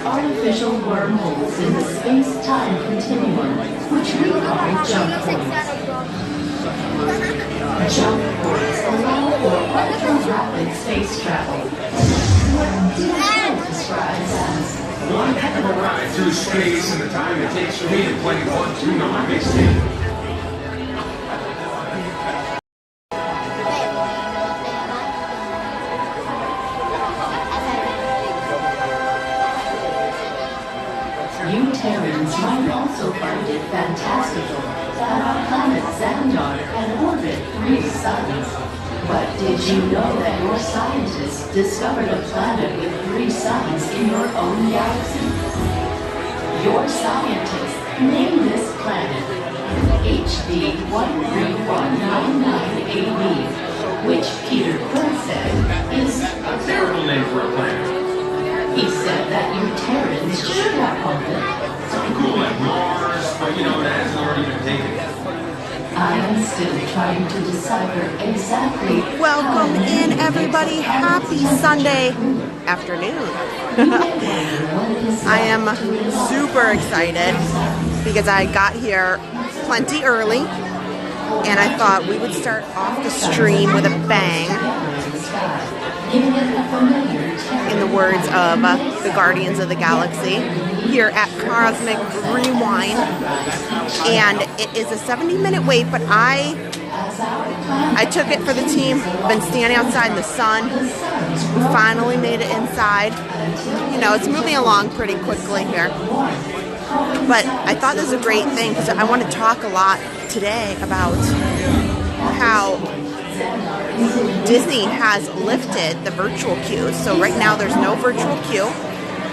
artificial wormholes in the space-time continuum, which we call jump points. Jump points allow for ultra-rapid space travel. What Walt describes as one heck of a ride through space and the time it takes for me to play 1-2 on my big screen. You Terrans might also find it fantastical that our planet Xandar can orbit 3 suns. But did you know that your scientists discovered a planet with 3 suns in your own galaxy? Your scientists named this planet HD 131199AB, which Peter Quill said is a terrible name for a planet. He said that you Terrans should have called it. Something cool like Mars, but you know, that hasn't already been taken. I am still trying to decipher exactly. Welcome in, everybody. Happy Sunday afternoon. I am super excited because I got here plenty early and I thought we would start off the stream with a bang. In the words of the Guardians of the Galaxy, here at Cosmic Rewind. And it is a 70-minute wait, but I took it for the team. Been standing outside in the sun. We finally made it inside. You know, it's moving along pretty quickly here. But I thought this was a great thing because I want to talk a lot today about how Disney has lifted the virtual queues. So right now there's no virtual queue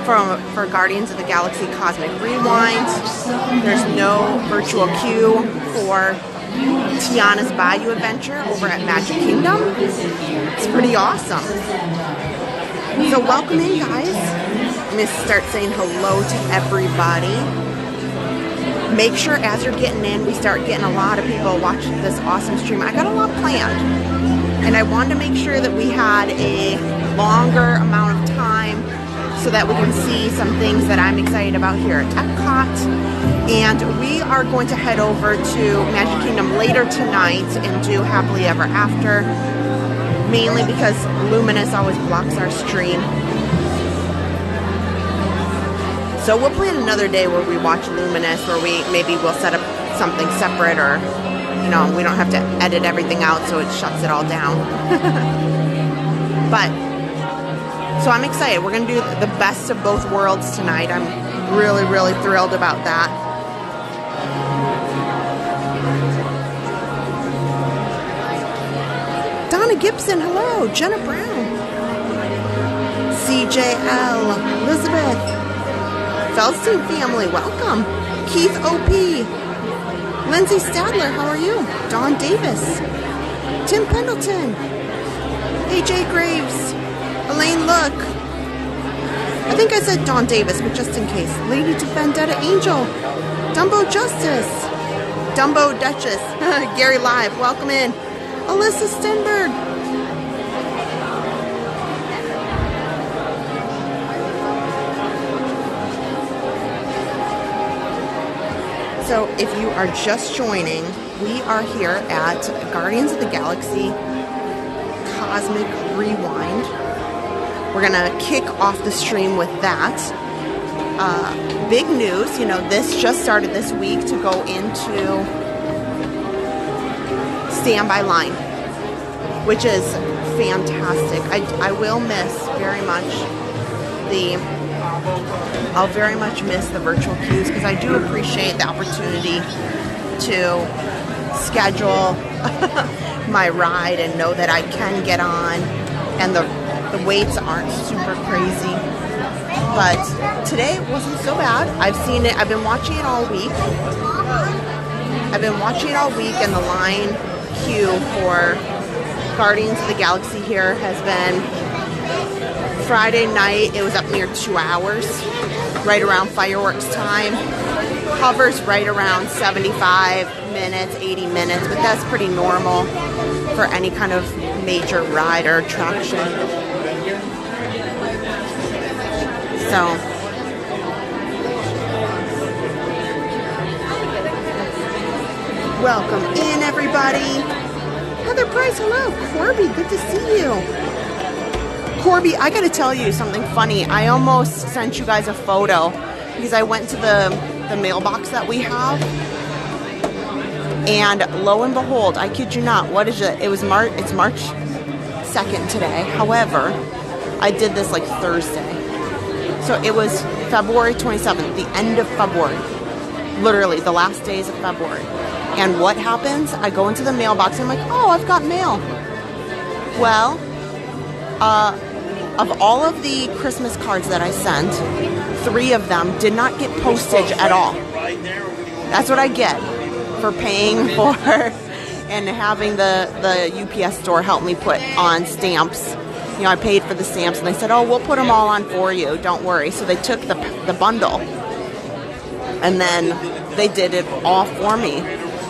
for Guardians of the Galaxy Cosmic Rewind. There's no virtual queue for Tiana's Bayou Adventure over at Magic Kingdom. It's pretty awesome. So welcome in, guys. I'm going to start saying hello to everybody. Make sure as you're getting in, we start getting a lot of people watching this awesome stream. I got a lot planned. And I wanted to make sure that we had a longer amount of time so that we can see some things that I'm excited about here at Epcot. And we are going to head over to Magic Kingdom later tonight and do Happily Ever After, mainly because Luminous always blocks our stream. So we'll plan another day where we watch Luminous, where maybe we'll set up something separate, or you know, we don't have to edit everything out so it shuts it all down. But so I'm excited. We're going to do the best of both worlds tonight. I'm really, really thrilled about that. Donna Gibson, hello. Jenna Brown. CJL. Elizabeth. Feldstein family, welcome. Keith O.P. Lindsay Stadler, how are you? Dawn Davis. Tim Pendleton. AJ Graves. Elaine Look. I think I said Dawn Davis, but just in case. Lady to Vendetta Angel. Dumbo Justice. Dumbo Duchess. Gary Live, welcome in. Alyssa Stenberg. So if you are just joining, we are here at Guardians of the Galaxy Cosmic Rewind. We're gonna kick off the stream with that. Big news, you know, this just started this week to go into standby line, which is fantastic. I will miss very much I'll very much miss the virtual queues because I do appreciate the opportunity to schedule my ride and know that I can get on and the waits aren't super crazy. But today it wasn't so bad. I've been watching it all week. And the line queue for Guardians of the Galaxy here has been Friday night, it was up near 2 hours, right around fireworks time. Hovers right around 75 minutes, 80 minutes, but that's pretty normal for any kind of major ride or attraction. So, Welcome in, everybody. Heather Price, hello. Corby, good to see you. Corby, I gotta tell you something funny. I almost sent you guys a photo because I went to the mailbox that we have, and lo and behold, I kid you not, what is it? It's March 2nd today. However, I did this like Thursday. So it was February 27th, the end of February. Literally, the last days of February. And what happens? I go into the mailbox and I'm like, oh, I've got mail. Well, of all of the Christmas cards that I sent, 3 of them did not get postage at all. That's what I get for paying for and having the UPS store help me put on stamps. You know, I paid for the stamps and they said, oh, we'll put them all on for you, don't worry. So they took the bundle and then they did it all for me.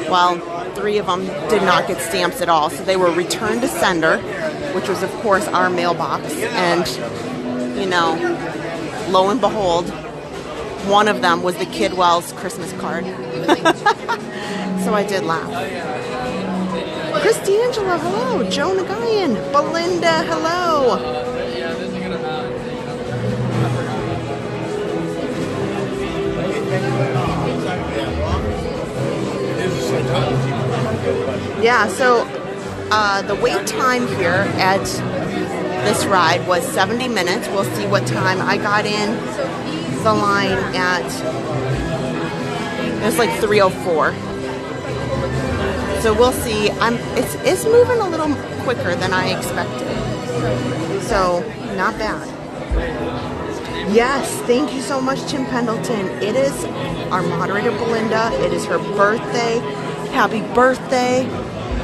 Well, 3 of them did not get stamps at all. So they were returned to sender, which was, of course, our mailbox. And, you know, lo and behold, one of them was the Kidwell's Christmas card. So I did laugh. Christy Angela, hello. Joe Nagayan. Belinda, hello. Yeah, so the wait time here at this ride was 70 minutes. We'll see what time. I got in the line at, it was like 3:04. So we'll see. It's moving a little quicker than I expected. So not bad. Yes, thank you so much, Tim Pendleton. It is our moderator, Belinda. It is her birthday. Happy birthday.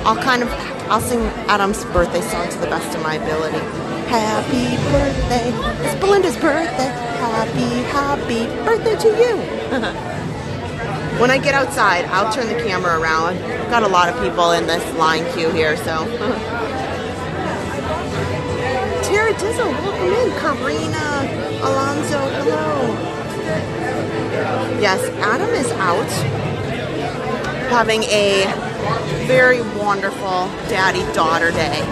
I'll sing Adam's birthday song to the best of my ability. Happy birthday. It's Belinda's birthday. Happy birthday to you. When I get outside, I'll turn the camera around. I've got a lot of people in this line queue here, so. Tara Dizzle, welcome in. Karina Alonso, hello. Yes, Adam is out having a very wonderful daddy-daughter day,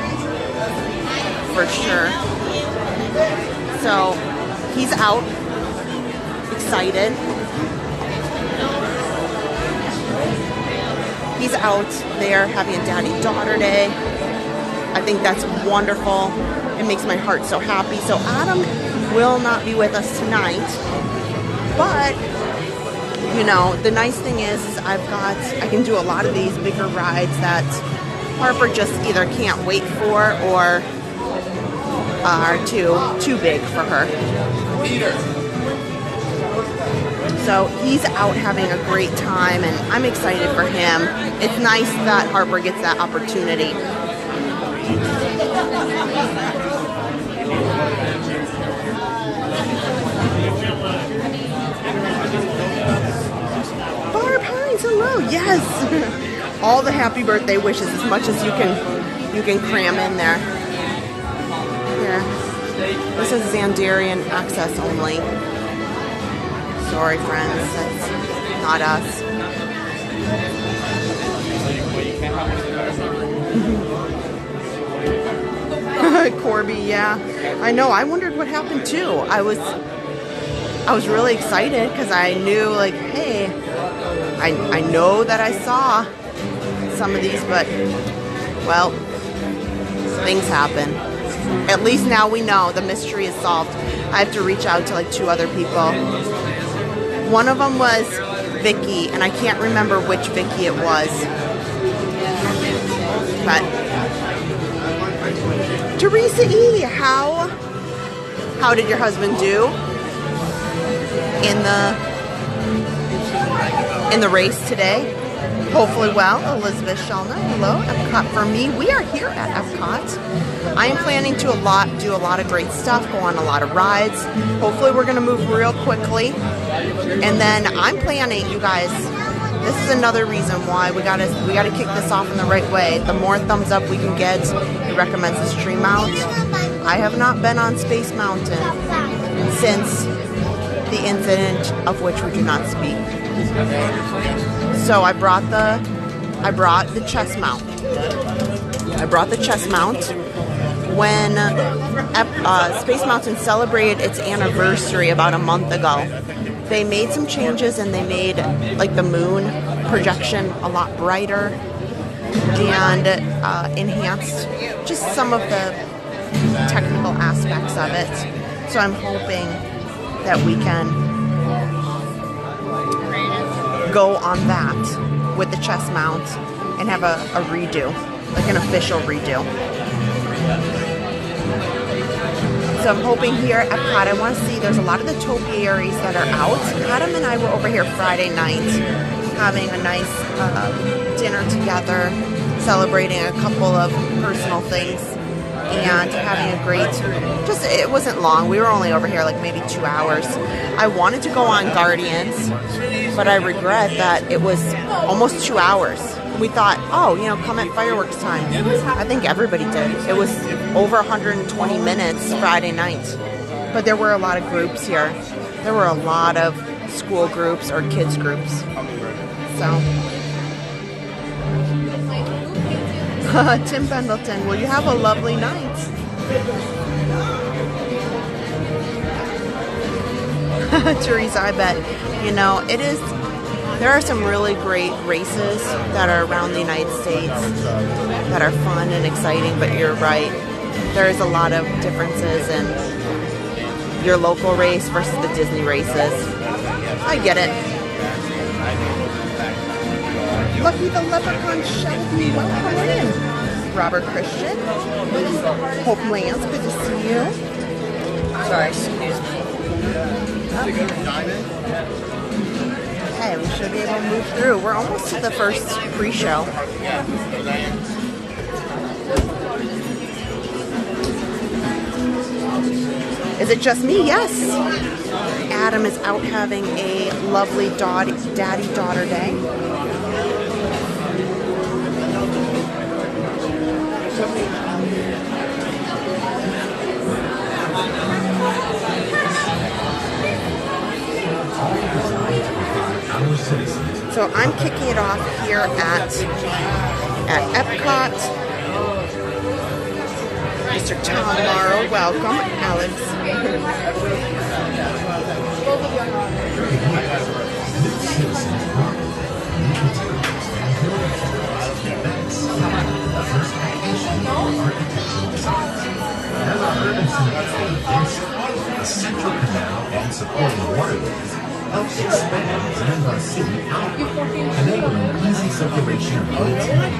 for sure. So, he's out, excited. He's out there having a daddy-daughter day. I think that's wonderful. It makes my heart so happy. So Adam will not be with us tonight. But, you know, the nice thing is I can do a lot of these bigger rides that Harper just either can't wait for or are too big for her. So he's out having a great time, and I'm excited for him. It's nice that Harper gets that opportunity. Barb Hines, hello. Yes. All the happy birthday wishes, as much as you can cram in there. Yeah. This is Xandarian access only. Sorry, friends, that's not us. Corby, yeah. I know, I wondered what happened too. I was really excited because I knew, like, hey, I know that I saw some of these, but, well, things happen. At least now we know the mystery is solved. I have to reach out to like 2 other people. One of them was Vicky, and I can't remember which Vicky it was. But Teresa E, how did your husband do in the race today? Hopefully well. Elizabeth Shellner, hello. Epcot for me. We are here at Epcot. I am planning to do a lot of great stuff, go on a lot of rides. Hopefully we're going to move real quickly. And then I'm planning, you guys, this is another reason why we gotta kick this off in the right way. The more thumbs up we can get, he recommends the stream out. I have not been on Space Mountain since the incident of which we do not speak. So I brought the I brought the chest mount. When Space Mountain celebrated its anniversary about a month ago, they made some changes and they made like the moon projection a lot brighter and enhanced just some of the technical aspects of it. So I'm hoping that we can go on that with the chest mount and have a redo, like an official redo. So I'm hoping here at Epcot, I want to see, there's a lot of the topiaries that are out. Adam and I were over here Friday night having a nice dinner together, celebrating a couple of personal things and having a great, just, it wasn't long. We were only over here like maybe 2 hours. I wanted to go on Guardians, but I regret that it was almost 2 hours. We thought, oh, you know, come at fireworks time. I think everybody did. It was over 120 minutes Friday night. But there were a lot of groups here. There were a lot of school groups or kids groups. So, Tim Pendleton, well, you have a lovely night. Teresa, I bet. You know, it is. There are some really great races that are around the United States that are fun and exciting, but you're right. There is a lot of differences in your local race versus the Disney races. I get it. Lucky the Leprechaun Shelby, welcome in. Robert Christian. Hope Lance, good to see you. Sorry, excuse me. Okay, we should be able to move through. We're almost to the first pre-show. Is it just me? Yes. Adam is out having a lovely daddy-daughter day. So I'm kicking it off here at Epcot. Mr. Tom Morrow, welcome. Alex. The central canal and supporting waterways helps expand Zanzibar City outward, enabling easy circulation of goods and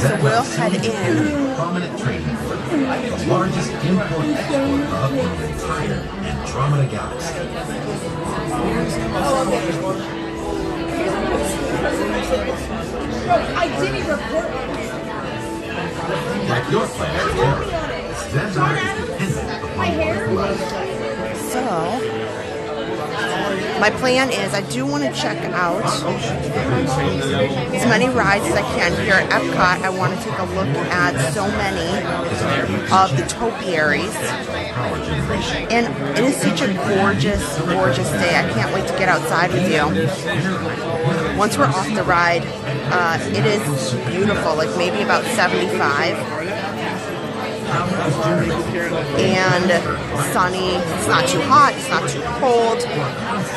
So we'll head in. Prominent trading hub, the largest import-export hub in the entire Andromeda galaxy. I didn't report on it. Like your plans, Zanzibar is dependent upon So, my plan is I do want to check out as many rides as I can here at Epcot. I want to take a look at so many of the topiaries. And it is such a gorgeous, gorgeous day. I can't wait to get outside with you. Once we're off the ride, it is beautiful, like maybe about 75. And sunny. It's not too hot, it's not too cold.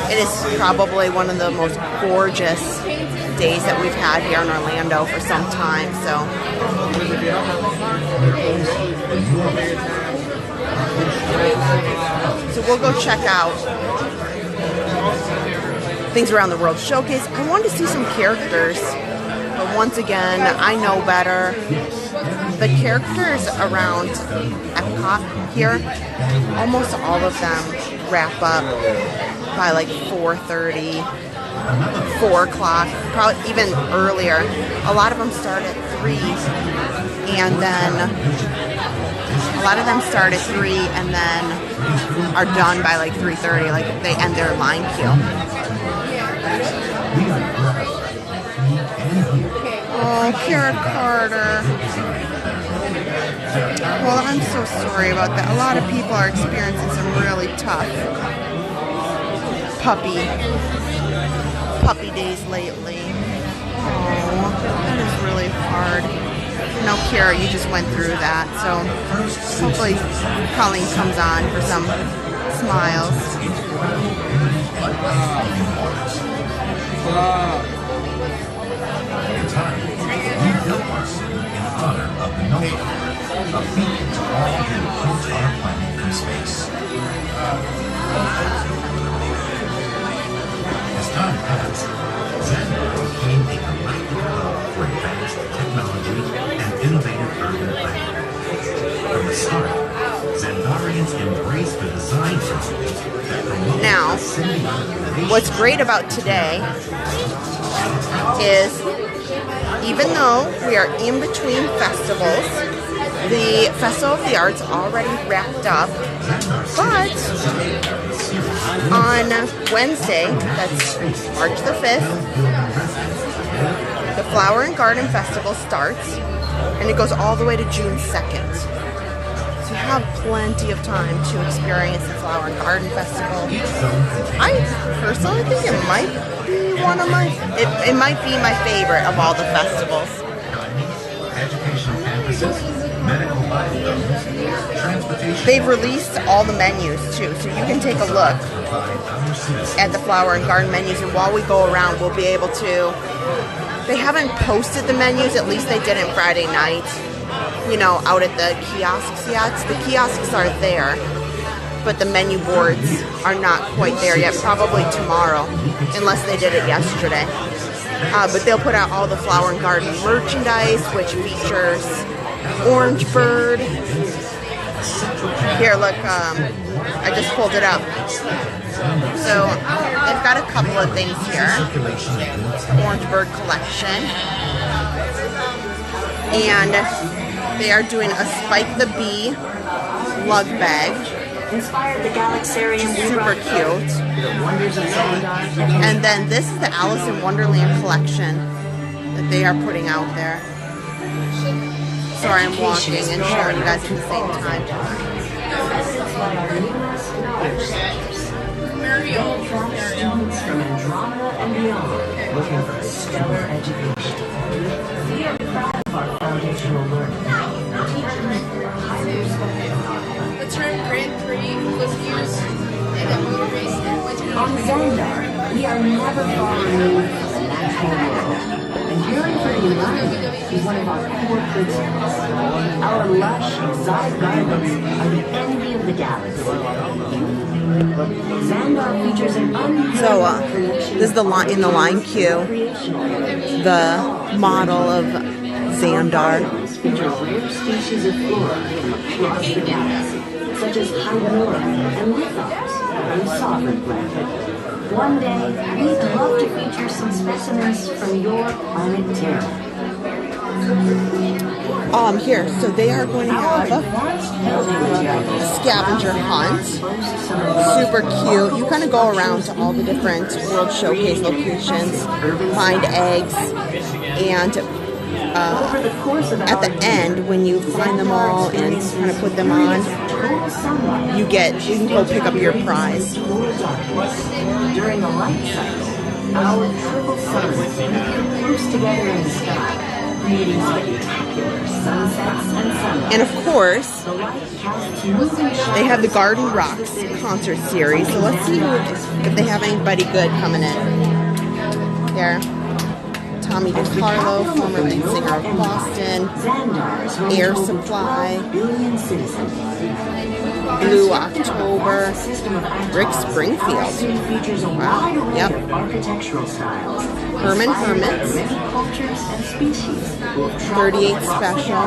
It is probably one of the most gorgeous days that we've had here in Orlando for some time. So we'll go check out things around the World Showcase. I wanted to see some characters, but once again, I know better. The characters around Epcot here, almost all of them wrap up by like 4:30, 4 o'clock, probably even earlier. A lot of them start at 3, and then a lot of them start at 3 and then are done by like 3:30, like they end their line queue. Oh, Kara Carter. Well, I'm so sorry about that. A lot of people are experiencing some really tough puppy puppy days lately. Oh, that is really hard. No, Kira, you just went through that, so hopefully Colleen comes on for some smiles. In time, we built our city in honor of Nawrocki, a beacon to all who approach our planet from space. As time passed, Xandar became a galactic hub for advanced technology and innovative urban planning. From the start, Xandarians embraced the design principles that promote Now, what's great about today is, even though we are in between festivals, the Festival of the Arts already wrapped up, but on Wednesday, that's March the 5th, the Flower and Garden Festival starts, and it goes all the way to June 2nd. So you have plenty of time to experience the Flower and Garden Festival. I personally think it might be one of my, it might be my favorite of all the festivals. Educational campuses, medical biodome, transportation. They've released all the menus too, so you can take a look at the Flower and Garden menus, and while we go around, we'll be able to. They haven't posted the menus, at least they didn't Friday night, you know, out at the kiosks yet. The kiosks are there, but the menu boards are not quite there yet, probably tomorrow, unless they did it yesterday. But they'll put out all the Flower and Garden merchandise, which features Orange Bird. Here, look, I just pulled it up. So they've got a couple of things here. Orange Bird collection. And they are doing a Spike the Bee lug bag. Inspired the Galaxarian. Super cute. And then this is the Alice in Wonderland collection that they are putting out there. Sorry, I'm walking and showing you guys at the same time. Students from Andromeda and beyond looking for a stellar education. We are proud of our foundational learning. The term Grand Prix was used in the motor race and On Xandar, we are never far removed from the natural world. And yearning for the environment is one of our core principles. Our lush, exotic gardens are the envy of the galaxy. Xandar features an So, this is the in the line queue, the model of Xandar. Feature rare species of flora from across the galaxy, such as Hydra and Lithos, and sovereign plant. One day, we'd love to feature some specimens from your planet Terra. Here, so they are going to have a scavenger hunt. Super cute. You kind of go around to all the different World Showcase locations, find eggs, and at the end, when you find them all and kind of put them on, you can go pick up your prize. During the light cycle, our triple suns appear close together in the sky, creating spectacular sunsets and sunrises. And of course, The light casts moving they have the Garden Rocks concert series. So let's see if they have anybody good coming in. Here. Tommy DiCarlo, former lead singer of Boston, Air Supply, Blue October, Rick Springfield. Wow, yep. Herman Hermits, 38 Special,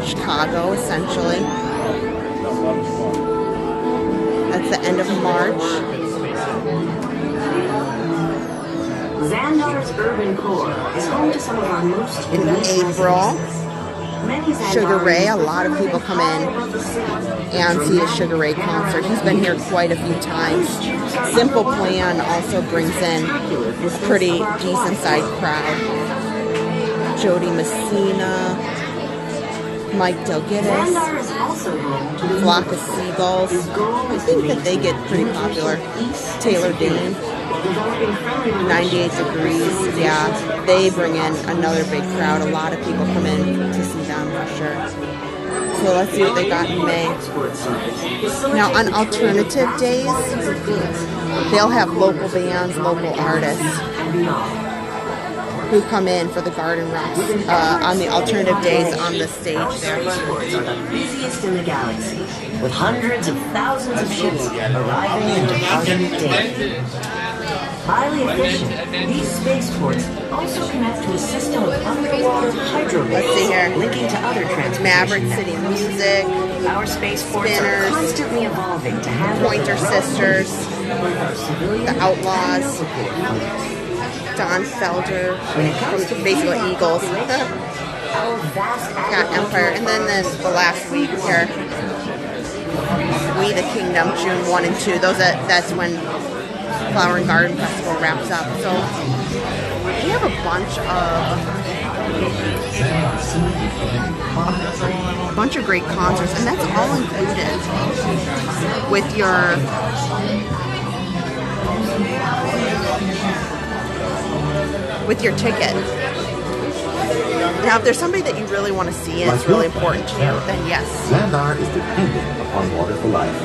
Chicago, essentially. That's the end of March. Xandar's urban core is home to some of our most In April, Sugar Ray, a lot of people come in and see a Sugar Ray concert. He's been here quite a few times. Simple Plan also brings in a pretty decent sized crowd. Jody Messina, Mike Delgittis, Xandar is also home to the Flock of Seagulls. I think that they get pretty popular. Taylor Dane, 98 Degrees. Yeah, they bring in another big crowd. A lot of people come in to see them for sure. So let's see what they got in May. Now on alternative days, they'll have local bands, local artists who come in for the garden rocks on the alternative days on the stage there. Spaceports are the busiest in the galaxy, with hundreds of thousands of ships arriving and departing daily. Highly efficient, these spaceports also connect to a system of underwater hydro Let's see here. linking to other transportation Maverick City Music, Our spaceports Spinners, are constantly evolving to handle Pointer Sisters, the Outlaws, Don Felder, from basically Eagles, our vast Cat Empire, and then the last week here, We the Kingdom, June 1 and 2. That's when Flower and Garden Festival wraps up. So we have a bunch of great concerts, and that's all included with your ticket. Now, if there's somebody that you really want to see and it's really important to you, then yes. Xandar is dependent upon water for life.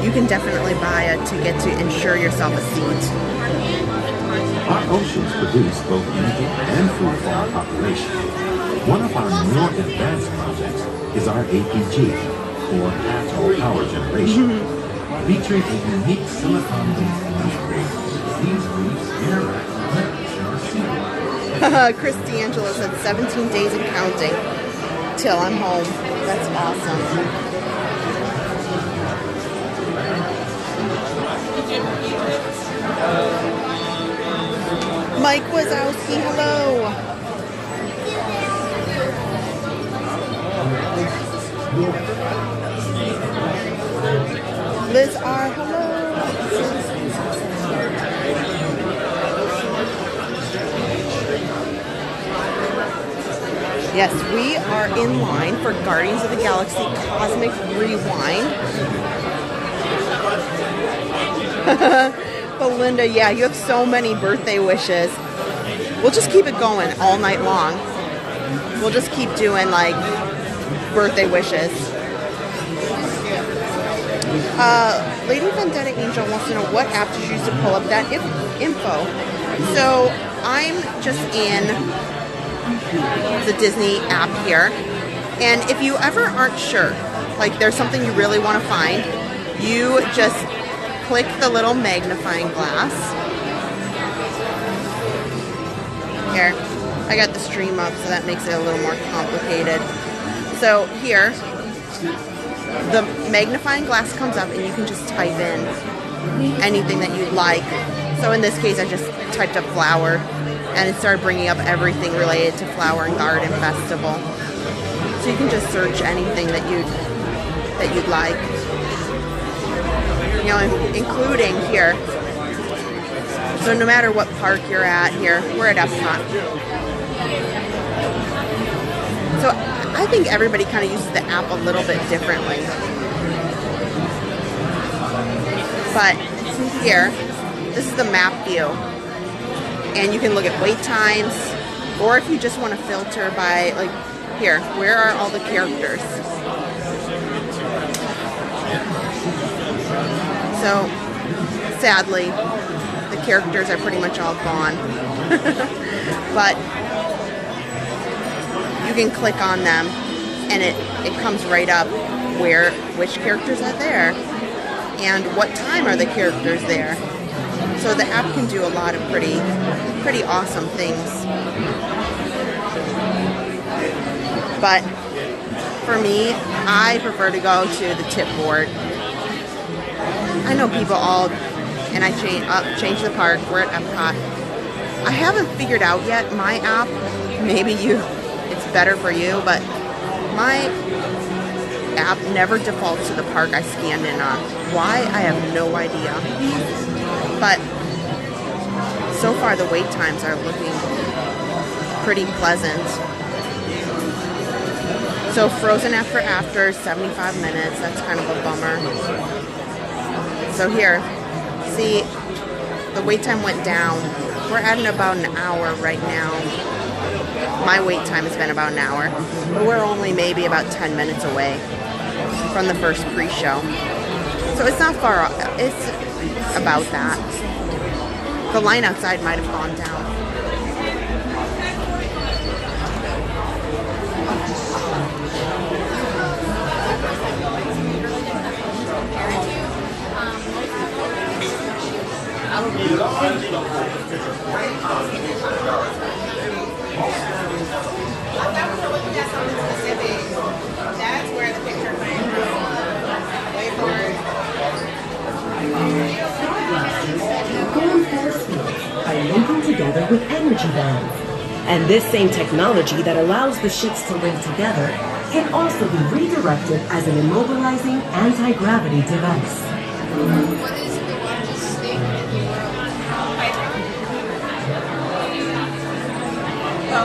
You can definitely buy a ticket to ensure yourself a seat. Our oceans produce both energy and food for our population. One of our more advanced projects is our APG, or Atoll Power Generation, featuring a unique silicon-based upgrade. These reefs interact with our seawater. Chris D'Angelo said 17 days and counting till I'm home. That's awesome. Mike Wazowski, hello. Liz R, hello. Yes, we are in line for Guardians of the Galaxy Cosmic Rewind. Belinda, yeah, you have so many birthday wishes. We'll just keep it going all night long. We'll just keep doing, like, birthday wishes. Lady Vendetta Angel wants to know what app did you use to pull up that info. So, I'm just in the Disney app here, and if you ever aren't sure, like there's something you really want to find, you just click the little magnifying glass. Here, I got the stream up, so that makes it a little more complicated. So here, the magnifying glass comes up and you can just type in anything that you'd like. So in this case, I just typed up flower, and it started bringing up everything related to Flower and Garden Festival. So you can just search anything that you'd like. You know, including here. So no matter what park you're at here, we're at Epcot. So I think everybody kind of uses the app a little bit differently. But here, this is the map view. And you can look at wait times, or if you just want to filter by, like, here, where are all the characters? So, sadly, the characters are pretty much all gone. But you can click on them, and it comes right up which characters are there, and what time are the characters there. So the app can do a lot of pretty awesome things. But for me, I prefer to go to the tip board. I know people all, and I change the park. We're at Epcot. I haven't figured out yet my app. Maybe it's better for you, but my app never defaults to the park I scanned in on. Why? I have no idea. But so far the wait times are looking pretty pleasant. So Frozen after 75 minutes. That's kind of a bummer. So here, see, the wait time went down. We're at about an hour right now. My wait time has been about an hour, but we're only maybe about 10 minutes away from the first pre-show. So it's not far off. It's about that. The line outside might have gone down. That's where the picture came from. Wait for it. Going fast by linking together with energy bands. And this same technology that allows the ships to link together can also be redirected as an immobilizing anti-gravity device. What is the largest snake in the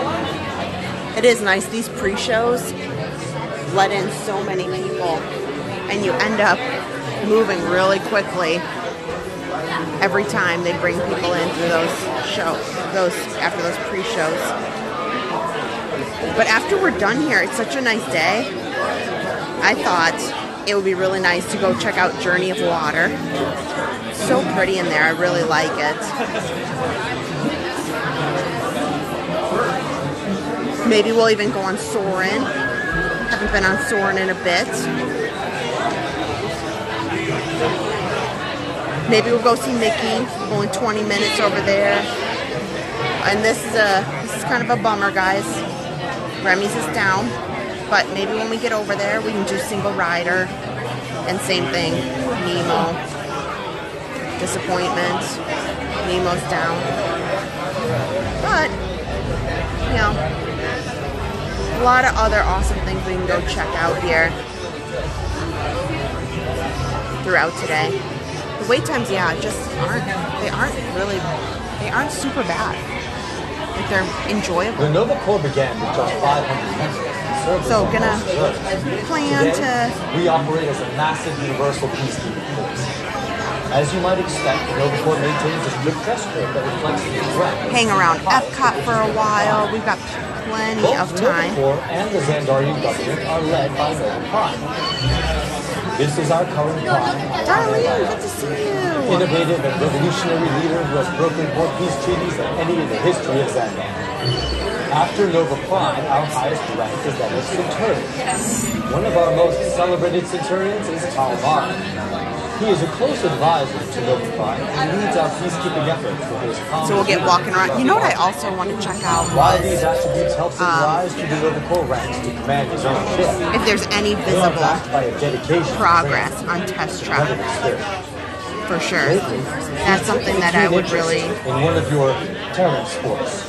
world? It is nice. These pre-shows let in so many people, and you end up moving really quickly every time they bring people in through after those pre-shows. But after we're done here, it's such a nice day. I thought it would be really nice to go check out Journey of Water. So pretty in there. I really like it. Maybe we'll even go on Soarin'. Haven't been on Soarin' in a bit. Maybe we'll go see Mickey. Only 20 minutes over there. And this is kind of a bummer, guys. Remy's is down. But maybe when we get over there, we can do single rider. And same thing, Nemo. Disappointment. Nemo's down. But, you know, a lot of other awesome things we can go check out here throughout today. The wait times, yeah, just they aren't super bad. Like, they're enjoyable. The Nova Corps began with just 500 members. So gonna plan to... We operate as a massive universal peacekeeping force. As you might expect, the Nova Corps maintains a strict dress code that reflects the threat. Hang around Epcot for a while. We've got plenty of time. Both Nova Corps and the Xandarian government are led by Nova Prime. This is our current prime. Darling, good to see you. Innovative and revolutionary leader who has broken more peace treaties than any in the history of Xandar. After Nova Prime, our highest rank is that of Centurion. One of our most celebrated Centurions is Talmar. He is a close advisor to Nova Prime and leads our peacekeeping efforts with his calm. So we'll get walking around. You know what I also want to check out While was these attributes help him rise to the Nova Corps ranks to command his own ship. if there's any They are visible backed by a dedication progress on test track. For sure. That's something that I would really in one of your Terran sports.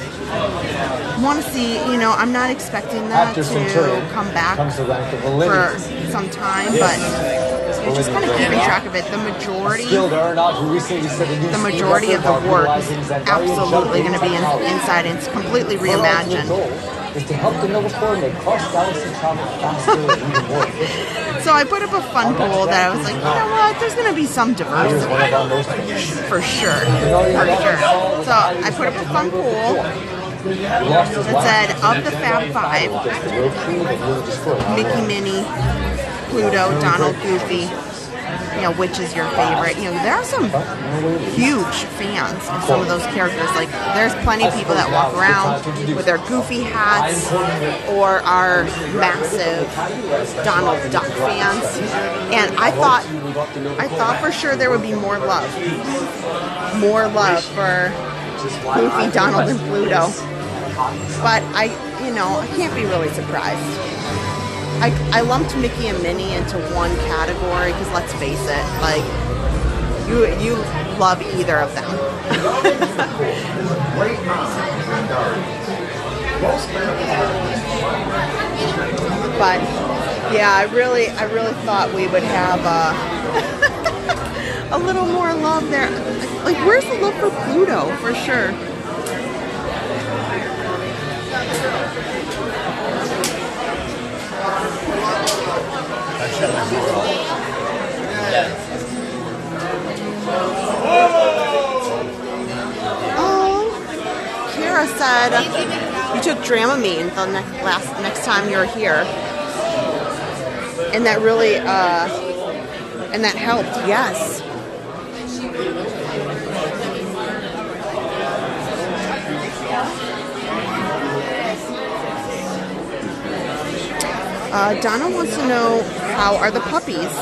want to see. You know, I'm not expecting that After Centurion to come back comes the rank of for Millennium. some time, but you're just kind of keeping track of it. The majority of the work is absolutely going to be inside, and it's completely reimagined. Is to help the Nova Corps make cross-galaxy travel faster and even more efficient. So I put up a fun poll that I was like, you know what, there's going to be some diversity. One of our most For sure. So I put up a fun poll that said, of the Fab Five, Mickey, Minnie, Pluto, Donald, Goofy, you know, which is your favorite? You know, there are some huge fans of some of those characters. Like, there's plenty of people that walk around with their Goofy hats or are massive Donald Duck fans. And I thought for sure there would be more love for Goofy, Donald, and Pluto. But I can't be really surprised. I lumped Mickey and Minnie into one category because, let's face it, like, you love either of them. But yeah, I really thought we would have a little more love there. Like, where's the love for Pluto? For sure. Oh, Kira said you took Dramamine the next time you were here, and that really and that helped. Yes. Donna wants to know, how are the puppies?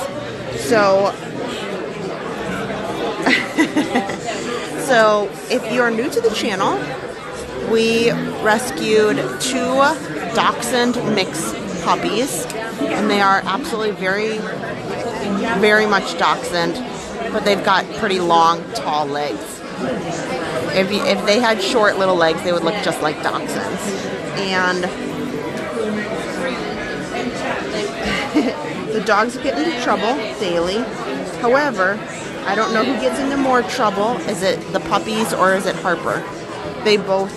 So, so if you are new to the channel, we rescued 2 dachshund mix puppies, and they are absolutely very much dachshund, but they've got pretty long, tall legs. If they had short little legs, they would look just like dachshunds. And the dogs get into trouble daily. However, I don't know who gets into more trouble. Is it the puppies or is it Harper? They both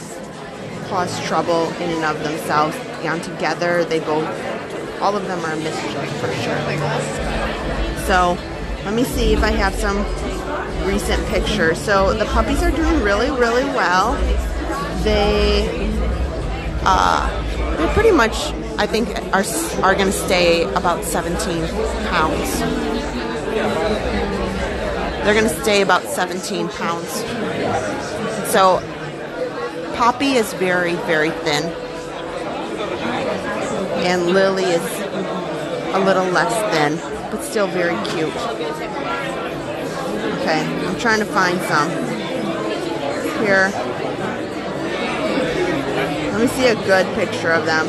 cause trouble in and of themselves, and together they both, all of them are mischief for sure. So let me see if I have some recent pictures. So the puppies are doing really well. They're pretty much, I think, are going to stay about 17 pounds. They're going to stay about 17 pounds. So Poppy is very thin, and Lily is a little less thin, but still very cute. Okay, I'm trying to find some here. Let me see a good picture of them.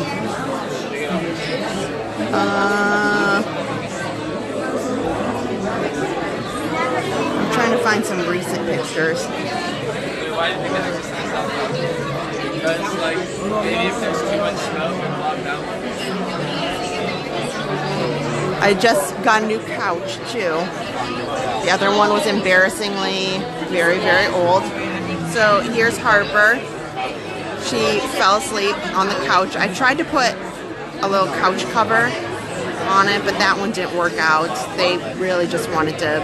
I'm trying to find some recent pictures. I just got a new couch too. The other one was embarrassingly very old. So here's Harper. She fell asleep on the couch. I tried to put a little couch cover on it, but that one didn't work out. They really just wanted to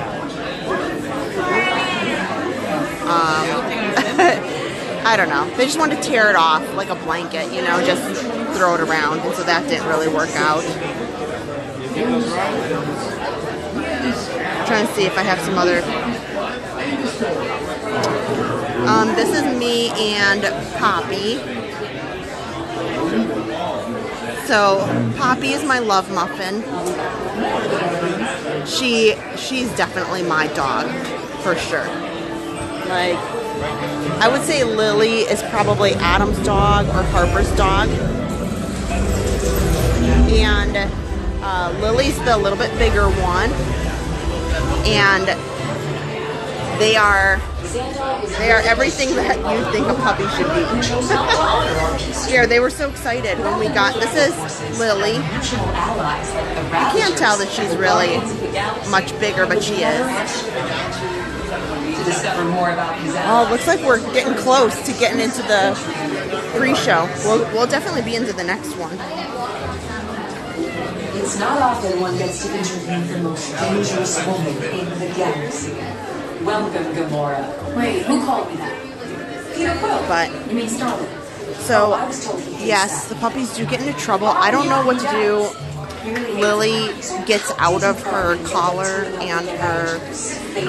I don't know. They just wanted to tear it off like a blanket, you know, just throw it around, and so that didn't really work out. I'm trying to see if I have some other. This is me and Poppy. So Poppy is my love muffin. She's definitely my dog for sure. Like, I would say Lily is probably Adam's dog or Harper's dog, and Lily's the little bit bigger one, and they are everything that you think a puppy should be. Here, they were so excited when we got, this is Lily. You can't tell that she's really much bigger, but she is. Oh, looks like we're getting close to getting into the pre-show. We'll definitely be into the next one. It's not often one gets to interview the most dangerous woman in the galaxy. Welcome, Gamora. Wait, who called me that? Peter Quill. But you mean Starlet? So yes, the puppies do get into trouble. I don't know what to do. Lily gets out of her collar and her.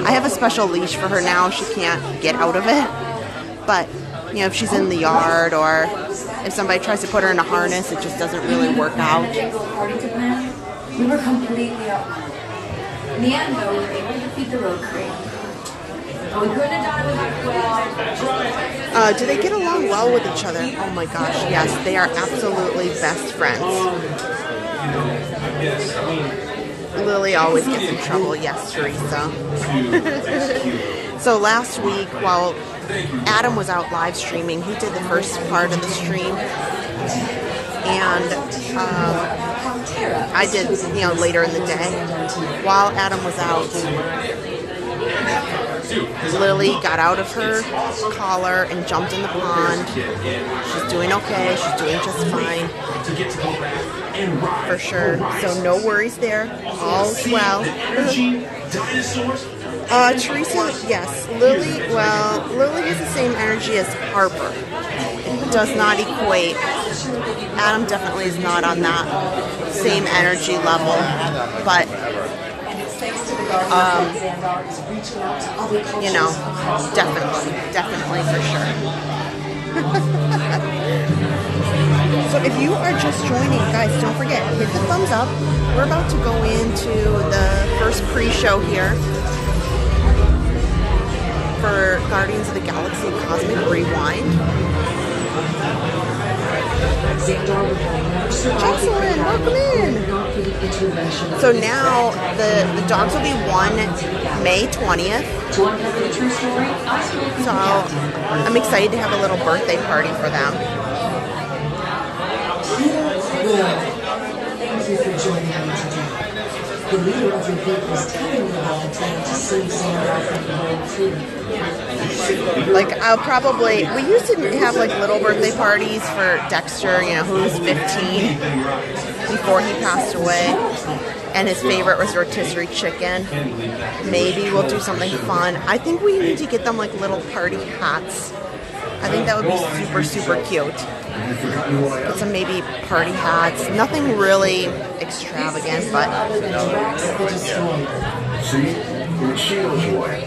I have a special leash for her now. She can't get out of it. But you know, if she's in the yard or if somebody tries to put her in a harness, it just doesn't really work out. We were completely outnumbered. In the end, though, we were able to defeat the road crane. We couldn't have done it without. Do they get along well with each other? Oh my gosh, yes, they are absolutely best friends. Lily always gets in trouble. Yes, Teresa. So last week, while Adam was out live streaming, he did the first part of the stream, and I did, you know, later in the day. While Adam was out, Lily got out of her collar and jumped in the pond. She's doing okay. She's doing just fine. for sure. So no worries there. All's well. Teresa, yes. Lily, well, Lily has the same energy as Harper. It does not equate. Adam definitely is not on that same energy level, but you know, definitely for sure. So if you are just joining, guys, don't forget, hit the thumbs up. We're about to go into the first pre-show here for Guardians of the Galaxy Cosmic Rewind. Jocelyn, welcome in. So now the dogs will be won May 20th. So I'm excited to have a little birthday party for them. Thank you for joining me today. The leader of your group was telling me about the plan to save Xandar from the whole crew. Like, I'll probably, we used to have like little birthday parties for Dexter, you know, who was 15 before he passed away, and his favorite was rotisserie chicken. Maybe we'll do something fun. I think we need to get them like little party hats. I think that would be super, super cute. Get some maybe party hats. Nothing really extravagant, but See? When Shield's away.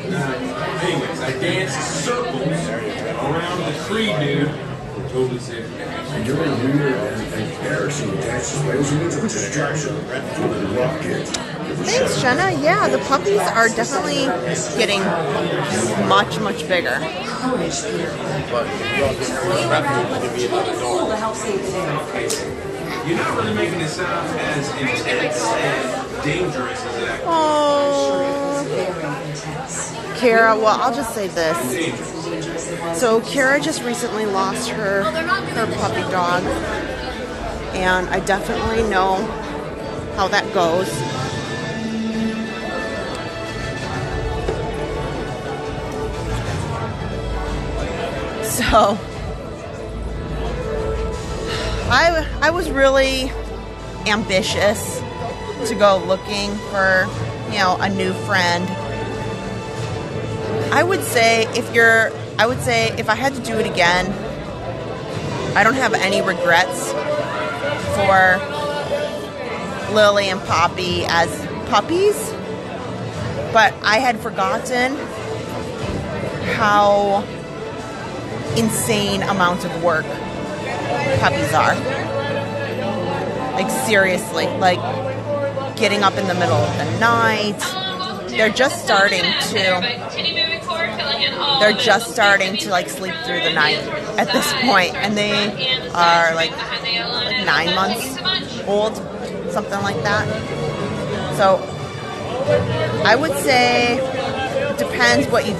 Anyways, I danced circles around the tree, dude. Totally safe. And you're a leader and Harrison dances ways into a distraction. Rocket. thanks, Jenna. Yeah, the puppies are definitely getting much, much bigger. You're not really making it sound as intense and dangerous as it actually Kara, well, I'll just say this. So Kara just recently lost her puppy dog, and I definitely know how that goes. So I was really ambitious to go looking for, you know, a new friend. I would say if I had to do it again, I don't have any regrets for Lily and Poppy as puppies, but I had forgotten how insane amounts of work puppies are. Like, seriously, like getting up in the middle of the night. They're just starting to like sleep through the night at this point, and they are like 9 months old, something like that. So I would say it depends what you,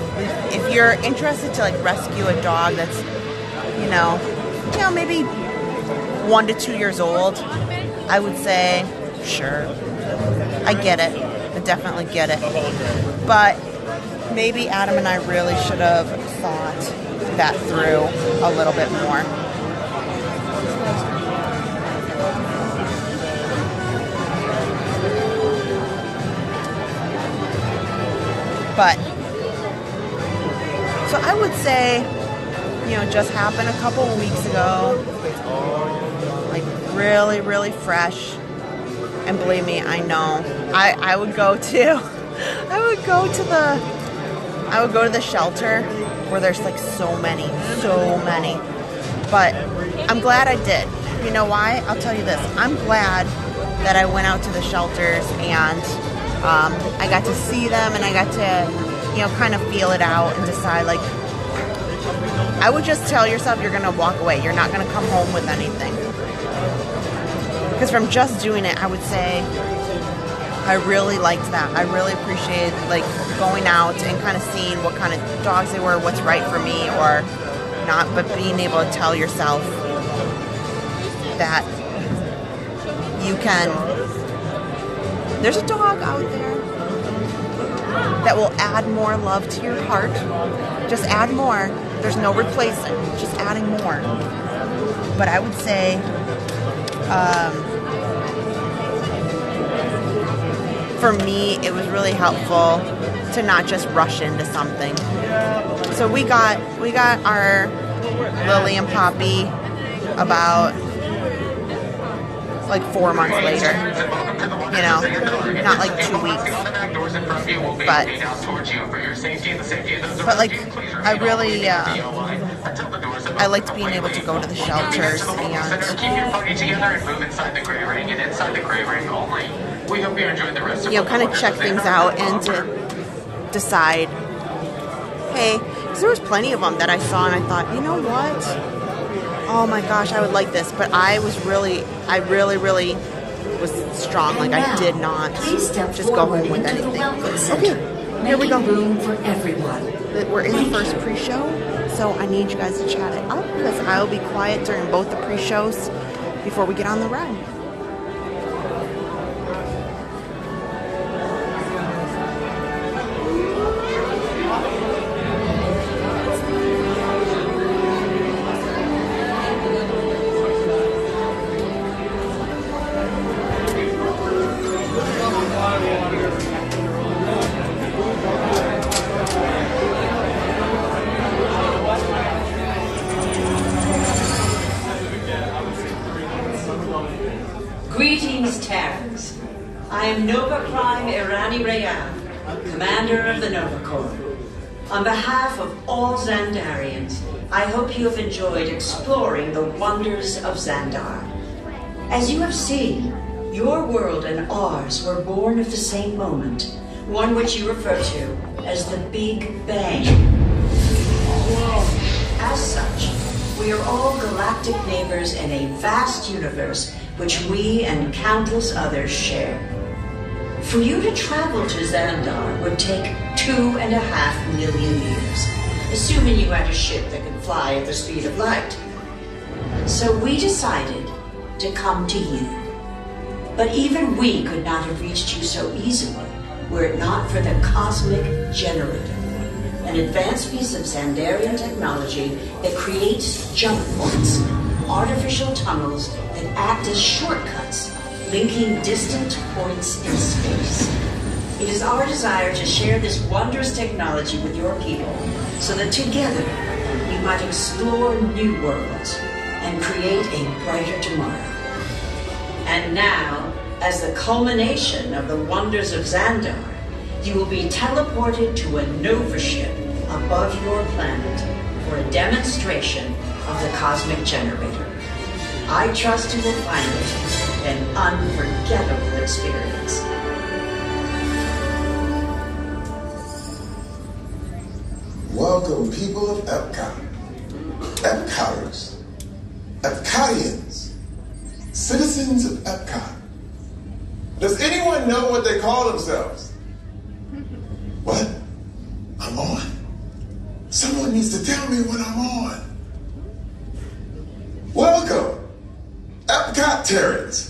if you're interested to like rescue a dog that's, you know, maybe 1 to 2 years old, I would say, sure, I get it. I definitely get it. But maybe Adam and I really should have thought that through a little bit more. But, so I would say, you know, just happened a couple of weeks ago. Like, really, really fresh. And believe me, I know. I would go to the shelter where there's like so many. But I'm glad I did. You know why? I'll tell you this. I'm glad that I went out to the shelters and I got to see them, and I got to, you know, kind of feel it out and decide, like, I would just tell yourself you're going to walk away. You're not going to come home with anything. Because from just doing it, I would say I really liked that. I really appreciated, like, going out and kind of seeing what kind of dogs they were, what's right for me or not, but being able to tell yourself that you can, there's a dog out there that will add more love to your heart. Just add more. There's no replacing, just adding more. But I would say for me, it was really helpful to not just rush into something. So we got our Lily and Poppy about like 4 months later, you know, not like 2 weeks, but like I really, I liked being able to go to the shelters and, you know, kind of check things out and to decide, hey, because there was plenty of them that I saw and I thought, you know what? Oh my gosh, I would like this, but I really was strong. Like I did not just go home with anything. Okay, here we go. Room for everyone. We're in the first pre-show, so I need you guys to chat it up because I will be quiet during both the pre-shows before we get on the ride. Greetings, Terrans. I am Nova Prime Irani Rayan, Commander of the Nova Corps. On behalf of all Xandarians, I hope you have enjoyed exploring the wonders of Xandar. As you have seen, your world and ours were born of the same moment, one which you refer to as the Big Bang. As such, we are all galactic neighbors in a vast universe which we and countless others share. For you to travel to Xandar would take 2.5 million years, assuming you had a ship that could fly at the speed of light. So we decided to come to you. But even we could not have reached you so easily were it not for the Cosmic Generator, an advanced piece of Xandarian technology that creates jump points, artificial tunnels that act as shortcuts, linking distant points in space. It is our desire to share this wondrous technology with your people so that together we might explore new worlds and create a brighter tomorrow. And now, as the culmination of the wonders of Xandar, you will be teleported to a Nova ship above your planet for a demonstration of the Cosmic Generator. I trust you will find it an unforgettable experience. Welcome, people of Epcot, Epcoters, Epcotians, citizens of Epcot. Does anyone know what they call themselves? What? I'm on? Someone needs to tell me what I'm on. Welcome, Epcot Terrans.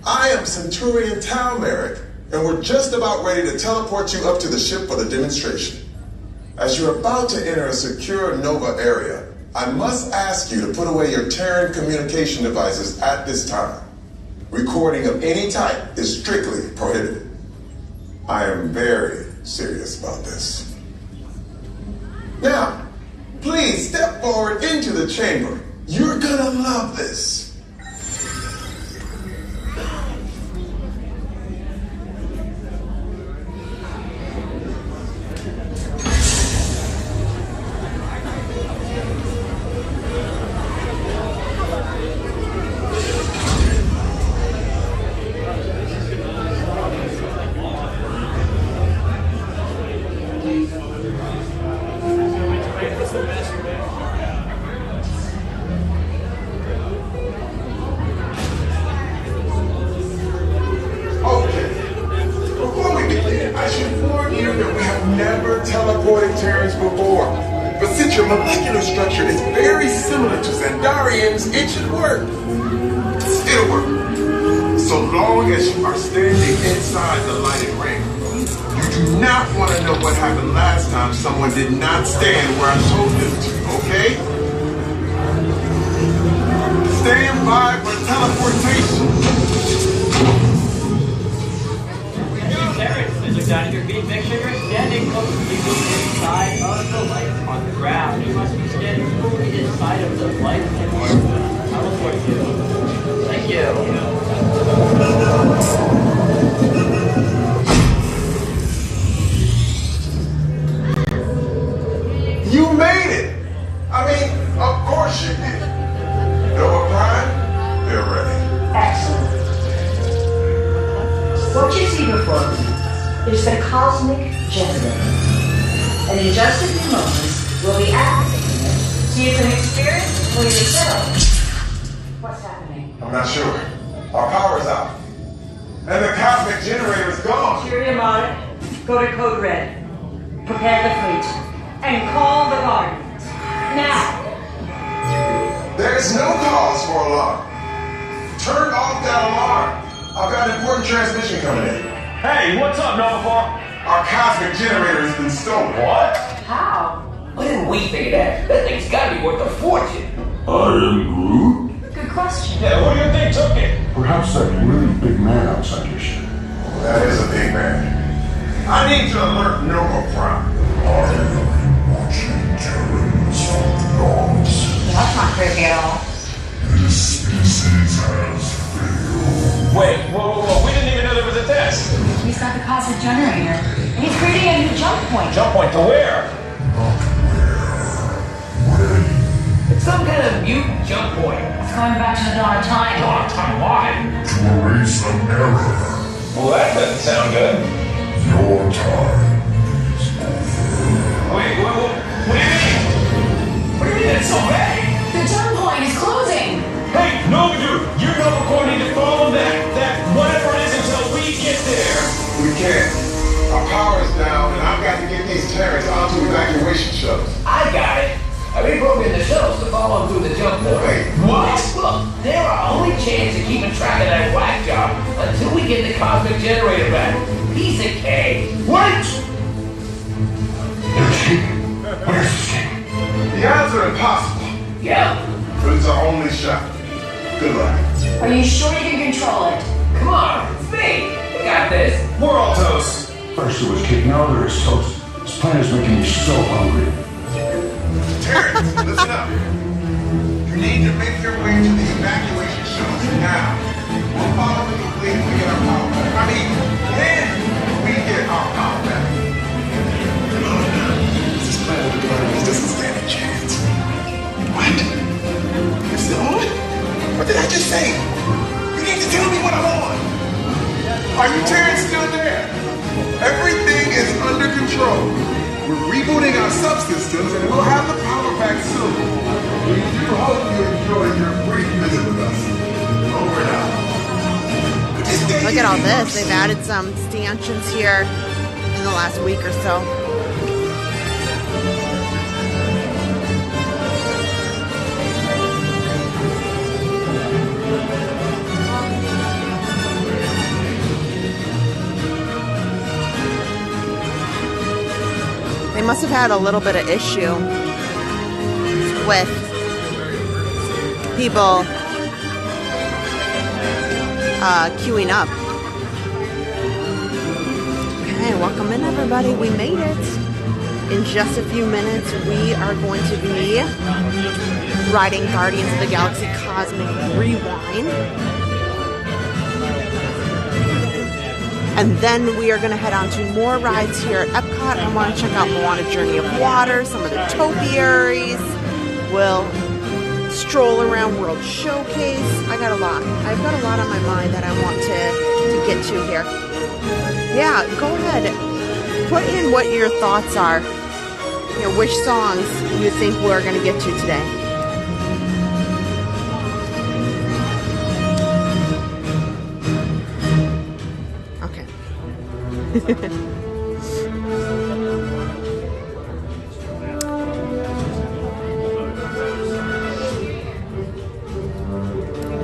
I am Centurion Tal Merrick, and we're just about ready to teleport you up to the ship for the demonstration. As you're about to enter a secure Nova area, I must ask you to put away your Terran communication devices at this time. Recording of any type is strictly prohibited. I am very serious about this. Now, please step forward into the chamber. You're gonna love this. Molecular structure is very similar to Xandarians, it should work. It'll work. So long as you are standing inside the lighted ring. You do not want to know what happened last time someone did not stand where I told them to, okay? Stand by for teleportation. Done your feet, make sure you're standing completely inside of the light on the ground. You must be standing fully inside of the light and I will for you. Thank you. You made it! I mean, of course you did. Nova Prime, they're ready. Excellent. What you see before you is the cosmic generator. And in just a few moments, we'll be activating it so you can experience for yourself what's happening. I'm not sure. Our power's out. And the cosmic generator is gone. Imperium on it. Go to Code Red. Prepare the fleet. And call the Guardians. Now! There is no cause for alarm. Turn off that alarm. I've got an important transmission coming in. Hey, what's up, Nova? Our cosmic generator has been stolen. What? How? Why didn't we think of that? That thing's gotta be worth a fortune. I am Groot? Good question. Yeah, who do you think took it? Perhaps that really big man outside your ship. That is a big man. I need to alert Nova Prime. I am watching Terrans from the dogs. That's not creepy at all. This species has failed. Wait, whoa, we didn't even know there was a test. He's got the cosmic generator. And he's creating a new jump point. Jump point to where? Not where. Ready. It's some kind of mutant jump point. It's going back to the dawn of time. Dawn of time, why? To erase an error. Well, that doesn't sound good. Your time is over. Wait, what do you mean? What do you mean it's so vague? The jump point is closing. Hey, Nova Dude, you know we're going to follow that whatever it is until we get there. We can't. Our power's down, and I've got to get these Terrans onto evacuation shuttles. I got it. I reprogrammed the shuttles to follow through the jump point. Wait, what? Look, they're our only chance of keeping track of that whack job until we get the cosmic generator back. Piece of cake. Wait! They're escaping. Where's escaping? The odds are impossible, Yeah. but it's our only shot. Good luck. Are you sure you can control it? Come on, it's me. We got this. We're all toast. First it was cake, now there is toast. This plan is making me so hungry. Terrans, listen up. You need to make your way to the evacuation shuttles now. We'll follow the fleet when we get our power back. I mean, when we get our power back. This plan with the Guardians doesn't stand a chance. What? You're still on it? What did I just say? You need to tell me what I'm on. Are you Terrans still there? Everything is under control. We're rebooting our subsystems and we'll have the power back soon. We do hope you enjoy your brief visit with us. Over and out. Look at all this. They've added some stanchions here in the last week or so. They must have had a little bit of issue with people queuing up. Okay, welcome in everybody. We made it. In just a few minutes, we are going to be riding Guardians of the Galaxy Cosmic Rewind. And then we are going to head on to more rides here at Epcot. I want to check out Moana Journey of Water, some of the topiaries. We'll stroll around World Showcase. I've got a lot on my mind that I want to get to here. Yeah, go ahead. Put in what your thoughts are. You know, which songs you think we're going to get to today.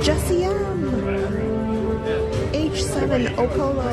Jesse M. H7 Opolo.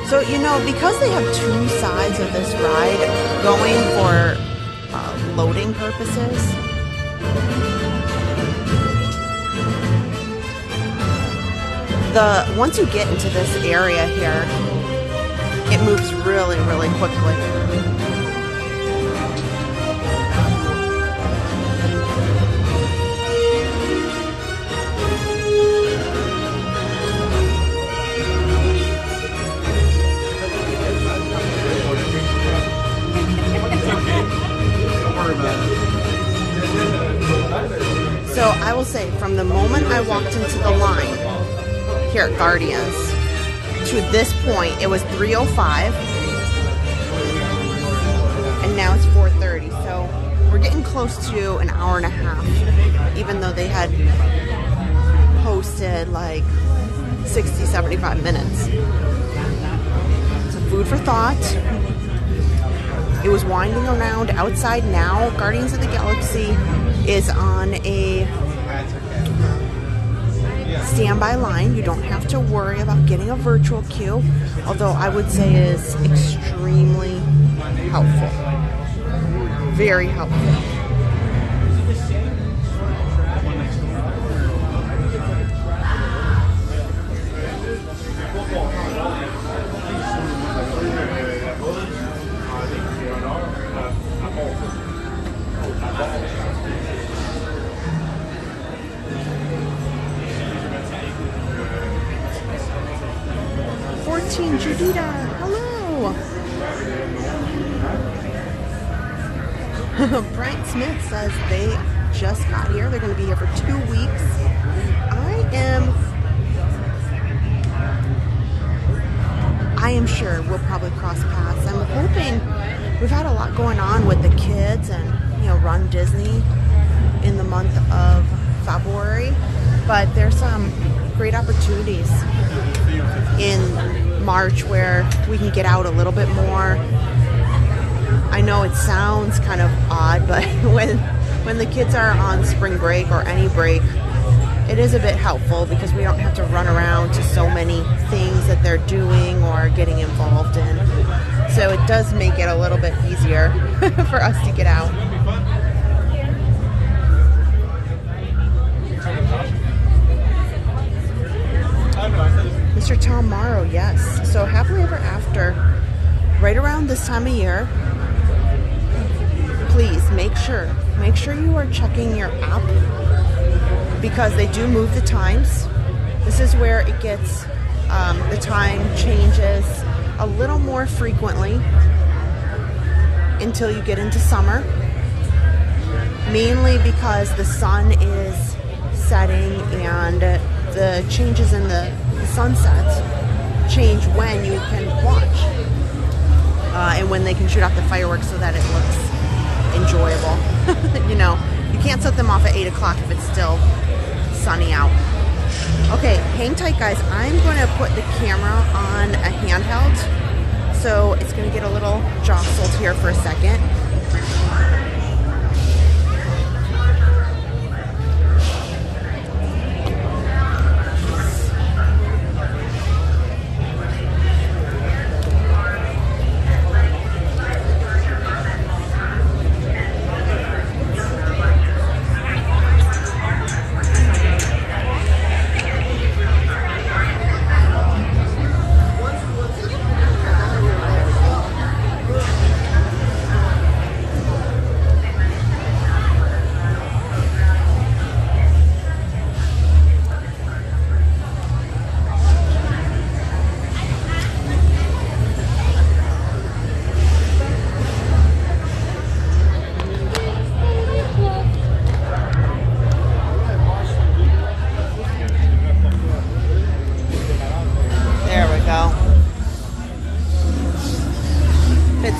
So, you know, because they have two sides of this ride going for loading purposes, once you get into this area here, it moves really, really quickly. So I will say, from the moment I walked into the line here at Guardians to this point, it was 3:05, and now it's 4:30. So we're getting close to an hour and a half, even though they had posted like 60, 75 minutes. So food for thought. It was winding around outside now. Guardians of the Galaxy is on a standby line. You don't have to worry about getting a virtual queue, although I would say is extremely helpful. Very helpful. Judita, hello. Brian Smith says they just got here. They're going to be here for 2 weeks. I am sure we'll probably cross paths. I'm hoping. We've had a lot going on with the kids and, you know, Run Disney in the month of February, but there's some great opportunities in March where we can get out a little bit more. I know it sounds kind of odd, but when the kids are on spring break or any break, it is a bit helpful because we don't have to run around to so many things that they're doing or getting involved in. So it does make it a little bit easier for us to get out. Mr. Tom Morrow, yes. So Happily Ever After, right around this time of year, please make sure you are checking your app because they do move the times. This is where it gets, the time changes a little more frequently until you get into summer, mainly because the sun is setting and the changes in the sunsets change when you can watch and when they can shoot off the fireworks so that it looks enjoyable. You know, you can't set them off at 8 o'clock if it's still sunny out. Okay, hang tight guys. I'm going to put the camera on a handheld, so it's going to get a little jostled here for a second.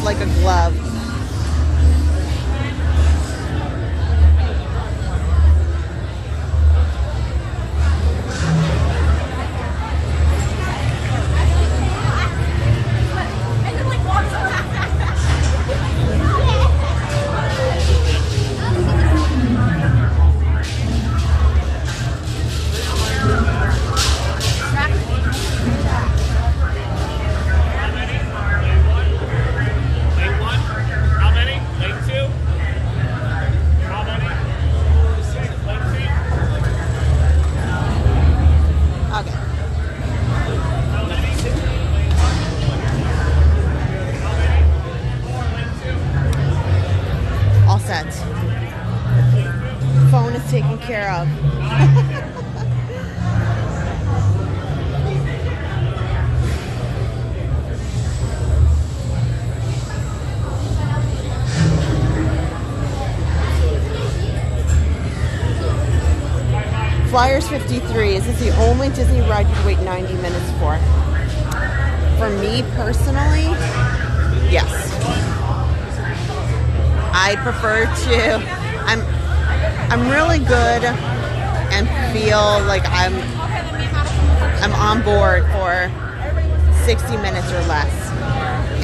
Like a glove. Flyers 53, is this the only Disney ride you'd wait 90 minutes for? For me personally, yes. I prefer to, I'm really good and feel like I'm on board for 60 minutes or less.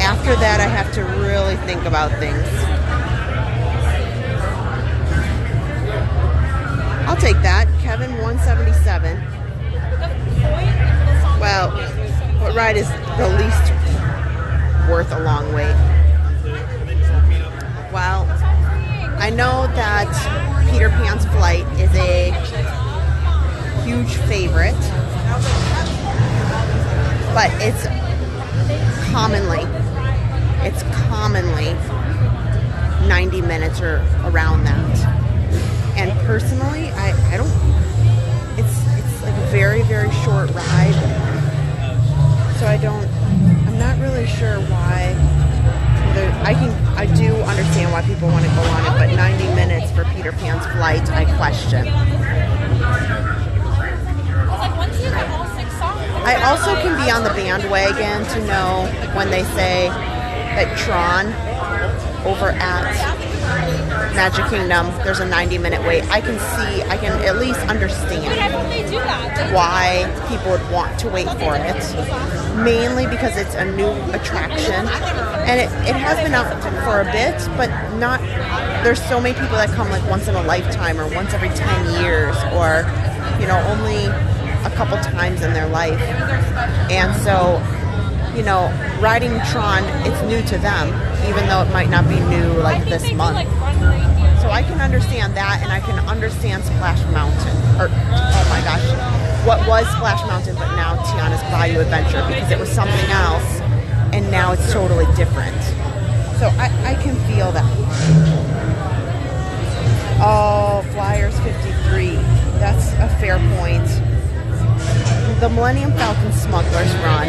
After that, I have to really think about things. I'll take that. Kevin 177. Well, what ride is the least worth a long wait? Well, I know that Peter Pan's Flight is a huge favorite, but it's commonly 90 minutes or around that. And personally, I don't, it's like a very, very short ride. So I'm not really sure why. I do understand why people want to go on it, but 90 minutes for Peter Pan's Flight, I question. I also can be on the bandwagon to know when they say that Tron over at Magic Kingdom, there's a 90-minute wait. I can at least understand why people would want to wait for it. Mainly because it's a new attraction. And it has been out for a bit, but not, there's so many people that come like once in a lifetime or once every 10 years or, you know, only a couple times in their life. And so, you know, riding Tron, it's new to them, even though it might not be new like this month. So I can understand that, and I can understand Splash Mountain, or, oh my gosh, what was Splash Mountain, but now Tiana's Bayou Adventure, because it was something else, and now it's totally different. So I can feel that. Oh, Flyers 53, that's a fair point. The Millennium Falcon Smuggler's Run.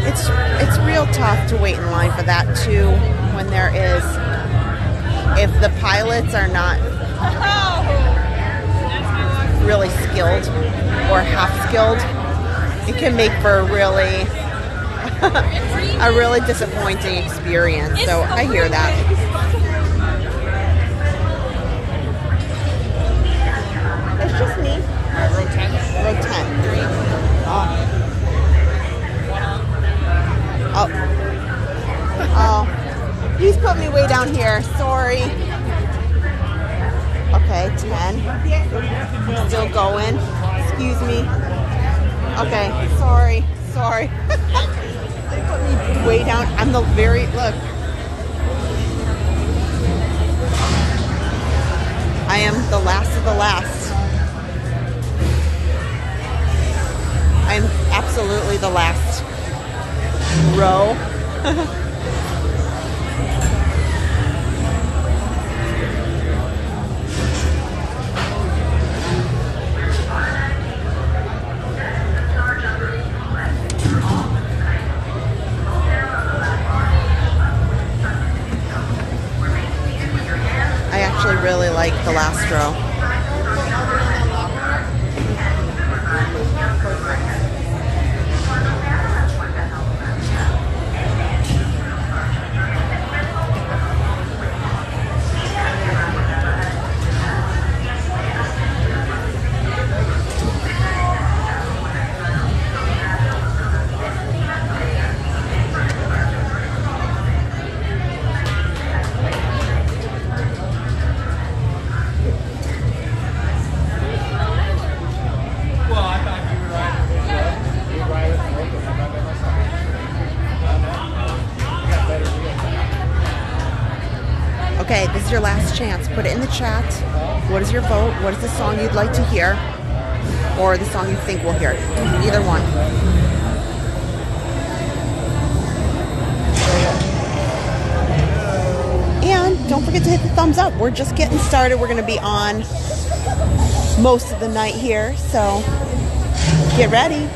It's real tough to wait in line for that too, when there is, if the pilots are not really skilled or half skilled, it can make for a really disappointing experience. So I hear that. It's just me. Row 10? Row 10. Oh, he's put me way down here. Sorry. Okay, 10. Still going. Excuse me. Okay, sorry. They put me way down. I'm the very, look. I am the last of the last. I am absolutely the last row. I actually really like the last row. Okay, this is your last chance. Put it in the chat. What is your vote? What is the song you'd like to hear? Or the song you think we'll hear? Either one. And don't forget to hit the thumbs up. We're just getting started. We're going to be on most of the night here, so get ready.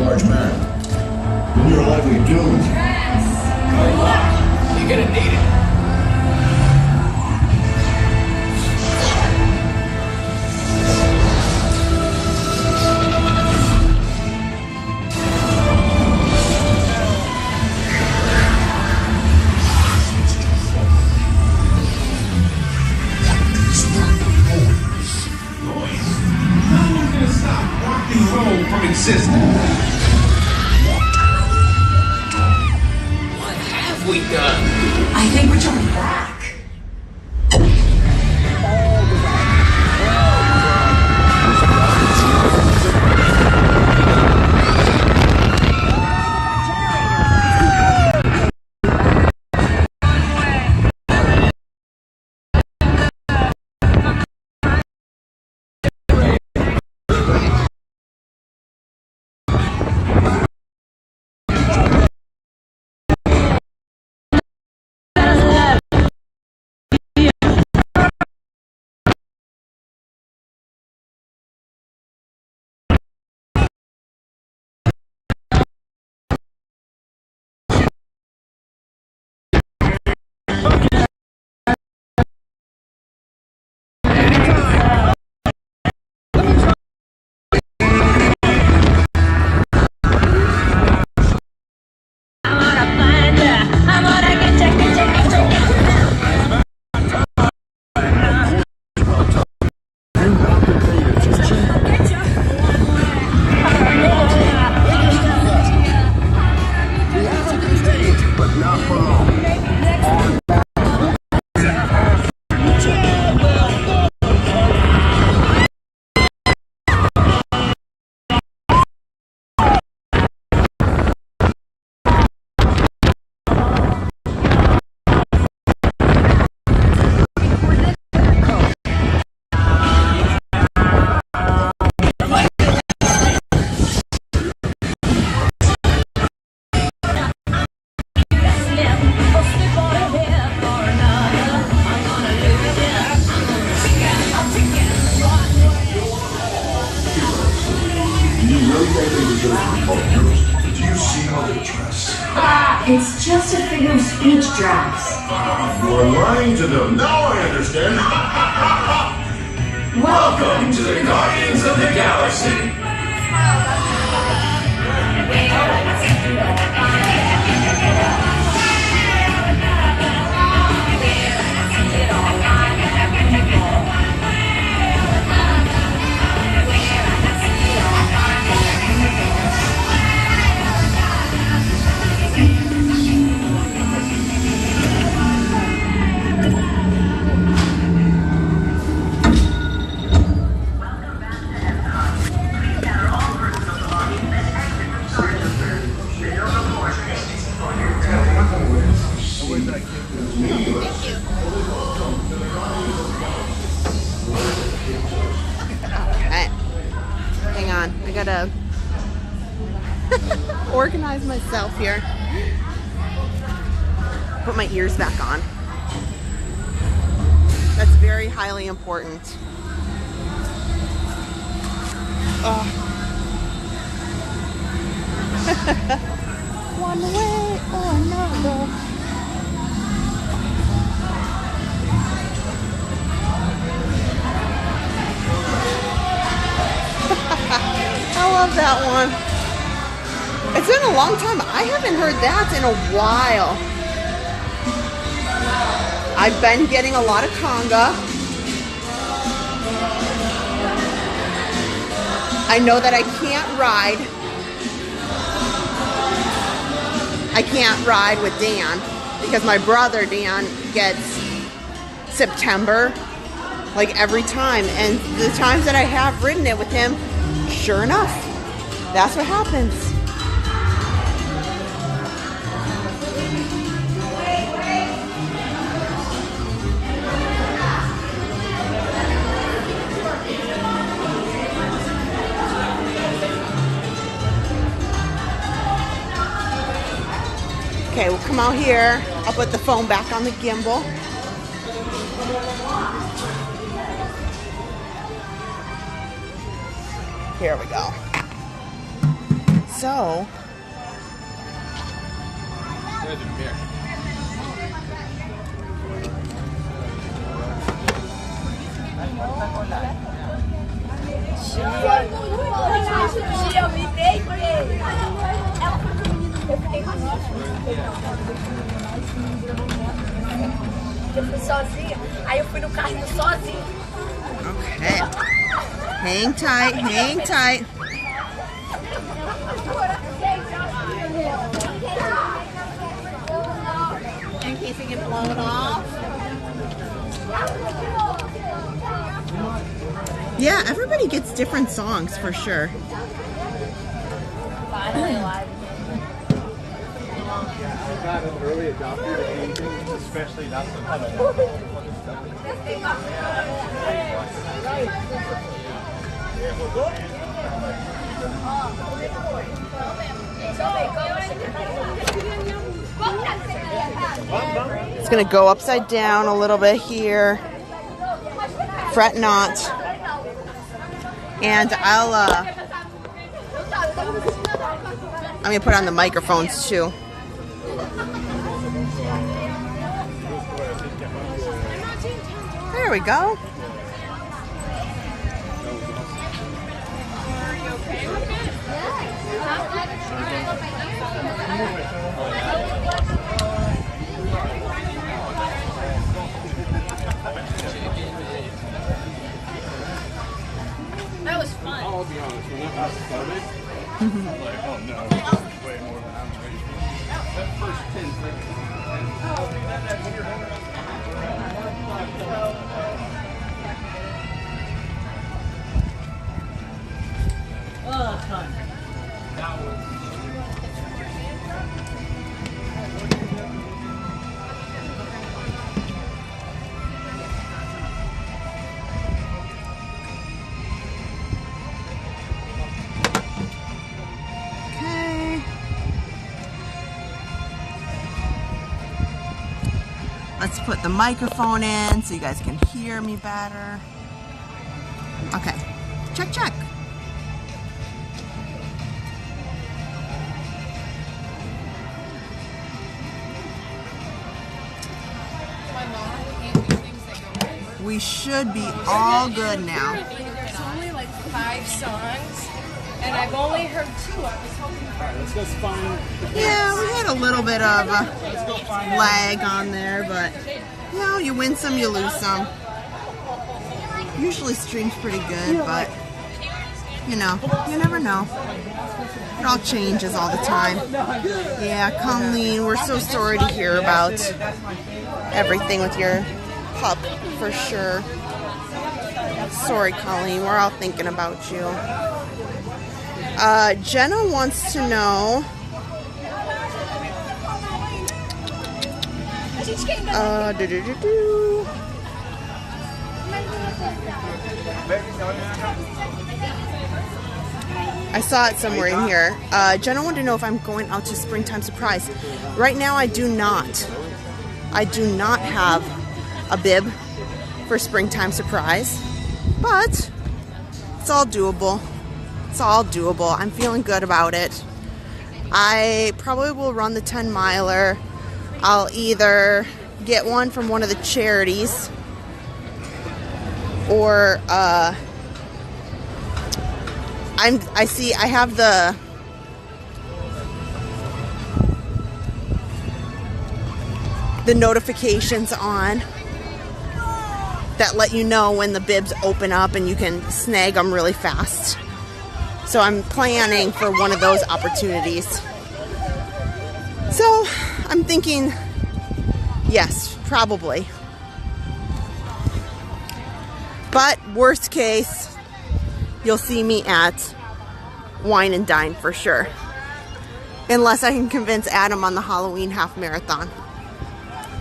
large man, then you're likely doomed. Good luck. You're gonna need it. From existing. What have we done? I think we're jumping back. It's just a figure of speech, Drax. You're lying to them. Now I understand. Welcome to the Guardians of the Galaxy. Organize myself here. Put my ears back on. That's very highly important. One way or another. I love that one. It's been a long time. I haven't heard that in a while. I've been getting a lot of conga. I know that I can't ride with Dan because my brother Dan gets September like every time, and the times that I have ridden it with him, sure enough, that's what happens. Okay, we'll come out here. I'll put the phone back on the gimbal. Here we go. So, Eu fui sozinha, aí eu fui no carrinho sozinha. okay. Hang tight, hang tight. In case it gets blown off. Yeah, everybody gets different songs for sure. Finally alive. Not an early adopter of anything, especially not the It's gonna go upside down a little bit here. Fret not. And I'm gonna put on the microphones too. There we go. That was fun. I'll be honest, when that was started, I'm like, oh no, this is way more than I'm ready for. That first 10 seconds. Oh, that's fun. That was. Okay. Let's put the microphone in so you guys can hear me better. Okay. Check, check. We should be all good now. There's only like 5 songs, and I've only heard 2. I was hoping for. Alright, let's go find the Yeah, we had a little bit of lag on there, but you know, you win some, you lose some. Usually stream's pretty good, but you know, you never know. It all changes all the time. Yeah, Colleen, we're so sorry to hear about everything with your pup, for sure. Sorry, Colleen, we're all thinking about you. Jenna wants to know. I saw it somewhere in here. Jenna wanted to know if I'm going out to Springtime Surprise. Right now, I do not. I do not have a bib for Springtime Surprise, but it's all doable. It's all doable. I'm feeling good about it. I probably will run the 10 miler. I'll either get one from one of the charities or I have the notifications on that let you know when the bibs open up and you can snag them really fast. So I'm planning for one of those opportunities. So I'm thinking, yes, probably. But worst case, you'll see me at Wine and Dine for sure. Unless I can convince Adam on the Halloween half marathon.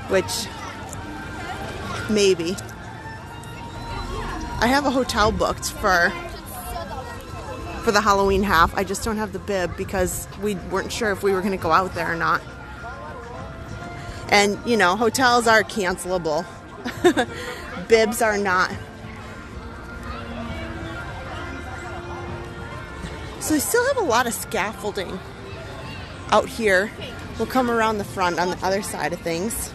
Which, maybe. I have a hotel booked for the Halloween half. I just don't have the bib because we weren't sure if we were going to go out there or not. And, you know, hotels are cancelable. Bibs are not. So they still have a lot of scaffolding out here. We'll come around the front on the other side of things.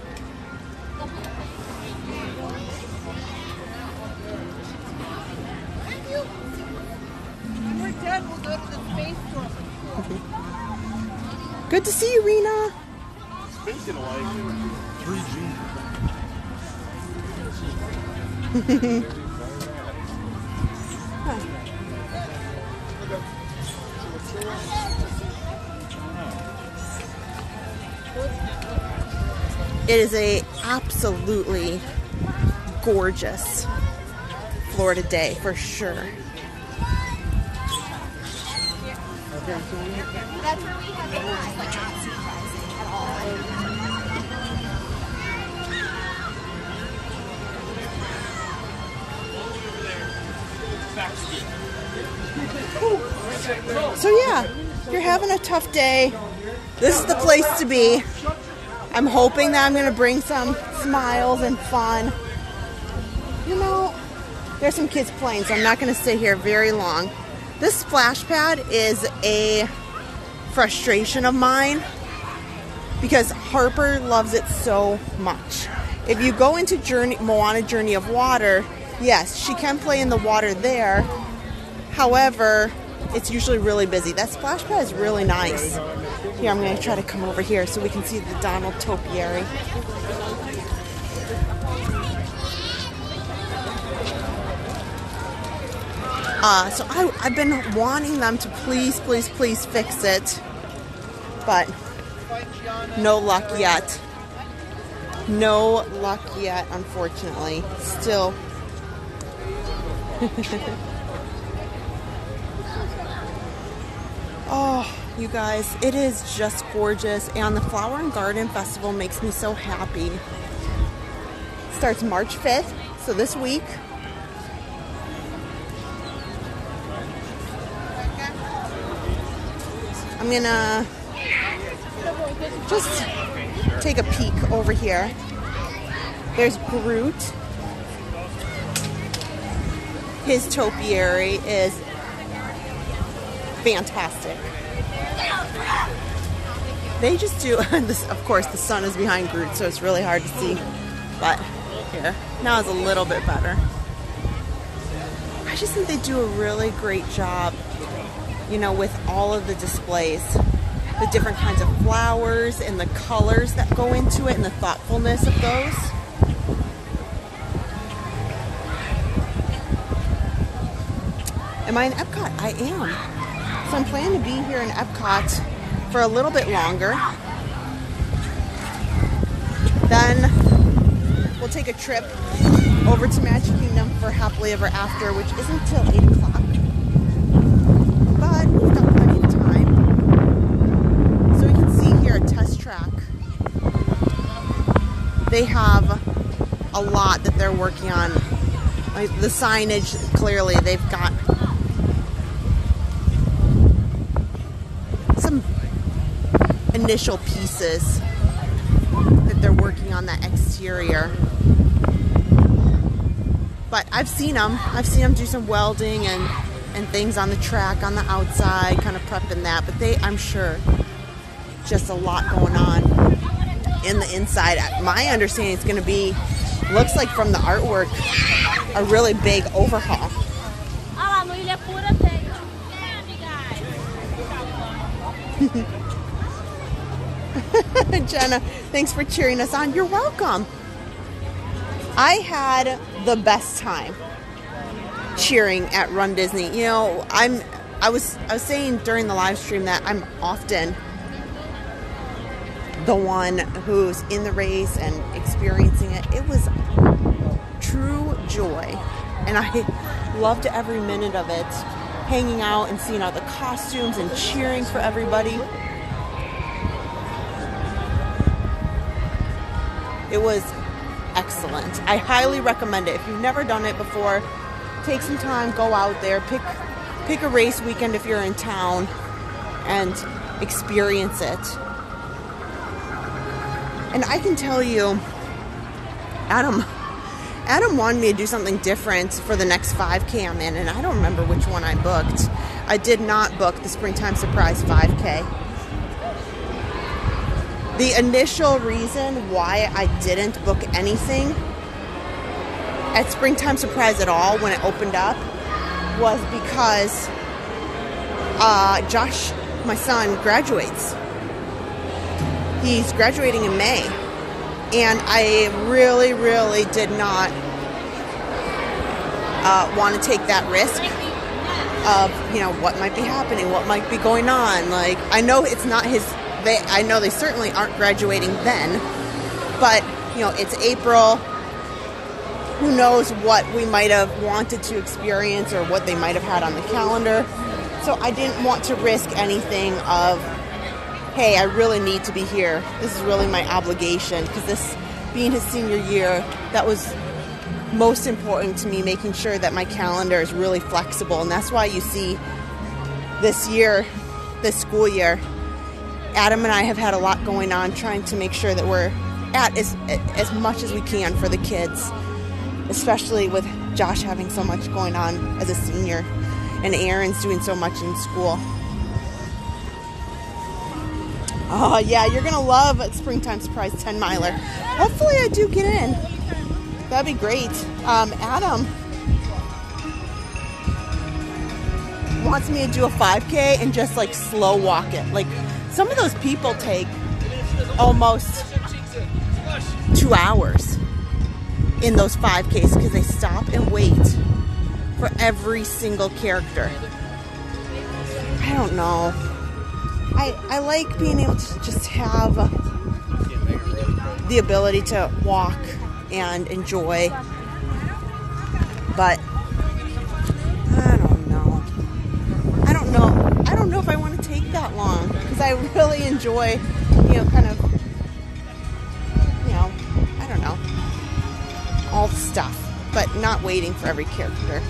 When we're done, we'll go to the space tour. Good to see you, Rena. Speaking of like 3G. It is a absolutely gorgeous Florida day for sure. That's where we have the like not supervising at all. So yeah, if you're having a tough day, this is the place to be. I'm hoping that I'm going to bring some smiles and fun. You know, there's some kids playing, so I'm not going to stay here very long. This splash pad is a frustration of mine because Harper loves it so much. If you go into Moana Journey of Water, yes, she can play in the water there. However, it's usually really busy. That splash pad is really nice. Here, I'm going to try to come over here so we can see the Donald topiary. So I've been wanting them to please fix it, but no luck yet. No luck yet, unfortunately. Still. Oh, you guys, it is just gorgeous, and the Flower and Garden Festival makes me so happy. It starts March 5th, so this week. I'm gonna just take a peek over here. There's Groot. His topiary is fantastic. They just do this. Of course, the sun is behind Groot, so it's really hard to see. But here, now it's a little bit better. I just think they do a really great job, you know, with all of the displays, the different kinds of flowers and the colors that go into it and the thoughtfulness of those. Am I in Epcot? I am. So I'm planning to be here in Epcot for a little bit longer. Then we'll take a trip over to Magic Kingdom for Happily Ever After, which isn't till 8 o'clock. But we've got plenty of time. So we can see here a test track. They have a lot that they're working on. Like the signage, clearly they've got some initial pieces that they're working on that exterior. But I've seen them do some welding and things on the track on the outside, kind of prepping that. But I'm sure, just a lot going on in the inside. My understanding is going to be, looks like from the artwork, a really big overhaul. Jenna, thanks for cheering us on. You're welcome. I had the best time cheering at Run Disney. You know, I was saying during the live stream that I'm often the one who's in the race and experiencing it. It was true joy, and I loved every minute of it, hanging out and seeing all the costumes and cheering for everybody. It was excellent. I highly recommend it. If you've never done it before, take some time, go out there, pick a race weekend if you're in town, and experience it. And I can tell you, Adam wanted me to do something different for the next 5K I'm in, and I don't remember which one I booked. I did not book the Springtime Surprise 5K. The initial reason why I didn't book anything at Springtime Surprise at all when it opened up was because Josh, my son, graduates. He's graduating in May. And I really, really did not want to take that risk of, you know, what might be happening, what might be going on. Like, I know it's not his, I know they certainly aren't graduating then, but, you know, it's April. Who knows what we might have wanted to experience or what they might have had on the calendar. So I didn't want to risk anything of, hey, I really need to be here. This is really my obligation, because this being his senior year, that was most important to me, making sure that my calendar is really flexible. And that's why you see this year, this school year, Adam and I have had a lot going on trying to make sure that we're at as much as we can for the kids, especially with Josh having so much going on as a senior and Aaron's doing so much in school. Oh yeah, you're gonna love a Springtime Surprise 10 miler. Hopefully I do get in. That'd be great. Adam wants me to do a 5K and just like slow walk it. Like, some of those people take almost 2 hours in those 5Ks because they stop and wait for every single character. I don't know. I like being able to just have the ability to walk and enjoy, but I don't know. I don't know if I want to take that long, because I really enjoy, you know, kind of, you know, I don't know, all the stuff, but not waiting for every character.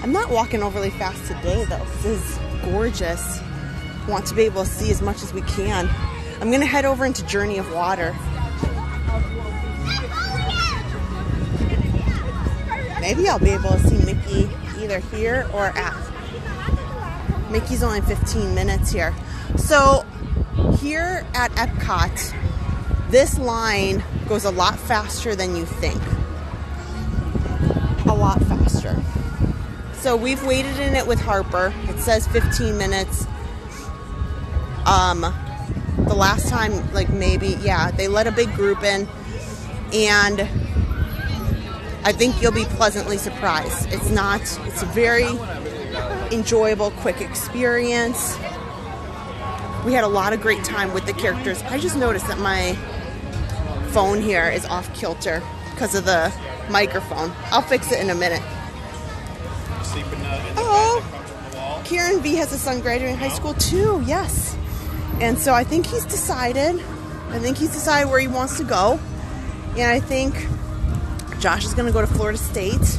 I'm not walking overly fast today though. This is gorgeous. Want to be able to see as much as we can. I'm gonna head over into Journey of Water. Maybe I'll be able to see Mickey either here or at. Mickey's only 15 minutes here. So here at Epcot, this line goes a lot faster than you think. A lot faster. So we've waited in it with Harper. It says 15 minutes. The last time, like maybe, yeah, they let a big group in, and I think you'll be pleasantly surprised. It's a very enjoyable, quick experience. We had a lot of great time with the characters. I just noticed that my phone here is off kilter because of the microphone. I'll fix it in a minute. Oh, Kieran V has a son graduating high school too, yes. And so I think he's decided where he wants to go. And I think Josh is going to go to Florida State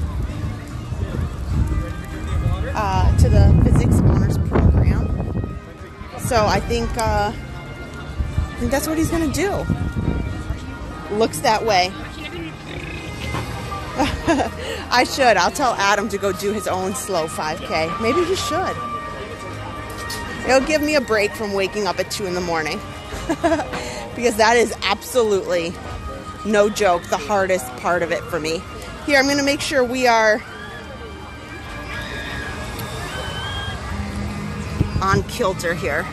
to the physics honors program. So I think that's what he's going to do. Looks that way. I should. I'll tell Adam to go do his own slow 5K. Maybe he should. It'll give me a break from waking up at 2 in the morning. Because that is absolutely, no joke, the hardest part of it for me. Here, I'm going to make sure we are on kilter here.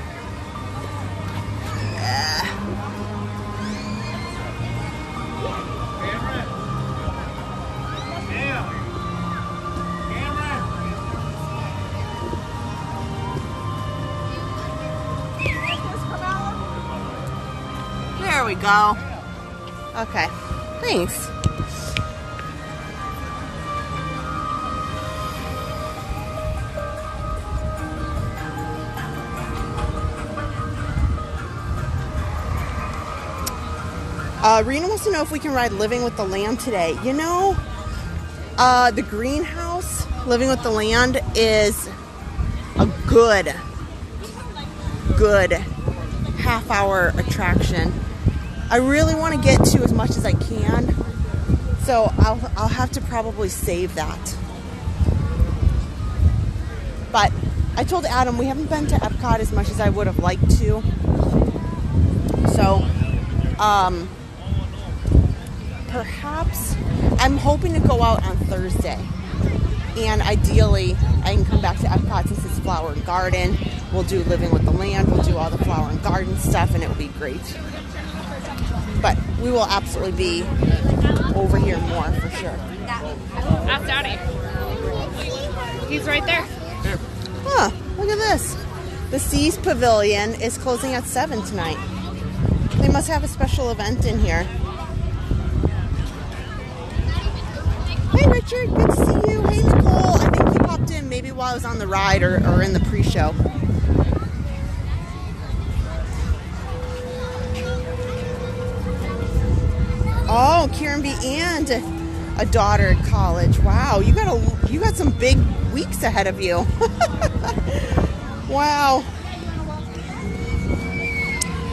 There we go. Okay, thanks. Rena wants to know if we can ride Living with the Land today. You know, the greenhouse, Living with the Land, is a good half-hour attraction. I really want to get to as much as I can, so I'll have to probably save that. But I told Adam we haven't been to Epcot as much as I would have liked to. So, perhaps I'm hoping to go out on Thursday. And ideally, I can come back to Epcot since it's Flower and Garden. We'll do Living with the Land. We'll do all the Flower and Garden stuff, and it will be great. But we will absolutely be over here more for sure. Ask Daddy. He's right there. Huh, look at this. The Seas Pavilion is closing at 7 tonight. They must have a special event in here. Hey Richard, good to see you. Hey Nicole, I think you popped in maybe while I was on the ride or in the pre-show. Oh, Karen B. and a daughter at college. Wow, you got some big weeks ahead of you. Wow.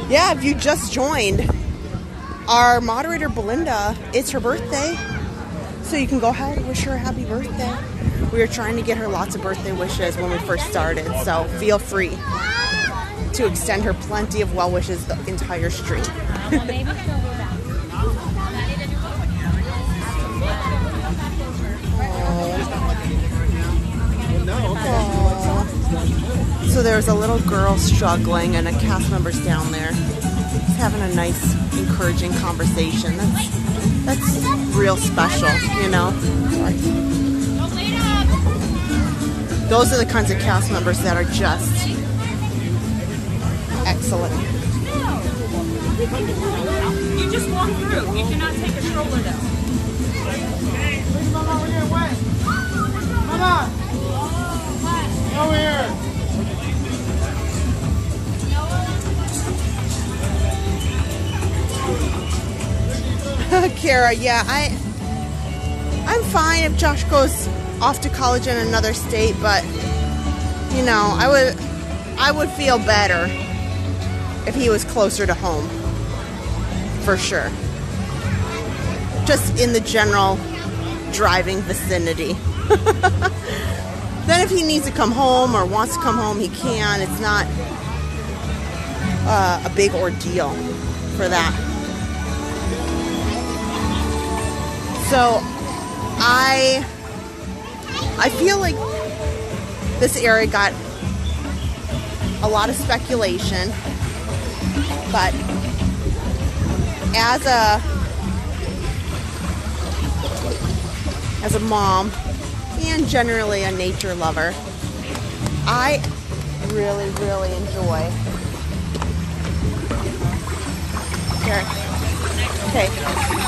Yeah, if you just joined, our moderator Belinda, it's her birthday. So you can go ahead and wish her a happy birthday. We were trying to get her lots of birthday wishes when we first started, so feel free to extend her plenty of well wishes the entire stream. So there's a little girl struggling and a cast member's down there. He's having a nice, encouraging conversation. That's real special, you know? Those are the kinds of cast members that are just excellent. You just walk through. You cannot take a stroller though. Come on. Over here. Kara, yeah, I'm fine if Josh goes off to college in another state, but you know, I would feel better if he was closer to home, for sure. Just in the general driving vicinity. Then if he needs to come home or wants to come home, he can. It's not a big ordeal for that. So I feel like this area got a lot of speculation, but as a mom and generally a nature lover, I really, really enjoy. Here. Okay,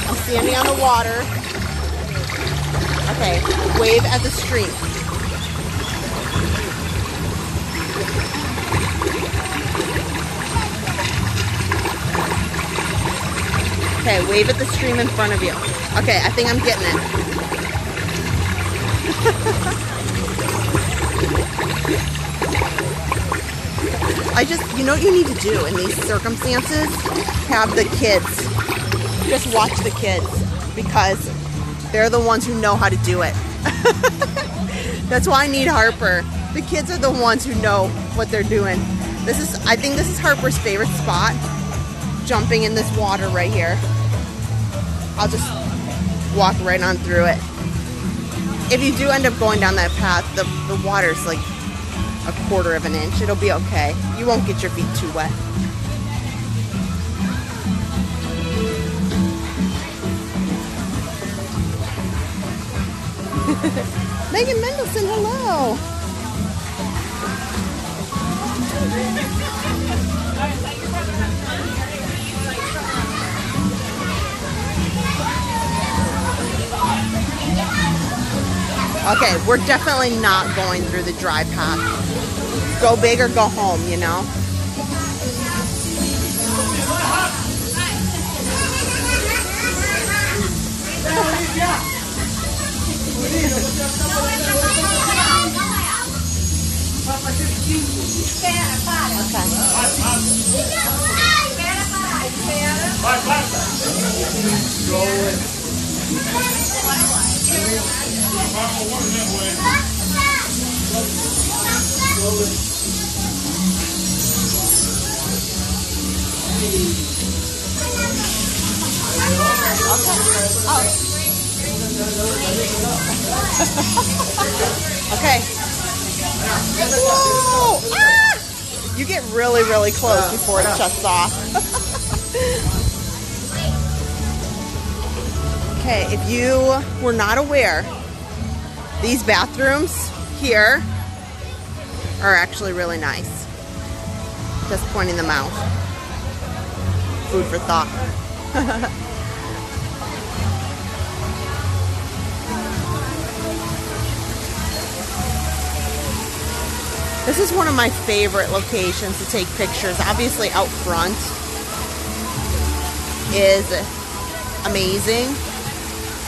I'm standing on the water. Okay, wave at the stream. Okay, wave at the stream in front of you. Okay, I think I'm getting it. You know what you need to do in these circumstances? Have the kids. Just watch the kids, because they're the ones who know how to do it. That's why I need Harper. The kids are the ones who know what they're doing. I think this is Harper's favorite spot, jumping in this water right here. I'll just walk right on through it. If you do end up going down that path, the water's like 1/4 of an inch. It'll be okay. You won't get your feet too wet. Megan Mendelson, hello. Okay, we're definitely not going through the dry path. Go big or go home, you know? Espera, para. Okay. Espera, para. Espera. Okay. Whoa! Ah! You get really, really close before it shuts off. Okay, if you were not aware, these bathrooms here are actually really nice. Just pointing them out. Food for thought. This is one of my favorite locations to take pictures. Obviously out front is amazing,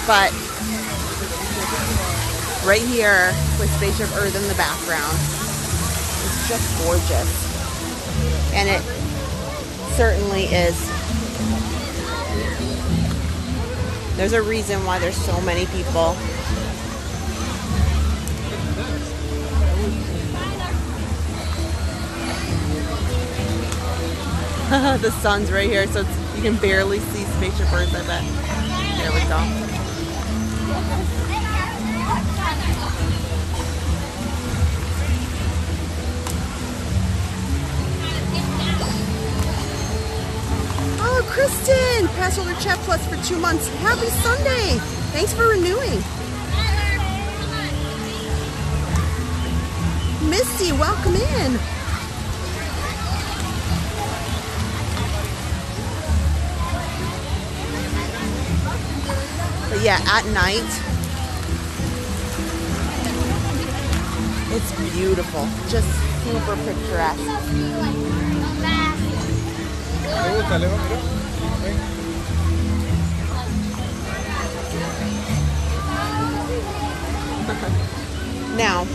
but right here with Spaceship Earth in the background, it's just gorgeous. And it certainly is. There's a reason why there's so many people. The sun's right here, so you can barely see Spaceship Earth, I bet. There we go. Oh, Kristen! Passholder Chat Plus for 2 months. Happy Sunday! Thanks for renewing. Misty, welcome in. But yeah, at night, it's beautiful. Just super picturesque. Now,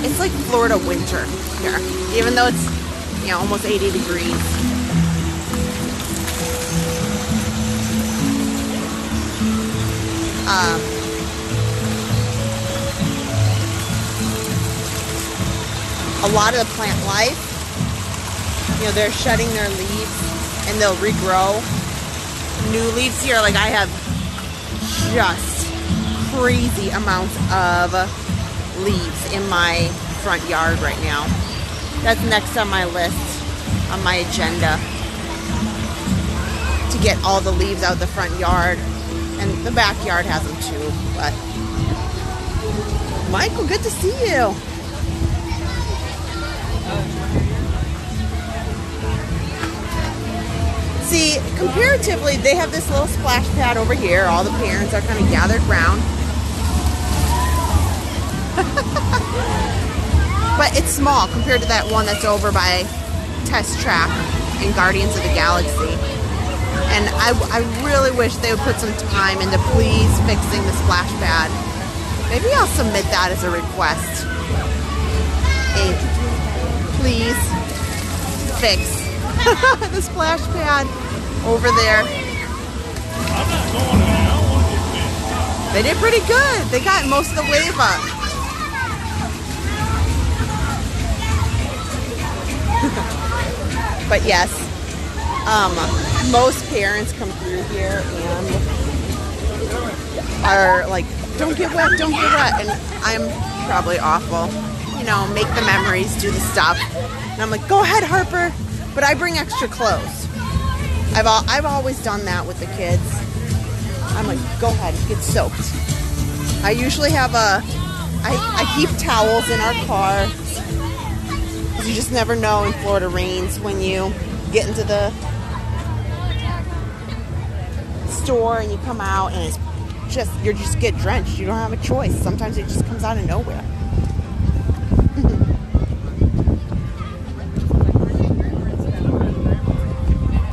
it's like Florida winter here, even though it's, you know, almost 80 degrees. A lot of the plant life, you know, they're shedding their leaves and they'll regrow new leaves here. Like I have just crazy amounts of leaves in my front yard right now. That's next on my list, on my agenda, to get all the leaves out the front yard. And the backyard has them too, but Michael, good to see you. See, comparatively, they have this little splash pad over here. All the parents are kind of gathered around. But it's small compared to that one that's over by Test Track in Guardians of the Galaxy. And I really wish they would put some time into please fixing the splash pad. Maybe I'll submit that as a request. Hey, please fix the splash pad over there. They did pretty good. They got most of the wave up. But yes, most parents come through here and are like, don't get wet, don't get wet. And I'm probably awful. You know, make the memories, do the stuff. And I'm like, go ahead, Harper. But I bring extra clothes. I've always done that with the kids. I'm like, go ahead, get soaked. I usually have I keep towels in our car. You just never know in Florida rains when you get into the store and you come out and it's just, you just get drenched. You don't have a choice. Sometimes it just comes out of nowhere.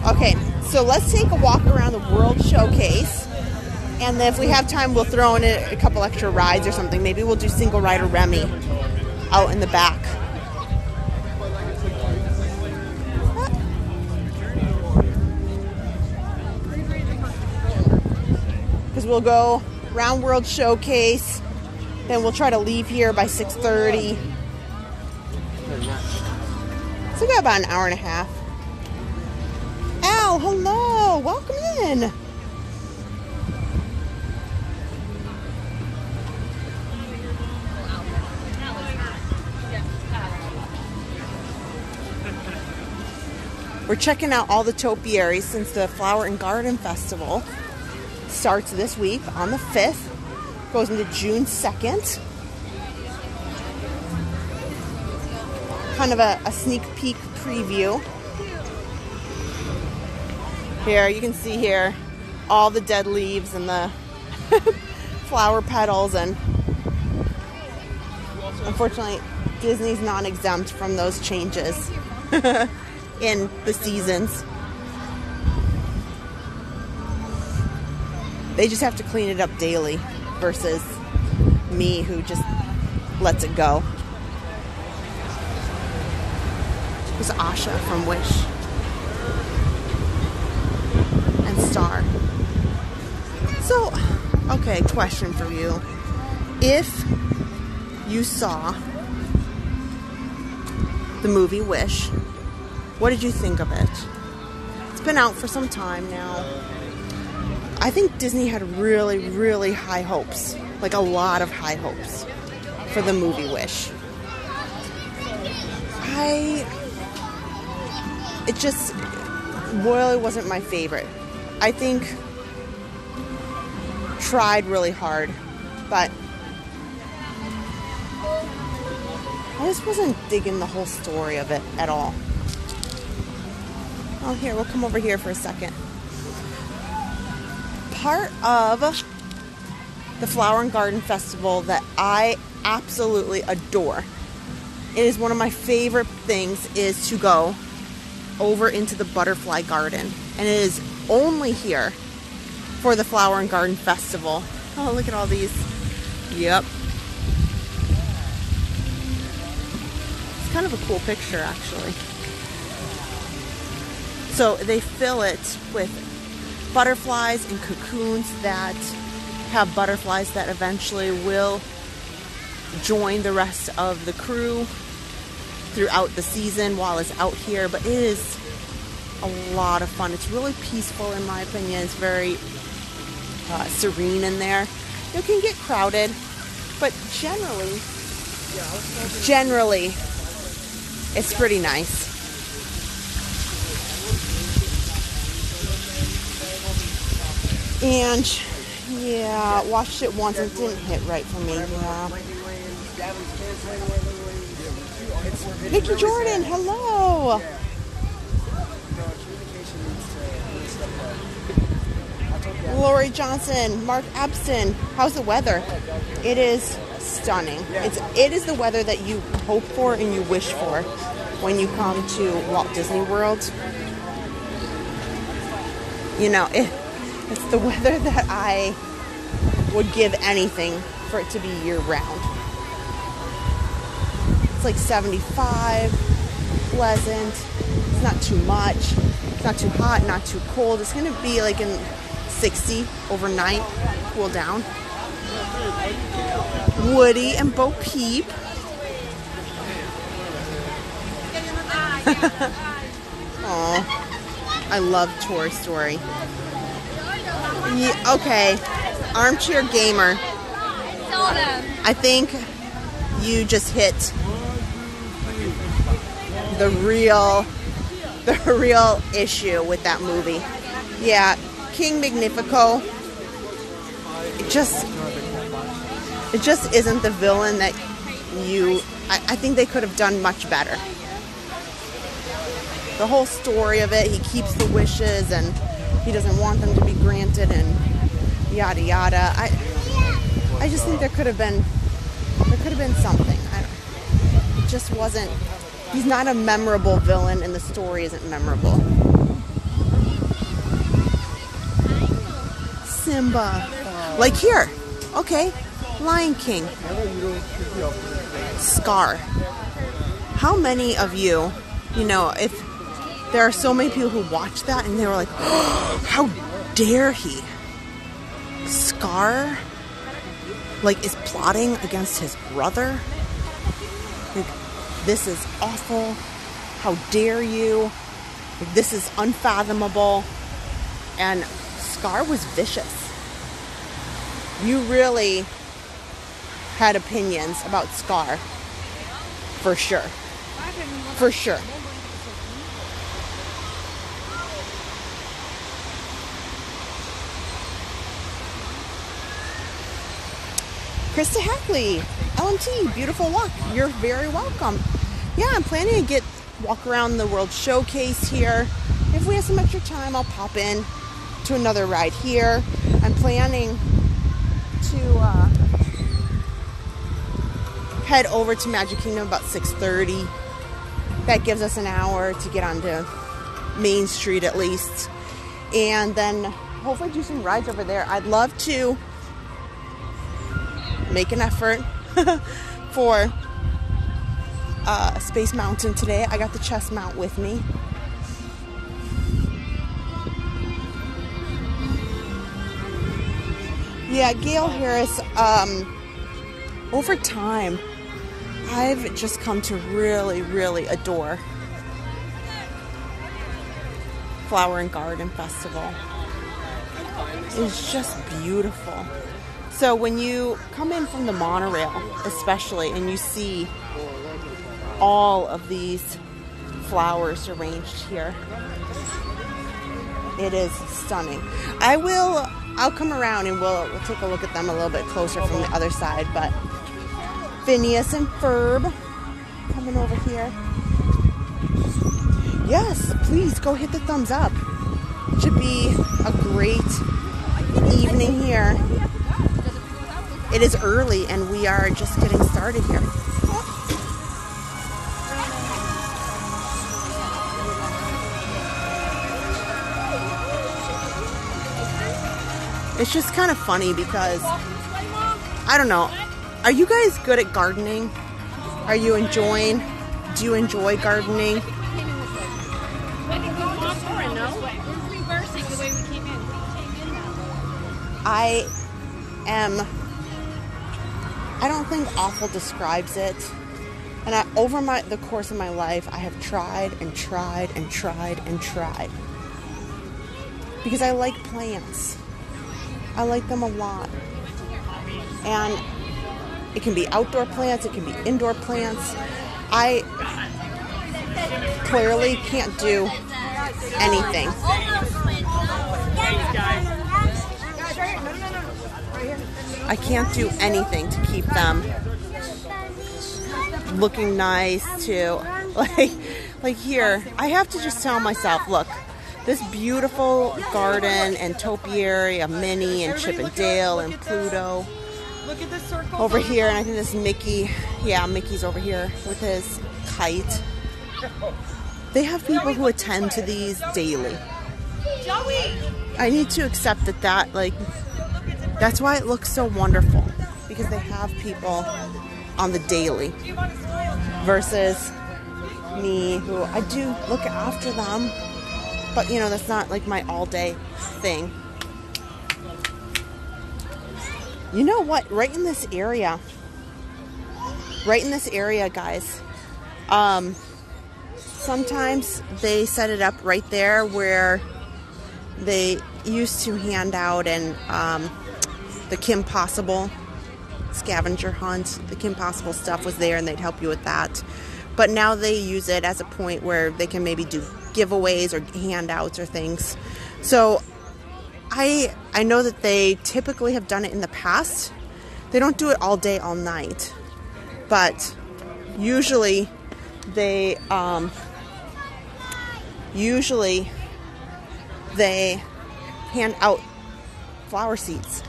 Okay, so let's take a walk around the World Showcase. And then if we have time, we'll throw in a couple extra rides or something. Maybe we'll do single rider Remy out in the back we'll go Round World Showcase. Then we'll try to leave here by 6:30. So we got about an hour and a half. Al, hello. Welcome in. We're checking out all the topiaries since the Flower and Garden Festival starts this week on the 5th. Goes into June 2nd. Kind of a sneak peek preview. Here, you can see here all the dead leaves and the flower petals, and unfortunately Disney's non-exempt from those changes in the seasons. They just have to clean it up daily versus me who just lets it go. There's Asha from Wish and Star. So, okay, question for you. If you saw the movie Wish, what did you think of it? It's been out for some time now. I think Disney had really, really high hopes, like a lot of high hopes for the movie Wish. It just really wasn't my favorite. I think tried really hard, but I just wasn't digging the whole story of it at all. Oh, here, we'll come over here for a second. Part of the Flower and Garden Festival that I absolutely adore, it is one of my favorite things, is to go over into the Butterfly Garden. And it is only here for the Flower and Garden Festival. Oh, look at all these. Yep. It's kind of a cool picture, actually. So they fill it with butterflies and cocoons that have butterflies that eventually will join the rest of the crew throughout the season while it's out here. But it is a lot of fun. It's really peaceful, in my opinion. It's very serene in there. It can get crowded, but generally it's pretty nice. And yeah, watched it once and it didn't hit right for me. Yeah. Nikki Jordan, hello. Lori Johnson, Mark Epson. How's the weather? It is stunning. It is the weather that you hope for and you wish for when you come to Walt Disney World. You know, it's the weather that I would give anything for it to be year-round. It's like 75, pleasant. It's not too much. It's not too hot, not too cold. It's going to be like in 60 overnight, cool down. Woody and Bo Peep. Aw, I love Toy Story. Yeah, okay, Armchair Gamer. I think you just hit the real issue with that movie. Yeah, King Magnifico. It just isn't the villain that I think they could have done much better. The whole story of it, he keeps the wishes and he doesn't want them to be granted and yada yada. I just think there could have been something. It just wasn't. He's not a memorable villain and the story isn't memorable. Simba. Like here. Okay. Lion King. Scar. How many of you, if there are so many people who watch that and they were like, oh, how dare he? Scar, like, is plotting against his brother. Like, this is awful. How dare you? Like, this is unfathomable. And Scar was vicious. You really had opinions about Scar. For sure. For sure. Krista Hackley, LMT, beautiful walk. You're very welcome. Yeah, I'm planning to walk around the World Showcase here. If we have some extra time, I'll pop in to another ride here. I'm planning to head over to Magic Kingdom about 6:30. That gives us an hour to get onto Main Street at least. And then hopefully do some rides over there. I'd love to make an effort for Space Mountain today. I got the chest mount with me. Yeah, Gail Harris, over time, I've just come to really, really adore Flower and Garden Festival. It's just beautiful. So when you come in from the monorail, especially, and you see all of these flowers arranged here, it is stunning. I'll come around and we'll take a look at them a little bit closer from the other side, but Phineas and Ferb coming over here. Yes, please go hit the thumbs up. It should be a great evening here. It is early and we are just getting started here. It's just kind of funny because, I don't know, are you guys good at gardening? Do you enjoy gardening? I don't think awful describes it. And over the course of my life, I have tried and tried and tried and tried. Because I like plants. I like them a lot. And it can be outdoor plants, it can be indoor plants. I clearly can't do anything. I can't do anything to keep them looking nice, like here. I have to just tell myself, look, this beautiful garden and topiary of Minnie and Chip and Dale and Pluto over here, and I think this Mickey, yeah, Mickey's over here with his kite. They have people who attend to these daily. I need to accept that that's why it looks so wonderful, because they have people on the daily versus me, who I do look after them, but that's not like my all day thing. You know what? Right in this area, guys, sometimes they set it up right there where they used to hand out the Kim Possible scavenger hunt. The Kim Possible stuff was there and they'd help you with that. But now they use it as a point where they can maybe do giveaways or handouts or things. So I know that they typically have done it in the past. They don't do it all day, all night. But usually they hand out flower seeds.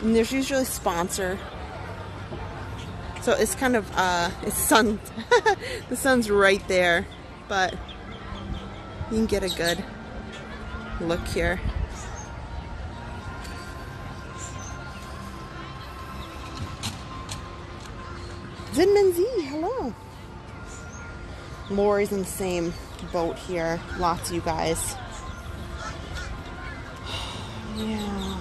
And there's usually a sponsor. So it's kind of, the sun's right there, but you can get a good look here. Zinman Z, hello. Lori's in the same boat here. Lots of you guys. Yeah.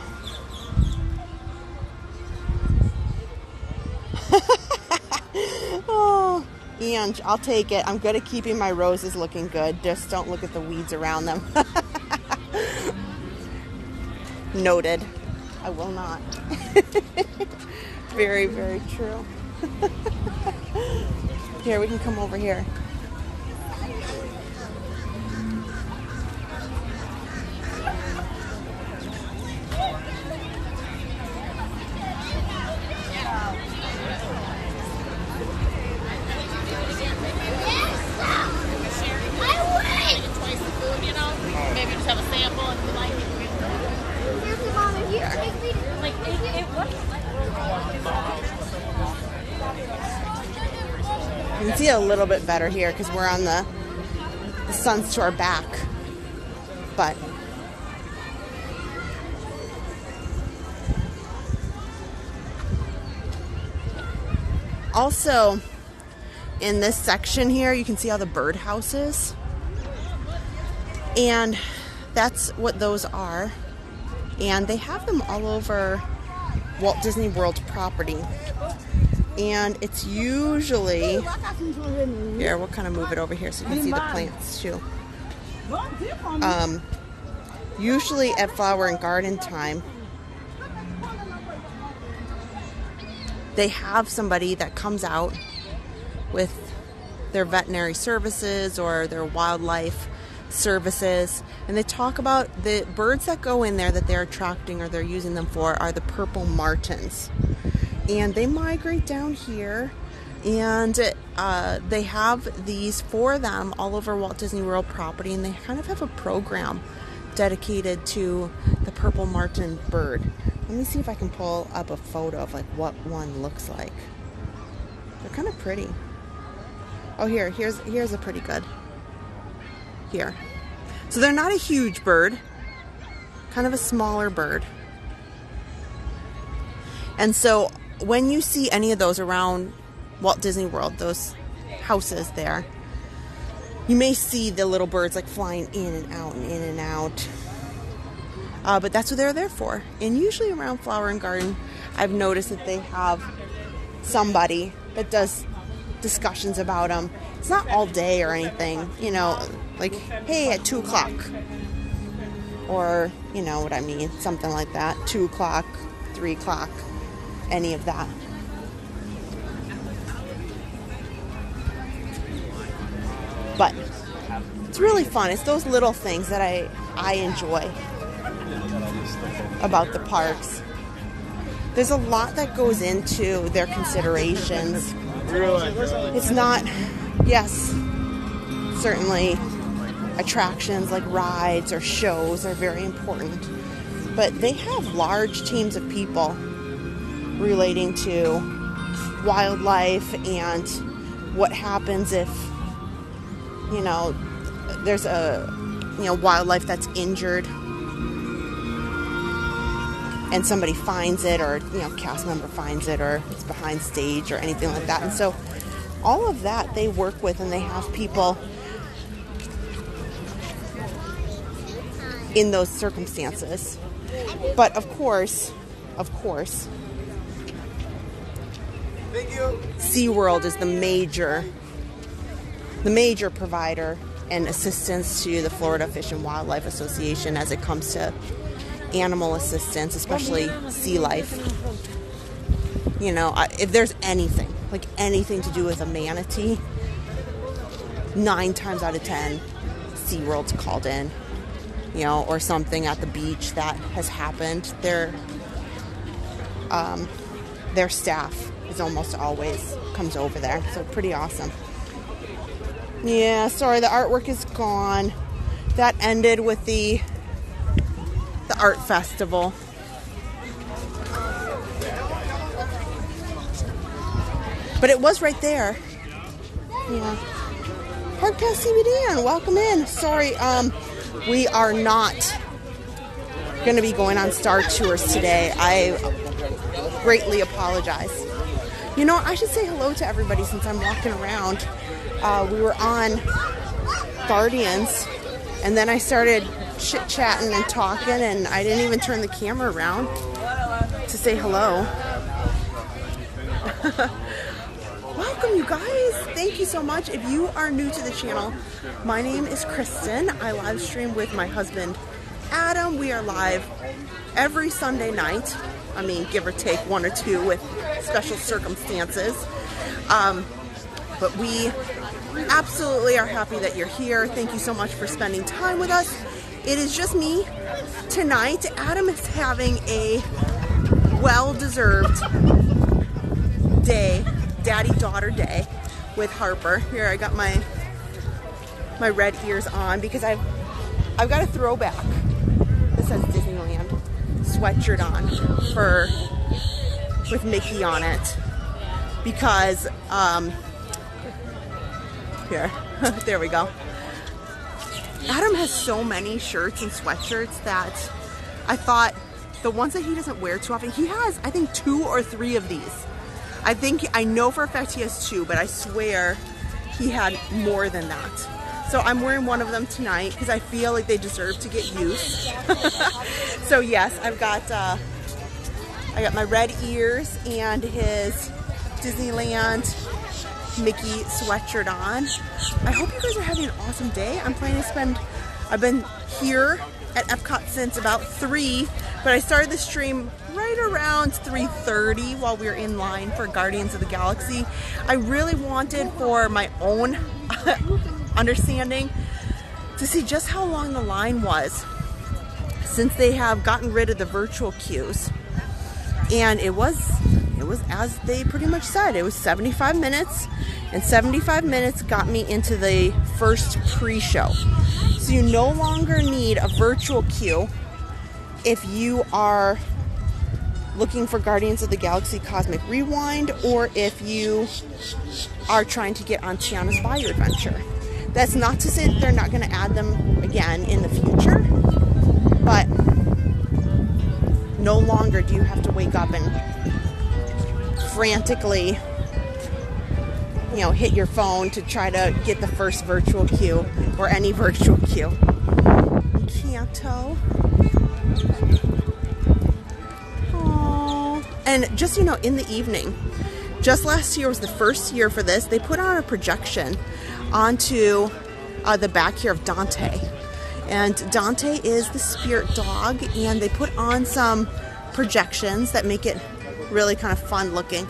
And I'll take it. I'm good at keeping my roses looking good. Just don't look at the weeds around them. Noted. I will not. Very, very true. Here, we can come over here. Maybe just have a sample and be like, like it wasn't like. You can see a little bit better here because we're on the sun's to our back. But also in this section here, you can see all the birdhouses. And that's what those are. And they have them all over Walt Disney World property. And it's usually, here, we'll kind of move it over here so you can see the plants too. Usually at flower and garden time, they have somebody that comes out with their veterinary services or their wildlife services, and they talk about the birds that go in there that they're attracting or they're using them for are the purple martins, and they migrate down here, and they have these for them all over Walt Disney World property, and they kind of have a program dedicated to the purple martin bird. Let me see if I can pull up a photo of like what one looks like. They're kind of pretty. Oh, here's a pretty good. Here. So they're not a huge bird, kind of a smaller bird. And so when you see any of those around Walt Disney World, those houses there, you may see the little birds like flying in and out and in and out. But that's what they're there for. And usually around Flower and Garden, I've noticed that they have somebody that does discussions about them. It's not all day or anything, you know, like, hey, at 2 o'clock. Or, you know what I mean, something like that. 2 o'clock, 3 o'clock, any of that. But it's really fun. It's those little things that I enjoy about the parks. There's a lot that goes into their considerations. It's not, yes, certainly attractions like rides or shows are very important, but they have large teams of people relating to wildlife and what happens if, you know, there's a, you know, wildlife that's injured and somebody finds it, or, you know, cast member finds it, or it's behind stage or anything like that. And so all of that they work with, and they have people in those circumstances. But of course, SeaWorld is the major provider and assistance to the Florida Fish and Wildlife Association as it comes to animal assistance, especially sea life. You know, if there's anything, like anything to do with a manatee, 9 times out of 10, SeaWorld's called in, you know, or something at the beach that has happened. Their staff is almost always comes over there, so pretty awesome. Yeah, sorry, the artwork is gone. That ended with the art festival. But it was right there. Yeah. Park Pass CBD, welcome in. Sorry, we are not going to be going on Star Tours today. I greatly apologize. You know, I should say hello to everybody since I'm walking around. We were on Guardians, and then I started chit-chatting and talking, and I didn't even turn the camera around to say hello. Well, welcome, you guys. Thank you so much. If you are new to the channel, my name is Kristen. I live stream with my husband, Adam. We are live every Sunday night. I mean, give or take one or two with special circumstances. But we absolutely are happy that you're here. Thank you so much for spending time with us. It is just me tonight. Adam is having a well-deserved day, daddy-daughter day with Harper. Here, I got my red ears on because I've got a throwback that says Disneyland sweatshirt on with Mickey on it because here, there we go. Adam has so many shirts and sweatshirts that I thought the ones that he doesn't wear too often, he has, I think, 2 or 3 of these. I know for a fact he has 2, but I swear he had more than that. So I'm wearing one of them tonight because I feel like they deserve to get used. So yes, I got my red ears and his Disneyland Mickey sweatshirt on. I hope you guys are having an awesome day. I'm planning to I've been here at Epcot since about 3, but I started the stream right around 3:30 while we were in line for Guardians of the Galaxy. I really wanted, for my own understanding, to see just how long the line was since they have gotten rid of the virtual queues. And it was as they pretty much said, it was 75 minutes, and 75 minutes got me into the first pre-show. So you no longer need a virtual queue if you are looking for Guardians of the Galaxy Cosmic Rewind, or if you are trying to get on Tiana's Bayou Adventure. That's not to say that they're not going to add them again in the future, but no longer do you have to wake up and frantically, you know, hit your phone to try to get the first virtual queue or any virtual queue. Canto. Aww. And just, you know, in the evening, just last year was the first year for this, they put on a projection onto the back here of Dante. And Dante is the spirit dog, and they put on some projections that make it really kind of fun looking.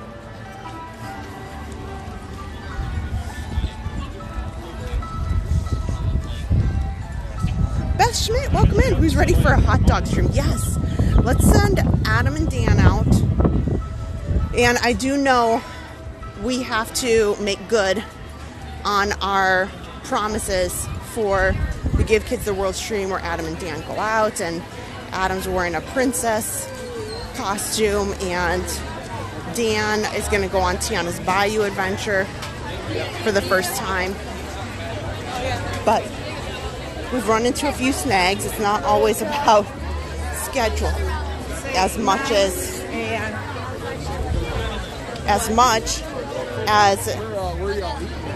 Beth Schmidt, welcome in. Who's ready for a hot dog stream? Yes. Let's send Adam and Dan out. And I do know we have to make good on our promises for the Give Kids the World stream where Adam and Dan go out, and Adam's wearing a princess costume, and Dan is going to go on Tiana's Bayou Adventure for the first time. But we've run into a few snags. It's not always about schedule as much as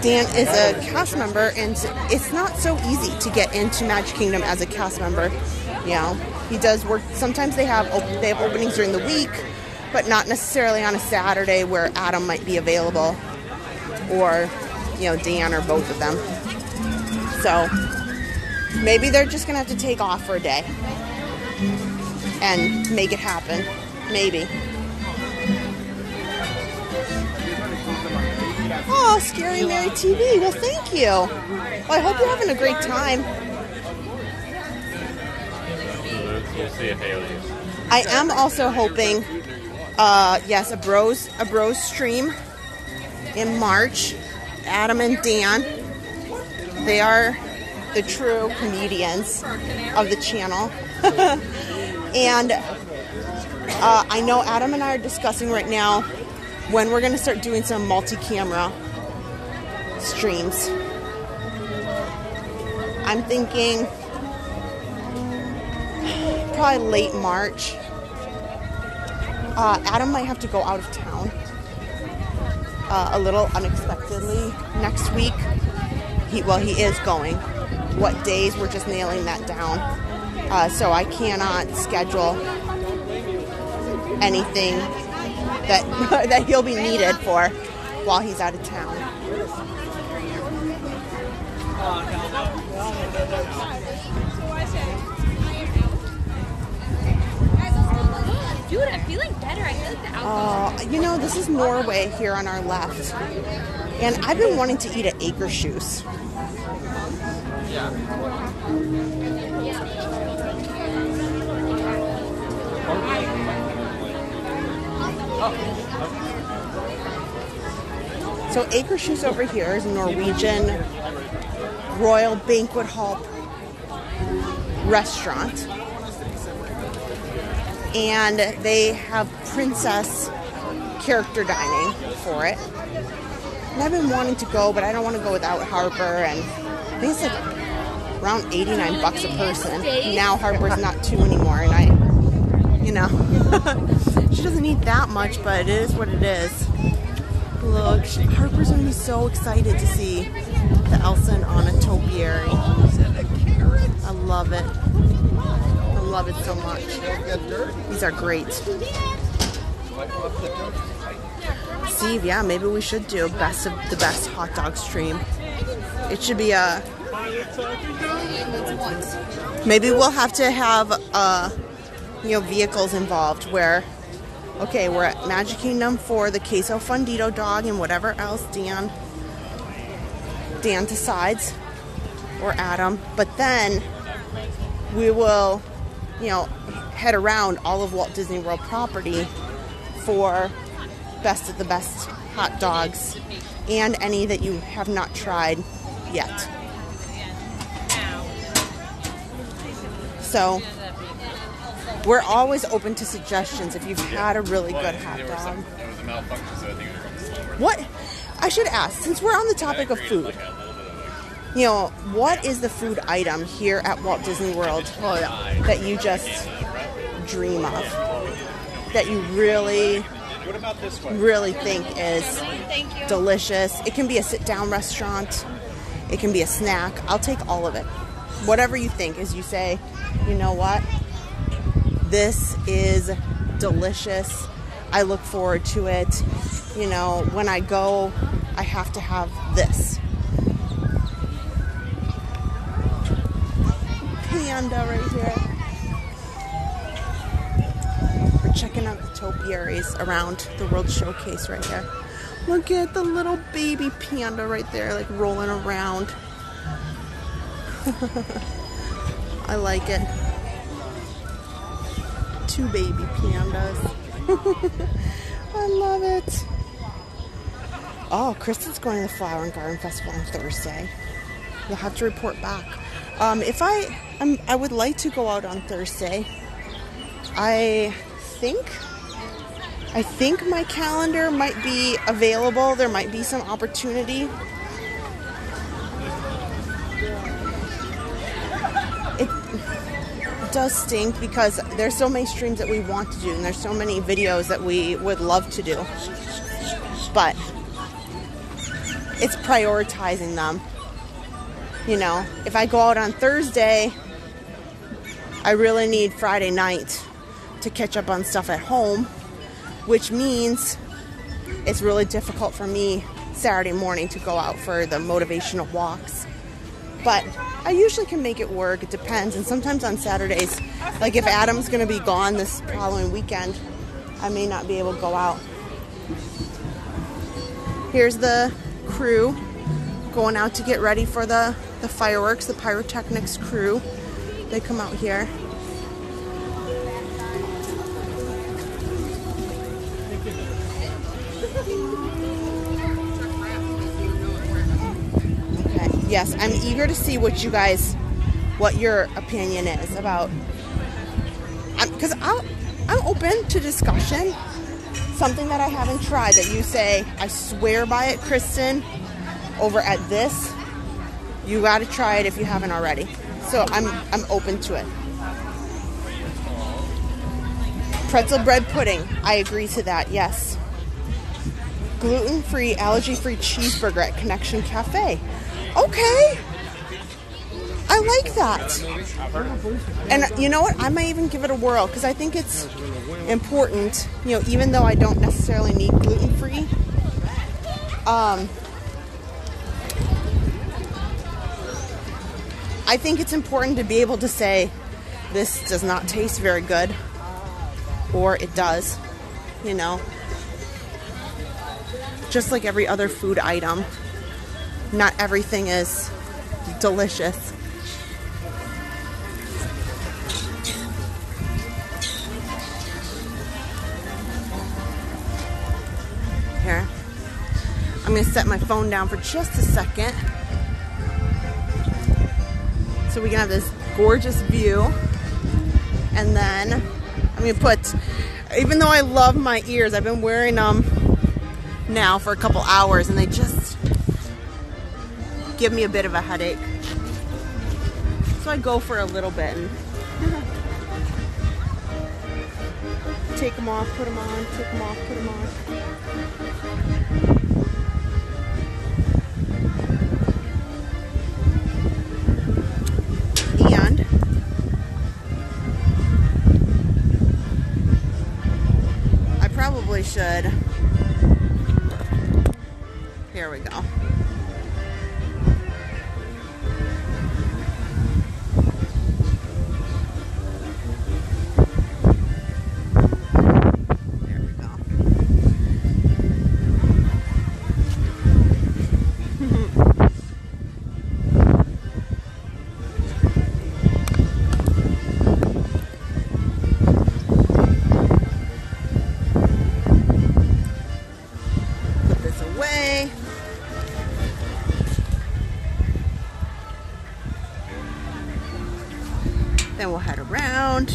Dan is a cast member, and it's not so easy to get into Magic Kingdom as a cast member. You know, he does work. Sometimes they have openings during the week, but not necessarily on a Saturday where Adam might be available, or, you know, Dan, or both of them. So maybe they're just gonna have to take off for a day and make it happen. Maybe. Oh, Scary Mary TV. Well, thank you. Well, I hope you're having a great time. We'll see if Haley. I am also hoping, yes, a bros stream in March. Adam and Dan, they are the true comedians of the channel. And I know Adam and I are discussing right now when we're going to start doing some multi-camera streams. I'm thinking probably late March. Adam might have to go out of town a little unexpectedly next week. He is going. What days, we're just nailing that down. So I cannot schedule anything that he'll be needed for. while he's out of town. Dude, I'm feeling better. I feel like the alcohol. You know, this is Norway here on our left. And I've been wanting to eat at Akershus. So Akershus over here is a Norwegian Royal Banquet Hall restaurant. And they have princess character dining for it. And I've been wanting to go, but I don't want to go without Harper. And I think it's like around $89 a person. Now Harper's not 2 anymore, and I, you know, she doesn't eat that much, but it is what it is. Look, Harper's gonna be so excited to see the Elsa and Anna topiary. I love it. I love it so much. These are great. Steve, yeah, maybe we should do best of the best hot dog stream. It should be a. Maybe we'll have to have you know, vehicles involved where, okay, we're at Magic Kingdom for the Queso Fundido dog and whatever else Dan decides, or Adam. But then we will, you know, head around all of Walt Disney World property for best of the best hot dogs and any that you have not tried yet. So we're always open to suggestions if you've had a really good hot dog. What? I should ask, since we're on the topic of food, you know, what is the food item here at Walt Disney World that you just dream of? That you really think is delicious? It can be a sit-down restaurant. It can be a snack. I'll take all of it. Whatever you think, as you say, you know what? This is delicious. I look forward to it. You know, when I go, I have to have this. Panda right here. We're checking out the topiaries around the World Showcase right here. Look at the little baby panda right there, like rolling around. I like it. 2 baby pandas. I love it. Oh, Kristen's going to the Flower and Garden Festival on Thursday. You'll have to report back. If I would like to go out on Thursday. I think my calendar might be available. There might be some opportunity. It does stink because there's so many streams that we want to do, and there's so many videos that we would love to do. But it's prioritizing them. You know, if I go out on Thursday, I really need Friday night to catch up on stuff at home, which means it's really difficult for me Saturday morning to go out for the motivational walks. But I usually can make it work. It depends. And sometimes on Saturdays, like if Adam's going to be gone this following weekend, I may not be able to go out. Here's the crew going out to get ready for the fireworks, the pyrotechnics crew. They come out here. Okay, yes, I'm eager to see what your opinion is about, because I'm open to discussion. Something that I haven't tried that you say, I swear by it, Kristen, over at this, you got to try it if you haven't already. So I'm open to it. Pretzel bread pudding. I agree to that, yes. Gluten-free, allergy-free cheeseburger at Connection Cafe. Okay. I like that. And you know what? I might even give it a whirl because I think it's important, you know, even though I don't necessarily need gluten-free, I think it's important to be able to say, this does not taste very good, or it does, you know. Just like every other food item, not everything is delicious. Here, I'm gonna set my phone down for just a second so we can have this gorgeous view. And then I'm gonna put, even though I love my ears, I've been wearing them now for a couple hours and they just give me a bit of a headache. So I go for a little bit and take them off, put them on, take them off, put them on. And I probably should, here we go. Then we'll head around.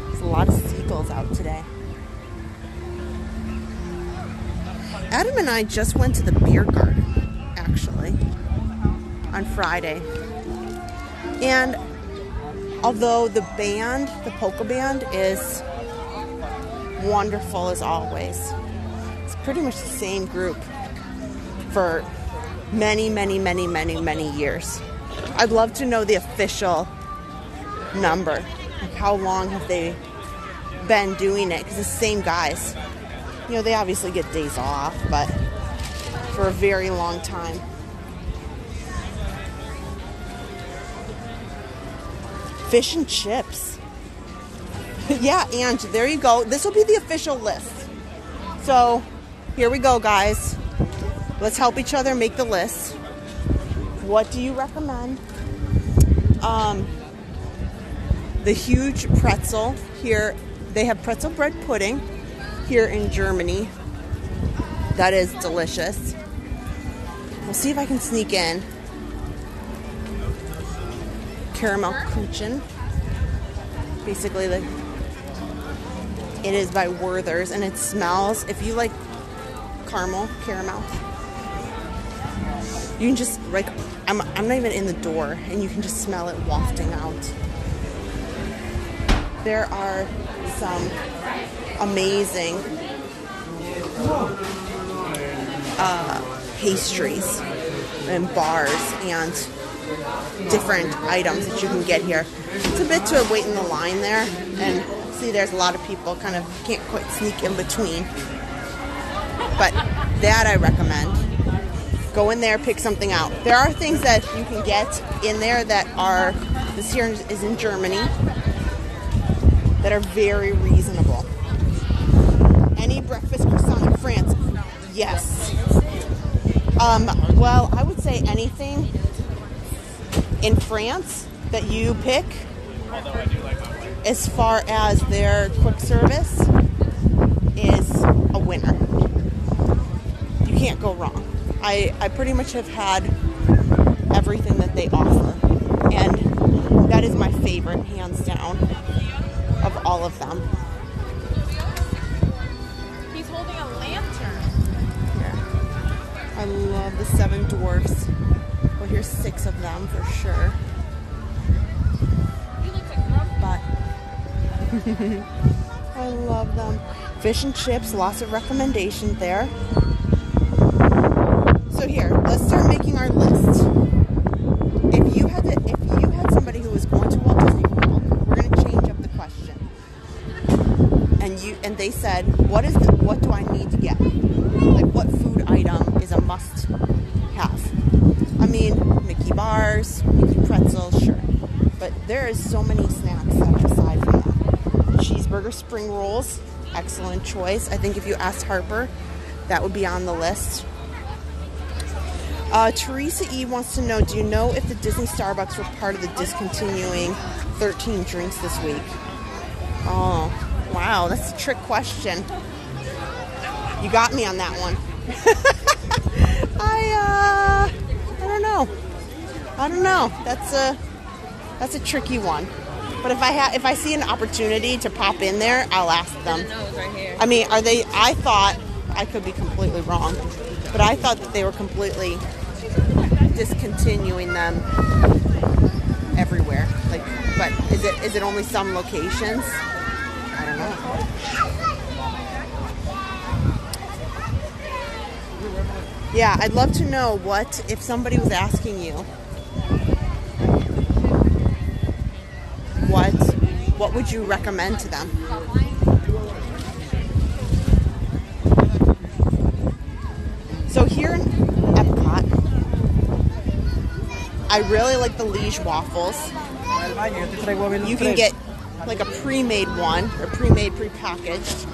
There's a lot of seagulls out today. Adam and I just went to the beer garden, actually, on Friday. And although the band, the polka band, is wonderful as always, it's pretty much the same group for many years. I'd love to know the official number. Like how long have they been doing it? Because it's the same guys. You know, they obviously get days off, but for a very long time. Fish and chips. Yeah, and there you go. This will be the official list. So here we go, guys. Let's help each other make the list. What do you recommend? The huge pretzel here. They have pretzel bread pudding here in Germany. That is delicious. We'll see if I can sneak in. Caramel Kuchen. Basically, it is by Werther's, and it smells, if you like caramel, you can just, like, I'm not even in the door, and you can just smell it wafting out. There are some amazing pastries and bars and different items that you can get here. It's a bit to wait in the line there, and see there's a lot of people kind of can't quite sneak in between. But that I recommend. Go in there, pick something out. There are things that you can get in there that are, this here is in Germany, that are very reasonable. Any breakfast croissant in France? Yes. Well, I would say anything in France that you pick, as far as their quick service, is a winner. You can't go wrong. I pretty much have had everything that they offer, and that is my favorite, hands down, of all of them. He's holding a lantern. Yeah. I love the Seven Dwarfs. Well, here's 6 of them for sure. He looks like Grumpy. But I love them. Fish and chips, lots of recommendations there. So here, let's start making our list. If you had somebody and they said, what do I need to get? Like, what food item is a must have? I mean, Mickey bars, Mickey pretzels, sure. But there is so many snacks aside from that. Cheeseburger spring rolls, excellent choice. I think if you asked Harper, that would be on the list. Teresa E wants to know, do you know if the Disney Starbucks were part of the discontinuing 13 drinks this week? Oh, wow, that's a trick question. You got me on that one. I don't know. That's a tricky one. But if I see an opportunity to pop in there, I'll ask them. I mean, I thought, I could be completely wrong, but I thought that they were completely discontinuing them everywhere. Like, but is it only some locations? I don't know. Yeah, I'd love to know if somebody was asking you, what would you recommend to them? So here in Epcot, I really like the Liege waffles. You can get like a pre-made one, or pre-packaged,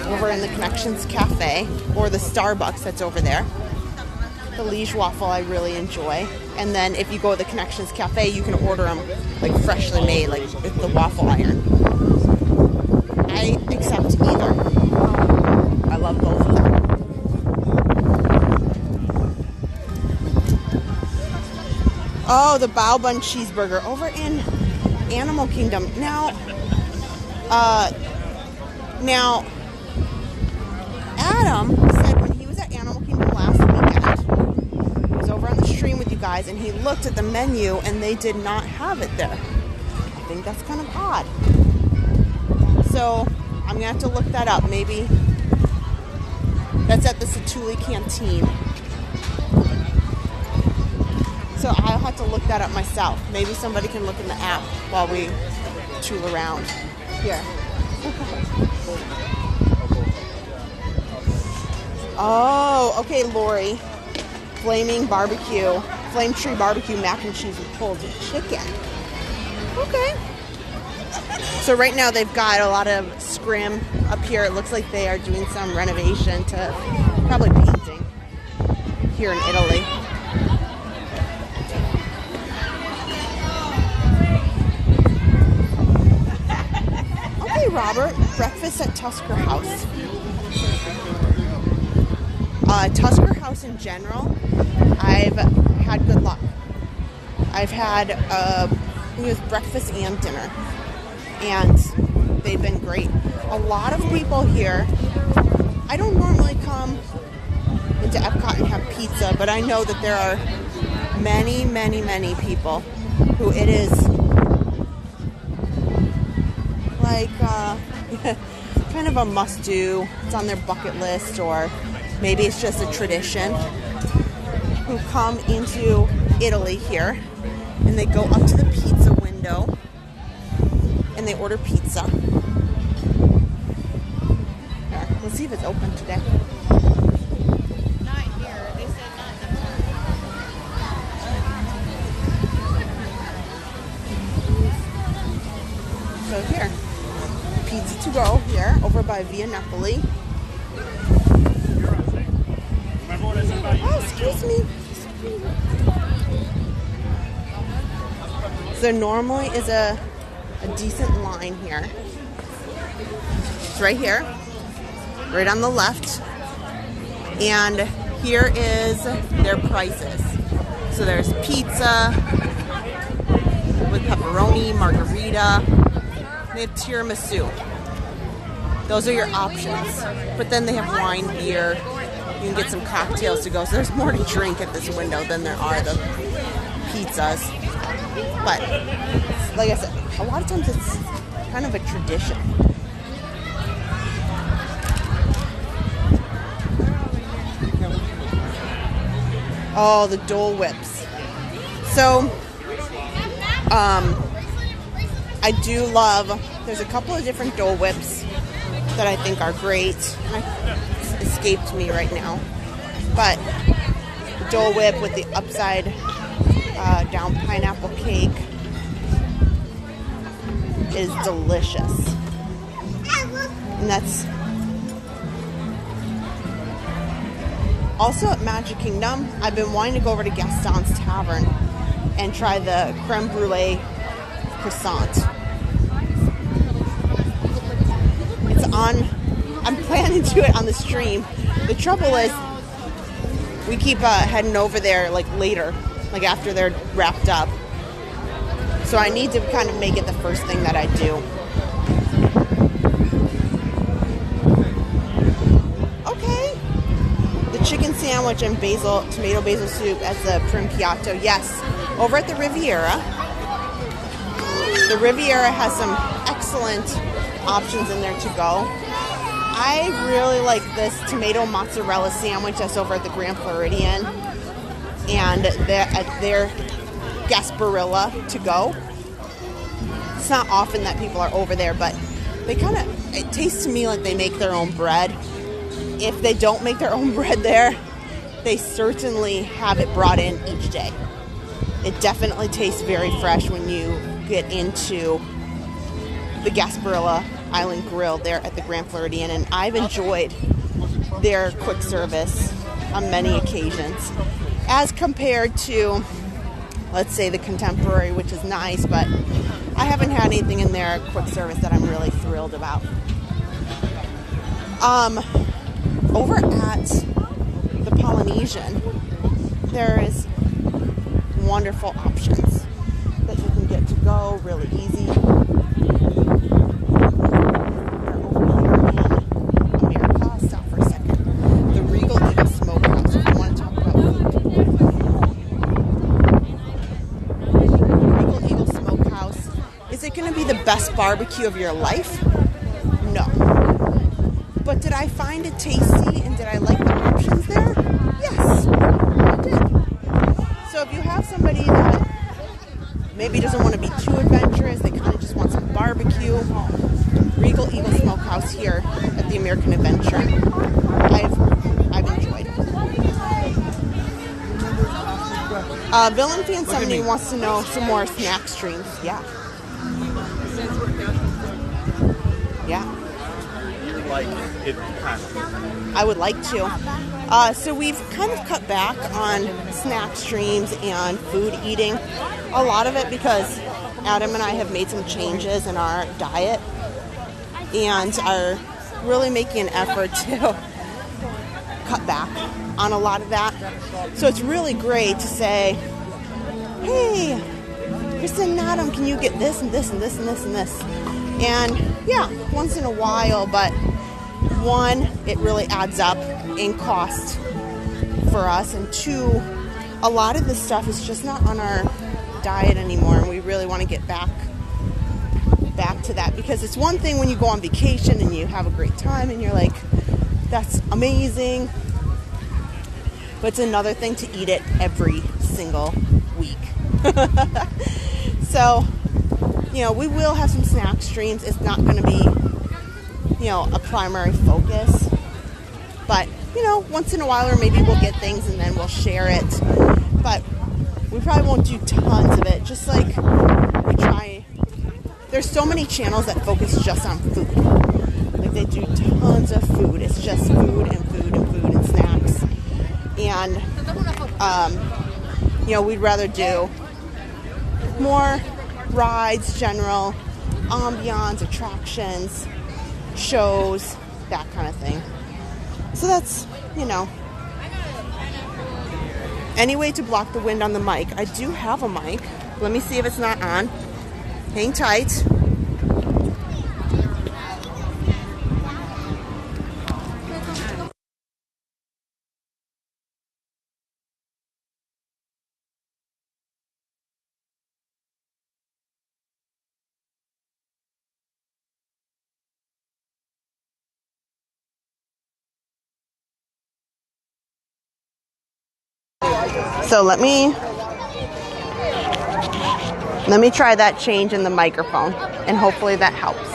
over in the Connections Cafe, or the Starbucks that's over there. The Liege waffle I really enjoy. And then if you go to the Connections Cafe, you can order them like freshly made, like with the waffle iron. I accept either. I love both of them. Oh, the Bao Bun cheeseburger over in Animal Kingdom. Now, Adam said when he was at Animal Kingdom last weekend, he was over on the stream with you guys, and he looked at the menu and they did not have it there. I think that's kind of odd. So I'm gonna have to look that up. Maybe that's at the Satuli Canteen. So I'll have to look that up myself. Maybe somebody can look in the app while we tool around here. Oh, okay, Lori. Flame tree barbecue mac and cheese with pulled chicken. Okay. So right now they've got a lot of scrim up here. It looks like they are doing some renovation to probably painting here in Italy. Okay, Robert. Breakfast at Tusker House. Tusker House in general, I've had good luck. I've had it was breakfast and dinner, and they've been great. A lot of people here. I don't normally come into Epcot and have pizza, but I know that there are many, many, many people who it is like kind of a must-do. It's on their bucket list, or maybe it's just a tradition, who come into Italy here and they go up to the pizza window and they order pizza. Here, let's see if it's open today. Not here. They said not in the So here, pizza to go here over by Via Napoli. Oh, excuse me. So normally is a decent line here. It's right here, right on the left. And here is their prices. So there's pizza with pepperoni, margarita. They have tiramisu. Those are your options. But then they have wine, beer. You can get some cocktails to go. So there's more to drink at this window than there are the pizzas. But like I said, a lot of times it's kind of a tradition. Oh, the Dole Whips. So, I do love, there's a couple of different Dole Whips. that I think are great. It escaped me right now. But the Dole Whip with the upside down pineapple cake is delicious. And that's also at Magic Kingdom. I've been wanting to go over to Gaston's Tavern and try the creme brulee croissant. It's on, I'm planning to do it on the stream. The trouble is, we keep heading over there like later, like after they're wrapped up. So I need to kind of make it the first thing that I do. Okay. The chicken sandwich and tomato basil soup as the prim piatto. Yes, over at the Riviera. The Riviera has some excellent options in there to go. I really like this tomato mozzarella sandwich that's over at the Grand Floridian and at their Gasparilla to go. It's not often that people are over there, but they kind of, it tastes to me like they make their own bread. If they don't make their own bread there, they certainly have it brought in each day. It definitely tastes very fresh when you get into the Gasparilla Island Grill there at the Grand Floridian, and I've enjoyed their quick service on many occasions as compared to, let's say, the Contemporary, which is nice, but I haven't had anything in their quick service that I'm really thrilled about. Over at the Polynesian, there is wonderful options that you can get to go really easy. Best barbecue of your life? No. But did I find it tasty and did I like the options there? Yes, I did. So if you have somebody that maybe doesn't want to be too adventurous, they kind of just want some barbecue, Regal Eagle Smokehouse here at the American Adventure, I've enjoyed. Villain Fan 70 wants to know some more snack streams. Yeah. Yeah. I would like to. So we've kind of cut back on snack streams and food eating. A lot of it because Adam and I have made some changes in our diet and are really making an effort to cut back on a lot of that. So it's really great to say, hey, Kristen and Adam, can you get this and this and this and this and this? And yeah, once in a while, but one, it really adds up in cost for us, and two, a lot of this stuff is just not on our diet anymore, and we really want to get back to that, because it's one thing when you go on vacation and you have a great time and you're like, that's amazing, but it's another thing to eat it every single week. So, you know, we will have some snack streams. It's not going to be, you know, a primary focus. But, you know, once in a while, or maybe we'll get things and then we'll share it. But we probably won't do tons of it. Just like we try. There's so many channels that focus just on food. Like they do tons of food. It's just food and food and food and snacks. And, you know, we'd rather do more rides, general ambiance, attractions, shows, that kind of thing. So that's, you know, any way to block the wind on the mic. I do have a mic. Let me see if it's not on. Hang tight. So let me try that change in the microphone, and hopefully that helps.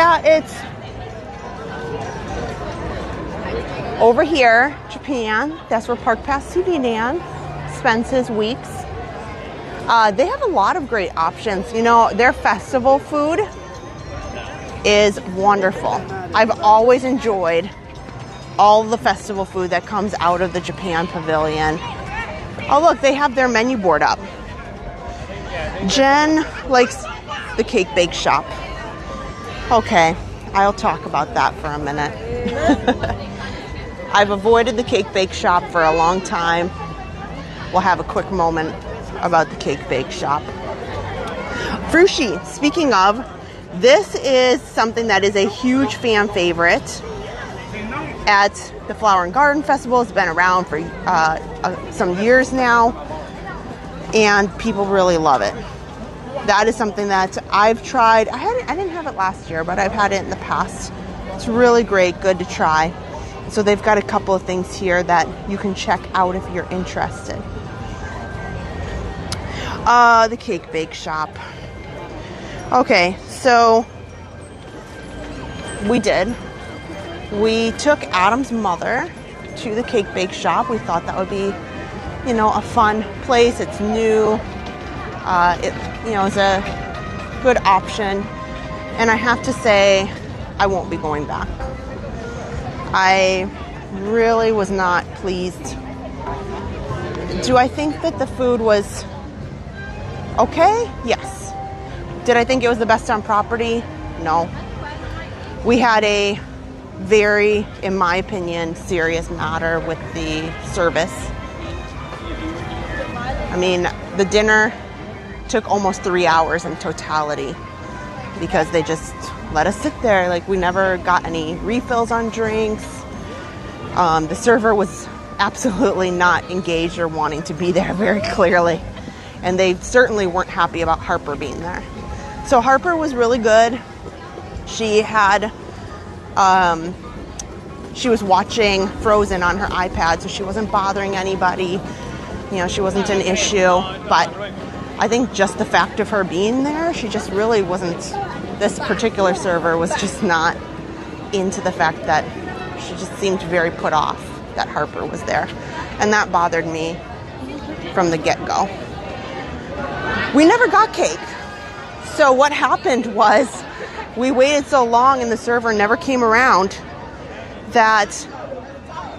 Yeah, it's over here, Japan. That's where Park Pass Sudinan spends his weeks. They have a lot of great options. You know, their festival food is wonderful. I've always enjoyed all the festival food that comes out of the Japan Pavilion. Oh, look, they have their menu board up. Jen likes the cake bake shop. Okay, I'll talk about that for a minute. I've avoided the cake bake shop for a long time. We'll have a quick moment about the cake bake shop. Frushi, speaking of, this is something that is a huge fan favorite at the Flower and Garden Festival. It's been around for some years now, and people really love it. That is something that I've tried. I didn't have it last year, but I've had it in the past. It's really great, good to try. So they've got a couple of things here that you can check out if you're interested. The cake bake shop. Okay, so we took Adam's mother to the cake bake shop. We thought that would be, you know, a fun place. It's new. It's a good option. And I have to say, I won't be going back. I really was not pleased. Do I think that the food was okay? Yes. Did I think it was the best on property? No. We had a very, in my opinion, serious matter with the service. I mean, the dinner took almost 3 hours in totality because they just let us sit there. Like, we never got any refills on drinks. The server was absolutely not engaged or wanting to be there, very clearly. And they certainly weren't happy about Harper being there. So Harper was really good. She had, she was watching Frozen on her iPad, so she wasn't bothering anybody. You know, she wasn't an issue. But I think just the fact of her being there, she just really wasn't, this particular server was just not into the fact that she just seemed very put off that Harper was there. And that bothered me from the get-go. We never got cake. So what happened was we waited so long and the server never came around that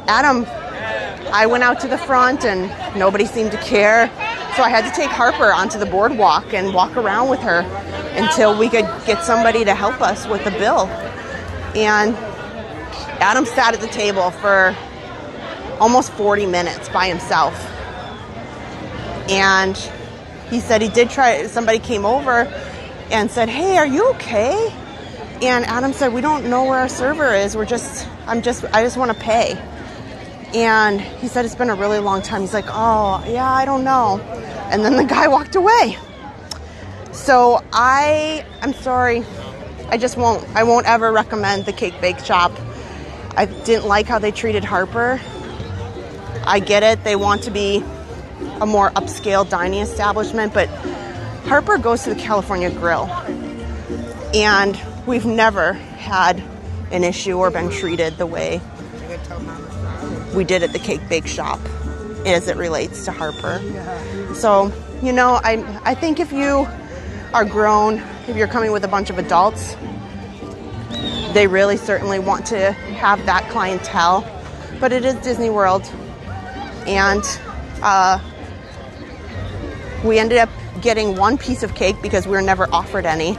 I went out to the front and nobody seemed to care. So I had to take Harper onto the boardwalk and walk around with her until we could get somebody to help us with the bill. And Adam sat at the table for almost 40 minutes by himself. And he said he did try, somebody came over and said, "Hey, are you okay?" And Adam said, "We don't know where our server is. I just want to pay." And he said, "It's been a really long time." He's like, "Oh, yeah, I don't know." And then the guy walked away. So I'm sorry. I won't ever recommend the cake bake shop. I didn't like how they treated Harper. I get it. They want to be a more upscale dining establishment, but Harper goes to the California Grill. And we've never had an issue or been treated the way we did at the cake bake shop as it relates to Harper. So, you know, I think if you are grown, if you're coming with a bunch of adults, they really certainly want to have that clientele. But it is Disney World. And we ended up getting one piece of cake because we were never offered any.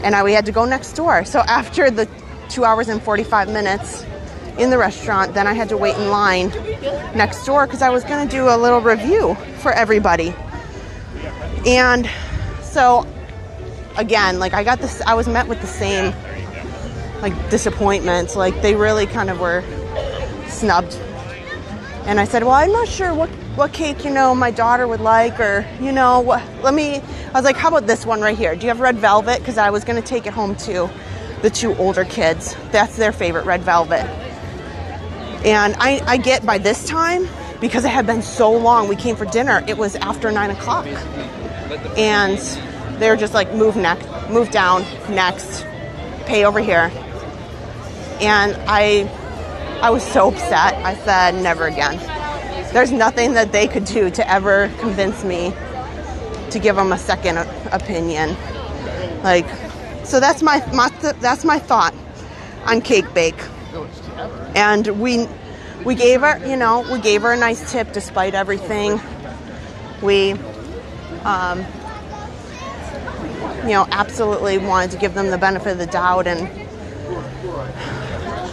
And we had to go next door. So after the 2 hours and 45 minutes in the restaurant, then I had to wait in line next door because I was going to do a little review for everybody. And so, again, like I was met with the same like disappointment. Like they really kind of were snubbed. And I said, "Well, I'm not sure what cake, you know, my daughter would like, or, you know, I was like, how about this one right here? Do you have red velvet? Because I was going to take it home to the two older kids. That's their favorite, red velvet." And I get by this time, because it had been so long, we came for dinner, it was after 9 o'clock. And they're just like, move down, next. pay over here. And I was so upset. I said, never again. There's nothing that they could do to ever convince me to give them a second opinion. Like, so that's my thought on Cake Bake. And we gave her, you know, we gave her a nice tip despite everything. We, you know, absolutely wanted to give them the benefit of the doubt. And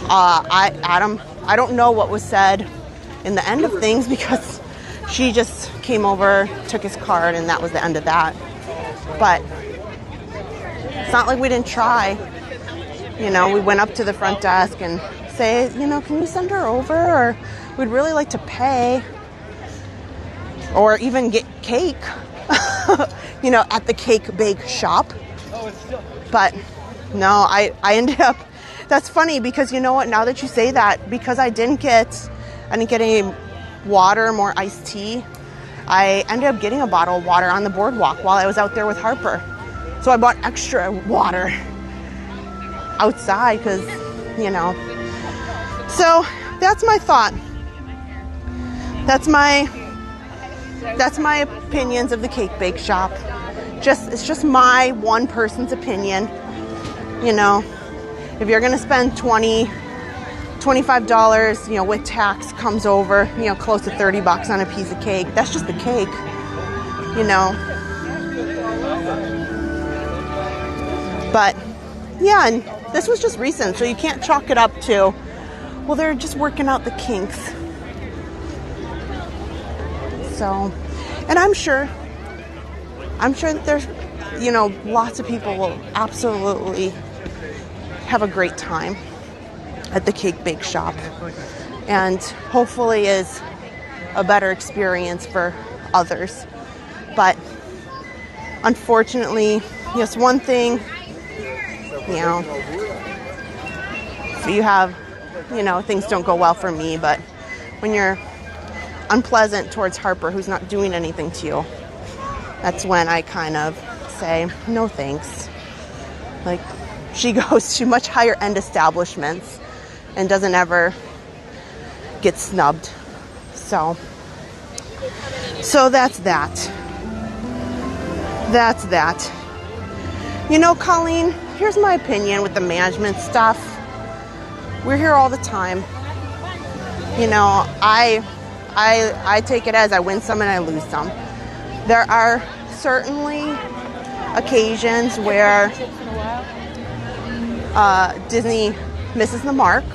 Adam, I don't know what was said in the end of things because she just came over, took his card, and that was the end of that. But it's not like we didn't try. You know, we went up to the front desk and say, you know, can you send her over? Or we'd really like to pay. Or even get cake, you know, at the Cake Bake shop. But no, I ended up, that's funny because you know what, now that you say that, because I didn't get any water, more iced tea, I ended up getting a bottle of water on the boardwalk while I was out there with Harper. So I bought extra water outside because, you know. So that's my thought. That's my opinions of the Cake Bake shop. It's just my one person's opinion. You know, if you're gonna spend $25, you know, with tax comes over, you know, close to $30 on a piece of cake. That's just the cake, you know. But yeah, and this was just recent, so you can't chalk it up to, well, they're just working out the kinks. So, and I'm sure that there's, you know, lots of people will absolutely have a great time at the Cake Bake shop, and hopefully is a better experience for others. But unfortunately, just one thing, you know, so you have, you know, things don't go well for me, but when you're unpleasant towards Harper, who's not doing anything to you, that's when I kind of say, no thanks. Like, she goes to much higher end establishments and doesn't ever get snubbed. So that's that. That's that. You know, Colleen, here's my opinion with the management stuff. We're here all the time. You know, I take it as I win some and I lose some. There are certainly occasions where Disney misses the mark,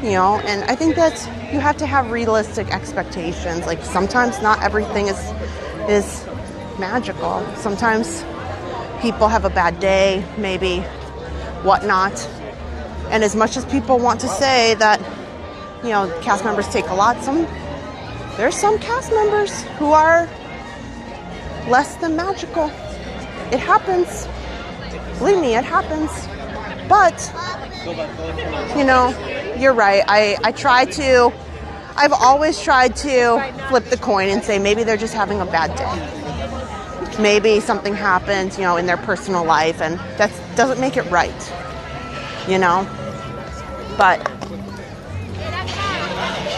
you know, and I think that you have to have realistic expectations. Like, sometimes not everything is magical. Sometimes people have a bad day, maybe whatnot. And as much as people want to say that, you know, cast members take a lot, there's some cast members who are less than magical. It happens. Believe me, it happens. But, you know, you're right. I've always tried to flip the coin and say maybe they're just having a bad day. Maybe something happened, you know, in their personal life, and that doesn't make it right, you know. But,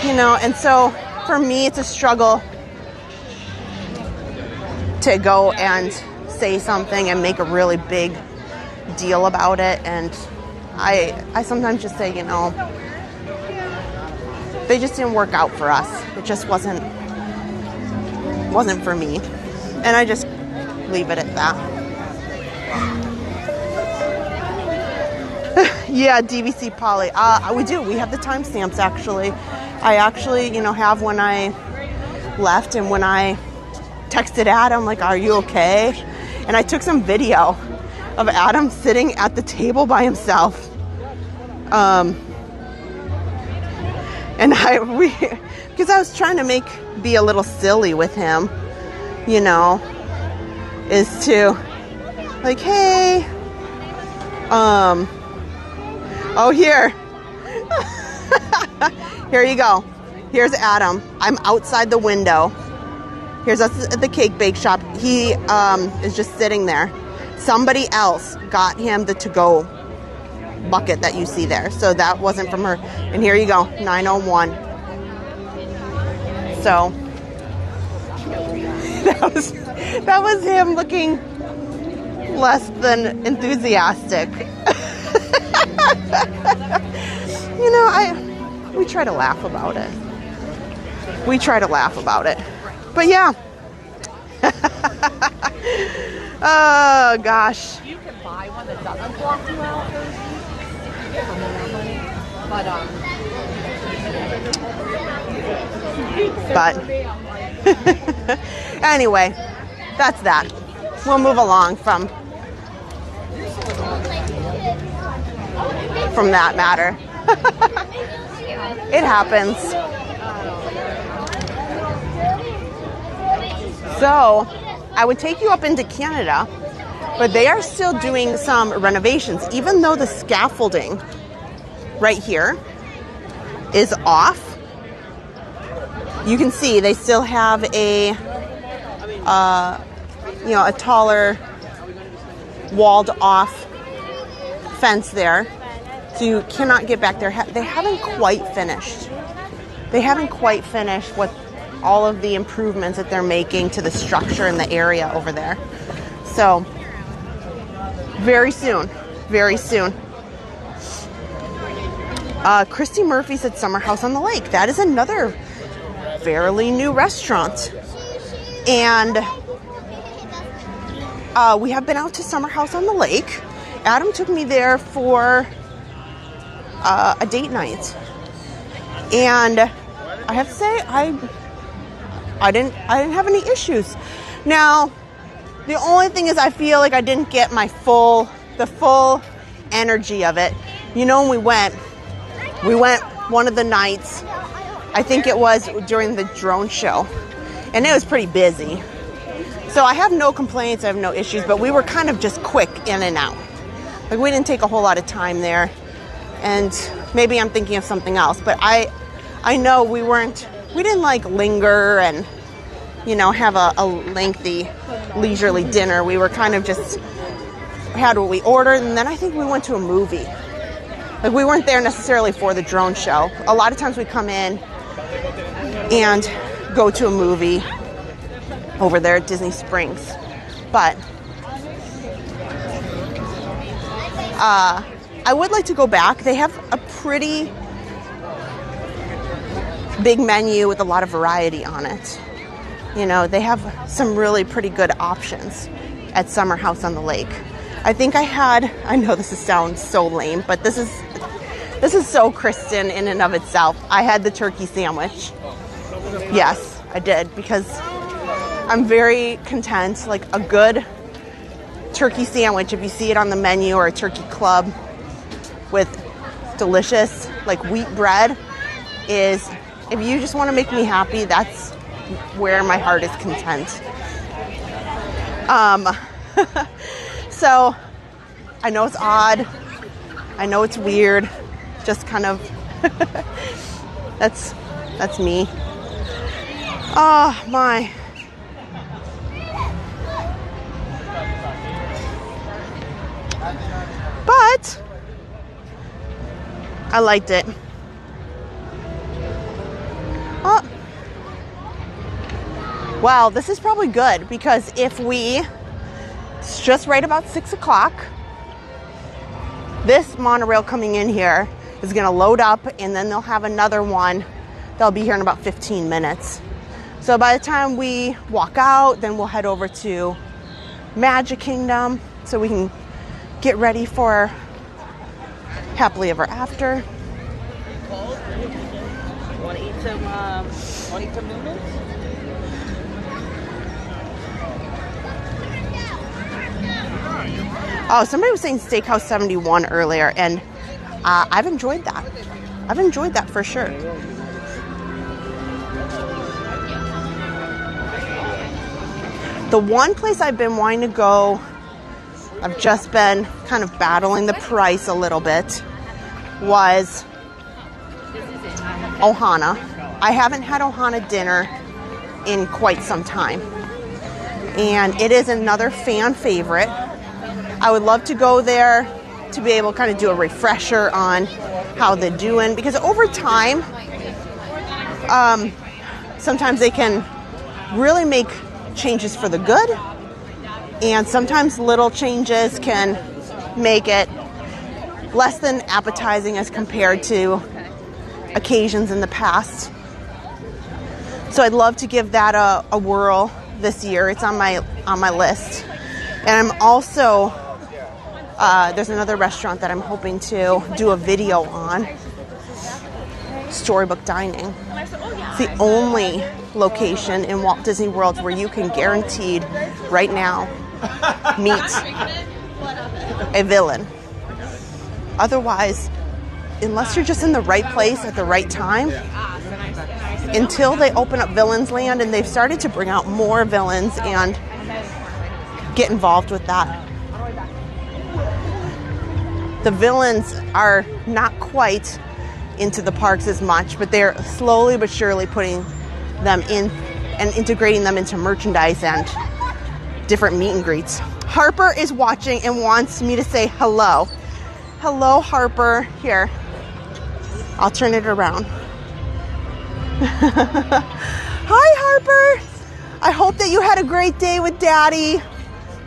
you know, and so for me, it's a struggle to go and say something and make a really big deal about it. And I sometimes just say, you know, they just didn't work out for us. It just wasn't for me. And I just leave it at that. Yeah, DVC Polly. We do. We have the timestamps, actually. I actually, you know, have when I left and when I texted Adam, like, are you okay? And I took some video of Adam sitting at the table by himself. And because I was trying to be a little silly with him, you know, is to, like, hey, oh, here you go. Here's Adam. I'm outside the window. Here's us at the Cake Bake shop. He is just sitting there. Somebody else got him the to-go bucket that you see there. So that wasn't from her. And here you go, 901. So that was him looking less than enthusiastic. You know, we try to laugh about it. We try to laugh about it. But yeah. Oh gosh. You can buy one that doesn't block you out. But anyway, that's that. We'll move along from that matter. It happens. So I would take you up into Canada, but they are still doing some renovations, even though the scaffolding right here is off. You can see they still have a a taller walled off fence there, so you cannot get back there. They haven't quite finished. They haven't quite finished what all of the improvements that they're making to the structure in the area over there. So very soon, very soon. Christy Murphy's at Summer House on the Lake. That is another fairly new restaurant. And we have been out to Summer House on the Lake. Adam took me there for a date night. And I have to say, I didn't have any issues. Now, the only thing is I feel like I didn't get the full energy of it. You know, when we went one of the nights, I think it was during the drone show, and it was pretty busy. So I have no complaints, I have no issues, but we were kind of just quick in and out. Like, we didn't take a whole lot of time there, and maybe I'm thinking of something else, but I know we didn't like linger and, you know, have a lengthy, leisurely dinner. We were kind of just had what we ordered, and then I think we went to a movie. Like, we weren't there necessarily for the drone show. A lot of times we come in and go to a movie over there at Disney Springs. But I would like to go back. They have a pretty big menu with a lot of variety on it. You know, they have some really pretty good options at Summer House on the Lake. I think I know this sounds so lame, but this is so Kristen in and of itself. I had the turkey sandwich. Yes, I did, because I'm very content. Like, a good turkey sandwich, if you see it on the menu, or a turkey club with delicious, like, wheat bread, is, if you just want to make me happy, that's where my heart is content. So I know it's odd. I know it's weird. Just kind of that's me. Oh my. But I liked it. Oh. Well, this is probably good, because it's just right about 6 o'clock. This monorail coming in here is going to load up, and then they'll have another one. They'll be here in about 15 minutes. So by the time we walk out, then we'll head over to Magic Kingdom so we can get ready for Happily Ever After. Want to eat some noodles? Oh, somebody was saying Steakhouse 71 earlier, and I've enjoyed that. I've enjoyed that for sure. The one place I've been wanting to go, I've just been kind of battling the price a little bit, was Ohana. I haven't had Ohana dinner in quite some time, and it is another fan favorite. I would love to go there to be able to kind of do a refresher on how they're doing, because over time, sometimes they can really make changes for the good, and sometimes little changes can make it less than appetizing as compared to occasions in the past. So I'd love to give that a whirl this year. It's on my list. And I'm also there's another restaurant that I'm hoping to do a video on. Storybook Dining. It's the only location in Walt Disney World where you can guaranteed right now meet a villain. Otherwise, unless you're just in the right place at the right time, until they open up Villains Land, and they've started to bring out more villains and get involved with that. The villains are not quite into the parks as much, but they're slowly but surely putting them in and integrating them into merchandise and different meet and greets. Harper is watching and wants me to say hello. Hello, Harper. Here, I'll turn it around. Hi, Harper. I hope that you had a great day with Daddy.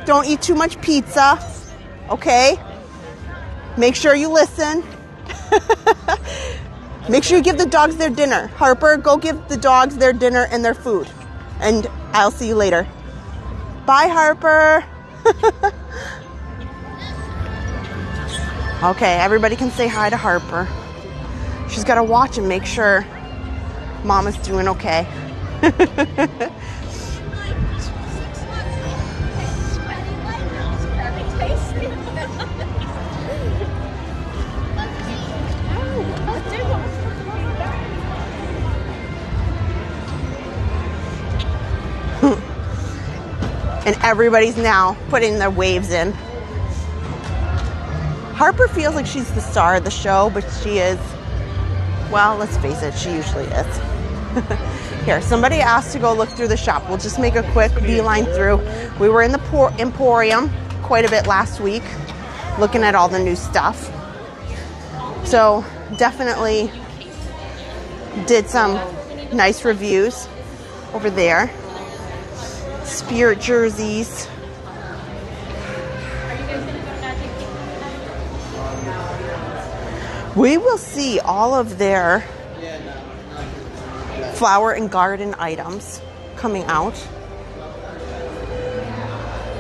Don't eat too much pizza, okay? Make sure you listen. Make sure you give the dogs their dinner. Harper, go give the dogs their dinner and their food. And I'll see you later. Bye, Harper. Okay, everybody can say hi to Harper. She's got to watch and make sure Mama's doing okay. And everybody's now putting their waves in. Harper feels like she's the star of the show, but she is, well, let's face it, she usually is. Here, somebody asked to go look through the shop. We'll just make a quick beeline through. We were in the Emporium quite a bit last week, looking at all the new stuff. So definitely did some nice reviews over there. Spirit jerseys. We will see all of their flower and garden items coming out.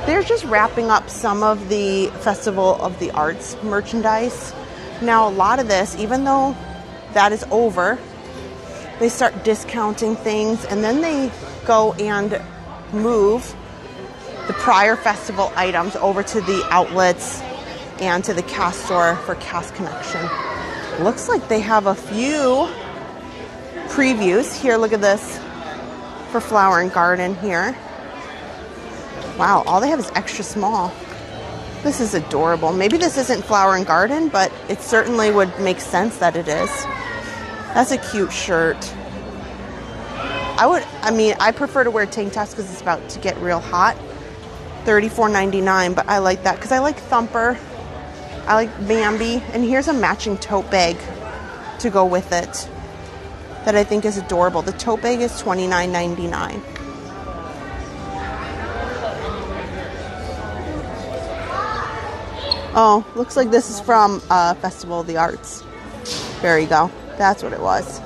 They're just wrapping up some of the Festival of the Arts merchandise. Now, a lot of this, even though that is over, they start discounting things, and then they go and move the prior festival items over to the outlets and to the cast store for Cast Connection. Looks like they have a few previews. Here, look at this for Flower and Garden here. Wow, all they have is extra small. This is adorable. Maybe this isn't Flower and Garden, but it certainly would make sense that it is. That's a cute shirt. I prefer to wear tank tops because it's about to get real hot. $34.99, but I like that because I like Thumper. I like Bambi. And here's a matching tote bag to go with it that I think is adorable. The tote bag is $29.99. Oh, looks like this is from Festival of the Arts. There you go. That's what it was.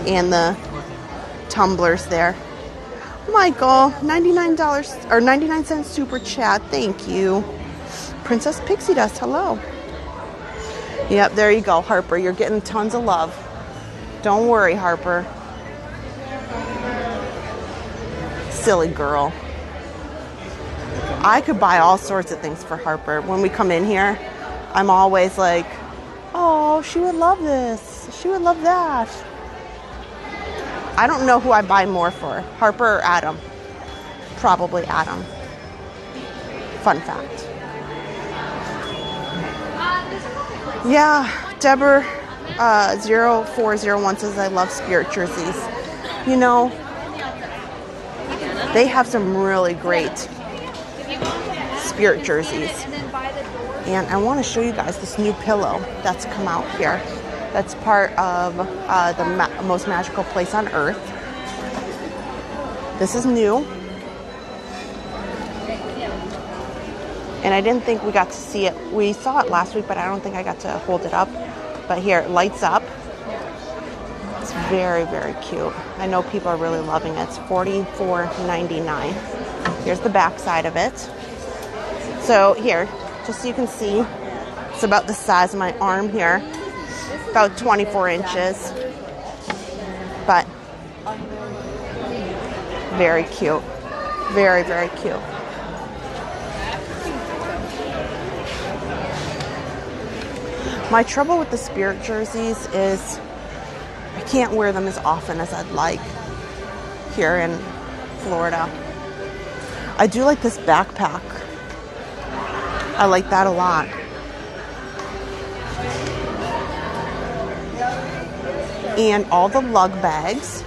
And the tumblers there. Michael, $99 or 99 cents super chat. Thank you. Princess Pixie Dust, hello. Yep, there you go, Harper. You're getting tons of love. Don't worry, Harper. Silly girl. I could buy all sorts of things for Harper. When we come in here, I'm always like, oh, she would love this. She would love that. I don't know who I buy more for, Harper or Adam. Probably Adam. Fun fact. Yeah, Deborah 0401 says I love Spirit jerseys. You know, they have some really great Spirit jerseys. And I want to show you guys this new pillow that's come out here. That's part of the most magical place on earth. This is new. And I didn't think we got to see it. We saw it last week, but I don't think I got to hold it up. But here, it lights up. It's very, very cute. I know people are really loving it. It's $44.99. Here's the back side of it. So here, just so you can see, it's about the size of my arm here. About 24 inches. But very cute. Very, very cute. My trouble with the Spirit jerseys is I can't wear them as often as I'd like here in Florida. I do like this backpack. I like that a lot. And all the lug bags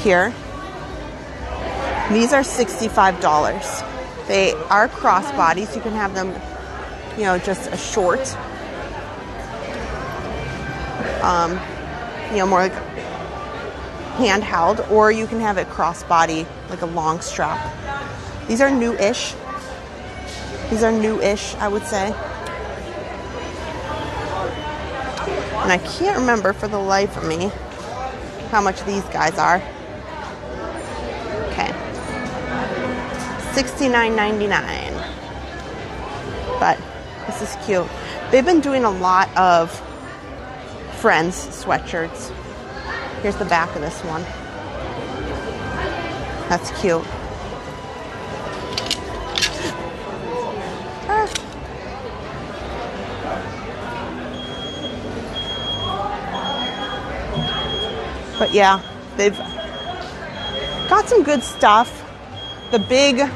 here. These are $65. They are crossbodies. You can have them, you know, just a short. You know, more like handheld, or you can have it crossbody, like a long strap. These are new-ish. These are new-ish, I would say. And I can't remember for the life of me how much these guys are. Okay. $69.99. But this is cute. They've been doing a lot of Friends sweatshirts. Here's the back of this one. That's cute. Ah. But yeah, they've got some good stuff. The big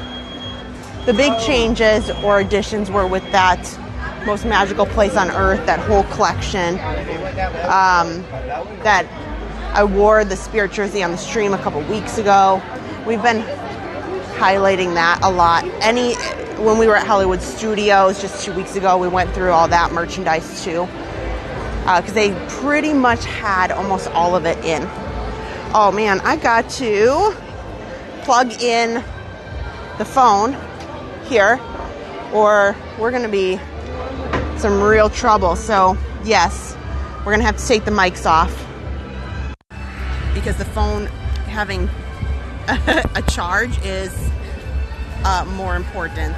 changes or additions were with that most magical place on earth, that whole collection. That I wore the Spirit jersey on the stream a couple weeks ago. We've been highlighting that a lot. When we were at Hollywood Studios just 2 weeks ago, we went through all that merchandise too, because they pretty much had almost all of it in. Oh man, I got to plug in the phone here, or we're gonna be some real trouble. So yes, we're gonna have to take the mics off because the phone having a charge is more important.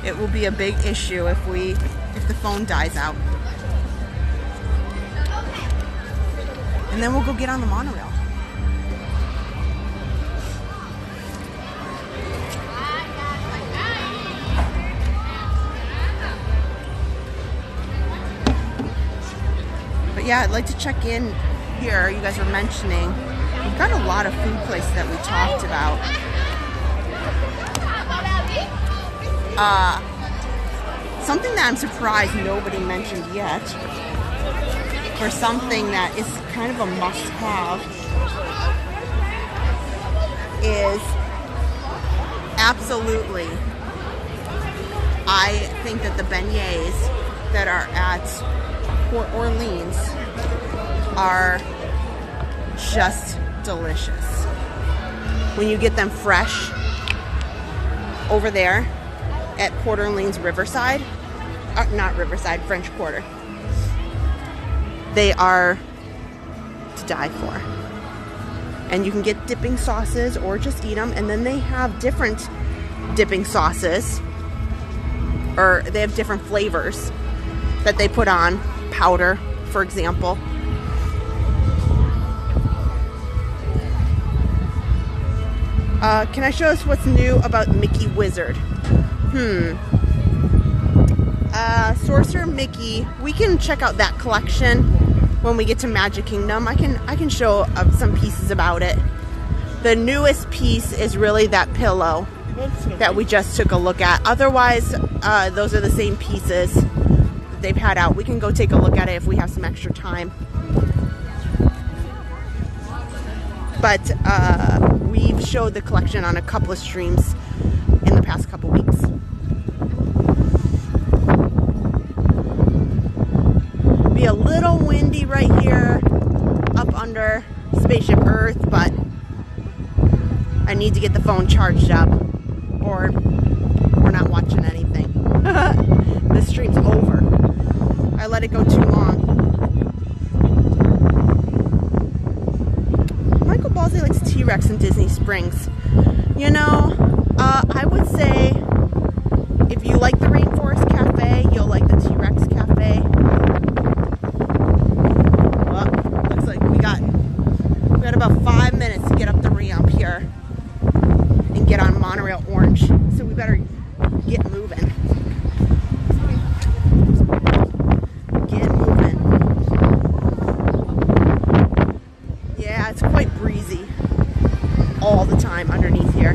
It will be a big issue if the phone dies out. And then we'll go get on the monorail. But yeah, I'd like to check in here. You guys were mentioning we've got a lot of food places that we talked about. Something that I'm surprised nobody mentioned yet, or something that is kind of a must-have, is absolutely, I think that the beignets that are at Port Orleans are just delicious. When you get them fresh over there at Port Orleans Riverside, not Riverside, French Quarter, they are to die for. And you can get dipping sauces or just eat them, and then they have different dipping sauces, or they have different flavors that they put on, powder, for example. Can I show us what's new about Mickey Wizard? Sorcerer Mickey, we can check out that collection when we get to Magic Kingdom. I can show some pieces about it. The newest piece is really that pillow that we just took a look at. Otherwise, those are the same pieces that they've had out. We can go take a look at it if we have some extra time. But we've showed the collection on a couple of streams in the past couple weeks. windy right here up under Spaceship Earth, but I need to get the phone charged up or we're not watching anything. This stream's over. I let it go too long. Michael Balsey likes T-Rex in Disney Springs. You know, I would say if you like the Rainforest Cafe, you'll like the T-Rex Cafe. Well, looks like we got about 5 minutes to get up the ramp here and get on Monorail Orange. So we better get moving. Get moving. Yeah, it's quite breezy all the time underneath here.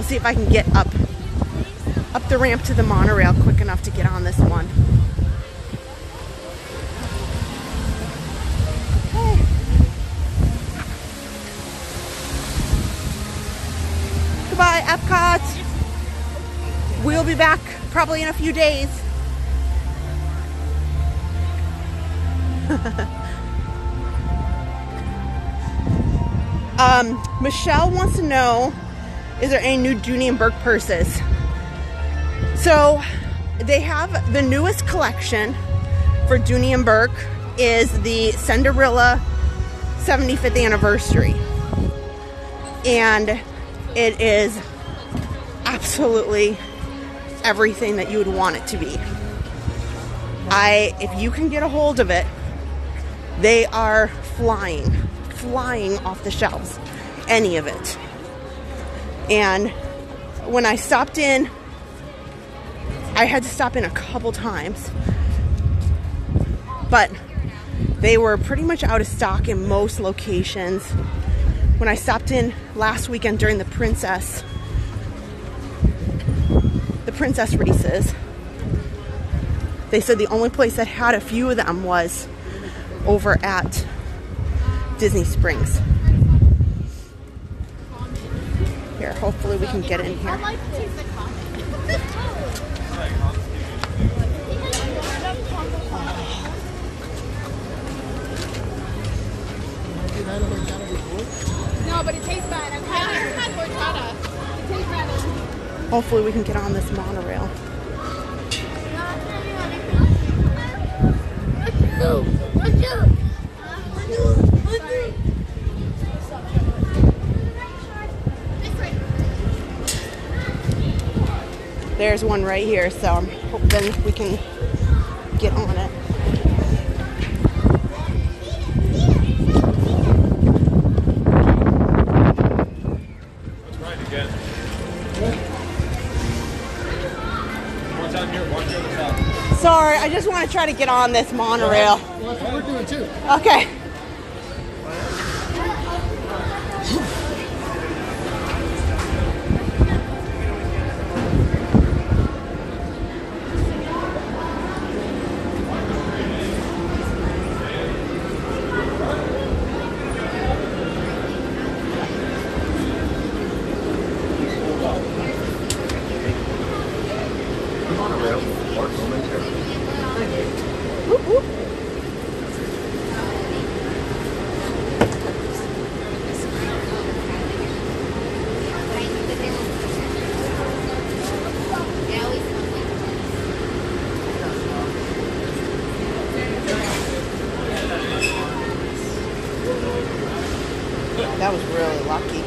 See if I can get up the ramp to the monorail quick enough to get on this one. Hey. Goodbye, Epcot. We'll be back probably in a few days. Michelle wants to know, is there any new Dooney and Burke purses? So they have the newest collection for Dooney and Burke is the Cinderella 75th anniversary. And it is absolutely everything that you would want it to be. If you can get a hold of it, they are flying off the shelves. Any of it. And when I stopped in, I had to stop in a couple times, but they were pretty much out of stock in most locations. When I stopped in last weekend during the princess releases, they said the only place that had a few of them was over at Disney Springs. Here, hopefully we can get in here. No, but it tastes bad. I've had horchata. It tastes bad. Hopefully we can get on this monorail. There's one right here, so I'm hoping we can get on it. Let's ride again. One time here, watch the other side. Sorry, I just want to try to get on this monorail. Well, that's what we're doing too. Okay. That was really lucky.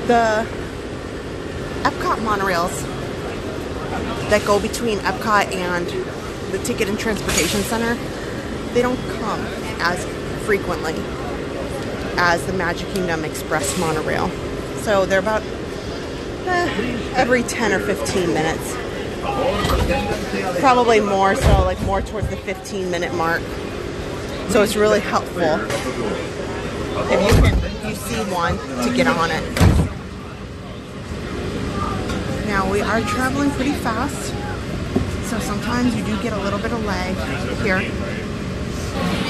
The Epcot monorails that go between Epcot and the Ticket and Transportation Center, they don't come as frequently as the Magic Kingdom Express monorail. So they're about every 10 or 15 minutes. Probably more so, like more towards the 15-minute mark. So it's really helpful if you see one to get on it. Now we are traveling pretty fast, so sometimes you do get a little bit of lag here.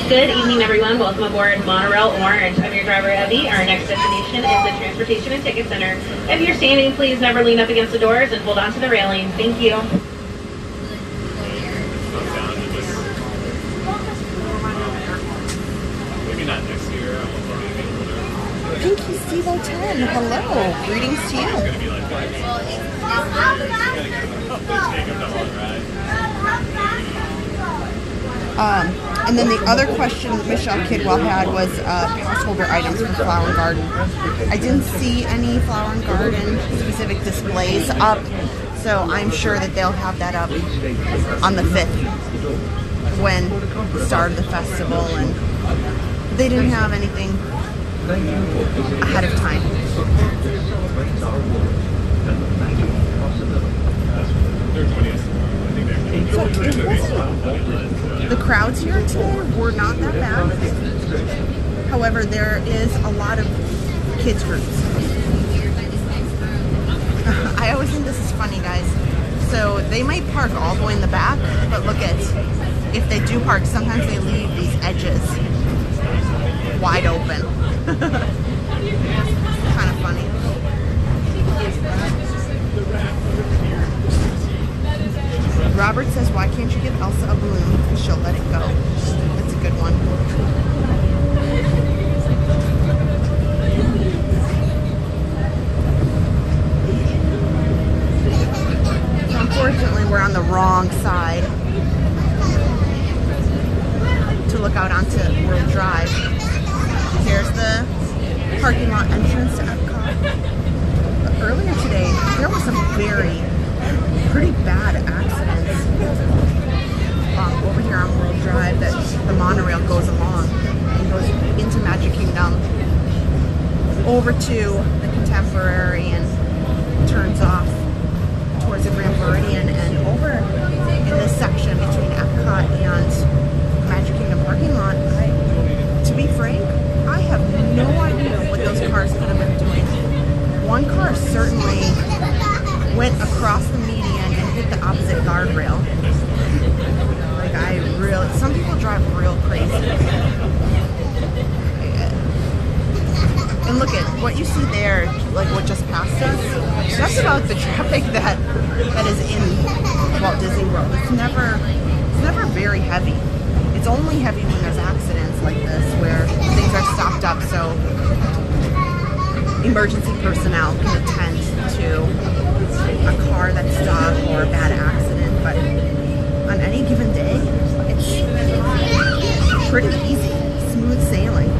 Good evening, everyone. Welcome aboard Monorail Orange. I'm your driver, Evie. Our next destination is the Transportation and Ticket Center. If you're standing, please never lean up against the doors and hold on to the railing. Thank you. Maybe not next year. Pinky Steve 10. Hello. Greetings to you. And then the other question Michelle Kidwell had was passholder items for Flower and Garden. I didn't see any Flower and Garden specific displays up, so I'm sure that they'll have that up on the 5th when the start of the festival, and they didn't have anything ahead of time. So the crowds here today were not that bad. However, there is a lot of kids groups. I always think this is funny, guys. So they might park all the way in the back, but look at, if they do park, sometimes they leave these edges wide open. Kind of funny. Robert says, why can't you give Elsa a balloon? Because she'll let it go. That's a good one. So unfortunately, we're on the wrong side to look out onto World Drive. Here's the parking lot entrance to Epcot. But earlier today, there was some pretty bad accidents over here on World Drive that the monorail goes along and goes into Magic Kingdom over to the Contemporary and turns off towards the Grand Floridian, and over in this section between Epcot and Magic Kingdom parking lot. To be frank, I have no idea what those cars could have been doing. One car certainly went across the median and hit the opposite guardrail. Like, some people drive real crazy. And look at what you see there, like what just passed us. That's about the traffic that is in Walt Disney World. It's never very heavy. It's only heavy when there's accidents like this where things are stopped up, so emergency personnel can attend to a car that's stopped or a bad accident. But on any given day, it's pretty easy, smooth sailing.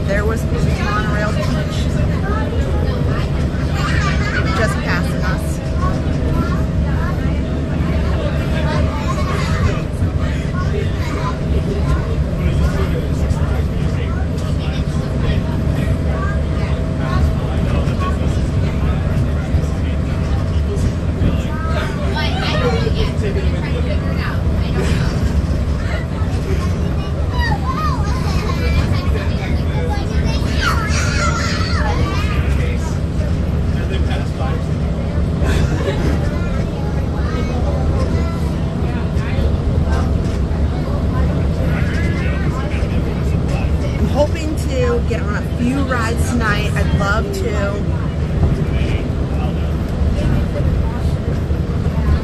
There was Monorail Beach just passing us. Get on a few rides tonight. I'd love to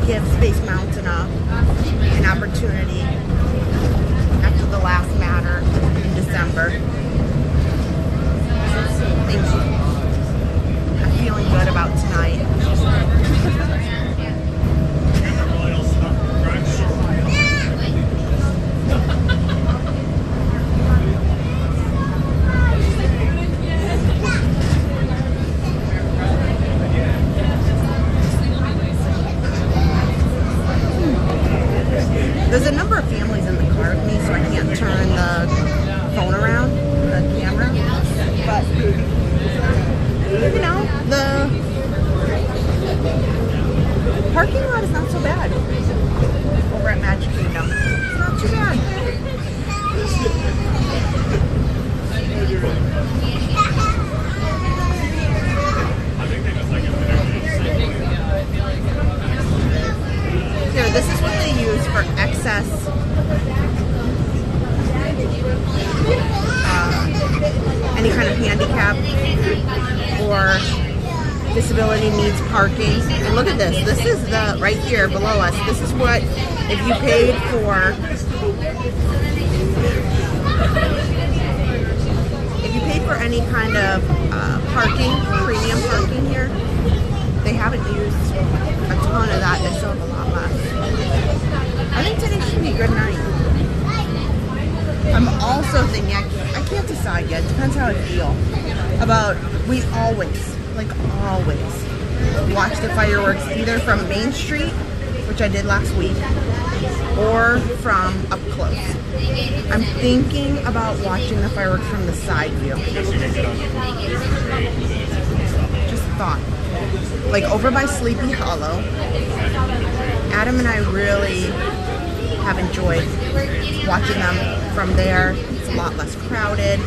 give Space Mountain an opportunity after the last matter in December. I'm feeling good about tonight. you know, the parking lot is not so bad over at Magic Kingdom. It's not too bad. Here, this is what they use for excess any kind of handicap or disability needs parking. And look at this. This is the, right here below us, this is what, if you paid for, any kind of parking, premium parking here, they haven't used a ton of that. They still have a lot left. I think today should be a good night. I'm also thinking, I can't decide yet, depends how I feel, about, we always, like always, watch the fireworks either from Main Street, which I did last week, or from up close. I'm thinking about watching the fireworks from the side view. Just thought. Like over by Sleepy Hollow, Adam and I really have enjoyed watching them from there. It's a lot less crowded.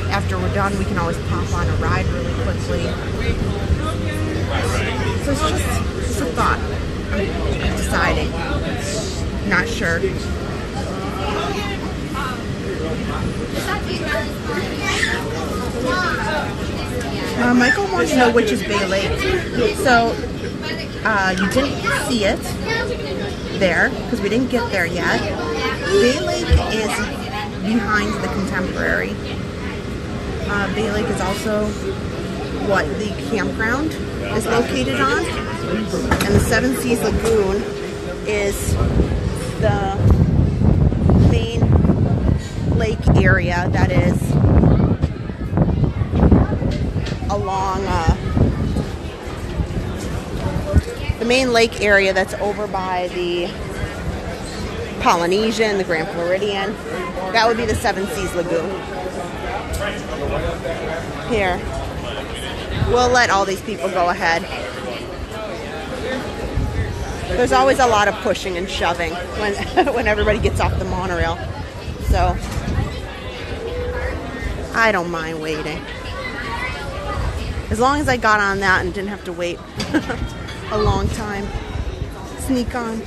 After we're done, we can always pop on a ride really quickly. So it's just a thought. I'm deciding. Not sure. Michael wants to know which is Bay Lake. So you didn't see it there because we didn't get there yet. Bay Lake is behind the Contemporary. Bay Lake is also what the campground is located on, and the Seven Seas Lagoon is the main lake area that is along the main lake area that's over by the Polynesian, the Grand Floridian. That would be the Seven Seas Lagoon. Here, we'll let all these people go ahead. There's always a lot of pushing and shoving when everybody gets off the monorail. So I don't mind waiting. As long as I got on that and didn't have to wait a long time. Sneak on.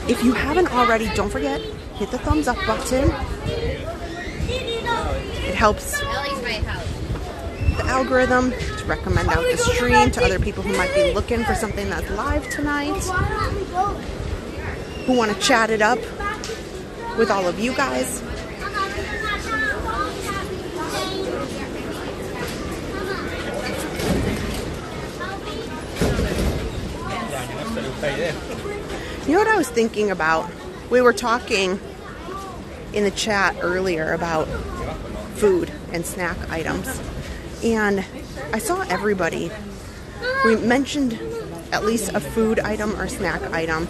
If you haven't already, don't forget, hit the thumbs up button. It helps the algorithm to recommend out the stream to other people who might be looking for something that's live tonight, who want to chat it up with all of you guys. You know what I was thinking about? We were talking in the chat earlier about food and snack items, and I saw everybody. We mentioned at least a food item or snack item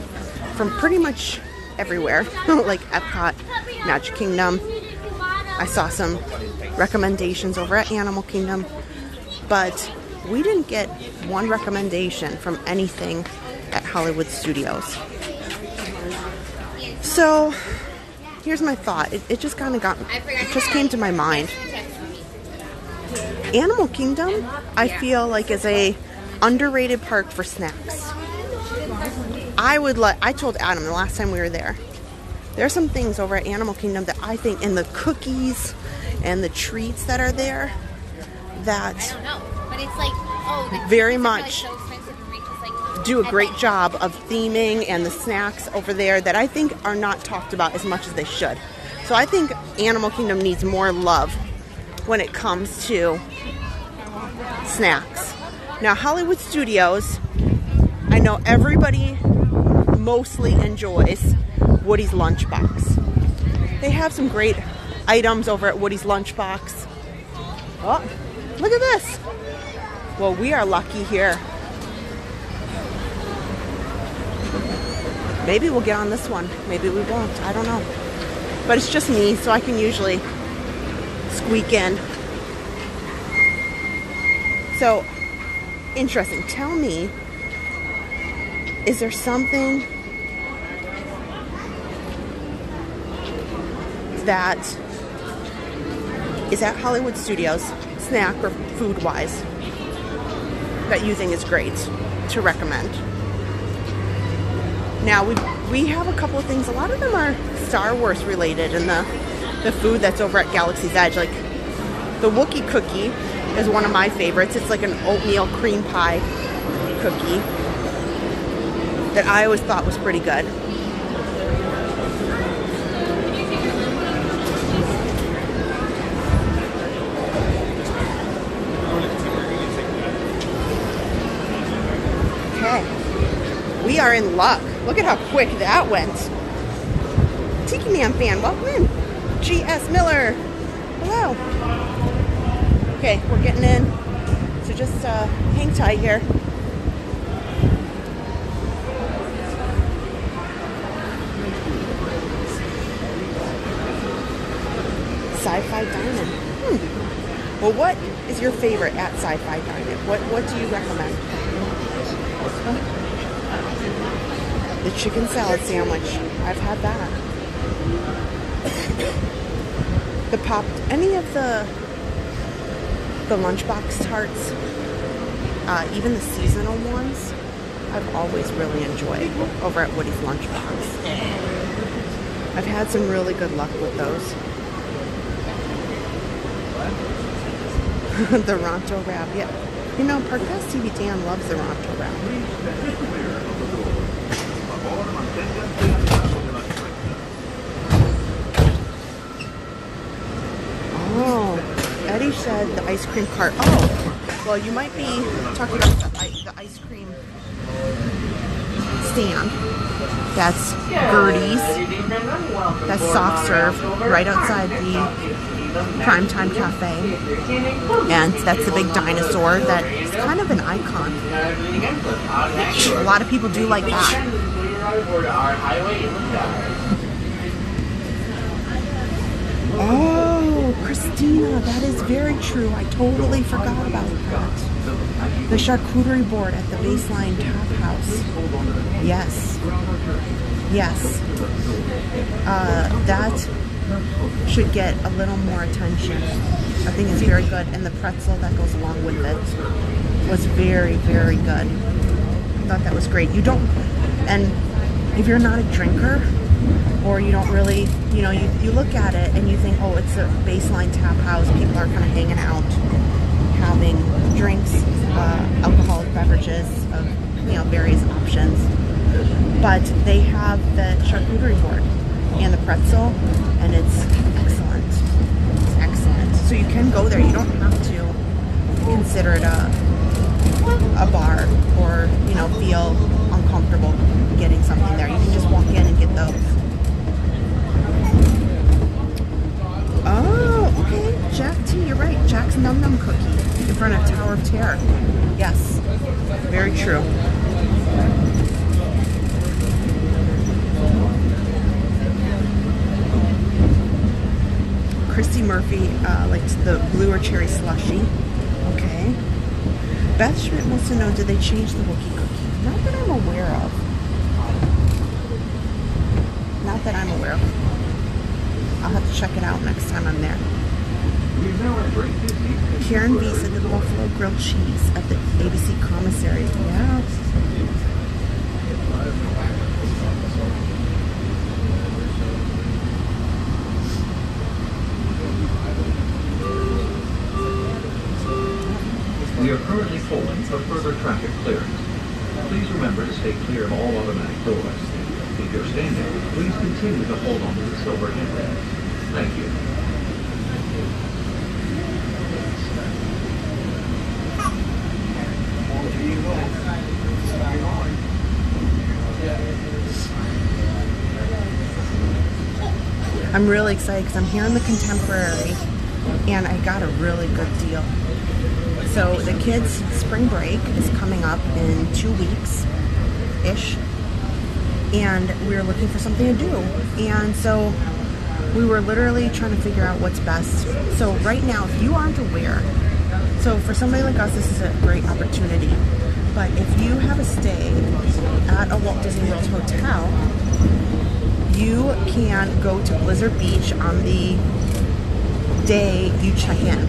from pretty much everywhere, like Epcot, Magic Kingdom. I saw some recommendations over at Animal Kingdom, but we didn't get one recommendation from anything at Hollywood Studios. So here's my thought. It just kind of came to my mind. Animal Kingdom, I feel like, is a underrated park for snacks. I told Adam the last time we were there, there are some things over at Animal Kingdom that I think, in the cookies and the treats that are there, that I don't know, but it's like, oh, very much do a great job of theming, and the snacks over there that I think are not talked about as much as they should. So I think Animal Kingdom needs more love when it comes to snacks. Now, Hollywood Studios, I know everybody mostly enjoys Woody's Lunchbox. They have some great items over at Woody's Lunchbox. Oh, look at this. Well, we are lucky here. Maybe we'll get on this one. Maybe we won't. I don't know. but it's just me, so I can usually squeak in. So, interesting. Tell me, is there something that is at Hollywood Studios, snack or food-wise, that you think is great to recommend? Now, we have a couple of things. A lot of them are Star Wars related, and the food that's over at Galaxy's Edge, like the Wookiee cookie is one of my favorites. It's like an oatmeal cream pie cookie that I always thought was pretty good. Okay, we are in luck. Look at how quick that went. Tiki Man fan, welcome in. G.S. Miller, hello. Okay, we're getting in, so just hang tight here. Sci-Fi Dining. Well, what is your favorite at Sci-Fi Dining? What do you recommend? The chicken salad sandwich. I've had that. The pop, any of the lunchbox tarts, even the seasonal ones, I've always really enjoyed over at Woody's Lunchbox. I've had some really good luck with those. The Ronto wrap, yeah. You know, Parkhouse TV Dan loves the Ronto wrap. Oh, Eddie said the ice cream cart. Oh, well, you might be talking about the ice cream stand. That's Gertie's. That's soft serve right outside the Primetime Cafe, and that's the big dinosaur that is kind of an icon. A lot of people do like that. Oh, Christina, that is very true. I totally forgot about that. The charcuterie board at the Baseline Tap House. Yes. Yes. That should get a little more attention. I think it's very good, and the pretzel that goes along with it was very, very good. I thought that was great. You don't, and if you're not a drinker, or you don't really, you know, you look at it and you think, oh, it's a Baseline Tap House, people are kind of hanging out, having drinks, alcoholic beverages of, you know, various options, but they have the charcuterie board and the pretzel, and it's excellent. It's excellent. So you can go there. You don't have to consider it a bar, or, you know, feel uncomfortable getting something there. You can just walk in and get those. Oh, okay. Jack T, you're right. Jack's Num Num Cookie in front of Tower of Terror. Yes, very true. Christy Murphy likes the blue or cherry slushy. Okay. Beth Schmidt wants to know, did they change the Wookiee cookie? Not that I'm aware of. Not that I'm aware of. I'll have to check it out next time I'm there. Karen B said the buffalo grilled cheese at the ABC commissary. Yeah. We are currently pulling for further traffic clearance. Please remember to stay clear of all automatic doors. If you're standing, please continue to hold on to the silver handrail. Thank you. I'm really excited because I'm here in the Contemporary, and I got a really good deal. So the kids' spring break is coming up in 2 weeks-ish, and we're looking for something to do. And so we were literally trying to figure out what's best. So right now, if you aren't aware, so for somebody like us, this is a great opportunity. But if you have a stay at a Walt Disney World hotel, you can go to Blizzard Beach on the day you check in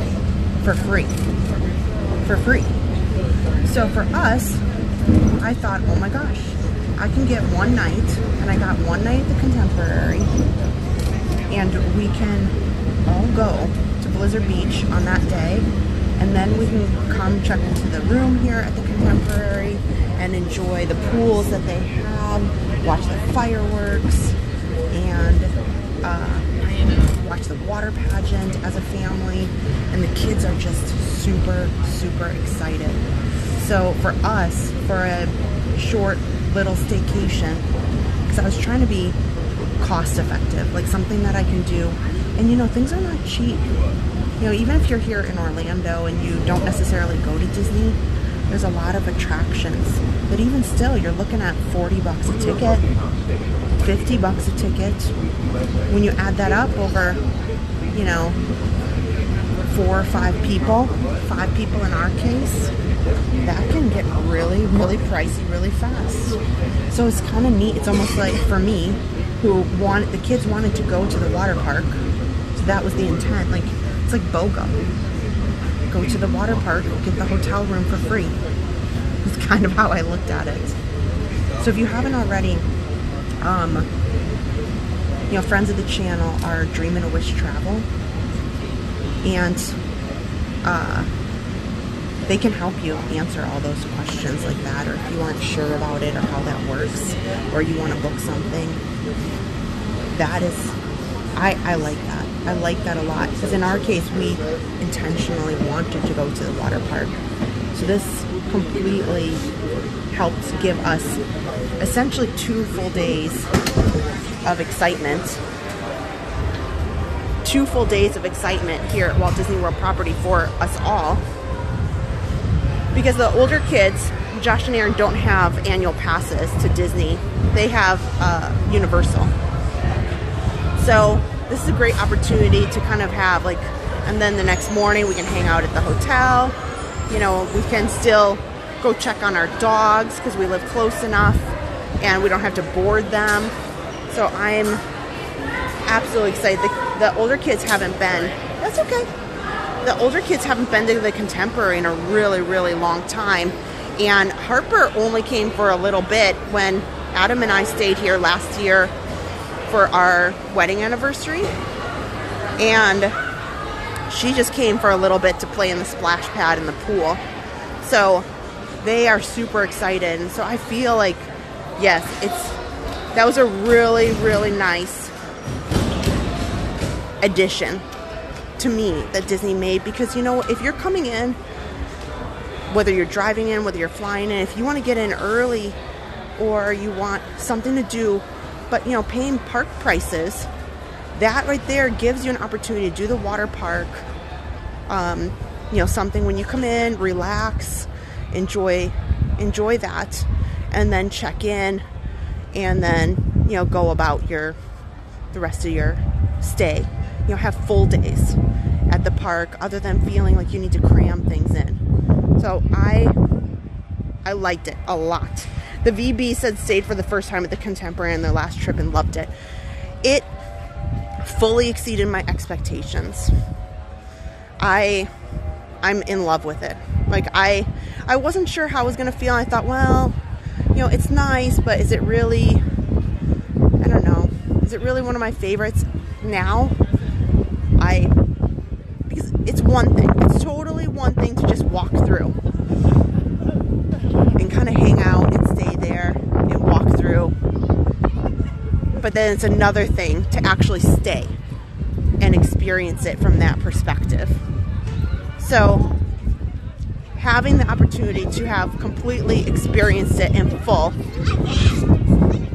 for free. For free. So for us, I thought, oh my gosh, I can get one night, and I got one night at the Contemporary, and we can all go to Blizzard Beach on that day, and then we can come check into the room here at the Contemporary and enjoy the pools that they have, watch the fireworks, and watch the water pageant as a family. And the kids are just super, super excited. So for us, for a short little staycation, because I was trying to be cost effective, like something that I can do. And you know, things are not cheap. You know, even if you're here in Orlando and you don't necessarily go to Disney, there's a lot of attractions. But even still, you're looking at 40 bucks a ticket, 50 bucks a ticket. When you add that up over, you know, 4 or 5 people in our case, that can get really, really pricey really fast. So it's kind of neat. It's almost like for me, the kids wanted to go to the water park, so that was the intent. Like, it's like BOGO. Go to the water park, get the hotel room for free. It's kind of how I looked at it. So if you haven't already, you know, friends of the channel are Dreamin' a Wish Travel, and they can help you answer all those questions like that, or if you aren't sure about it or how that works, or you want to book something. That is, I like that. I like that a lot, because in our case, we intentionally wanted to go to the water park. So this completely helped give us essentially 2 full days of excitement. 2 full days of excitement here at Walt Disney World property for us all. Because the older kids, Josh and Aaron, don't have annual passes to Disney. They have Universal. So this is a great opportunity to kind of have like, and then the next morning we can hang out at the hotel. You know, we can still go check on our dogs because we live close enough and we don't have to board them. So I'm absolutely excited. The older kids haven't been, that's okay. The older kids haven't been to the Contemporary in a really, really long time. And Harper only came for a little bit when Adam and I stayed here last year for our wedding anniversary. And she just came for a little bit to play in the splash pad in the pool. So they are super excited. And so I feel like, yes, that was a really, really nice addition to me that Disney made, because you know, if you're coming in, whether you're driving in, whether you're flying in, if you want to get in early or you want something to do, but you know, paying park prices, that right there gives you an opportunity to do the water park, you know, something when you come in, relax, enjoy that, and then check in, and then, you know, go about the rest of your stay. You know, have full days at the park other than feeling like you need to cram things in. So I liked it a lot. The VB said stayed for the first time at the Contemporary on their last trip and loved it. It fully exceeded my expectations. I'm in love with it. Like I wasn't sure how I was gonna feel. I thought, well, you know, it's nice, but is it really, I don't know, is it really one of my favorites now? Because it's one thing. It's totally one thing to just walk through and kind of hang out and stay there and walk through. But then it's another thing to actually stay and experience it from that perspective. So having the opportunity to have completely experienced it in full,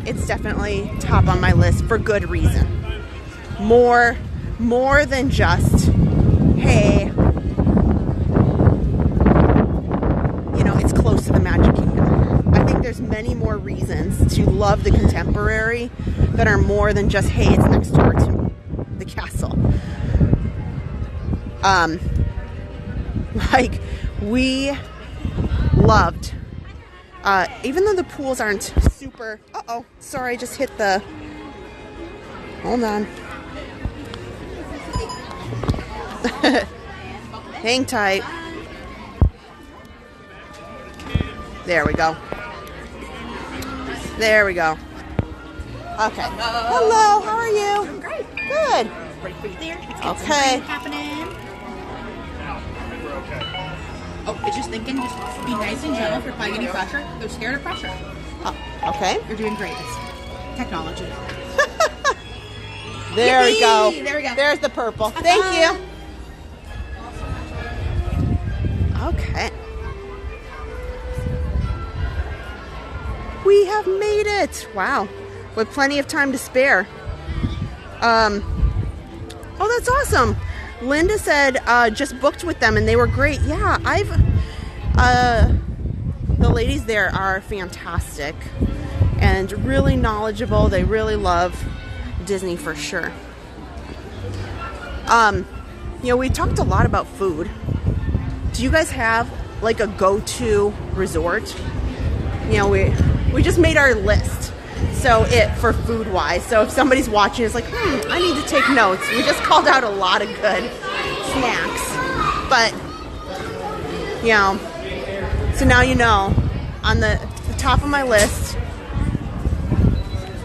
it's definitely top on my list for good reason. More than just, hey, you know, it's close to the Magic Kingdom. I think there's many more reasons to love the Contemporary that are more than just, hey, it's next door to the castle. Like, we loved, even though the pools aren't super, sorry, I just hit the, hold on. Hang tight. There we go. There we go. Okay. Hello, how are you? I'm great. Good. Break there. Okay. Happening. Oh, it's just thinking, just be nice and gentle if you're applying any pressure. They're scared of pressure. Okay. You're doing great. It's technology. There we go. There we go. There's the purple. Thank you. Okay. We have made it. Wow. With plenty of time to spare. Oh, that's awesome. Linda said just booked with them and they were great. Yeah, the ladies there are fantastic and really knowledgeable. They really love Disney for sure. You know, we talked a lot about food. Do you guys have like a go-to resort? You know, we just made our list. So for food wise. So if somebody's watching, it's like, I need to take notes. We just called out a lot of good snacks. But, you know, so now you know, on the top of my list,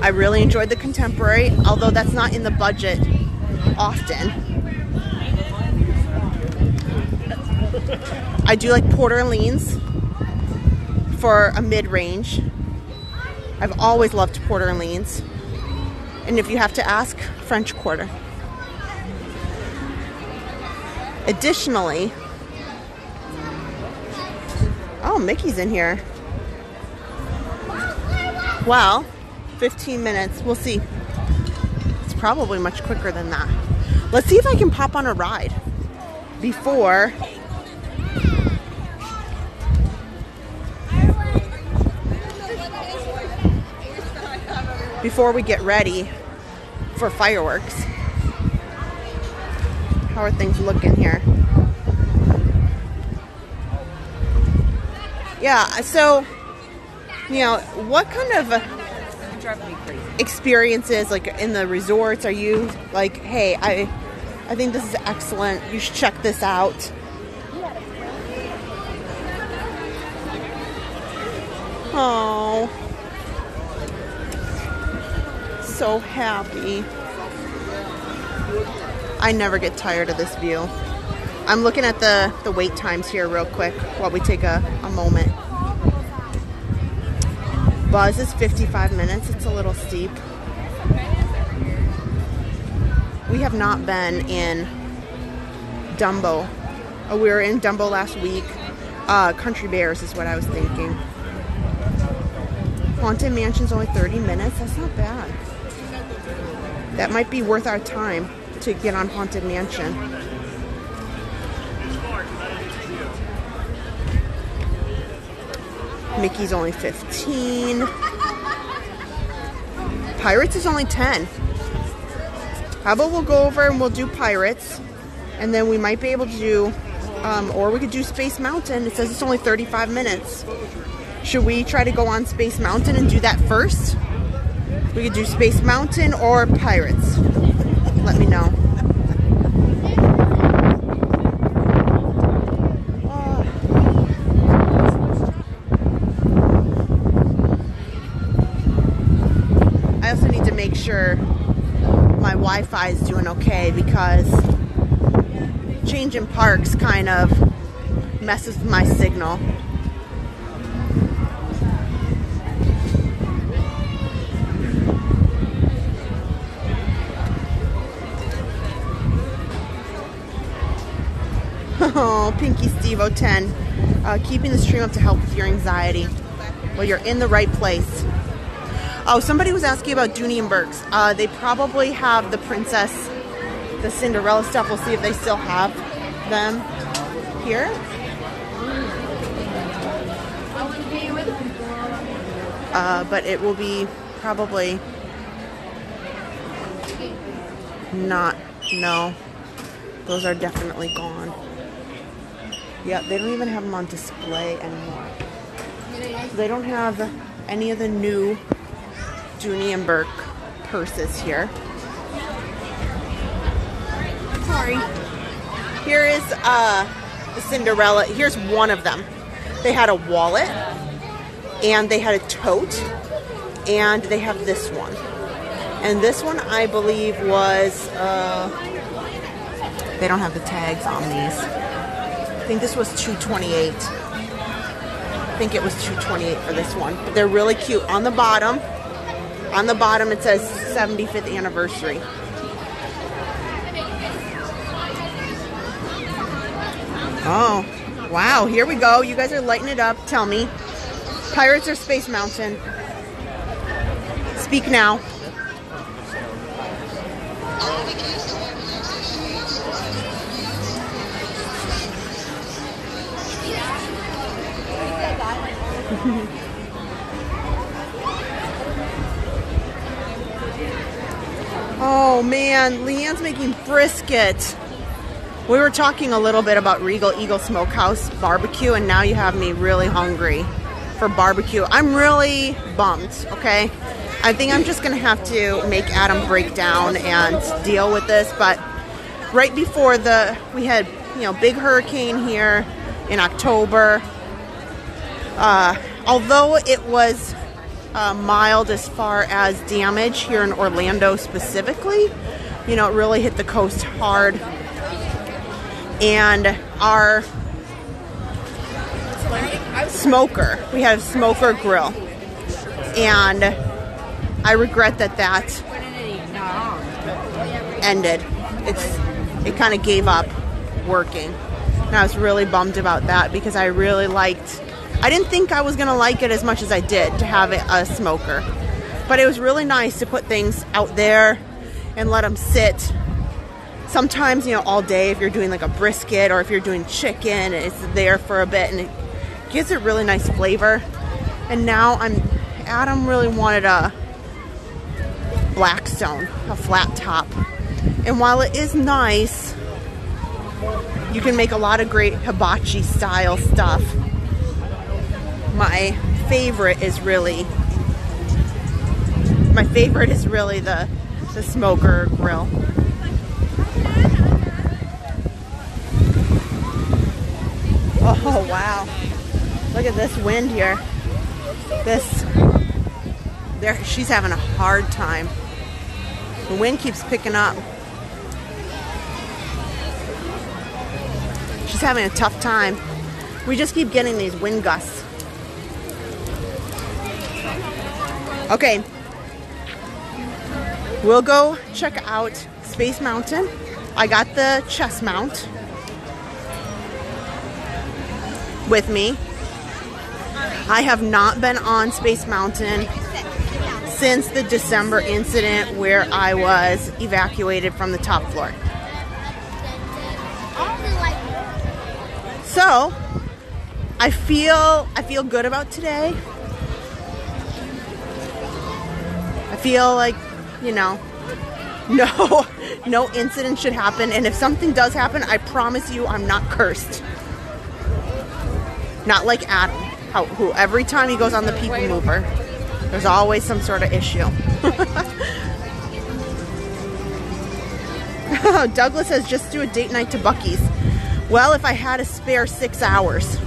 I really enjoyed the Contemporary, although that's not in the budget often. I do like Port Orleans for a mid-range. I've always loved Port Orleans. And if you have to ask, French Quarter. Additionally, oh, Mickey's in here. Well, 15 minutes. We'll see. It's probably much quicker than that. Let's see if I can pop on a ride before we get ready for fireworks. How are things looking here? Yeah, so, you know, what kind of experiences, like in the resorts, are you like, hey, I think this is excellent, you should check this out? Oh, so happy. I never get tired of this view. I'm looking at the wait times here real quick while we take a moment. Buzz is 55 minutes. It's a little steep. We have not been in Dumbo. Oh, we were in Dumbo last week. Country Bears is what I was thinking. Haunted Mansion's only 30 minutes. That's not bad. That might be worth our time to get on Haunted Mansion. Mickey's only 15. Pirates is only 10. How about we'll go over and we'll do Pirates, and then we might be able to do, or we could do Space Mountain. It says it's only 35 minutes. Should we try to go on Space Mountain and do that first? We could do Space Mountain or Pirates. Let me know. I also need to make sure my Wi-Fi is doing okay, because changing parks kind of messes with my signal. Oh, Pinky Steve 010. Keeping the stream up to help with your anxiety. Well, you're in the right place. Oh, somebody was asking about Dooney and Burke's. They probably have the Princess, the Cinderella stuff. We'll see if they still have them here. But it will be probably not No, those are definitely gone. Yeah, they don't even have them on display anymore. They don't have any of the new Dooney and Burke purses here. Sorry. Here is the Cinderella. Here's one of them. They had a wallet, and they had a tote, and they have this one. And this one, I believe, was, they don't have the tags on these. I think this was $228. I think it was $228 for this one. But they're really cute. On the bottom it says 75th anniversary. Oh, wow. Here we go. You guys are lighting it up. Tell me. Pirates or Space Mountain? Speak now. Oh man, Leanne's making brisket. We were talking a little bit about Regal Eagle Smokehouse barbecue, and now you have me really hungry for barbecue. I'm really bummed, okay? I think I'm just gonna have to make Adam break down and deal with this, but right before we had, you know, big hurricane here in October. Although it was mild as far as damage here in Orlando specifically, you know, it really hit the coast hard. And our smoker, we had a smoker grill, and I regret that ended. It kind of gave up working, and I was really bummed about that because I really liked. I didn't think I was gonna like it as much as I did to have a smoker, but it was really nice to put things out there and let them sit. Sometimes, you know, all day, if you're doing like a brisket or if you're doing chicken, it's there for a bit and it gives it really nice flavor. And now Adam really wanted a Blackstone, a flat top. And while it is nice, you can make a lot of great hibachi style stuff. My favorite is really the smoker grill. Oh wow, look at this wind here. She's having a hard time. The wind keeps picking up. She's having a tough time. We just keep getting these wind gusts. Okay, we'll go check out Space Mountain. I got the chest mount with me. I have not been on Space Mountain since the December incident where I was evacuated from the top floor. So I feel good about today. I feel like, you know, no incident should happen, and if something does happen, I promise you I'm not cursed. Not like Adam, who every time he goes on the people mover, there's always some sort of issue. Douglas says, just do a date night to Buc-ee's. Well, if I had a spare 6 hours,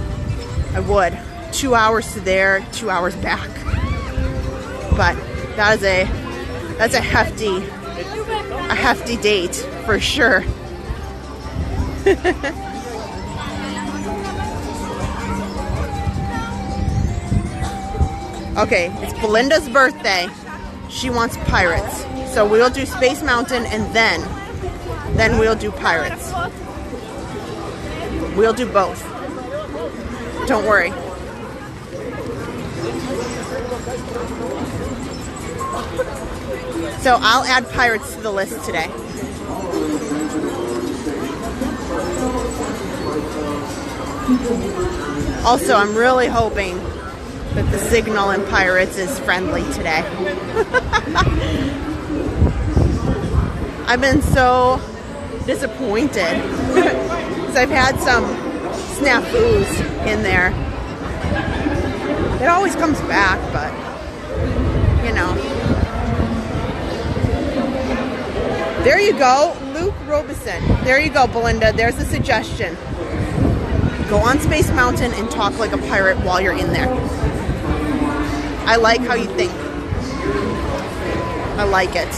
I would. 2 hours to there, 2 hours back. But that's a hefty date for sure. Okay, it's Belinda's birthday. She wants Pirates. So we'll do Space Mountain and then we'll do Pirates. We'll do both. Don't worry. So I'll add Pirates to the list today. Also, I'm really hoping that the signal in Pirates is friendly today. I've been so disappointed because I've had some snafus in there. It always comes back, but you know. There you go, Luke Robeson. There you go, Belinda. There's a suggestion. Go on Space Mountain and talk like a pirate while you're in there. I like how you think. I like it.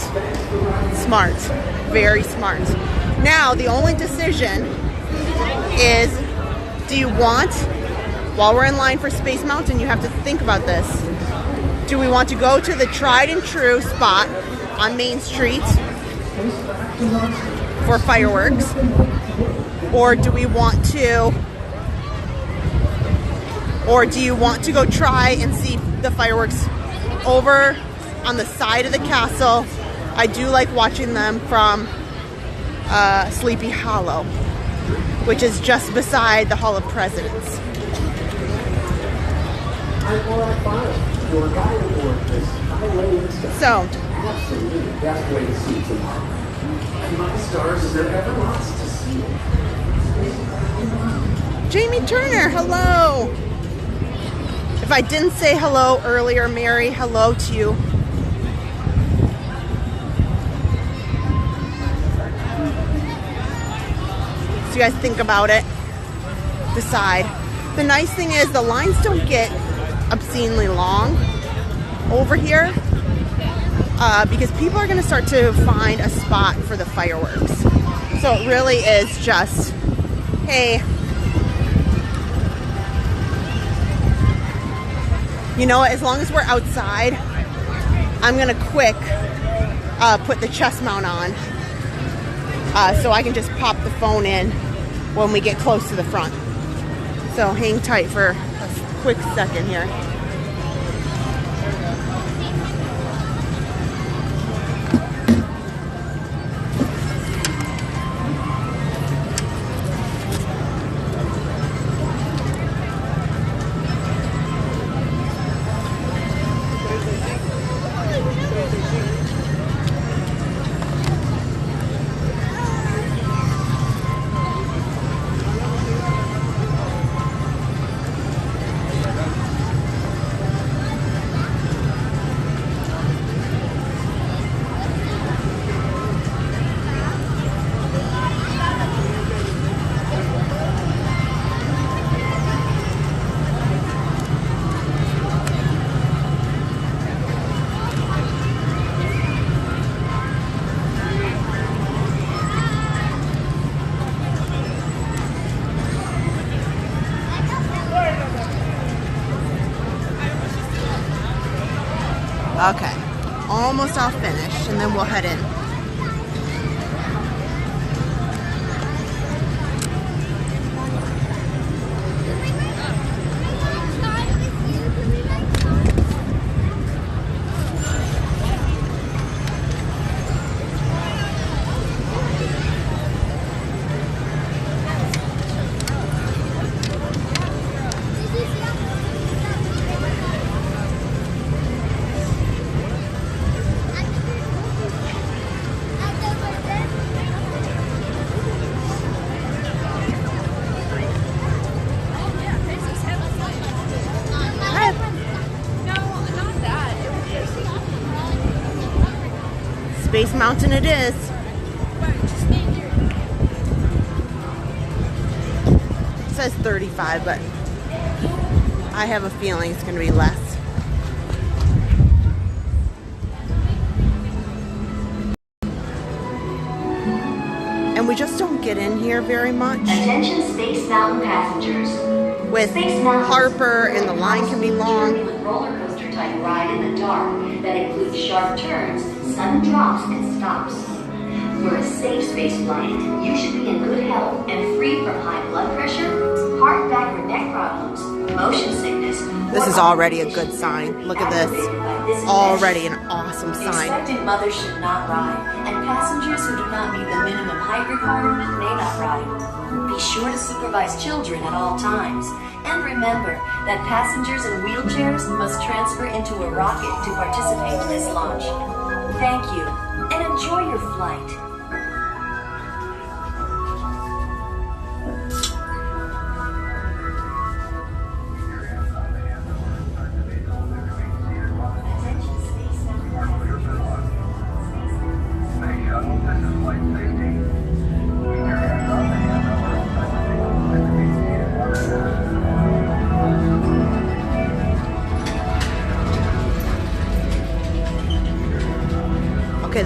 Smart. Very smart. Now, the only decision is, do you want, while we're in line for Space Mountain, you have to think about this. Do we want to go to the tried and true spot on Main Street for fireworks? Or do we want to, or do you want to go try and see the fireworks over on the side of the castle? I do like watching them from Sleepy Hollow, which is just beside the Hall of Presidents. So, Jamie Turner, hello. If I didn't say hello earlier, Mary, hello to you. So you guys think about it, decide. The nice thing is the lines don't get obscenely long over here because people are going to start to find a spot for the fireworks. So it really is just, hey, you know, as long as we're outside, I'm going to quick put the chest mount on so I can just pop the phone in when we get close to the front. So hang tight for a quick second here. Okay, almost all finished, and then we'll head in. Space Mountain it is. It says 35, but I have a feeling it's going to be less. And we just don't get in here very much. Attention Space Mountain passengers. With Harper, and the line can be long. With roller coaster type ride in the dark that includes sharp turns, sudden drops, and stops. For a safe space flight, you should be in good health and free from high blood pressure, heart, back, or neck problems, motion sickness. This is already a good sign. Look at this. Already an awesome sign. Expectant mothers should not ride, and passengers who do not meet the minimum height requirement may not ride. Be sure to supervise children at all times. And remember that passengers in wheelchairs must transfer into a rocket to participate in this launch. Thank you, and enjoy your flight.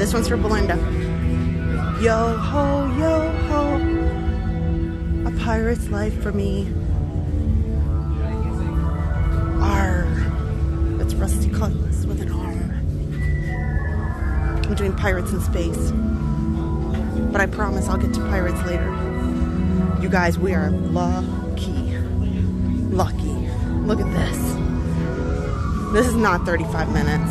this one's for Belinda. Yo ho, a pirate's life for me. R. That's Rusty Cutlass with an R. I'm doing pirates in space. But I promise I'll get to pirates later. You guys, we are lucky. Lucky. Look at this. This is not 35 minutes.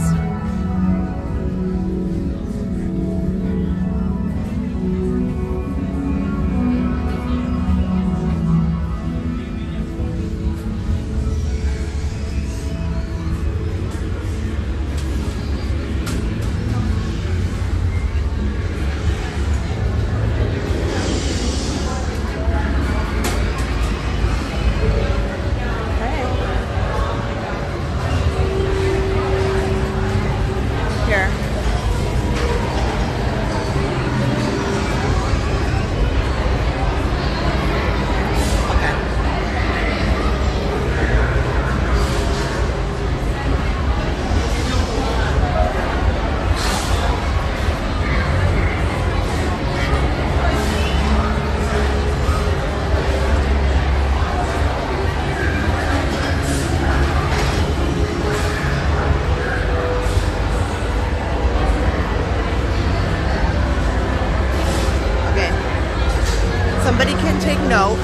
Somebody can take note.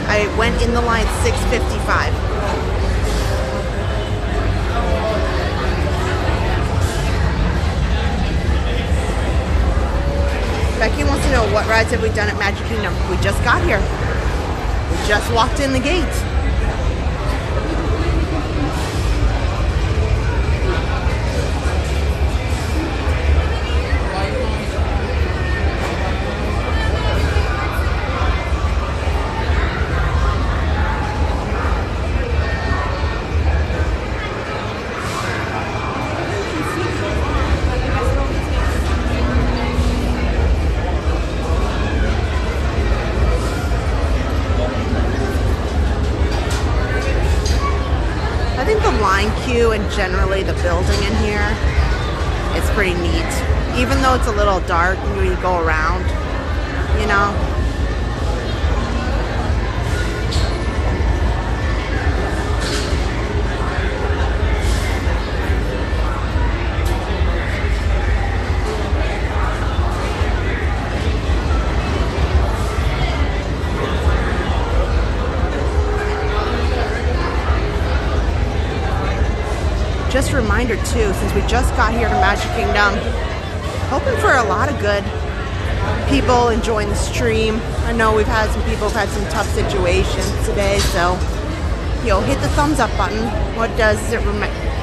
I went in the line 6:55. Becky wants to know, what rides have we done at Magic Kingdom? We just got here. We just walked in the gate. And generally the building in here is pretty neat, even though it's a little dark when you go around, you know. Just a reminder too, since we just got here to Magic Kingdom, hoping for a lot of good people enjoying the stream. I know we've had some people who've had some tough situations today, so hit the thumbs up button. What does it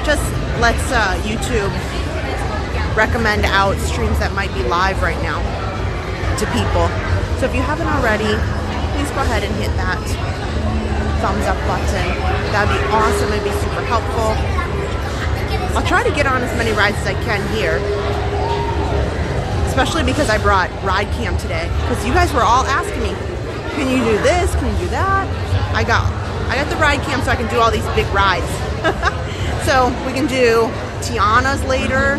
just lets YouTube recommend out streams that might be live right now to people. So if you haven't already, please go ahead and hit that thumbs up button. That'd be awesome. It'd be super helpful. I'll try to get on as many rides as I can here, especially because I brought ride cam today, because you guys were all asking me, can you do this, can you do that? I got the ride cam so I can do all these big rides. So we can do Tiana's later.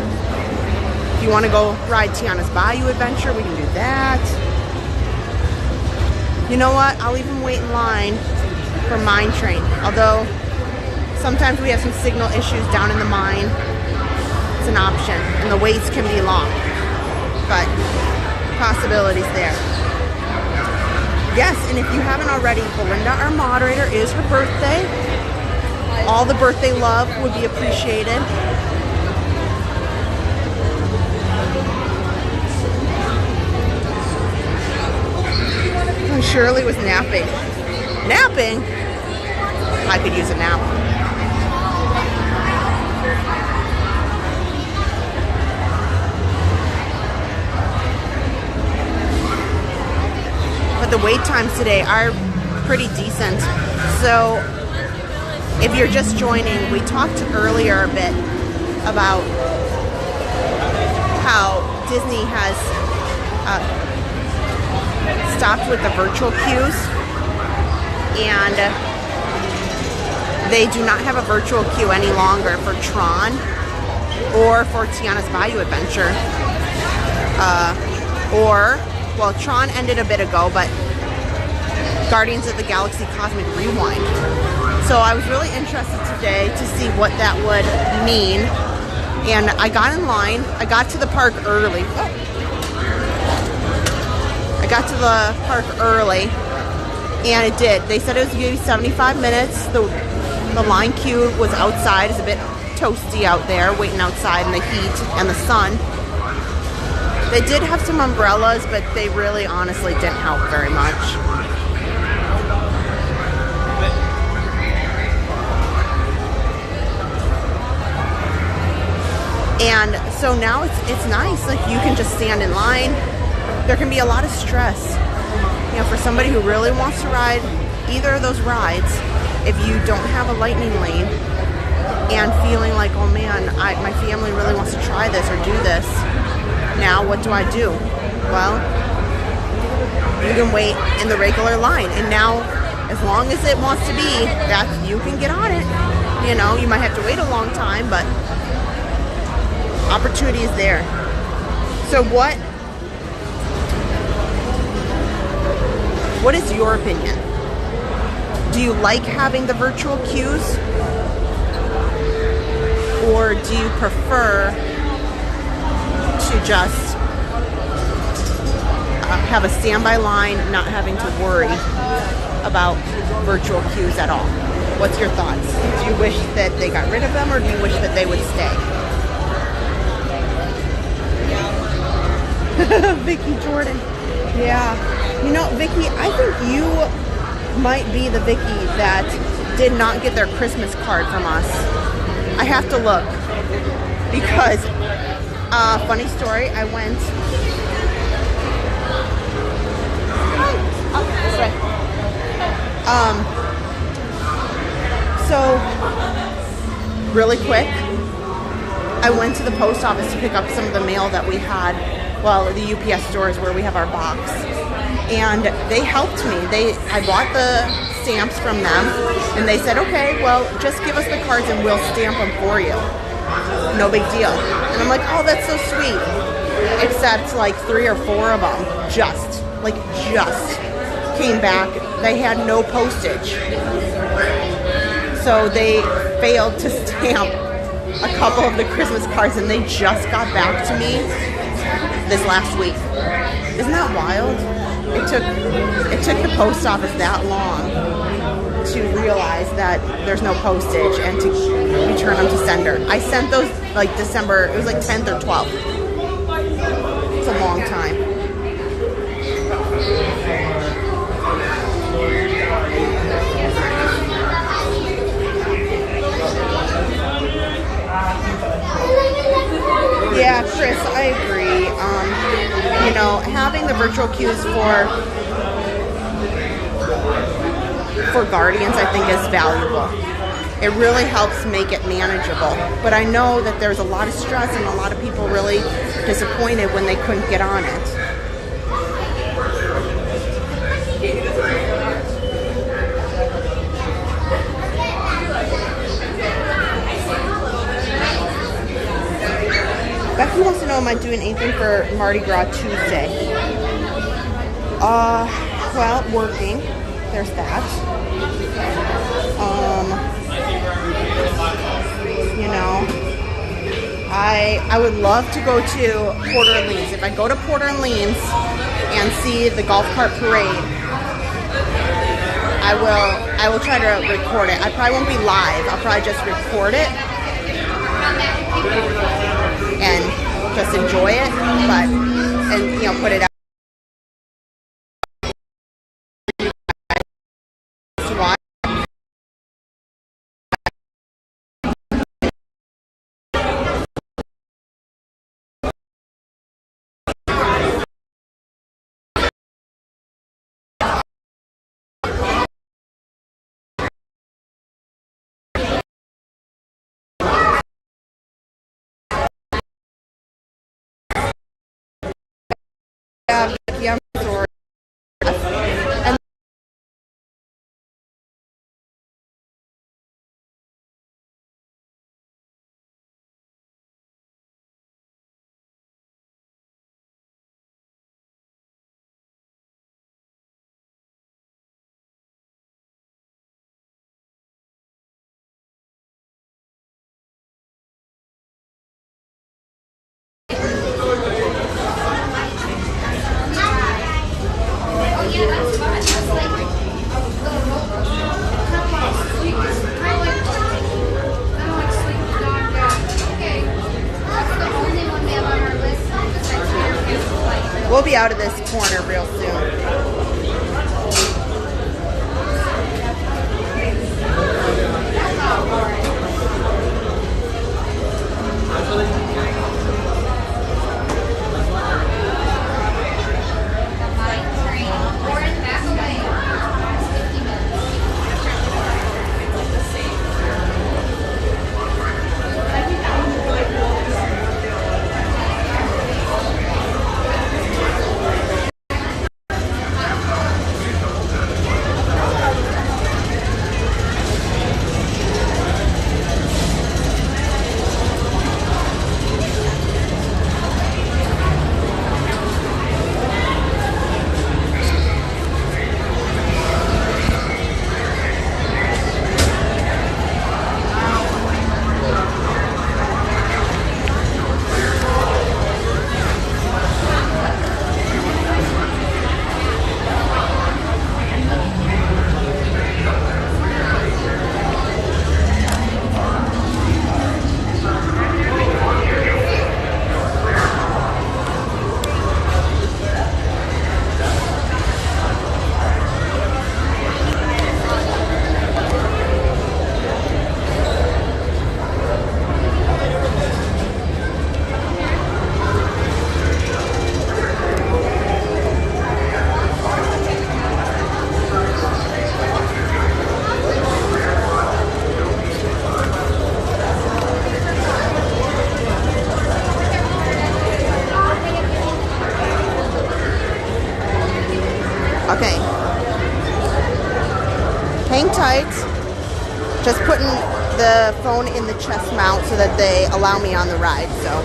If you want to go ride Tiana's Bayou Adventure, we can do that. You know what, I'll even wait in line for Mine Train, although sometimes we have some signal issues down in the mine. It's an option, and the waits can be long, but possibilities there. Yes, and if you haven't already, Belinda, our moderator, is her birthday. All the birthday love would be appreciated. And Shirley was napping. Napping? I could use a nap. But the wait times today are pretty decent. So if you're just joining, we talked earlier a bit about how Disney has stopped with the virtual queues, and they do not have a virtual queue any longer for Tron. or for Tiana's Bayou Adventure. Well, Tron ended a bit ago, but Guardians of the Galaxy Cosmic Rewind. So I was really interested today to see what that would mean. And I got in line. I got to the park early. I got to the park early, and it did. They said it was going to be 75 minutes. The line queue was outside. It's a bit toasty out there, waiting outside in the heat and the sun. They did have some umbrellas, but they really honestly didn't help very much. And so now it's nice, like you can just stand in line. There can be a lot of stress, you know, for somebody who really wants to ride either of those rides. If you don't have a lightning lane and feeling like, oh man, my family really wants to try this or do this, now what do I do? Well, you can wait in the regular line, and now as long as it wants to be, that you can get on it. You know, you might have to wait a long time, but opportunity is there. So what is your opinion? Do you like having the virtual queues? Or do you prefer to just have a standby line, not having to worry about virtual queues at all? What's your thoughts? Do you wish that they got rid of them, or do you wish that they would stay? Vicky Jordan. Yeah. You know, Vicky, I think you might be the Vicky that did not get their Christmas card from us. I have to look. Because, funny story, I went... this way. So, really quick, I went to the post office to pick up some of the mail that we had, well, the UPS stores where we have our box, and they helped me. I bought the stamps from them, and they said, okay, well, just give us the cards and we'll stamp them for you. No big deal. And I'm like, oh, that's so sweet. Except like 3 or 4 of them just came back. They had no postage. So they failed to stamp a couple of the Christmas cards, and they just got back to me this last week. Isn't that wild? It took the post office that long to realize that there's no postage and to return them to sender. I sent those like December, it was like 10th or 12th. It's a long time. Yeah, Chris, I agree. You know, having the virtual queues for Guardians, I think, is valuable. It really helps make it manageable. But I know that there's a lot of stress and a lot of people really disappointed when they couldn't get on it. Becky wants to know, am I doing anything for Mardi Gras Tuesday? Well, working. There's that. You know, I would love to go to Port Orleans. If I go to Port Orleans and see the golf cart parade, I will try to record it. I probably won't be live. I'll probably just record it and just enjoy it, and you know, put it out. be out of this corner real soon. Okay. Hang tight. Just putting the phone in the chest mount so that they allow me on the ride, so.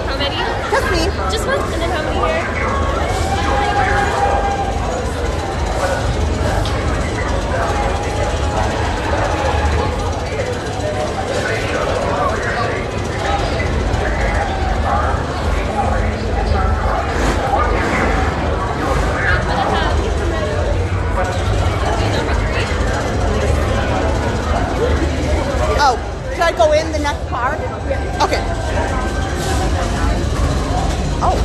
How many? Just me. Just one? And then how many here? Oh, should I go in the next car? Yeah. Okay. Oh.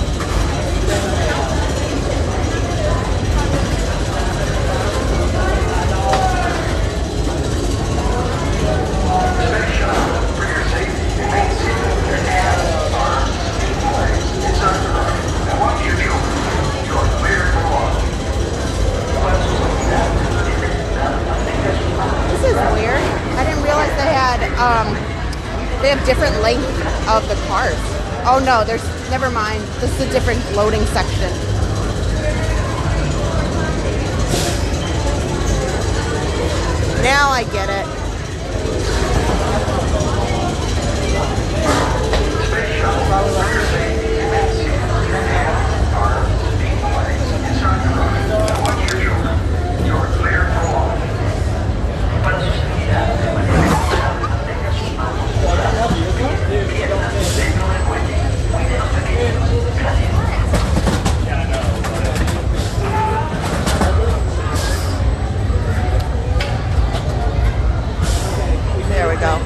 This is weird. I didn't realize they have different length of the cars. Oh no, there's, never mind. This is a different loading section. Now I get it. There we go.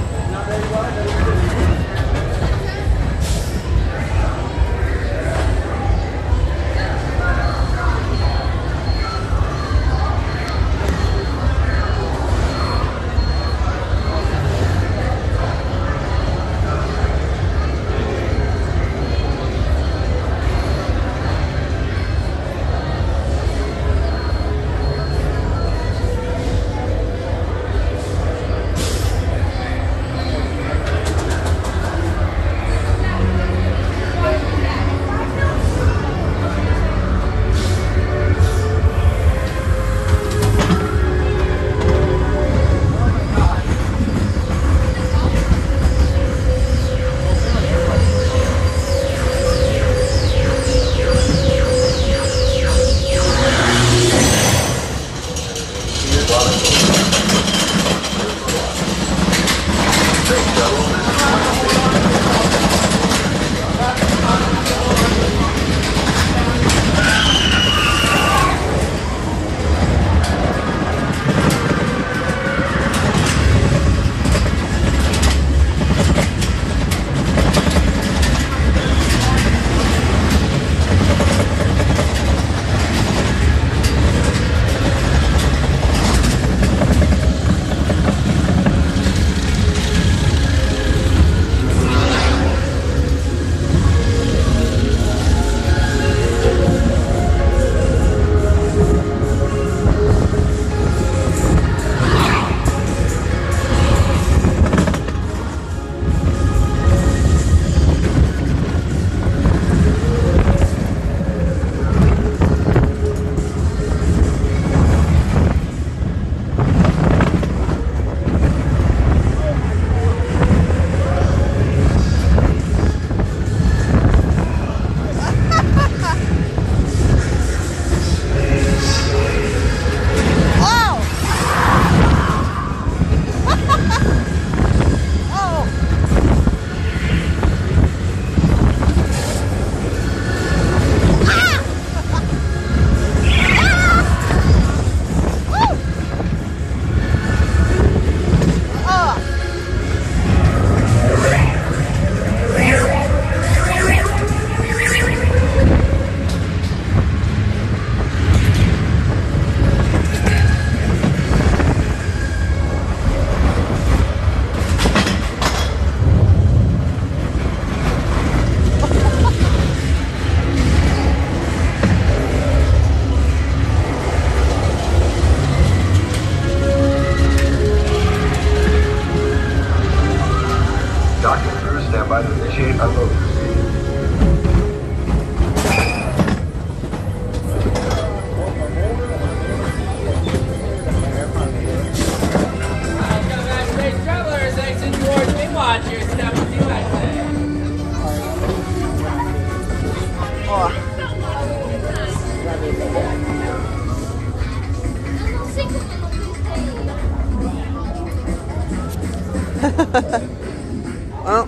Well,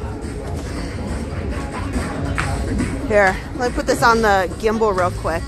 here, let me put this on the gimbal real quick.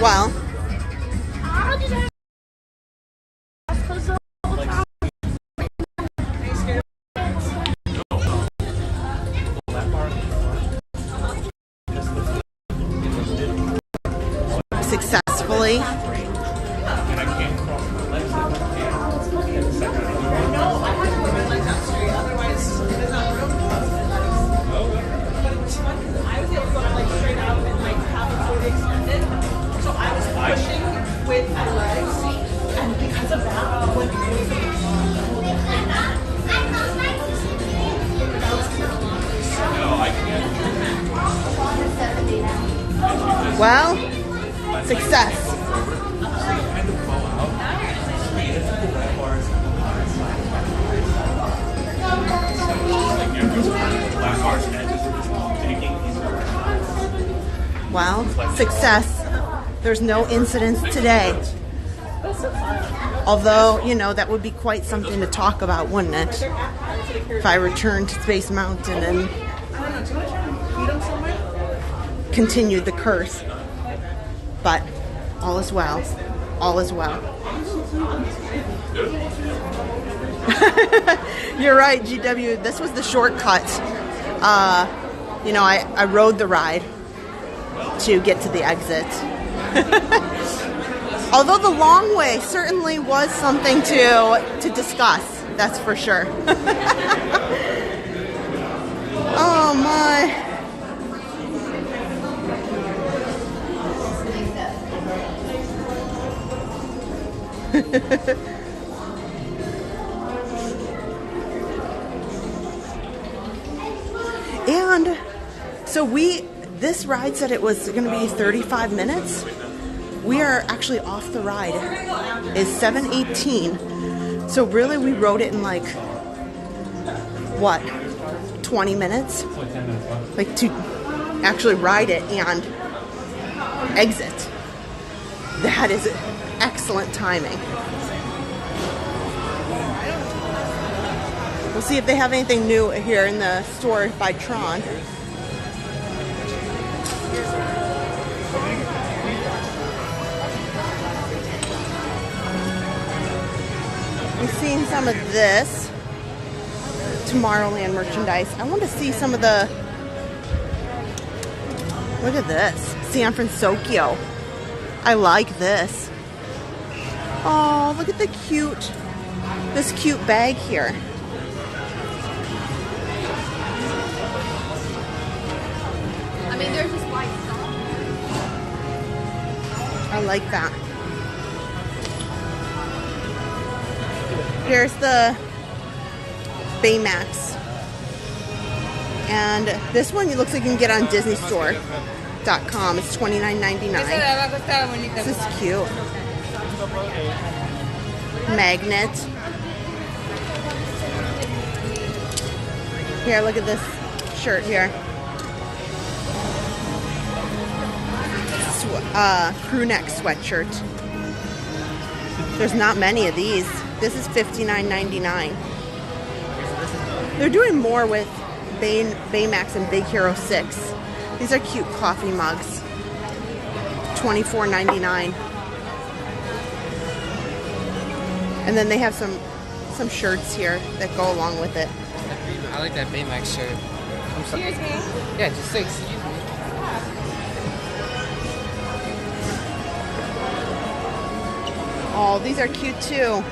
Well, successfully. With my legs, and because of that, when Well, success. Well, success. There's no incidents today. Although, you know, that would be quite something to talk about, wouldn't it? If I returned to Space Mountain and continued the curse. But all is well. All is well. You're right, GW. This was the shortcut. You know, I rode the ride to get to the exit. Although the long way certainly was something to discuss, that's for sure. Oh my. And so this ride said it was going to be 35 minutes. We are actually off the ride. It's 7:18. So really we rode it in like, what, 20 minutes? Like to actually ride it and exit. That is excellent timing. We'll see if they have anything new here in the store by Tron. We've seen some of this Tomorrowland merchandise. I want to see some of the, look at this, San Francisco. I like this. Oh, look at this cute bag here. I mean, there's just white stuff. I like that. Here's the Baymax. And this one looks like you can get on DisneyStore.com. It's $29.99. This is cute. Magnet. Here, look at this shirt here. Crew neck sweatshirt. There's not many of these. This is $59.99. They're doing more with Baymax and Big Hero 6. These are cute coffee mugs. $24.99. And then they have some shirts here that go along with it. I like that Baymax shirt. Excuse me. Yeah, just say excuse me. Oh, these are cute too.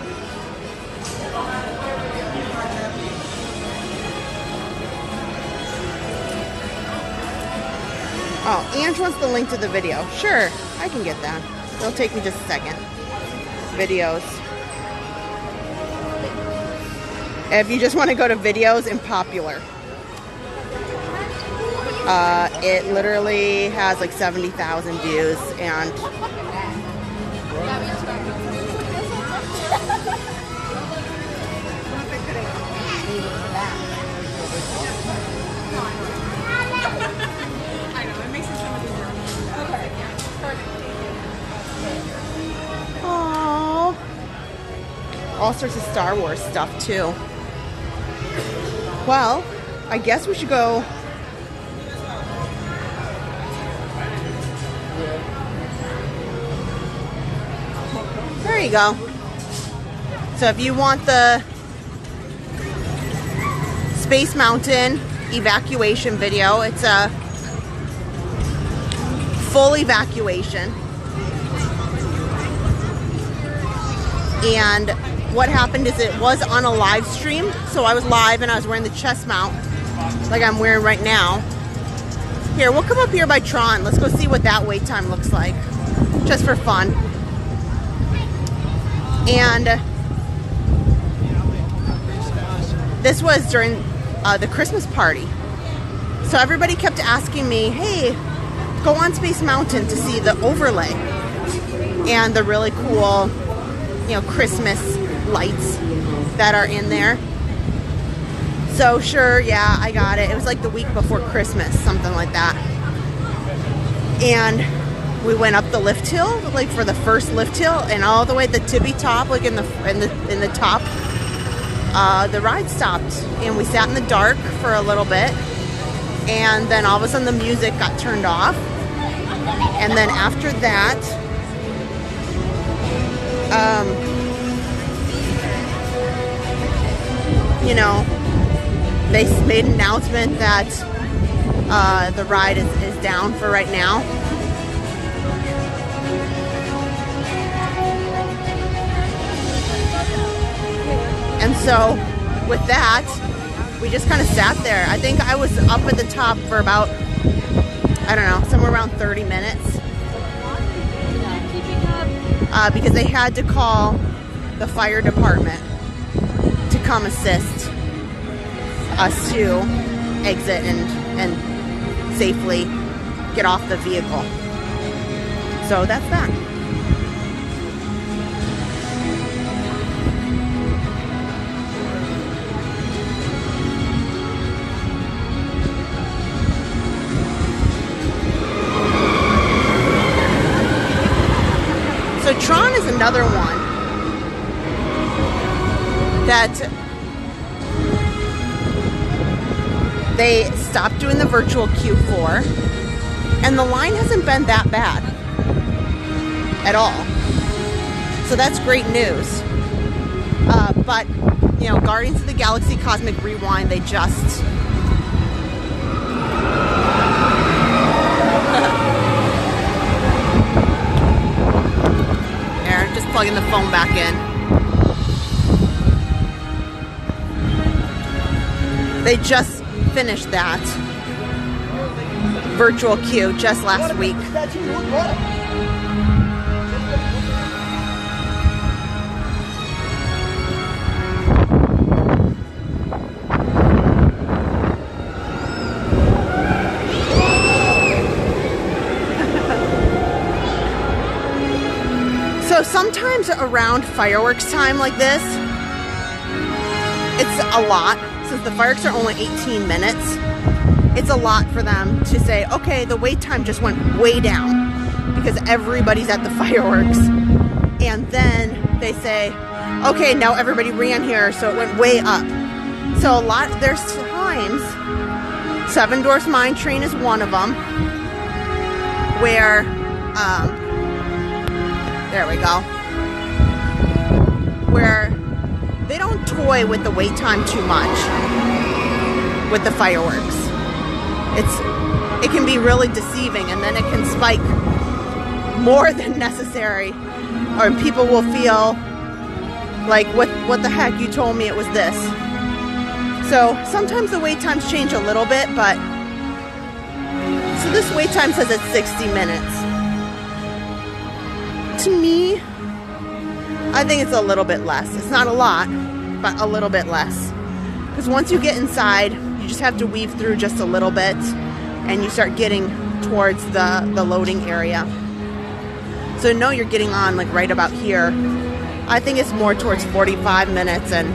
Oh, Ange wants the link to the video. Sure, I can get that. It'll take me just a second. Videos. If you just want to go to videos in popular. It literally has like 70,000 views and oh, all sorts of Star Wars stuff too. Well, I guess we should go. There you go. So if you want the Space Mountain evacuation video, it's a full evacuation. And what happened is it was on a live stream, so I was live and I was wearing the chest mount like I'm wearing right now. Here, we'll come up here by Tron. Let's go see what that wait time looks like, just for fun. And this was during the Christmas party. So everybody kept asking me, hey, go on Space Mountain to see the overlay and the really cool, you know, Christmas lights that are in there. So sure, yeah, I got it. It was like the week before Christmas, something like that. And we went up the lift hill, like for the first lift hill, and all the way to the tippy top, like in the top. The ride stopped, and we sat in the dark for a little bit, and then all of a sudden the music got turned off, and then after that, you know, they made an announcement that the ride is down for right now. And so with that, we just kind of sat there. I think I was up at the top for about, I don't know, somewhere around 30 minutes. Because they had to call the fire department to come assist us to exit and safely get off the vehicle. So that's that. So Tron is another one that they stopped doing the virtual queue for, and the line hasn't been that bad at all. So that's great news. But, you know, Guardians of the Galaxy Cosmic Rewind, they just... Just plugging the phone back in. They just finished that virtual queue just last week. So sometimes around fireworks time like this, it's a lot. Since the fireworks are only 18 minutes, it's a lot for them to say, okay, the wait time just went way down because everybody's at the fireworks. And then they say, okay, now everybody ran here, so it went way up. So there's times, Seven Dwarfs Mine Train is one of them, where, there we go. Where they don't toy with the wait time too much with the fireworks. it can be really deceiving, and then it can spike more than necessary, or people will feel like, what the heck, you told me it was this. So sometimes the wait times change a little bit, but so this wait time says it's 60 minutes. To me, I think it's a little bit less. It's not a lot, but a little bit less. Because once you get inside, you just have to weave through just a little bit, and you start getting towards the loading area. So no, you're getting on like right about here. I think it's more towards 45 minutes, and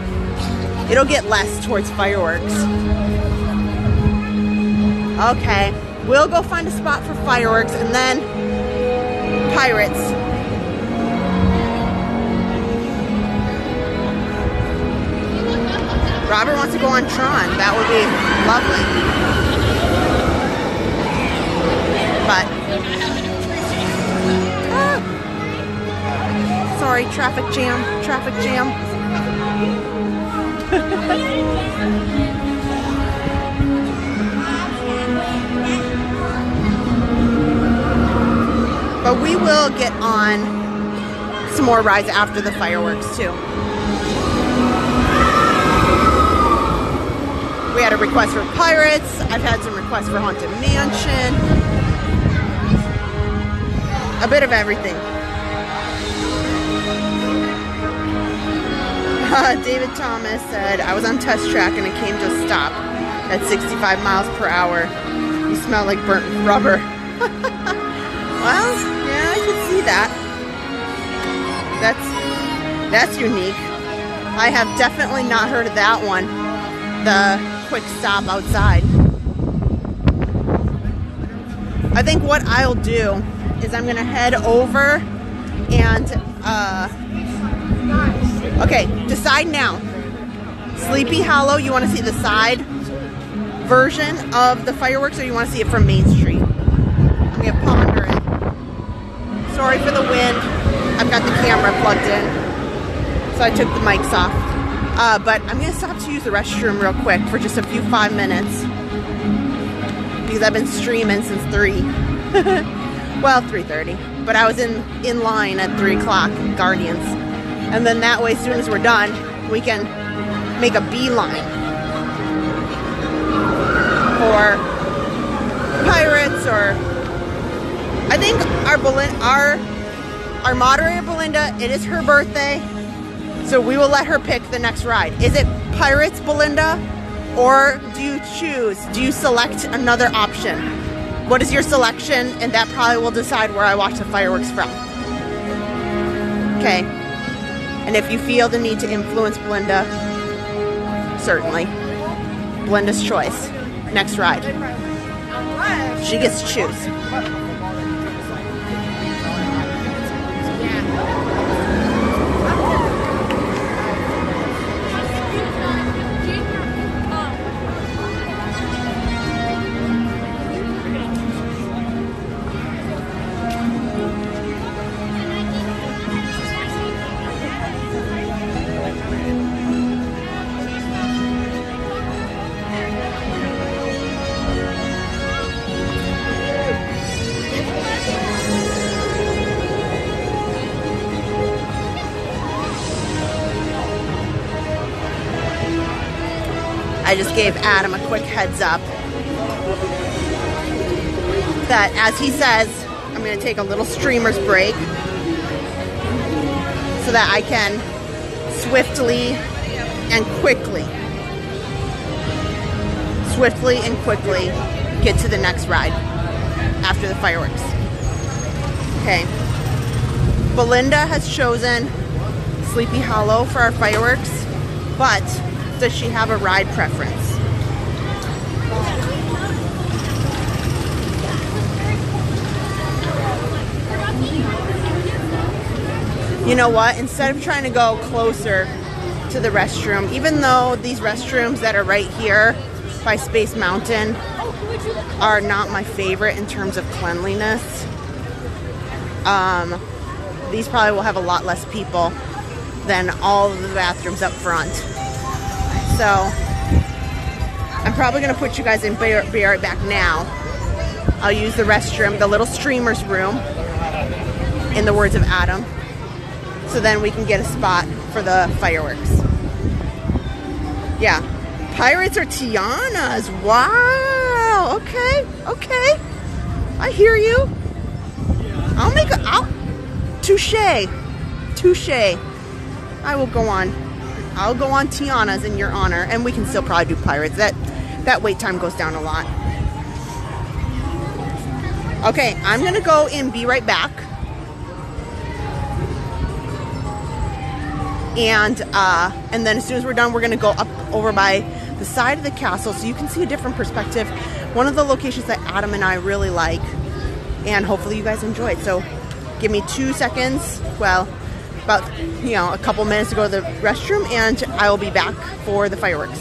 it'll get less towards fireworks. Okay, we'll go find a spot for fireworks, and then Pirates. Robert wants to go on Tron. That would be lovely. But sorry, traffic jam. Traffic jam. But we will get on some more rides after the fireworks too. We had a request for Pirates. I've had some requests for Haunted Mansion. A bit of everything. David Thomas said, I was on test track and it came to a stop at 65 miles per hour. You smell like burnt rubber. Well, yeah, I can see that. That's unique. I have definitely not heard of that one. The quick stop outside. I think what I'll do is I'm gonna head over and okay, decide now. Sleepy Hollow, you want to see the side version of the fireworks, or you want to see it from Main Street? I'm gonna ponder it. Sorry for the wind. I've got the camera plugged in, so I took the mics off. But I'm going to stop to use the restroom real quick for just a few 5 minutes, because I've been streaming since 3. Well, 3:30. But I was in line at 3 o'clock, Guardians. And then that way, as soon as we're done, we can make a beeline for Pirates, or I think our moderator, Belinda, it is her birthday. So we will let her pick the next ride. Is it Pirates, Belinda? Or do you choose? Do you select another option? What is your selection? And that probably will decide where I watch the fireworks from. Okay. And if you feel the need to influence Belinda, certainly. Belinda's choice. Next ride. She gets to choose. I just gave Adam a quick heads up that, as he says, I'm going to take a little streamer's break so that I can swiftly and quickly get to the next ride after the fireworks. Okay. Belinda has chosen Sleepy Hollow for our fireworks, but does she have a ride preference? You know what? Instead of trying to go closer to the restroom, even though these restrooms that are right here by Space Mountain are not my favorite in terms of cleanliness, these probably will have a lot less people than all of the bathrooms up front. So I'm probably going to put you guys in be right back now. I'll use the restroom, the little streamers room, in the words of Adam, so then we can get a spot for the fireworks. Yeah, Pirates or Tiana's. Wow. Okay, okay. I hear you. Touche. Touche. I will go on. I'll go on Tiana's in your honor, and we can still probably do Pirates. That wait time goes down a lot. Okay, I'm gonna go and be right back. And then as soon as we're done, we're gonna go up over by the side of the castle so you can see a different perspective. One of the locations that Adam and I really like, and hopefully you guys enjoy it. So give me 2 seconds. Well, about a couple minutes to go to the restroom, and I will be back for the fireworks.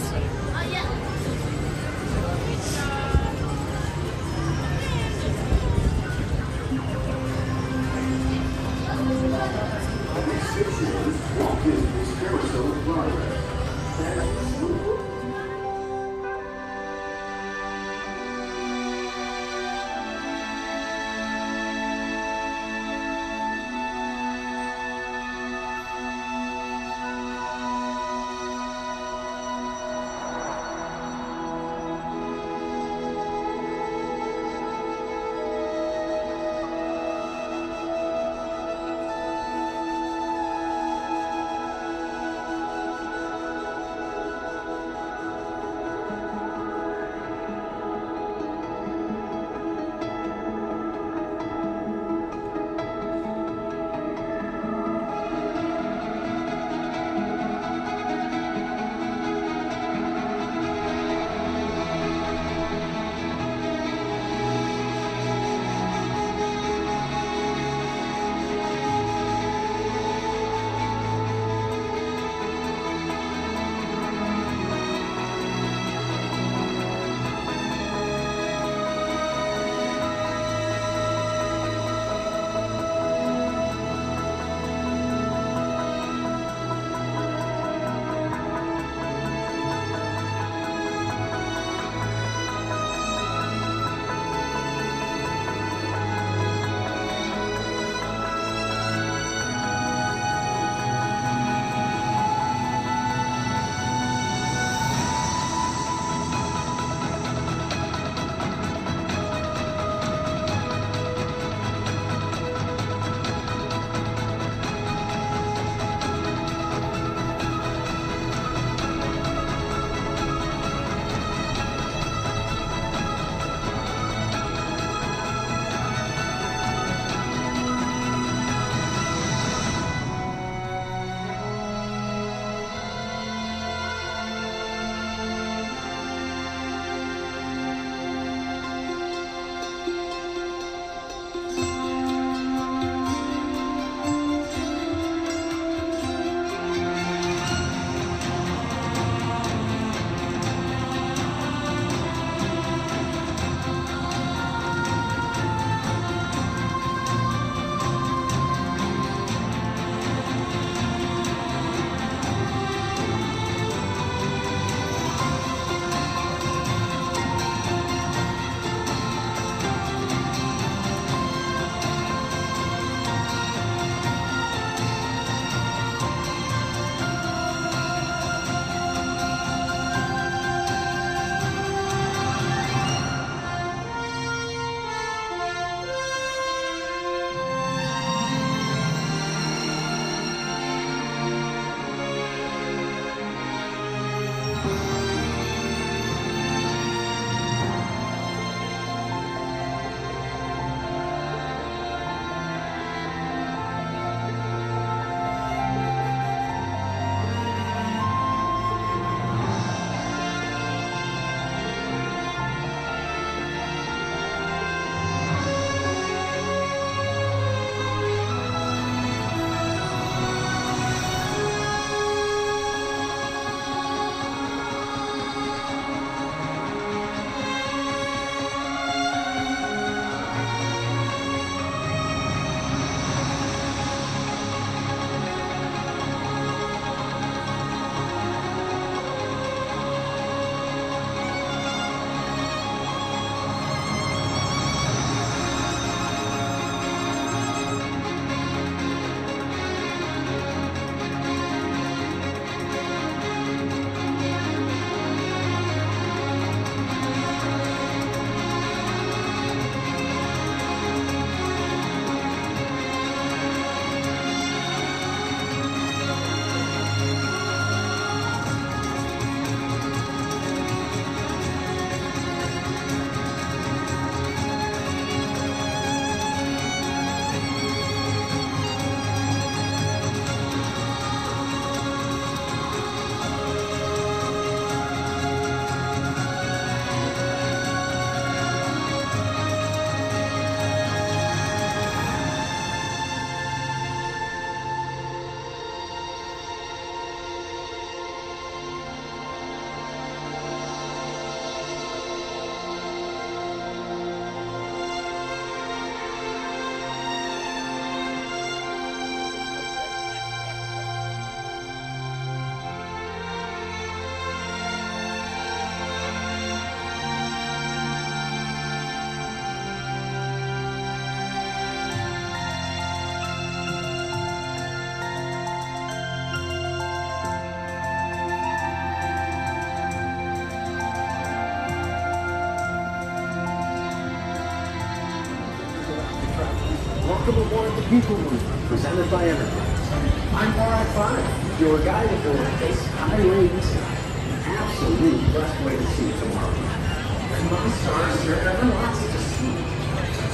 People Mover, presented by Enterprise. I'm Parag 5, your guide aboard this skyway sky. An absolute best way to see tomorrow. And my stars, there are ever lots to see.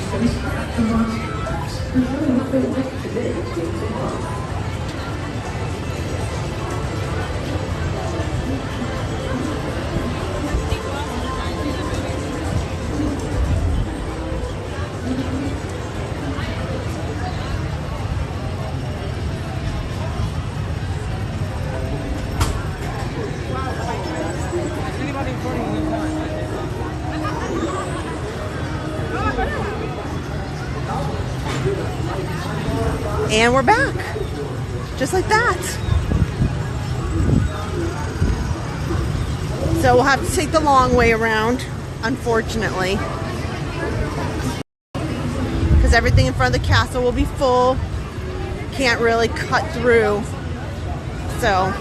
Spacecraft and monsters. There's really nothing like today to tomorrow. And we're back, just like that. So we'll have to take the long way around, unfortunately, because everything in front of the castle will be full. Can't really cut through. So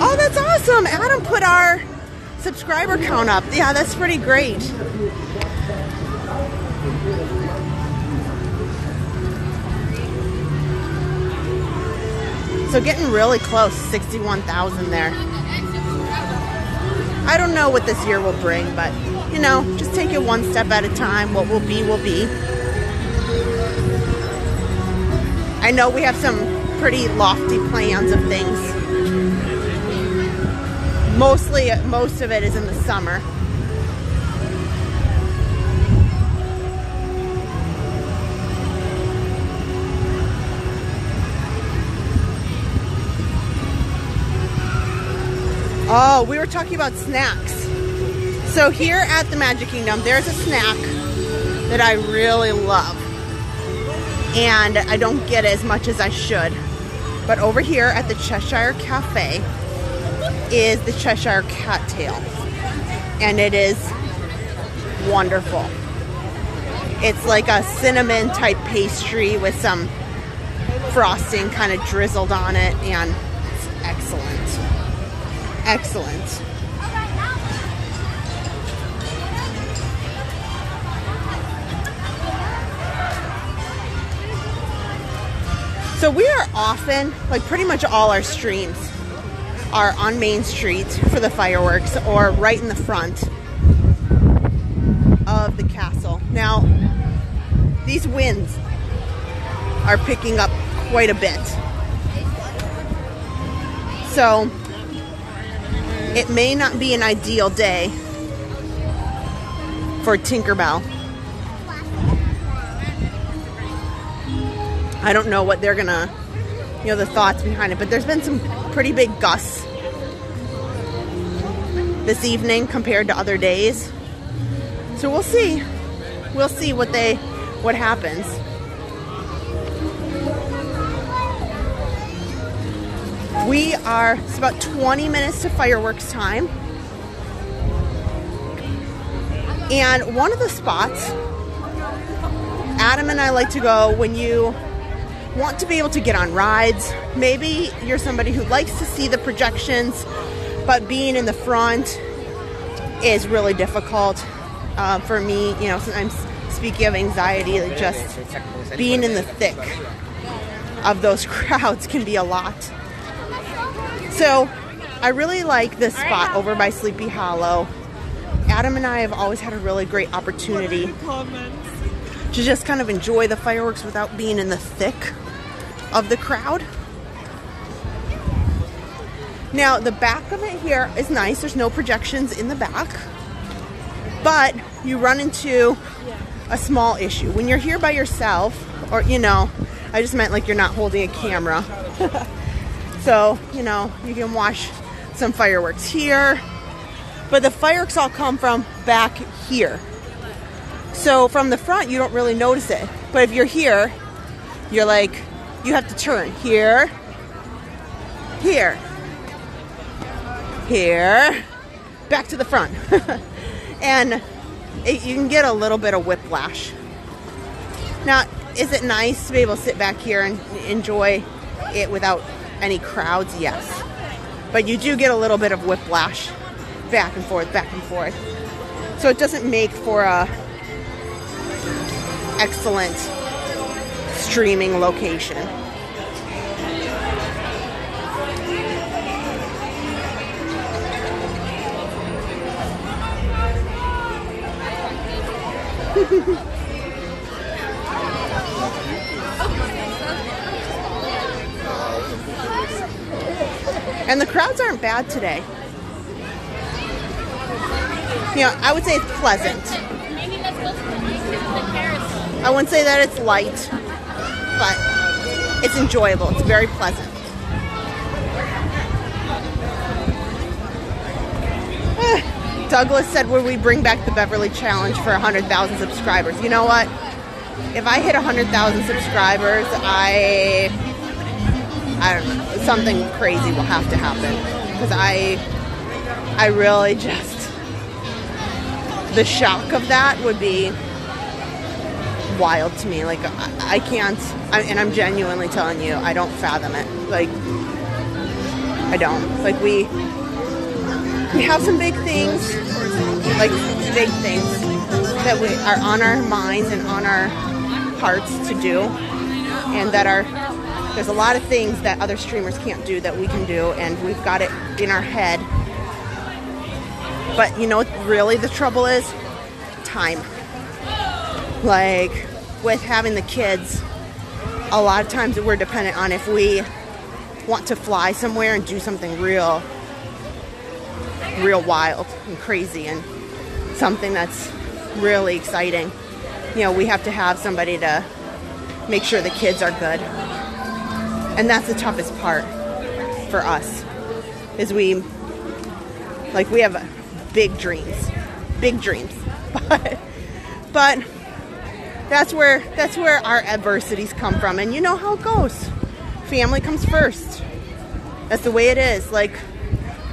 oh, that's awesome. Adam put our subscriber count up. Yeah, that's pretty great. So getting really close, 61,000 there. I don't know what this year will bring, but you know, just take it one step at a time. What will be, will be. I know we have some pretty lofty plans of things. Most of it is in the summer. Oh, we were talking about snacks. So here at the Magic Kingdom, there's a snack that I really love. And I don't get as much as I should. But over here at the Cheshire Cafe is the Cheshire Cattail. And it is wonderful. It's like a cinnamon type pastry with some frosting kind of drizzled on it, and it's excellent. Excellent. So we are often, like pretty much all our streams are on Main Street for the fireworks or right in the front of the castle. Now, these winds are picking up quite a bit. So it may not be an ideal day for Tinkerbell. I don't know what they're gonna, you know, the thoughts behind it, but there's been some pretty big gusts this evening compared to other days. So we'll see. We'll see what happens. It's about 20 minutes to fireworks time. And one of the spots Adam and I like to go when you want to be able to get on rides. Maybe you're somebody who likes to see the projections, but being in the front is really difficult. For me, you know, sometimes speaking of anxiety, just being in the thick of those crowds can be a lot. So I really like this spot over by Sleepy Hollow. Adam and I have always had a really great opportunity to just kind of enjoy the fireworks without being in the thick of the crowd. Now, the back of it here is nice. There's no projections in the back, but you run into a small issue. When you're here by yourself, or, you know, I just meant like you're not holding a camera. So, you know, you can watch some fireworks here, but the fireworks all come from back here. So from the front, you don't really notice it. But if you're here, you're like, you have to turn here, here, here, back to the front. And you can get a little bit of whiplash. Now, is it nice to be able to sit back here and enjoy it without any crowds? Yes. But you do get a little bit of whiplash back and forth, back and forth. So it doesn't make for a excellent streaming location. And the crowds aren't bad today. You know, I would say it's pleasant. I wouldn't say that it's light, but it's enjoyable. It's very pleasant. Douglas said, would we bring back the Beverly Challenge for 100,000 subscribers? You know what? If I hit 100,000 subscribers, I don't know, something crazy will have to happen. Because I really just, the shock of that would be wild to me. Like, I can't, and I'm genuinely telling you, I don't fathom it. Like, I don't. Like, we have some big things, that we are on our minds and on our hearts to do, and that there's a lot of things that other streamers can't do that we can do, and we've got it in our head. But you know what really the trouble is? Time. Like, with having the kids, a lot of times we're dependent on if we want to fly somewhere and do something real wild and crazy and something that's really exciting. You know, we have to have somebody to make sure the kids are good. And that's the toughest part for us, is we have big dreams, but that's where our adversities come from. And you know how it goes. Family comes first. That's the way it is. Like,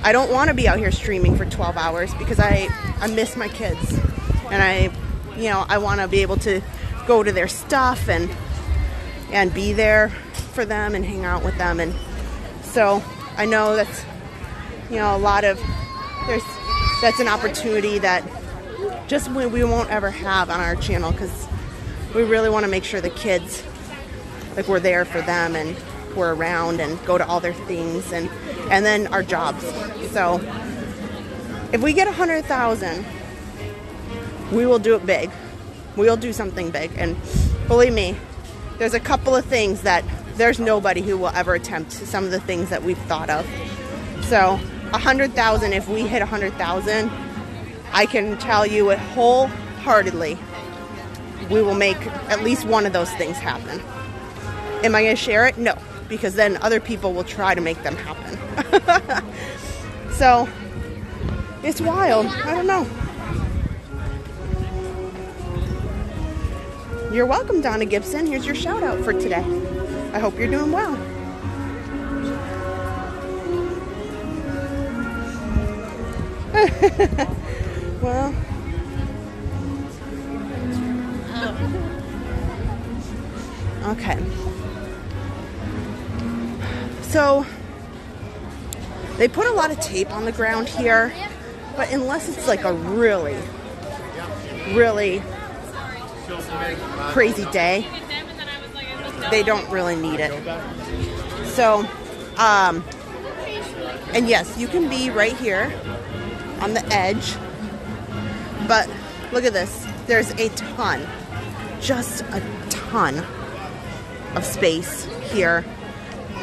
I don't want to be out here streaming for 12 hours because I miss my kids, and I want to be able to go to their stuff and be there for them and hang out with them. And so I know that's, you know, that's an opportunity that just we won't ever have on our channel, because we really want to make sure the kids, like, we're there for them and we're around and go to all their things, and then our jobs. So if we get 100,000, we will do it big. We'll do something big. And believe me, there's a couple of things that there's nobody who will ever attempt some of the things that we've thought of. So 100,000, if we hit 100,000, I can tell you it wholeheartedly, we will make at least one of those things happen. Am I going to share it? No, because then other people will try to make them happen. So it's wild. I don't know. You're welcome, Donna Gibson. Here's your shout out for today. I hope you're doing well. Well, okay. So they put a lot of tape on the ground here, but unless it's like a really, really crazy day, they don't really need it. So, and yes, you can be right here on the edge, but look at this. There's a ton, just a ton of space here.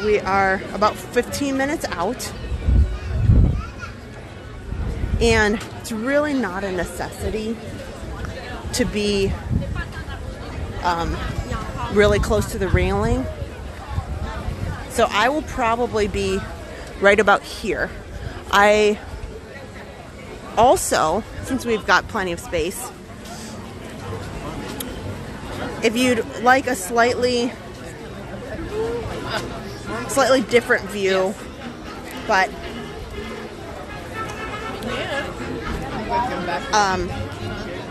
We are about 15 minutes out, and it's really not a necessity to be really close to the railing. So I will probably be right about here. I also, since we've got plenty of space, if you'd like a slightly different view, but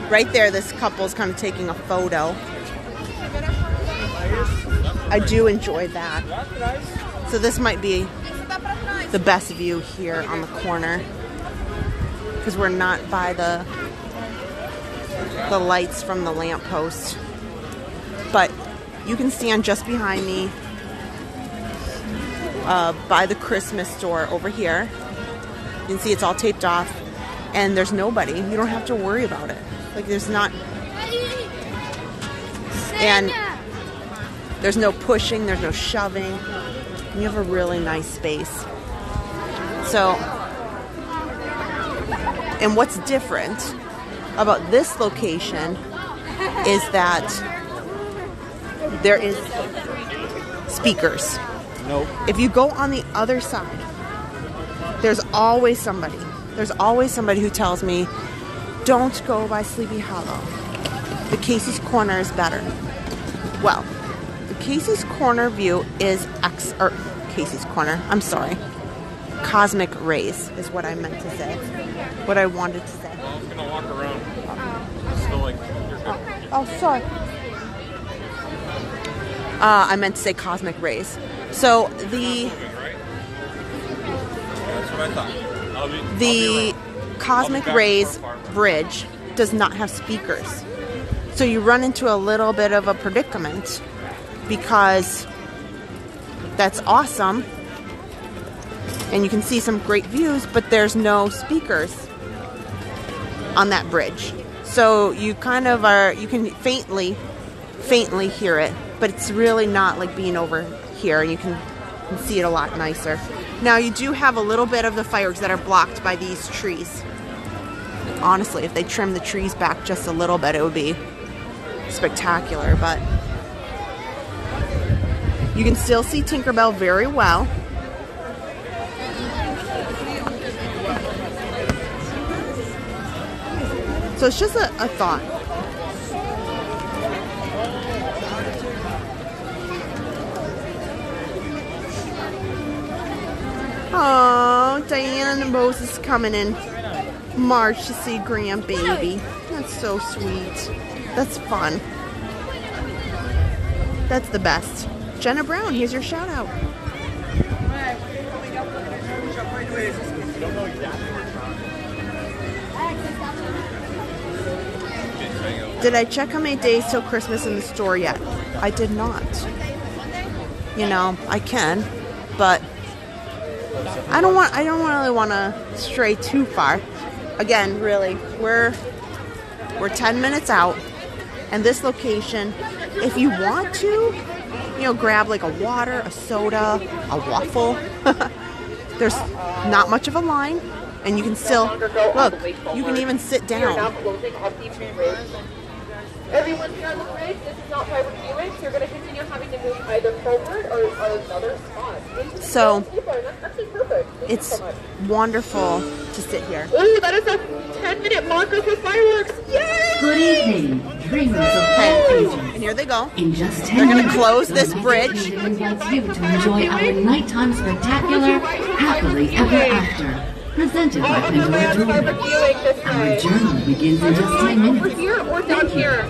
right there, this couple's kind of taking a photo. I do enjoy that. So this might be the best view here on the corner, because we're not by the the lights from the lamppost. But you can stand just behind me by the Christmas store over here. You can see it's all taped off, and there's nobody. You don't have to worry about it. Like, there's not, and there's no pushing, there's no shoving. You have a really nice space. So, and what's different about this location is that there is speakers. Nope. If you go on the other side, there's always somebody. There's always somebody who tells me, don't go by Sleepy Hollow. The Casey's Corner is better. Well, the Casey's Corner view is Casey's Corner, I'm sorry. Cosmic Rays is what I meant to say. What I wanted to say. Well, I was gonna walk around. Still like, oh, sorry. I meant to say Cosmic Rays. So the that's what I thought. The Cosmic Rays bridge does not have speakers. So you run into a little bit of a predicament because that's awesome and you can see some great views, but there's no speakers on that bridge. So you kind of are, you can faintly hear it, but it's really not like being over here, and you can see it a lot nicer. Now you do have a little bit of the fireworks that are blocked by these trees. Honestly, if they trim the trees back just a little bit, it would be spectacular, but you can still see Tinkerbell very well. So it's just a thought. Oh, Diana and Moses coming in March to see grandbaby. That's so sweet. That's fun. That's the best. Jenna Brown, here's your shout out. Did I check how many days till Christmas in the store yet? I did not. You know, I can, but I don't really want to stray too far. Again, really, we're 10 minutes out, and this location, if you want to, you know, grab like a water, a soda, a waffle. There's not much of a line, and you can still look. You can even sit down. Everyone here on the bridge, this is not private viewing, so you're going to continue having to move either forward or another spot. So it's wonderful to sit here. Ooh, that is a 10-minute marker for fireworks! Yay! Good evening, dreamers of Athleasure. And here they go. In just 10 They're going to minutes, close this bridge. invites you to enjoy our nighttime spectacular Happily Ever After. Presented by Pandora Jewelry. Our journey begins in just 10 minutes. Over here or down here?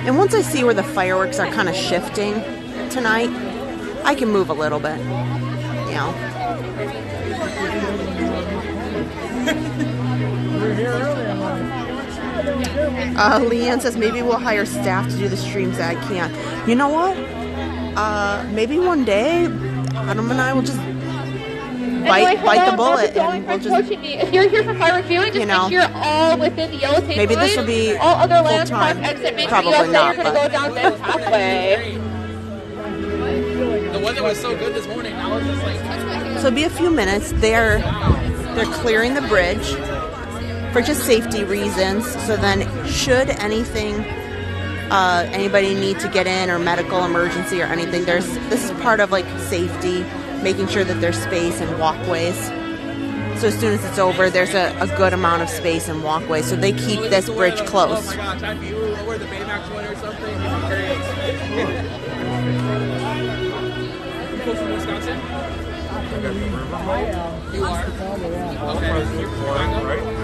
And once I see where the fireworks are kind of shifting tonight, I can move a little bit, you know. Leanne says maybe we'll hire staff to do the streams that I can't. You know what? Maybe one day Adam and I will just bite the bullet and we'll just, if you're here for fireworks viewing, just make sure you're all within the yellow tape maybe this will be all other full lands time. exit. Make Probably sure you not. you're going to go down this pathway. The weather was so good this morning. I was just like, So it'll be a few minutes. They're clearing the bridge for just safety reasons. So then, should anybody need to get in or medical emergency or anything, this is part of like safety, making sure that there's space and walkways. So as soon as it's over, there's a good amount of space and walkways. So they keep this bridge closed. oh my gosh, if you were the Baymax one or something, you'd be great. You folks from Wisconsin? You are.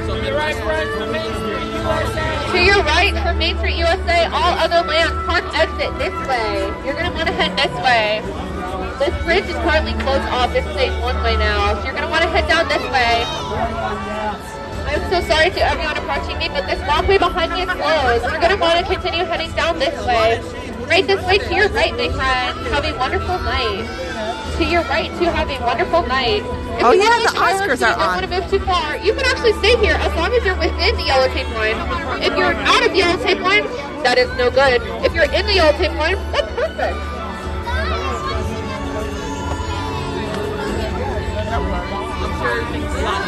So to your right for Main Street USA. To your right for Main Street USA, all other lands, park exit this way. You're going to want to head this way. This bridge is currently closed off. This stays one way now. So you're going to want to head down this way. I'm so sorry to everyone approaching me, but this walkway behind me is closed. We're going to want to continue heading down this way. Right this way to your right, my friend. Have a wonderful night. To your right to have a wonderful night. If Oh you yeah, want the to shower, Oscars you are don't on. want to move too far, you can actually stay here as long as you're within the yellow tape line. If you're out of the yellow tape line, that is no good. If you're in the yellow tape line, that's perfect.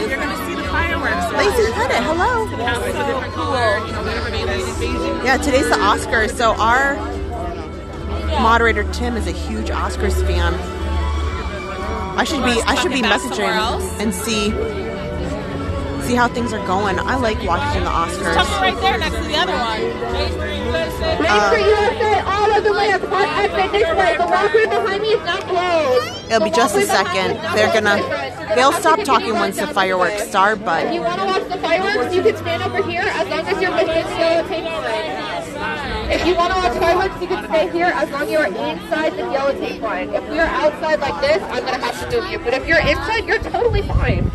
You're going to see the fireworks. Lacey Pettit, hello. Yeah, today's the Oscars, so our moderator Tim is a huge Oscars fan. I should be messaging and see how things are going. I like watching the Oscars. Tucked right there next to the other one. Main Street USA, all of the lamps, park exit this way. The walkway behind me is not closed. It'll be just a second. They'll stop talking once the fireworks start, but If you want to watch the fireworks, you can stand over here as long as you're within the yellow tape line. If you want to watch fireworks, you can stay here as long as you're inside the yellow tape line. If we are outside like this, I'm going to have to move you. But if you're inside, you're totally fine.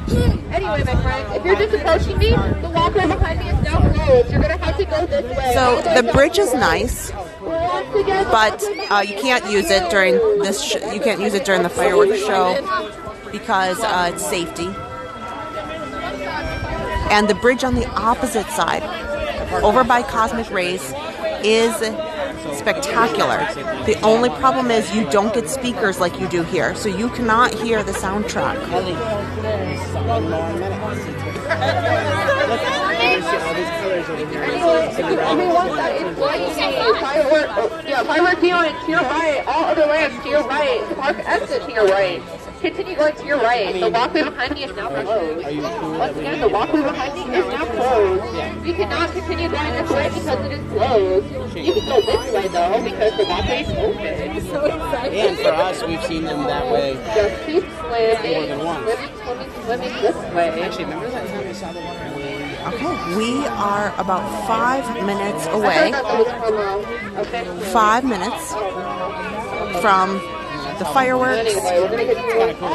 Anyway, my friend, if you're just approaching me, the walkway behind me is now closed. You're going to have to go this way. so the bridge is nice, but you can't use it during this. You can't use it during the fireworks show because it's safety. And the bridge on the opposite side, over by Cosmic Rays, is spectacular. The only problem is you don't get speakers like you do here, so you cannot hear the soundtrack. Firework to your right, all other lamps to your right, park exit to your right. Continue going to your right. The walkway behind me is now closed. Once again, the walkway behind me is now closed. You cannot continue going this way because it is closed. You can go this way though because the walkway is open. So excited. And for us, we've seen them that way. Just keep swimming, More than once. swimming this way. Actually, remember that time we saw the one? Okay, we are about 5 minutes away. 5 minutes from the fireworks.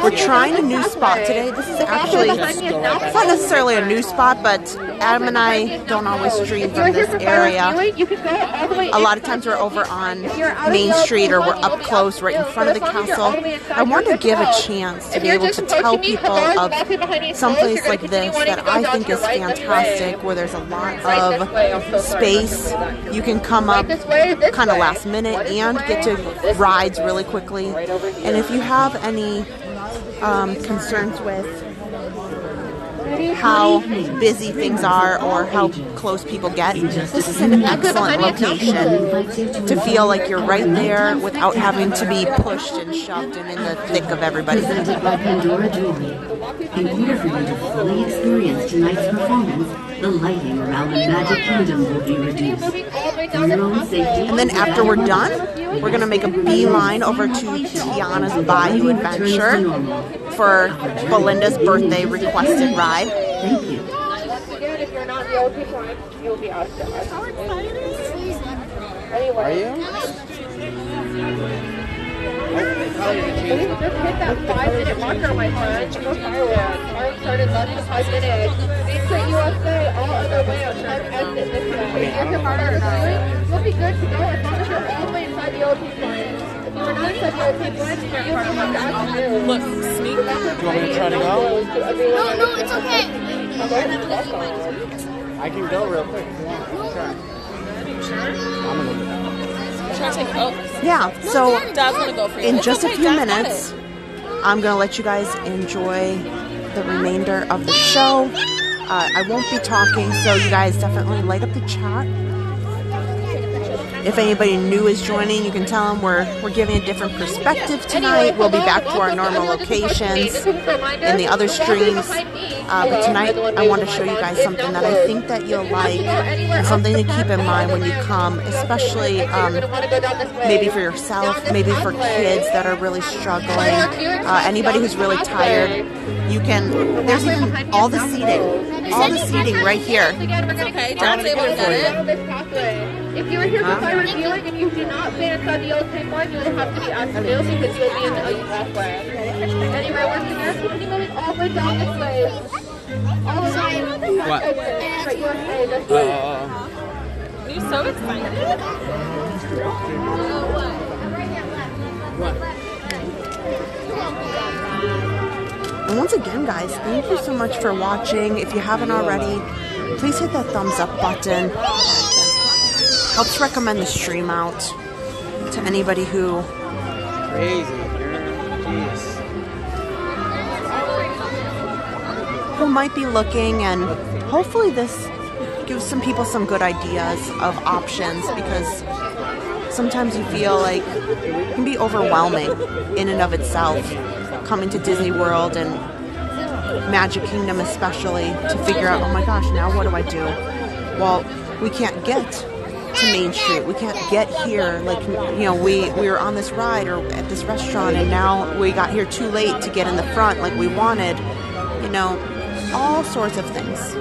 We're trying a new spot today. This is actually, it's not necessarily a new spot, but Adam and I don't always stream from this area. A lot of times we're over on Main Street or we're up close right in front of the castle. I want to give a chance to be able to tell people of some place like this that I think is fantastic, where there's a lot of space. You can come up kind of last minute and get to rides really quickly. And if you have any concerns with how busy things are or how close people get, this is an excellent location to feel like you're right there without having to be pushed and shoved and in the thick of everybody. Presented by Pandora Jewelry. In order for you to fully experience tonight's performance, the lighting around the Magic Kingdom will be reduced. For your own safety, And then after we're done, we're going to make a beeline over to Tiana's Bayou Adventure for Belinda's birthday requested ride. Thank you. Once again, if you're not the old people, you'll be out there. How excited is he? Anyway. Are you? Just hit that 5-minute marker, my friend. No fireworks. Fireworks started less than 5 minutes. Main Street USA, all other lamps, park exit this way. If you're part of the you'll be good to go as long as you're all the way inside the old people line. If you are not inside the old people line, you'll have to ask you. Look, sneak. Do you want me to try to go? No, it's okay. I can go real quick if you want. Try. I'm gonna go. Try to take it. Yeah, so Dad's gonna go for you. in It's just a okay, few Dad got minutes, I'm going to let you guys enjoy the remainder of the show. I won't be talking, so you guys definitely light up the chat. If anybody new is joining, you can tell them we're giving a different perspective tonight. We'll be back to our normal locations in the other streams. But tonight, I want to show you guys something that I think that you'll like, and something to keep in mind when you come, especially maybe for yourself, maybe for kids that are really struggling, anybody who's really tired. You can, there's even all the seating right here. It's okay, John's able to get it. If you were here for my reviewing and you do not fit inside the yellow tape line, you will have to be asked to because you'll be in the walkway. Anyway, we're here, so we'll be moving all the way down this way. All the way. What? Right, USA, this way. Are you so excited? And once again, guys, thank you so much for watching. If you haven't already, please hit that thumbs up button. Helps recommend the stream out to anybody who might be looking, and hopefully this gives some people some good ideas of options, because sometimes you feel like it can be overwhelming in and of itself, coming to Disney World and Magic Kingdom especially, to figure out, oh my gosh, now what do I do? Well, we can't get to Main Street. We can't get here. Like, you know, we were on this ride or at this restaurant, and now we got here too late to get in the front like we wanted. You know, all sorts of things.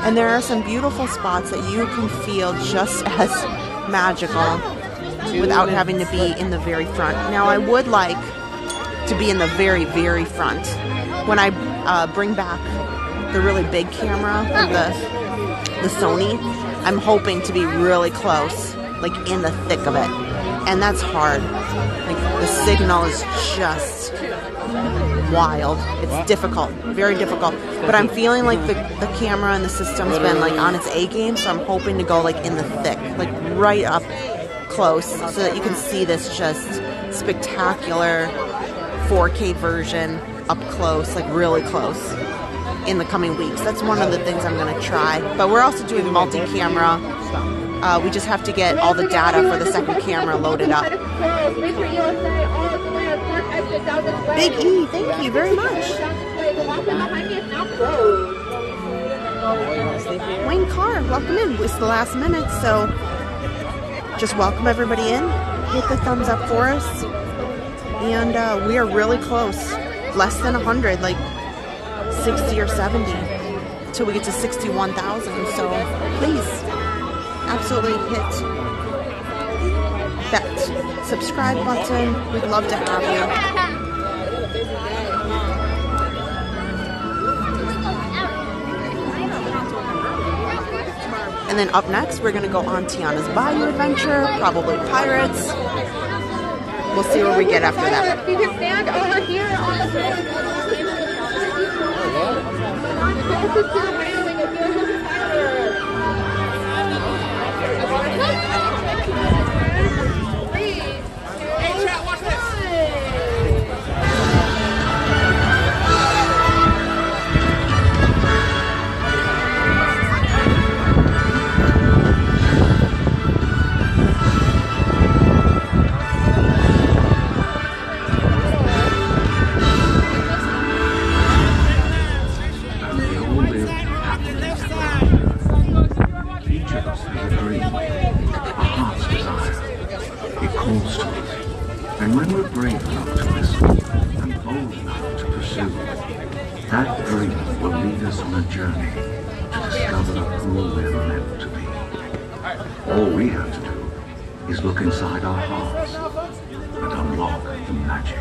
And there are some beautiful spots that you can feel just as magical without having to be in the very front. Now, I would like to be in the very, very front. When I bring back the really big camera, the Sony, I'm hoping to be really close, like in the thick of it. And that's hard. Like, the signal is just wild. It's difficult, very difficult. But I'm feeling like the camera and the system's been like on its A game, so I'm hoping to go like in the thick, like right up close, so that you can see this just spectacular 4K version up close, like really close, in the coming weeks. That's one of the things I'm going to try. But we're also doing multi-camera. We just have to get all the data for the second camera loaded up. Big E, thank you very much. Wayne Carr, welcome in. It's the last minute, so just welcome everybody in. Hit the thumbs up for us. And we are really close. Less than 100, like 60 or 70, till we get to 61,000. So please, absolutely hit that subscribe button. We'd love to have you. And then up next, we're going to go on Tiana's Bayou Adventure, probably Pirates. We'll see where we get after that. You can stand over here on the Hey, chat, watch this. And when we're brave enough to listen and bold enough to pursue, that dream will lead us on a journey to discover who we're meant to be. All we have to do is look inside our hearts and unlock the magic.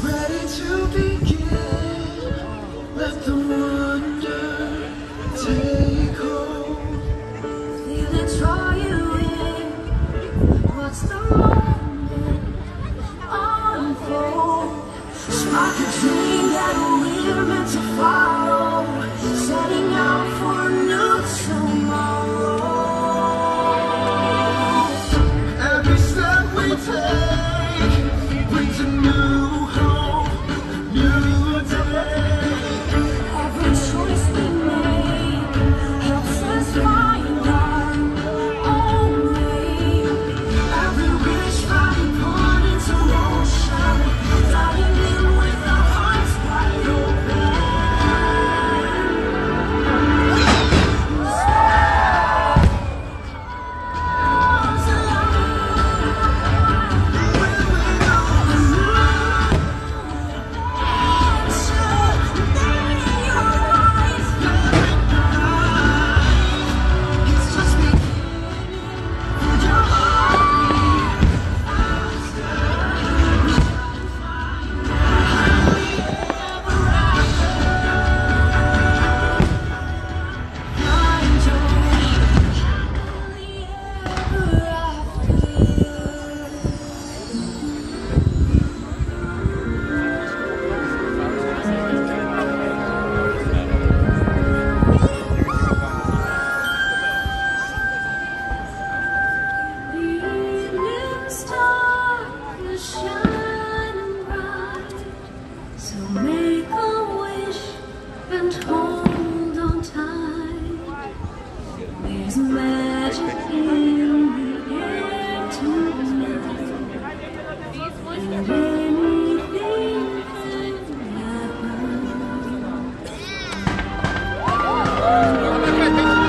Ready to begin, let the wonder take hold. Feel it draw you in. What's the moment unfold? Spark a dream that we're meant to follow. Setting out for a new tomorrow. Every step we take brings a new hope, new day. Every choice we make There's magic in the air tonight. And anything can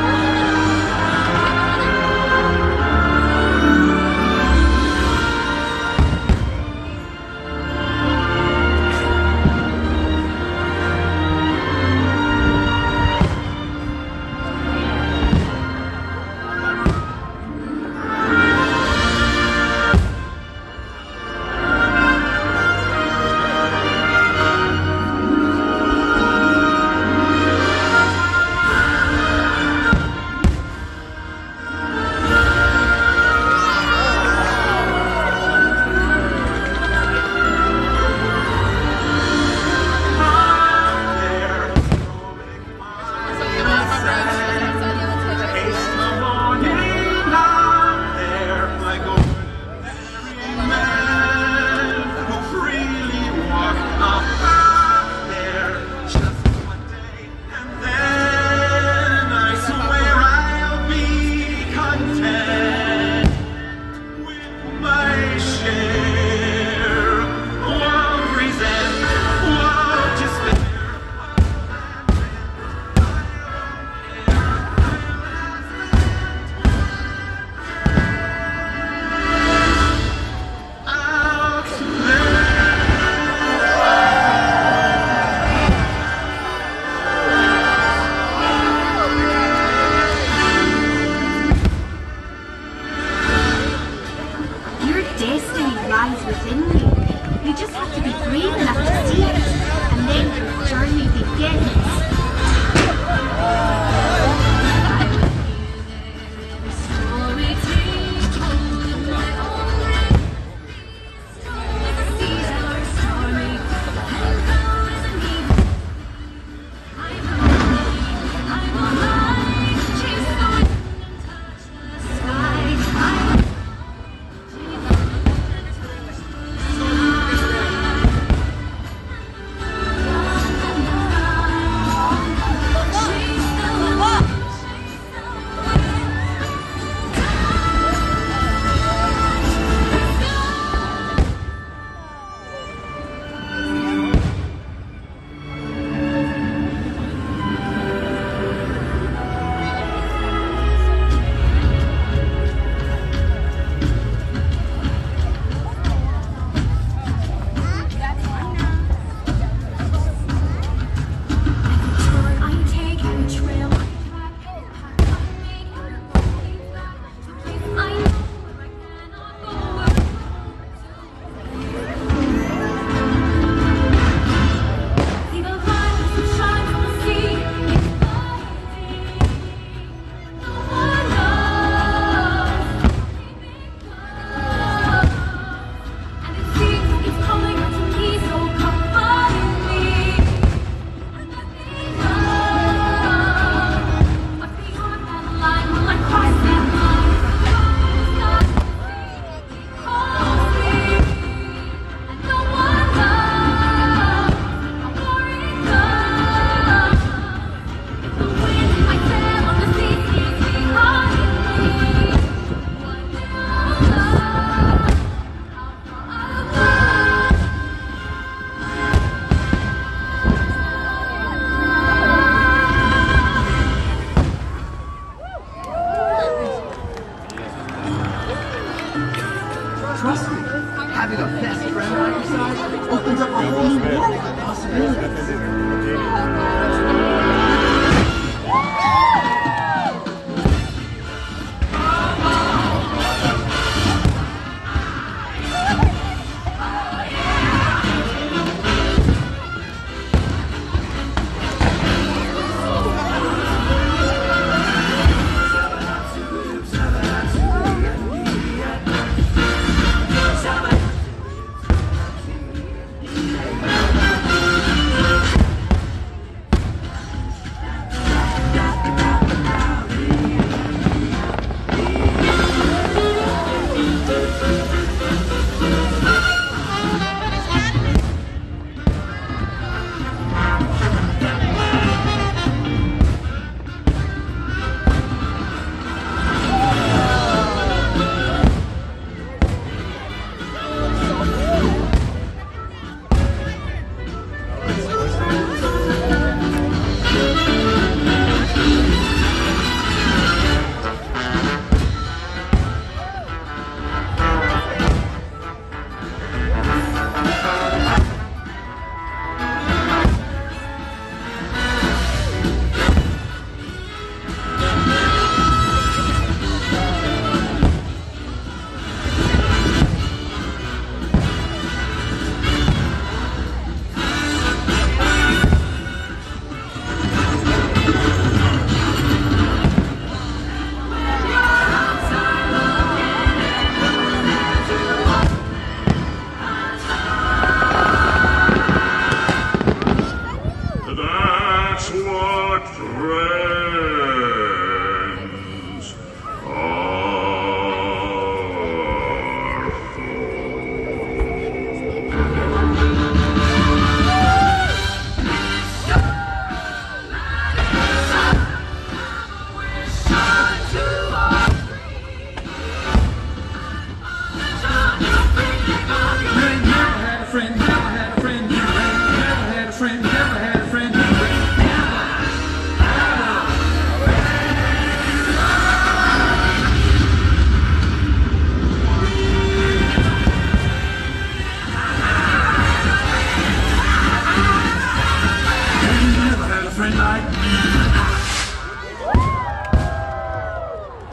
what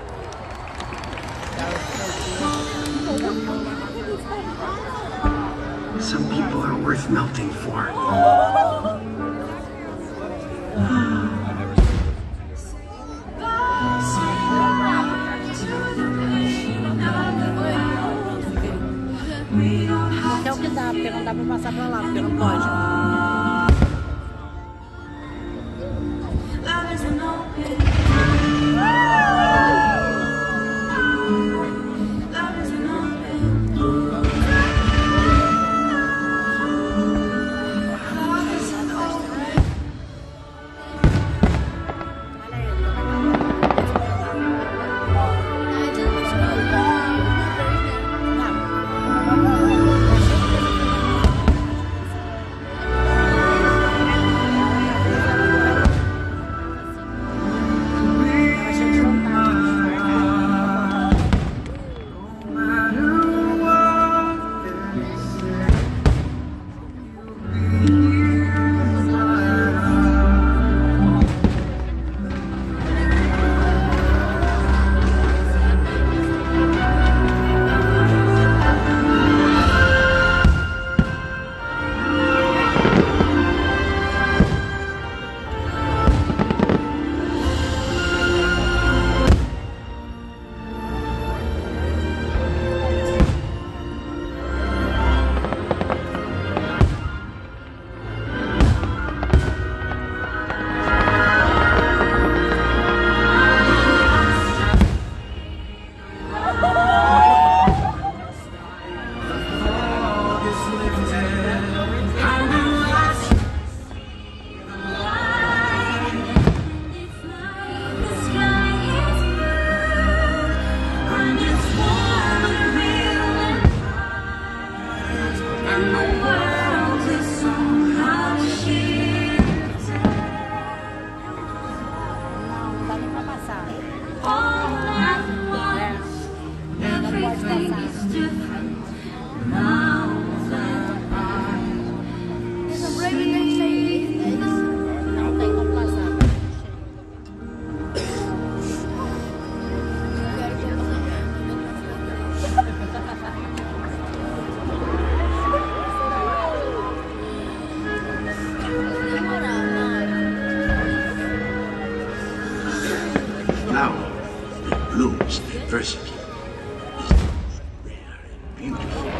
friends are for. Some people are worth melting for. É o que dá, porque não dá pra passar pra lá, porque não pode. blooms diversity is rare and beautiful.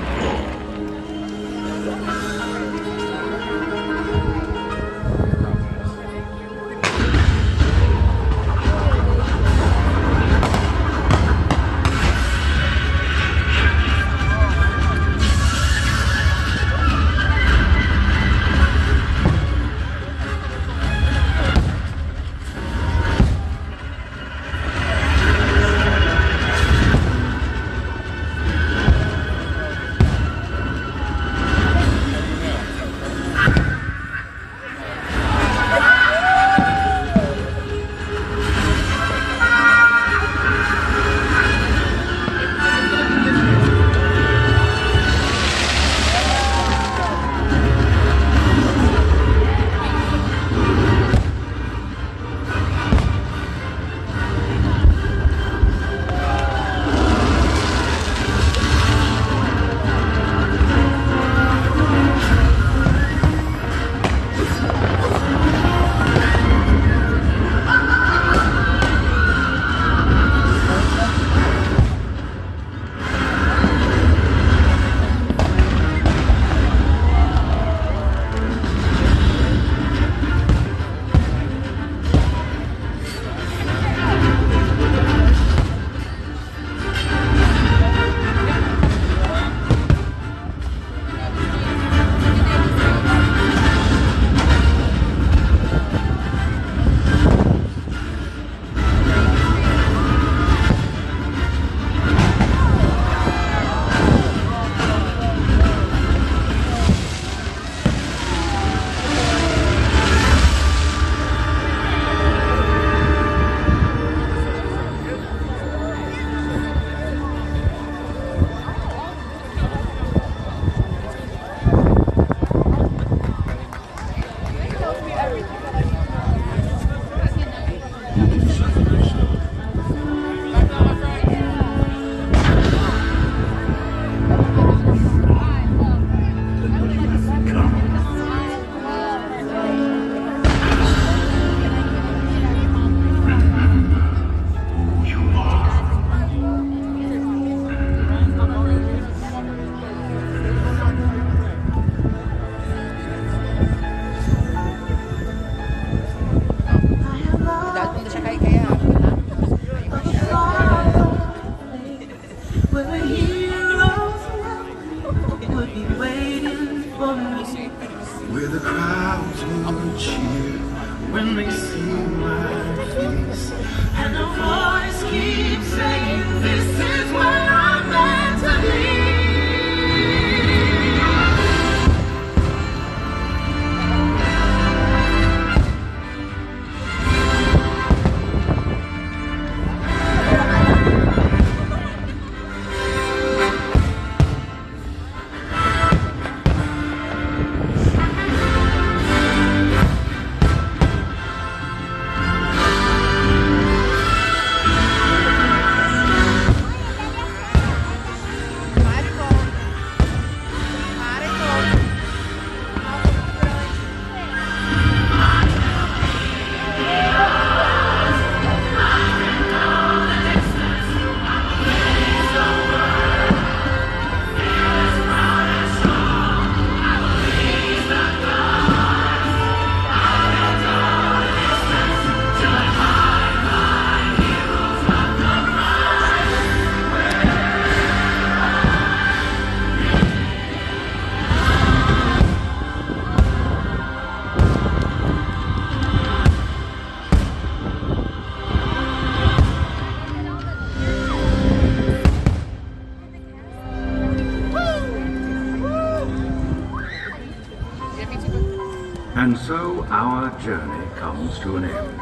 so our journey comes to an end,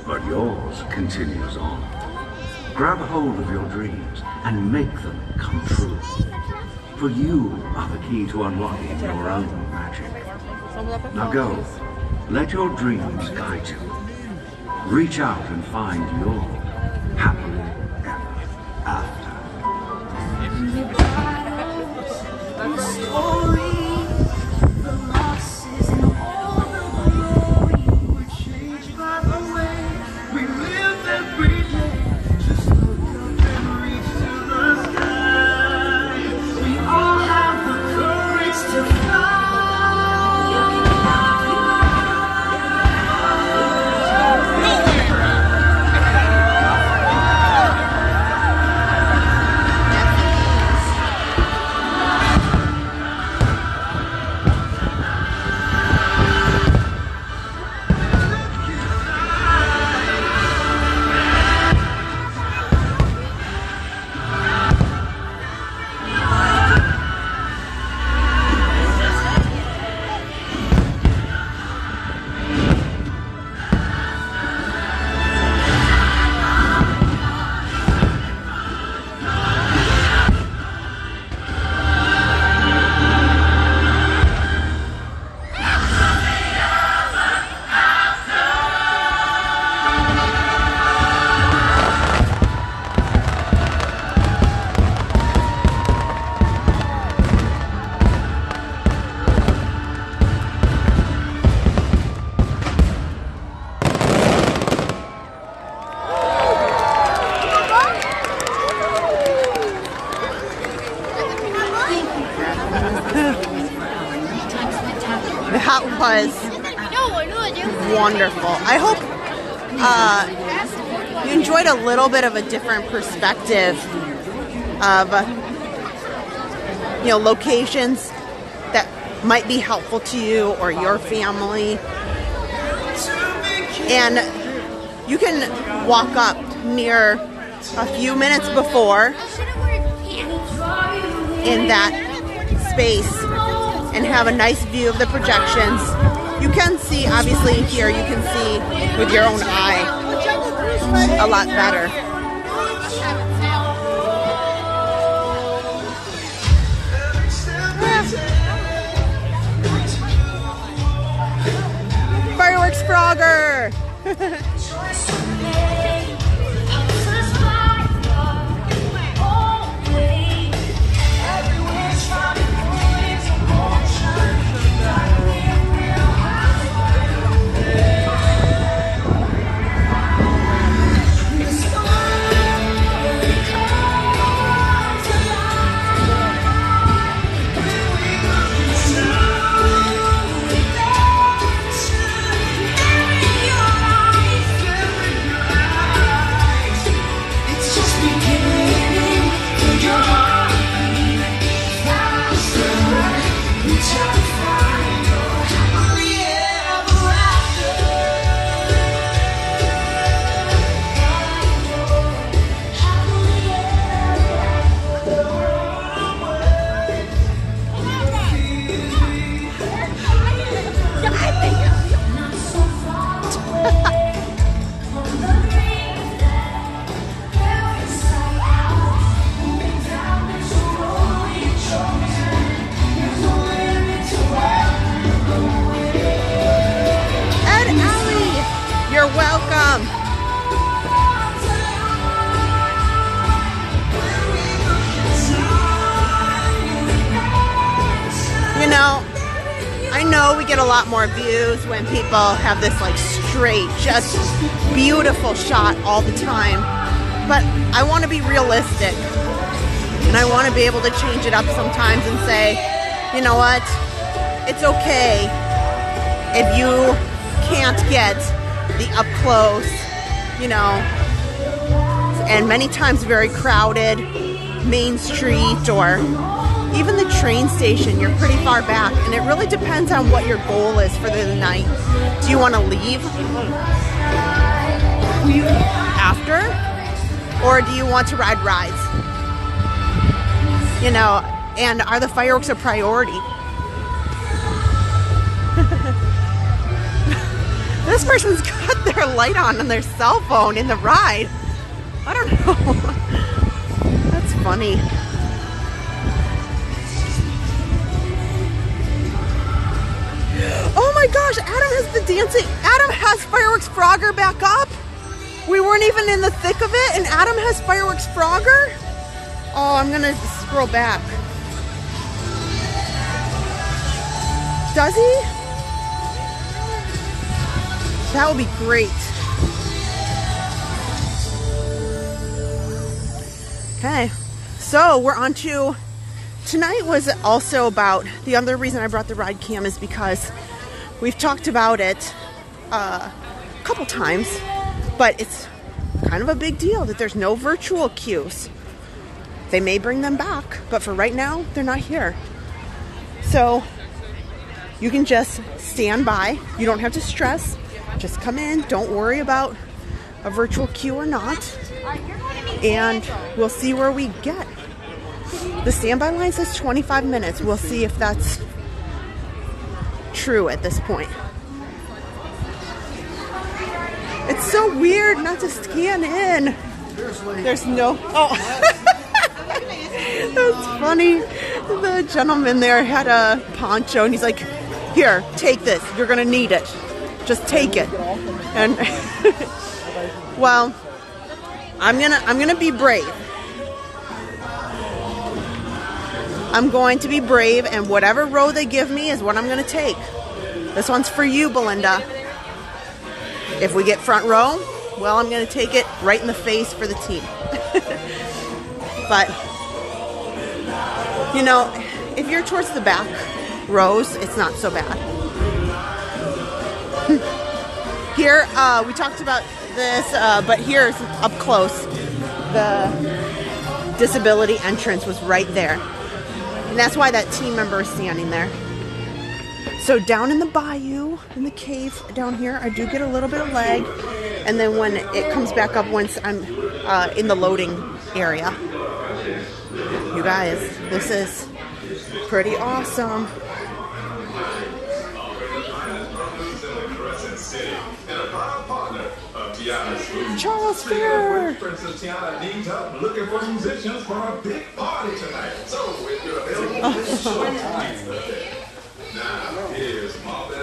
but yours continues on. Grab hold of your dreams and make them come true. For you are the key to unlocking your own magic. Now go, let your dreams guide you. Reach out and find your happily ever after. That was wonderful. I hope you enjoyed a little bit of a different perspective of locations that might be helpful to you or your family. And you can walk up near a few minutes before in that space and have a nice view of the projections. You can see, obviously here, you can see with your own eye a lot better. Fireworks Frogger! I know we get a lot more views when people have this like straight, just beautiful shot all the time. But I want to be realistic. And I want to be able to change it up sometimes and say, you know what? It's okay if you can't get the up close, and many times very crowded Main Street or even the train station, you're pretty far back, and it really depends on what your goal is for the night. Do you want to leave after, or do you want to ride rides? And are the fireworks a priority? This person's got their light on their cell phone in the ride. I don't know. That's funny. Oh my gosh, Adam has the dancing. Adam has Fireworks Frogger back up. We weren't even in the thick of it, and Adam has Fireworks Frogger. Oh, I'm gonna scroll back. Does he? That would be great. Okay, so we're on to, tonight was also about, the other reason I brought the ride cam is because we've talked about it a couple times, but it's kind of a big deal that there's no virtual queues. They may bring them back, but for right now, they're not here. So you can just stand by. You don't have to stress. Just come in. Don't worry about a virtual queue or not. And we'll see where we get. The standby line says 25 minutes. We'll see if that's true at this point. It's so weird not to scan in. There's no... Oh. That's funny. The gentleman there had a poncho and he's like, here, take this. You're going to need it. Just take it. And well, I'm gonna be brave. I'm going to be brave, and whatever row they give me is what I'm gonna take. This one's for you, Belinda. If we get front row, well, I'm gonna take it right in the face for the team. But you know, if you're towards the back rows, it's not so bad. Here, we talked about this, but here's up close. The disability entrance was right there. And that's why that team member is standing there. So down in the bayou, in the cave down here, I do get a little bit of lag. And then when it comes back up once I'm in the loading area. You guys, this is pretty awesome. Charles Fair. Looking for musicians for a big party tonight. So if you're available, now here's Marvel.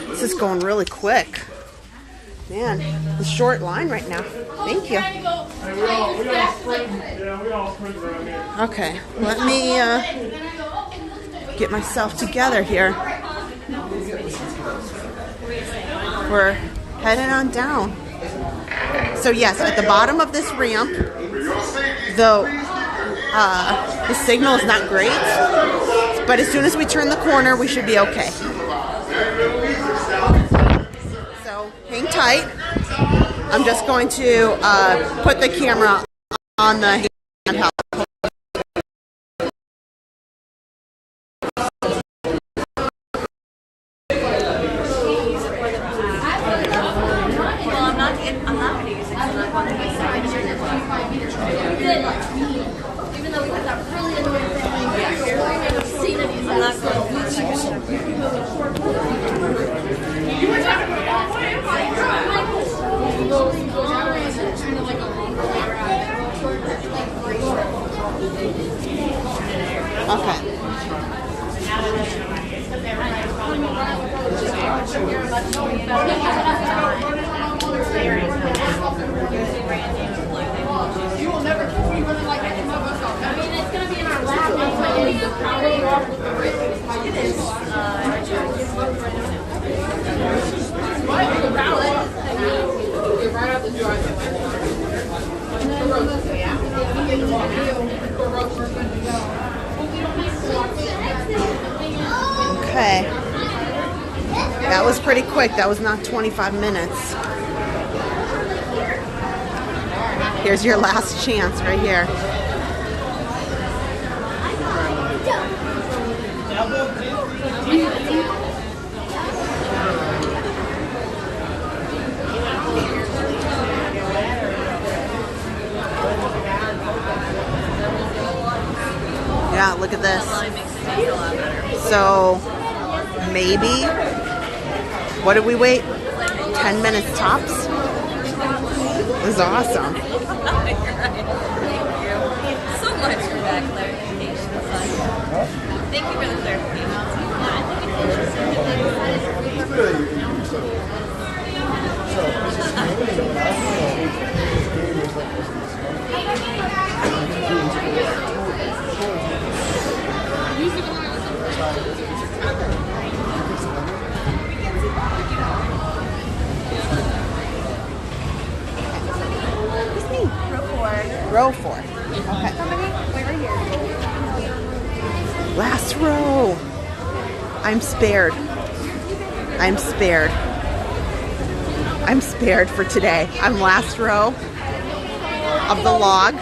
This is going really quick. Man, the short line right now. Thank you. Okay, let me get myself together here. We're heading on down. So yes, at the bottom of this ramp, though the signal is not great, but as soon as we turn the corner, we should be okay. So hang tight. I'm just going to put the camera on the handheld. Okay. That was pretty quick. That was not 25 minutes. Here's your last chance right here. Yeah, look at this. So maybe What did we wait? 10 minutes tops? It was awesome. You're right. Thank you so much for that clarification. Thank you for the clarification. Row 4. Okay. Last row. I'm spared. I'm spared. I'm spared for today. I'm last row of the log.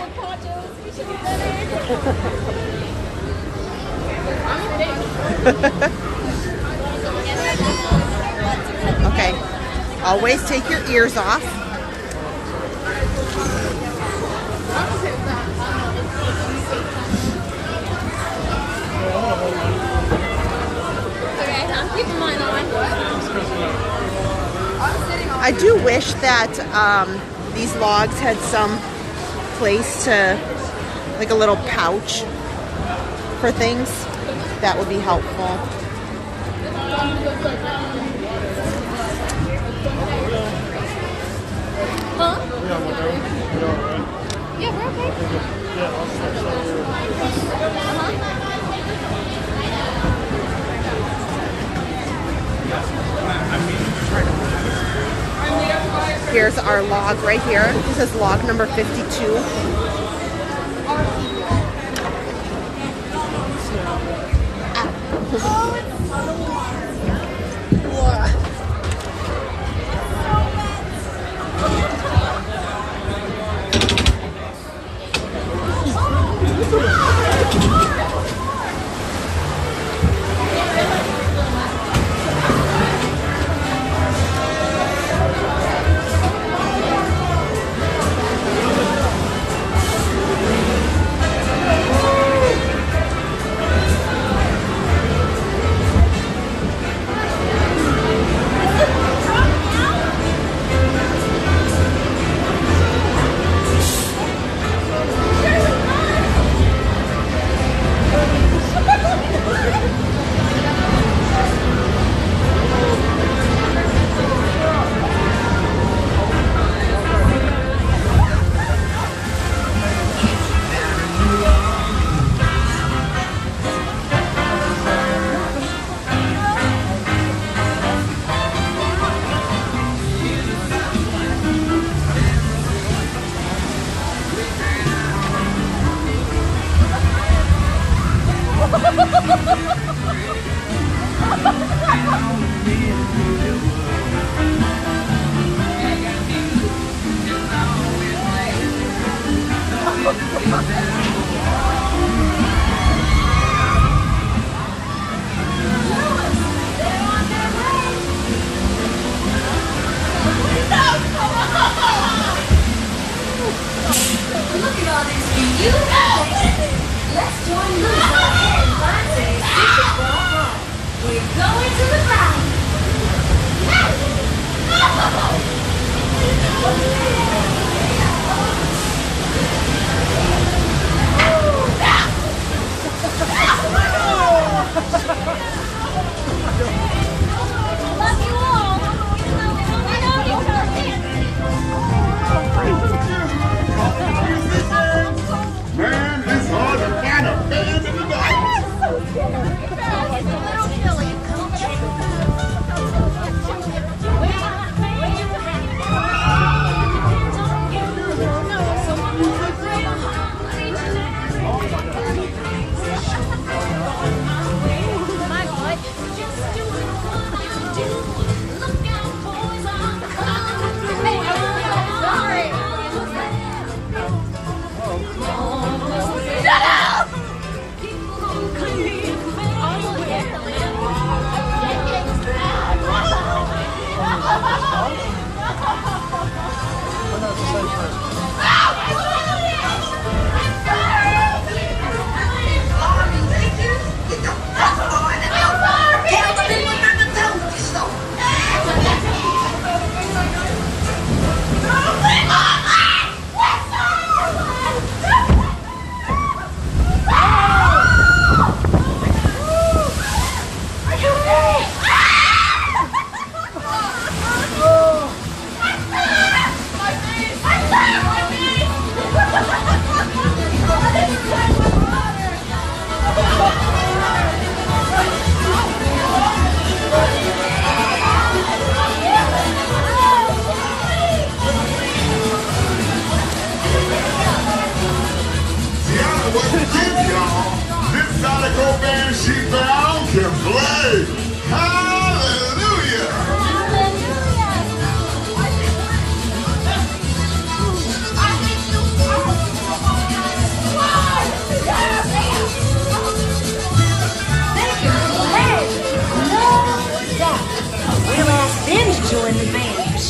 Okay. Always take your ears off. I do wish that these logs had some place to, like a little pouch for things. That would be helpful. Huh? Yeah, we're okay. Here's our log right here. This is log number 52.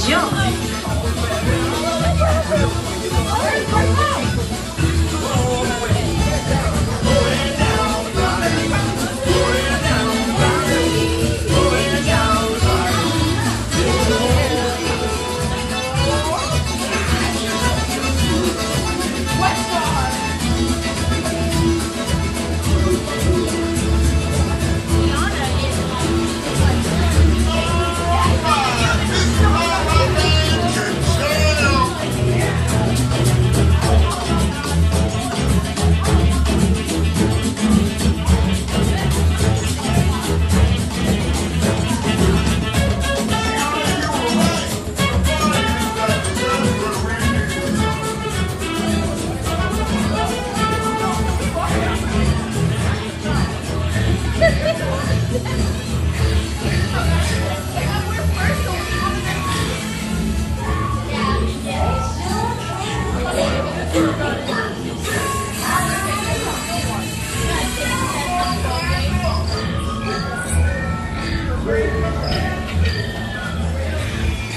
jump.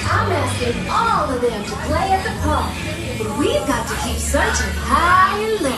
I'm asking all of them to play at the park, but we've got to keep searching high and low.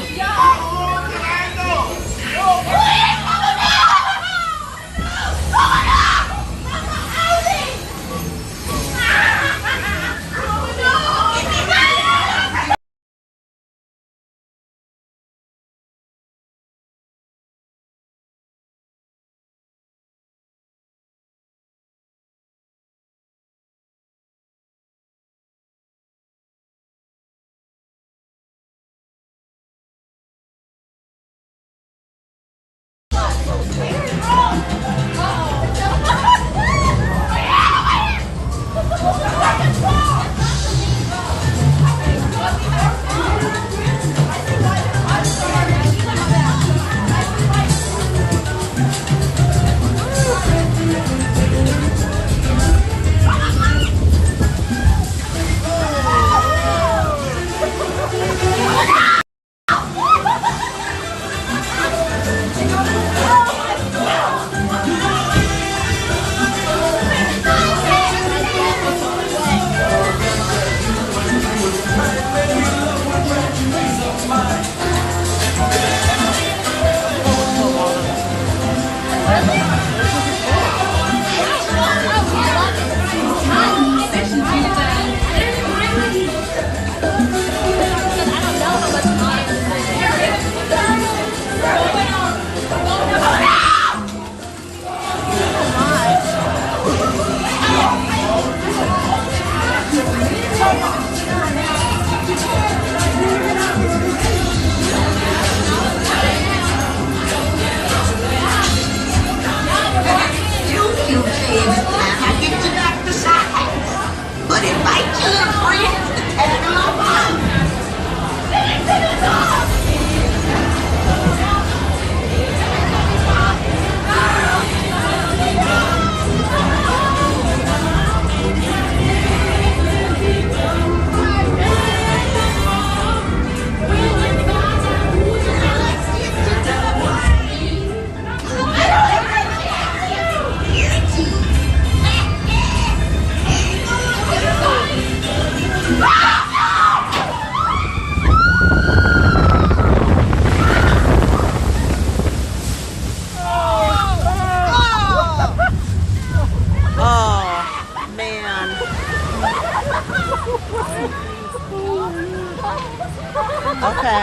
Okay.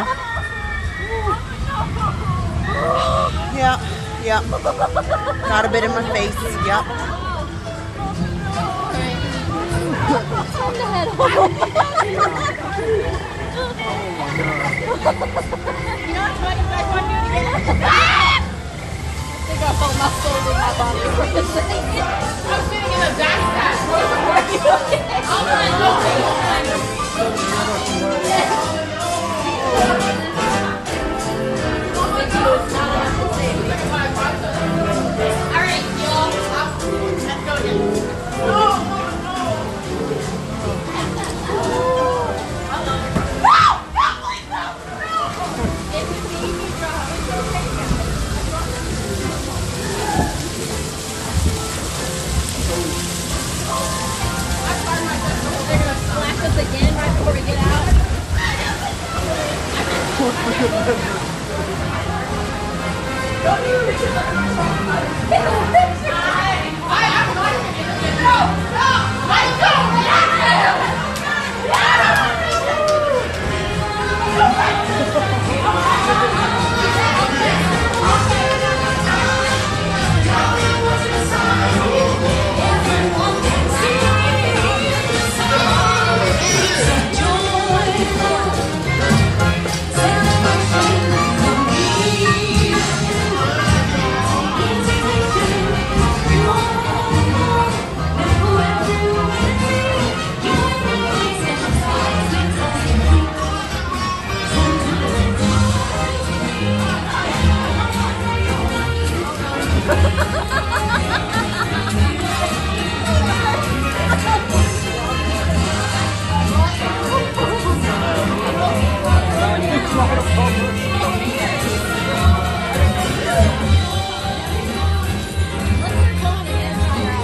Yep, yep. Got a bit in my face, yep. Turn the head over. You know what? You guys want to do it again? I think I'll hold my soul in my body for a second. I'm sitting in a backpack. Alright, y'all. Let's go again. I find myself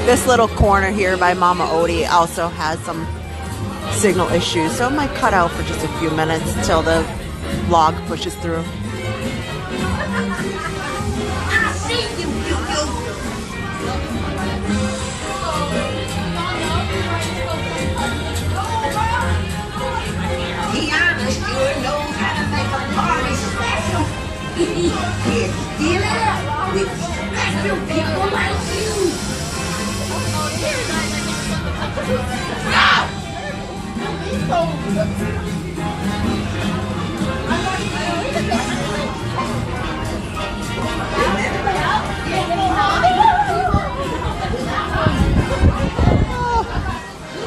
This little corner here by Mama Odie also has some signal issues, so it might cut out for just a few minutes until the vlog pushes through. Tiana sure knows how to make a party special. Here, fill it up with special people like you. I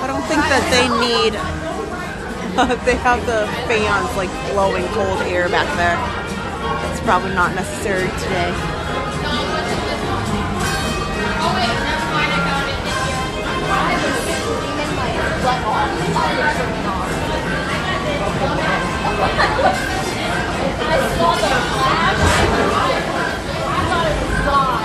don't think that they need, they have the fans like blowing cold air back there. It's probably not necessary today. I saw the flash. I thought it was God.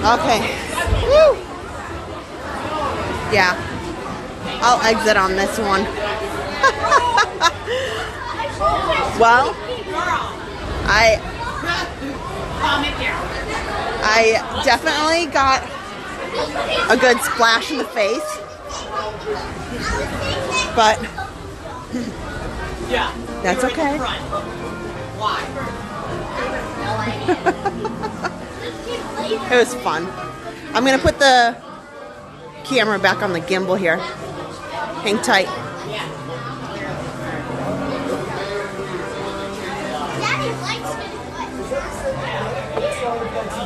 Okay. Woo. Yeah. I'll exit on this one. Well, I definitely got a good splash in the face. But that's okay. It was fun. I'm going to put the camera back on the gimbal here. Hang tight.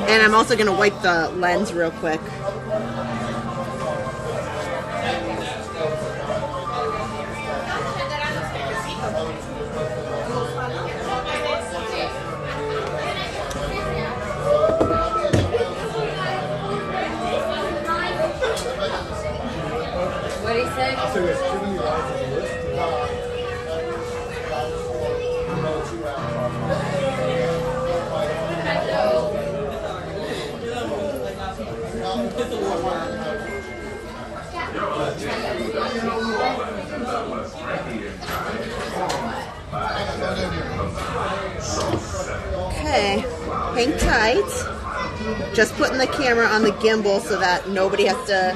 And I'm also going to wipe the lens real quick. What did he say? Okay, hang tight. Just putting the camera on the gimbal so that nobody has to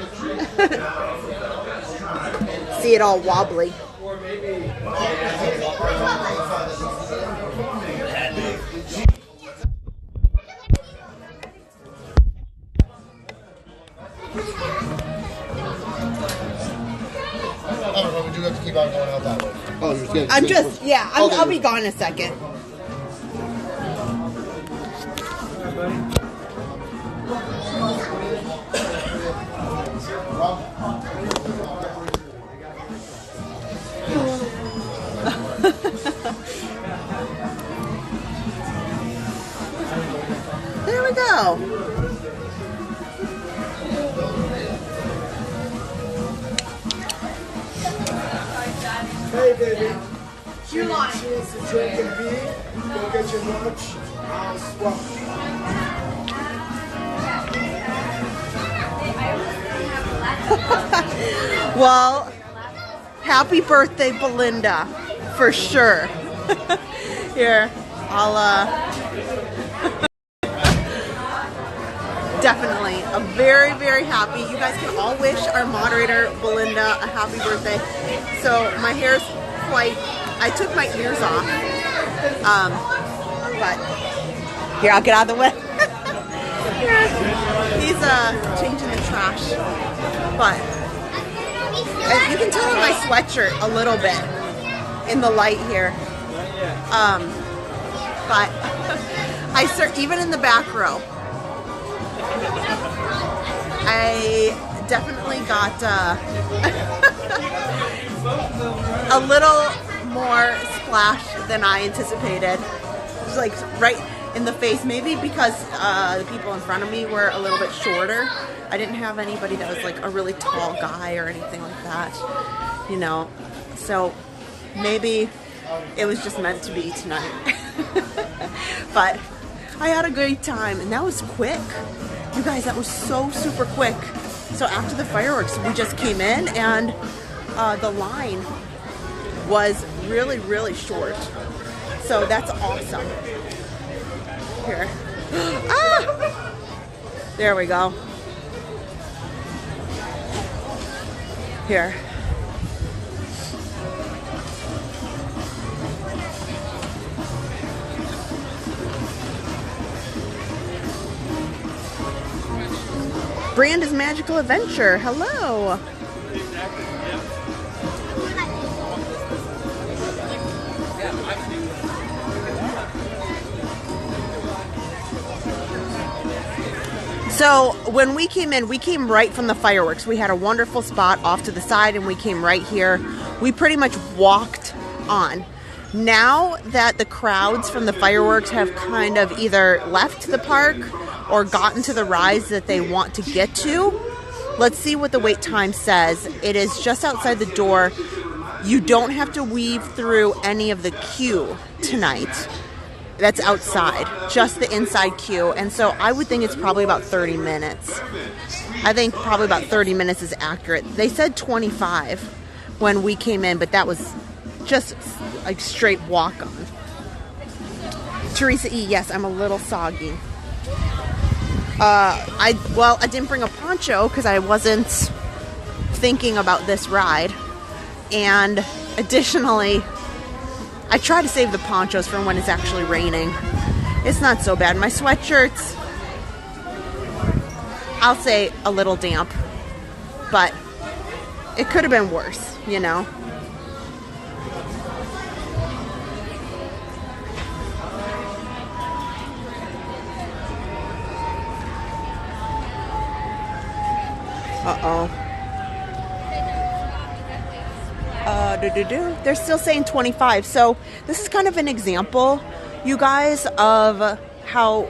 see it all wobbly. Would you have to keep on going out that way? Oh, you're getting. I'll be gone in a second. There we go. Hey, baby. Your line. Cheers to drink and beer. Go get your lunch. I'll swap. Well, happy birthday, Belinda, for sure. Here, I'll definitely. I'm very, very happy. You guys can all wish our moderator, Belinda, a happy birthday. So my hair's quite, I took my ears off. But here, I'll get out of the way. He's changing the trash. But you can tell in my sweatshirt a little bit in the light here. But even in the back row, I definitely got a little more splash than I anticipated. Just like right in the face, maybe because the people in front of me were a little bit shorter. I didn't have anybody that was like a really tall guy or anything like that, you know. So maybe it was just meant to be tonight. But I had a great time, and that was quick. You guys, that was so super quick. So after the fireworks, we just came in, and the line was really, really short. So that's awesome. Here. Ah! There we go. Here. Brand is Magical Adventure. Hello. So when we came in, we came right from the fireworks. We had a wonderful spot off to the side, and we came right here. We pretty much walked on. Now that the crowds from the fireworks have kind of either left the park or gotten to the rides that they want to get to, let's see what the wait time says. It is just outside the door. You don't have to weave through any of the queue tonight. That's outside, just the inside queue. And so I would think it's probably about 30 minutes. I think probably about 30 minutes is accurate. They said 25 when we came in, but that was just like straight walk on. Teresa E, yes, I'm a little soggy. I didn't bring a poncho because I wasn't thinking about this ride. And additionally, I try to save the ponchos for when it's actually raining. It's not so bad. My sweatshirts, I'll say a little damp, but it could have been worse, you know. They're still saying 25. So this is kind of an example, you guys, of how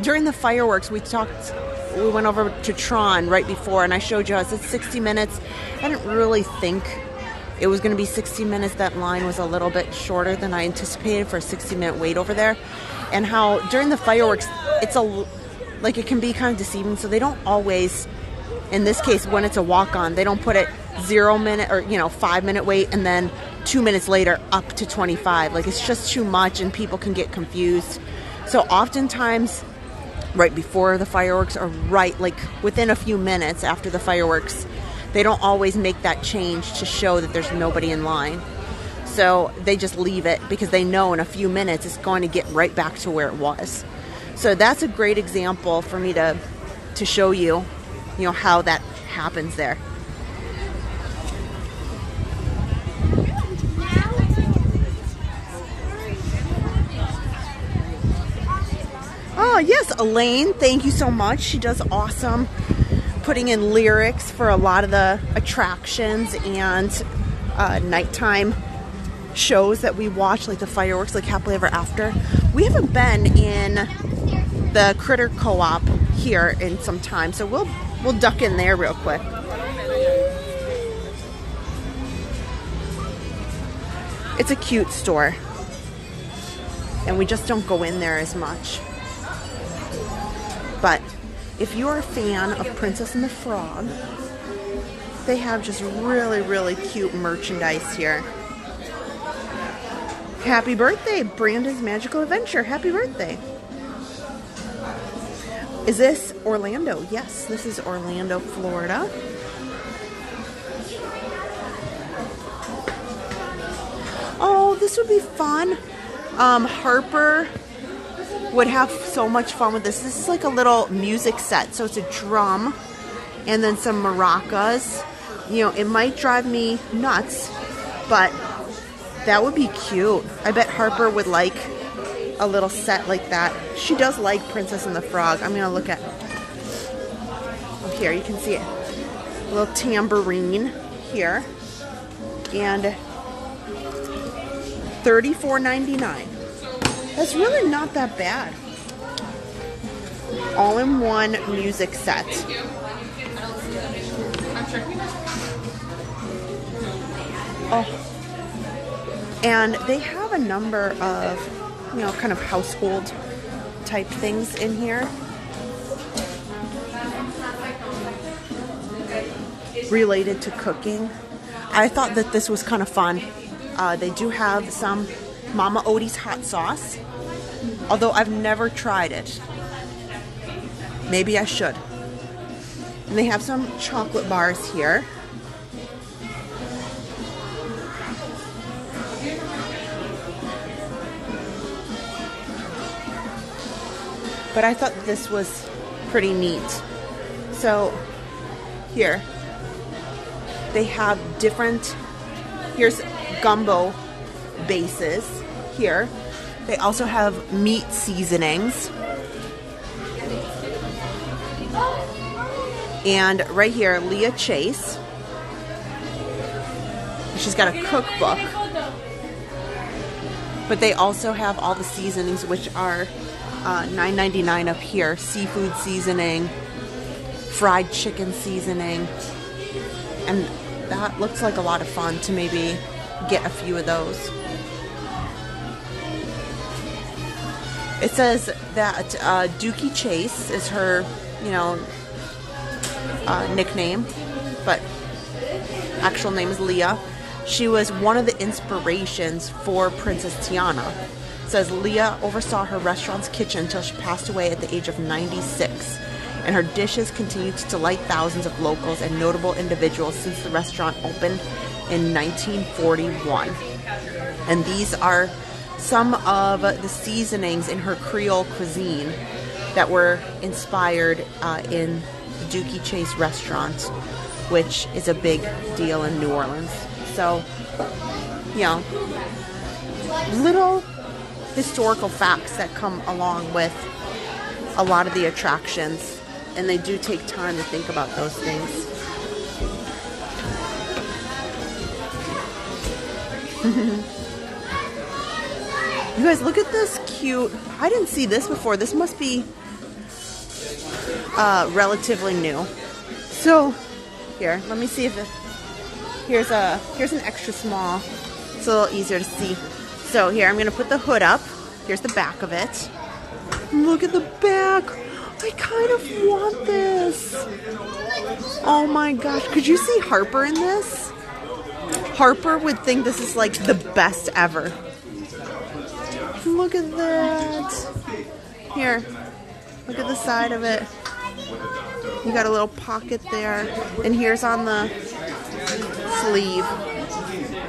during the fireworks we went over to Tron right before, and I showed you, I said 60 minutes. I didn't really think it was going to be 60 minutes. That line was a little bit shorter than I anticipated for a 60-minute wait over there. And how during the fireworks, it can be kind of deceiving. So they don't always, in this case, when it's a walk-on, they don't put it 0 minute or 5 minute wait and then 2 minutes later up to 25. Like, it's just too much and people can get confused. So oftentimes, right before the fireworks or right like within a few minutes after the fireworks, they don't always make that change to show that there's nobody in line. So they just leave it because they know in a few minutes it's going to get right back to where it was. So that's a great example for me to show you, how that happens there. Oh yes, Elaine, thank you so much. She does awesome putting in lyrics for a lot of the attractions and nighttime shows that we watch, like the fireworks, like Happily Ever After. We haven't been in the Critter Co-op here in some time, so we'll duck in there real quick. It's a cute store, and we just don't go in there as much. But if you're a fan of Princess and the Frog, they have just really, really cute merchandise here. Happy birthday, Brandon's Magical Adventure. Happy birthday. Is this Orlando? Yes, this is Orlando, Florida. Oh, this would be fun. Harper would have so much fun with this. This is like a little music set. So it's a drum and then some maracas. It might drive me nuts, but that would be cute. I bet Harper would like a little set like that. She does like Princess and the Frog. I'm gonna look at, here you can see it. A little tambourine here. And $34.99. That's really not that bad. All-in-one music set. Oh. And they have a number of, kind of household type things in here. Related to cooking. I thought that this was kind of fun. They do have some Mama Odie's hot sauce, although I've never tried it. Maybe I should. And they have some chocolate bars here. But I thought this was pretty neat. So here, they have different, here's gumbo bases here. They also have meat seasonings. And right here, Leah Chase. She's got a cookbook. But they also have all the seasonings, which are $9.99 up here. Seafood seasoning, fried chicken seasoning. And that looks like a lot of fun to maybe get a few of those. It says that Dookie Chase is her, nickname, but actual name is Leah. She was one of the inspirations for Princess Tiana. It says Leah oversaw her restaurant's kitchen until she passed away at the age of 96, and her dishes continue to delight thousands of locals and notable individuals since the restaurant opened in 1941. And these are some of the seasonings in her Creole cuisine that were inspired in the Dookie Chase restaurant, which is a big deal in New Orleans. So, little historical facts that come along with a lot of the attractions, and they do take time to think about those things. You guys, look at this cute, I didn't see this before. This must be relatively new. So here, let me see if it, here's an extra small. It's a little easier to see. So here, I'm gonna put the hood up. Here's the back of it. Look at the back. I kind of want this. Oh my gosh, could you see Harper in this? Harper would think this is like the best ever. Look at that. Here, look at the side of it. You got a little pocket there, and here's on the sleeve.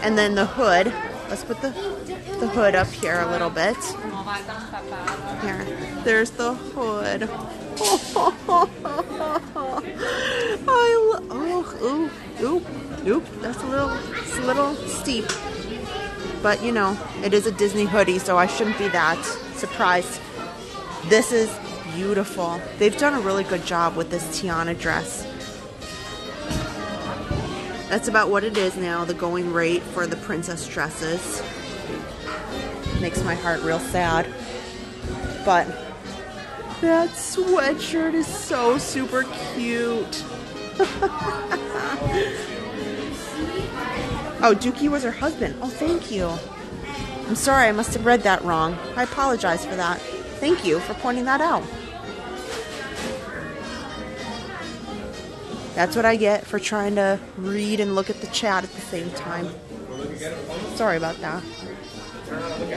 And then the hood. Let's put the hood up here a little bit. Here, there's the hood. That's a little steep. But you know, it is a Disney hoodie, so I shouldn't be that surprised. This is beautiful. They've done a really good job with this Tiana dress. That's about what it is now, the going rate for the princess dresses. Makes my heart real sad. But that sweatshirt is so super cute. Oh, Dookie was her husband. Oh, thank you. I'm sorry, I must have read that wrong. I apologize for that. Thank you for pointing that out. That's what I get for trying to read and look at the chat at the same time. Sorry about that.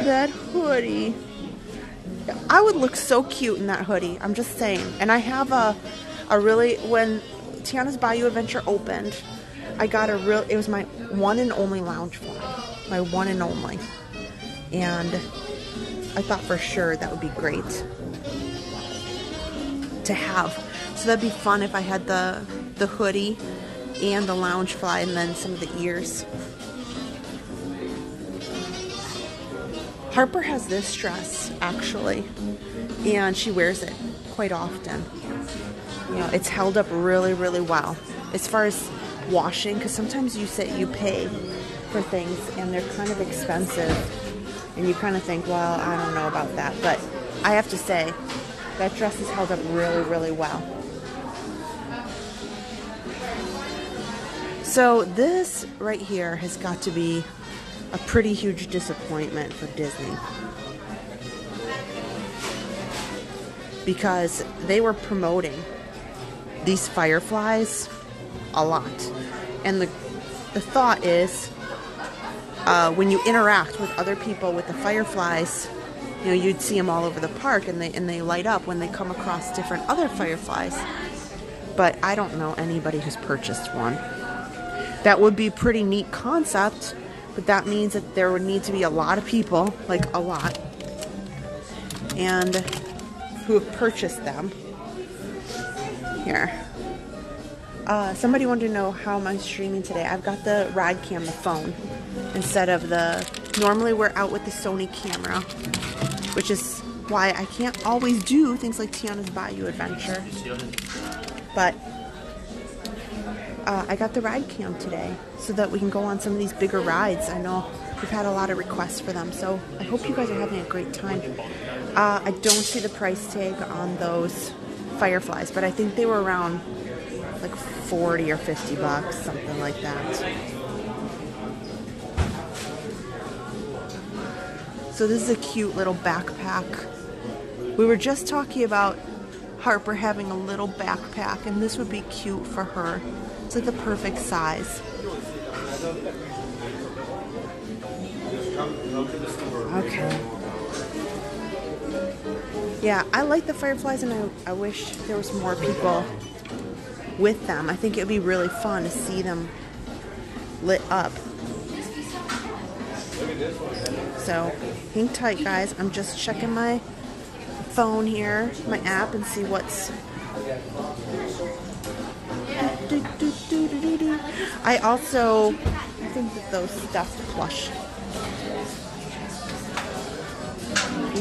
That hoodie. I would look so cute in that hoodie. I'm just saying. And I have a really, when Tiana's Bayou Adventure opened, I got it was my one and only lounge fly. My one and only. And I thought for sure that would be great to have. So that'd be fun if I had the hoodie and the lounge fly and then some of the ears. Harper has this dress actually, and she wears it quite often. You know, it's held up really, really well as far as washing, because sometimes you pay for things and they're kind of expensive and you kind of think, well, I don't know about that, but I have to say that dress is held up really, really well. So this right here has got to be a pretty huge disappointment for Disney, because they were promoting these fireflies a lot, and the thought is when you interact with other people with the fireflies, you know, you'd see them all over the park, and they light up when they come across different other fireflies. But I don't know anybody who's purchased one. That would be a pretty neat concept, but that means that there would need to be a lot of people, like a lot, and who have purchased them. Here. Somebody wanted to know how am I streaming today. I've got the ride cam, the phone, instead of normally we're out with the Sony camera, which is why I can't always do things like Tiana's Bayou Adventure. But I got the ride cam today so that we can go on some of these bigger rides. I know we've had a lot of requests for them, so I hope you guys are having a great time. I don't see the price tag on those fireflies, but I think they were around like 40 or 50 bucks, something like that. So this is a cute little backpack. We were just talking about Harper having a little backpack, and this would be cute for her. It's like the perfect size. Okay. Yeah, I like the fireflies, and I wish there was more people with them. I think it would be really fun to see them lit up. So, hang tight, guys. I'm just checking my phone here, my app, and see what's... I think that those stuffed plush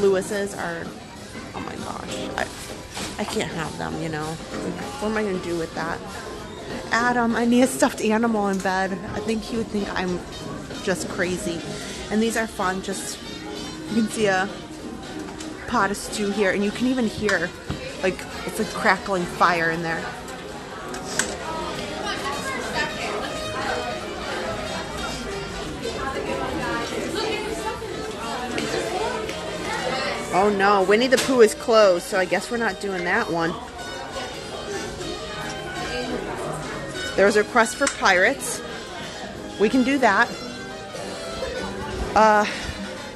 Lewis's are, oh my gosh, I can't have them, you know. What am I going to do with that? Adam, I need a stuffed animal in bed. I think he would think I'm just crazy. And these are fun. Just, you can see a pot of stew here, and you can even hear, like, it's like crackling fire in there. Oh no, Winnie the Pooh is closed, so I guess we're not doing that one. There was a request for Pirates. We can do that.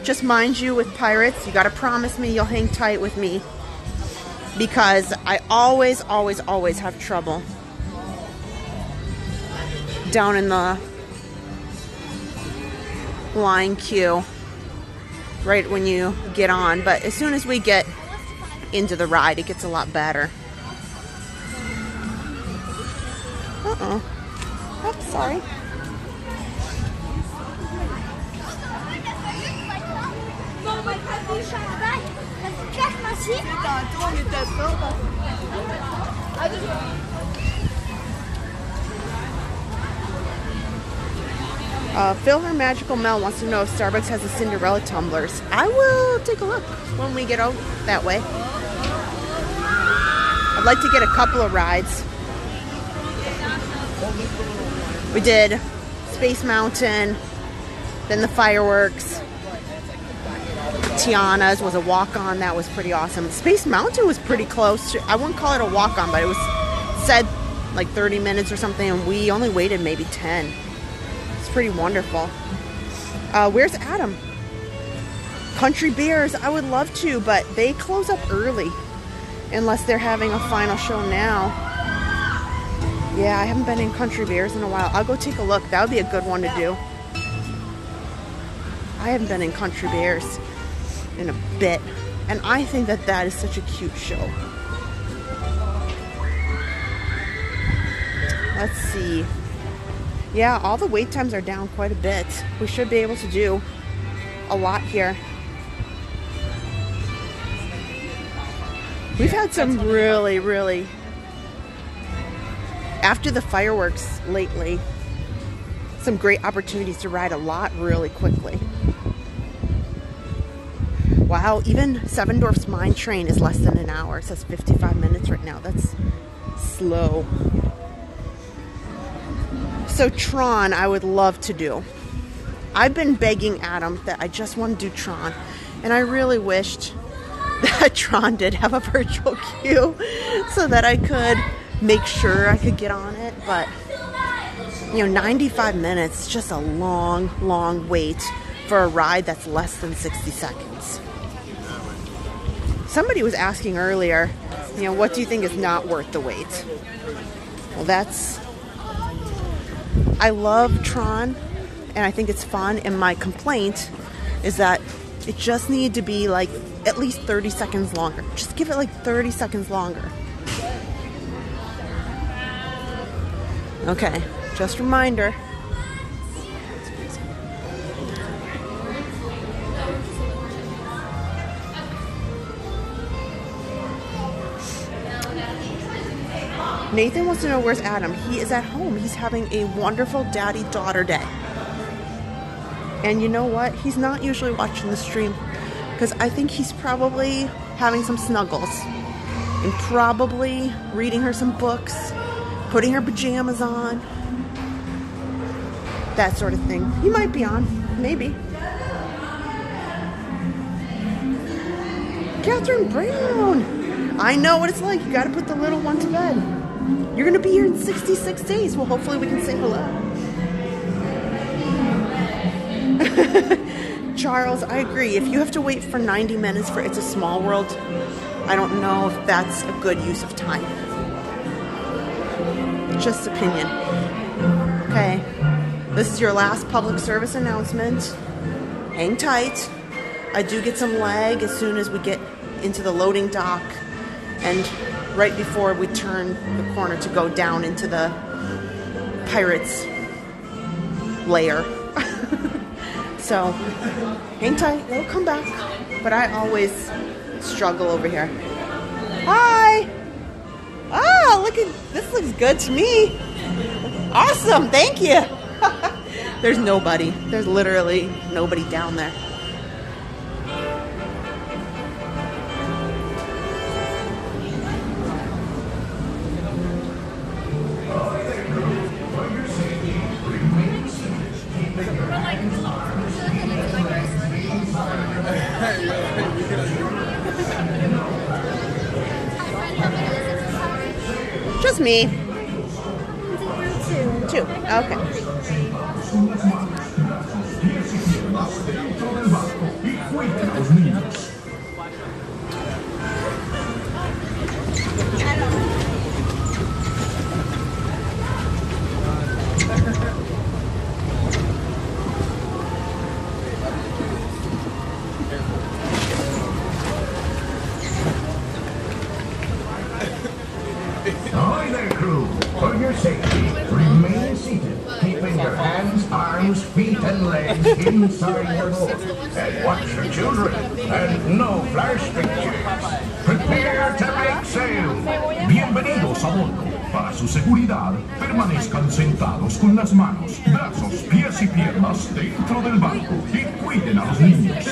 Just mind you, with Pirates, you gotta promise me you'll hang tight with me because I always have trouble down in the line queue right when you get on, but as soon as we get into the ride, it gets a lot better. Oops, sorry. Phil Her Magical Mel wants to know if Starbucks has the Cinderella tumblers. I will take a look when we get out that way. I'd like to get a couple of rides. We did Space Mountain, then the fireworks. Tiana's was a walk-on. That was pretty awesome. Space Mountain was pretty close. I wouldn't call it a walk-on, but it was said like 30 minutes or something, and we only waited maybe 10. It's pretty wonderful. Where's Adam? Country Bears. I would love to, but they close up early unless they're having a final show now. Yeah, I haven't been in Country Bears in a while. I'll go take a look. That would be a good one to do. I haven't been in Country Bears in a bit, and I think that that is such a cute show. Let's see. Yeah, all the wait times are down quite a bit. We should be able to do a lot here. We've had some really after the fireworks lately, some great opportunities to ride a lot really quickly. Wow, even Seven Dwarfs Mine Train is less than an hour. It says 55 minutes right now. That's slow. So Tron, I would love to do. I've been begging Adam that I just want to do Tron. And I really wished that Tron did have a virtual queue so that I could make sure I could get on it. But, you know, 95 minutes, just a long wait for a ride that's less than 60 seconds. Somebody was asking earlier, you know, what do you think is not worth the wait? Well, I love Tron, and I think it's fun, and my complaint is that it just needed to be like at least 30 seconds longer. Just give it like 30 seconds longer. Okay, just a reminder. Nathan wants to know where's Adam. He is at home. He's having a wonderful daddy-daughter day. And you know what? He's not usually watching the stream because I think he's probably having some snuggles and probably reading her some books, putting her pajamas on, that sort of thing. He might be on, maybe. Catherine Brown. I know what it's like. You got to put the little one to bed. You're going to be here in 66 days. Well, hopefully we can say hello. Charles, I agree. If you have to wait for 90 minutes for It's a Small World, I don't know if that's a good use of time. Just opinion. Okay. This is your last public service announcement. Hang tight. I do get some lag as soon as we get into the loading dock and right before we turn the corner to go down into the Pirates lair. So, hang tight, it'll come back. But I always struggle over here. Hi! Oh, look at, this looks good to me. Awesome, thank you. There's nobody. There's literally nobody down there. Just me. Two. Okay. safety, remain seated, keeping your hands, arms, feet, and legs inside your boat. And watch your children, and no flash pictures. Prepare to make sail. Bienvenidos a bordo. Para su seguridad, permanezcan sentados con las manos, brazos, pies y piernas dentro del barco y cuiden a los niños.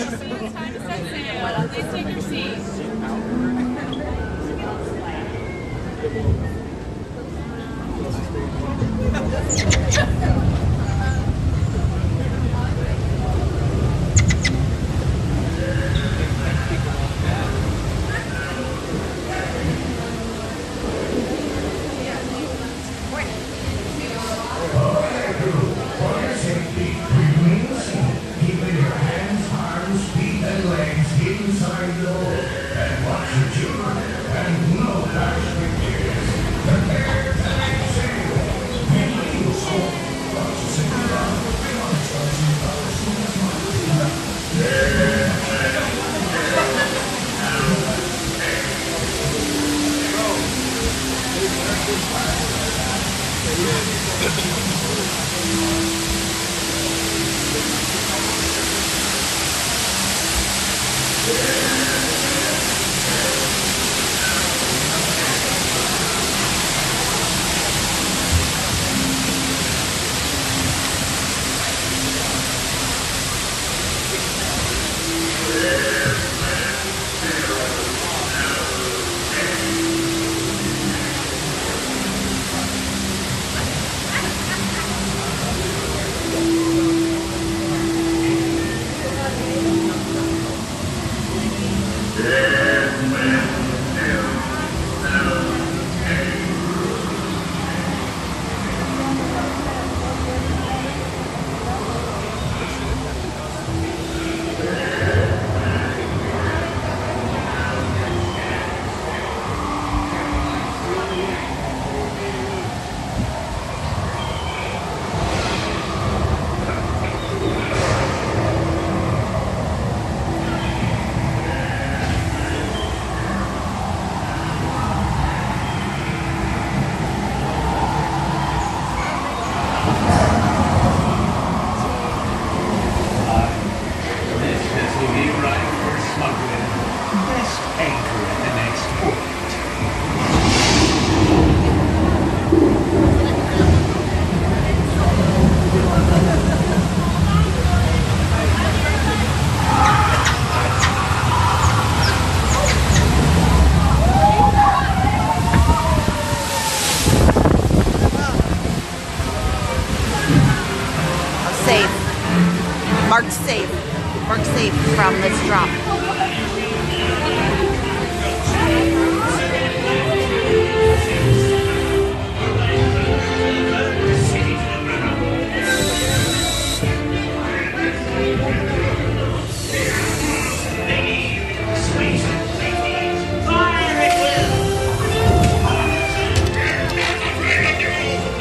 Marked safe from this drop.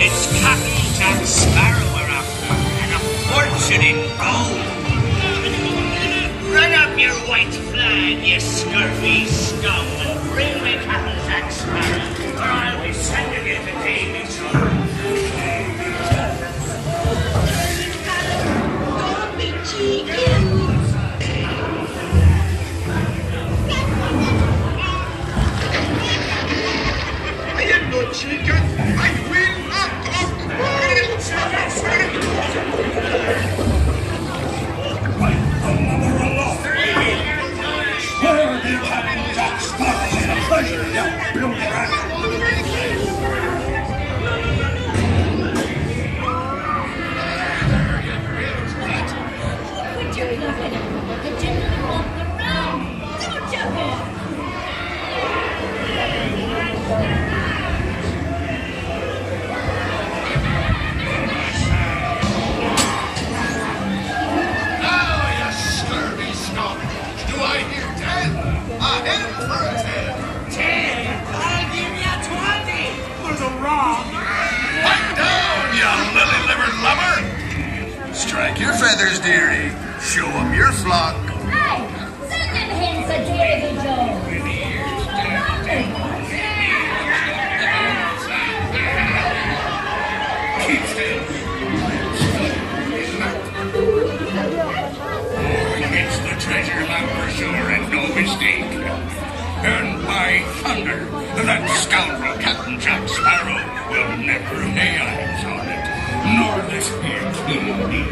It's Captain Jack Sparrow we're after, and a fortune in gold. Run up your white flag, you scurvy scum, and bring me Captain Jack Sparrow, or I'll be sending you to Davy Jones. Don't be cheeky. I am no chicken. I will not talk. Where did Captain Jack Sparrow in a pleasure, you blue rat? Quit your loving. The gentleman won't go round. Don't jump in. Strike your feathers, dearie. Show 'em your flock. Hey, sending him to Davy Jones. By thunder, that scoundrel Captain Jack Sparrow will never lay eyes on it, nor this here king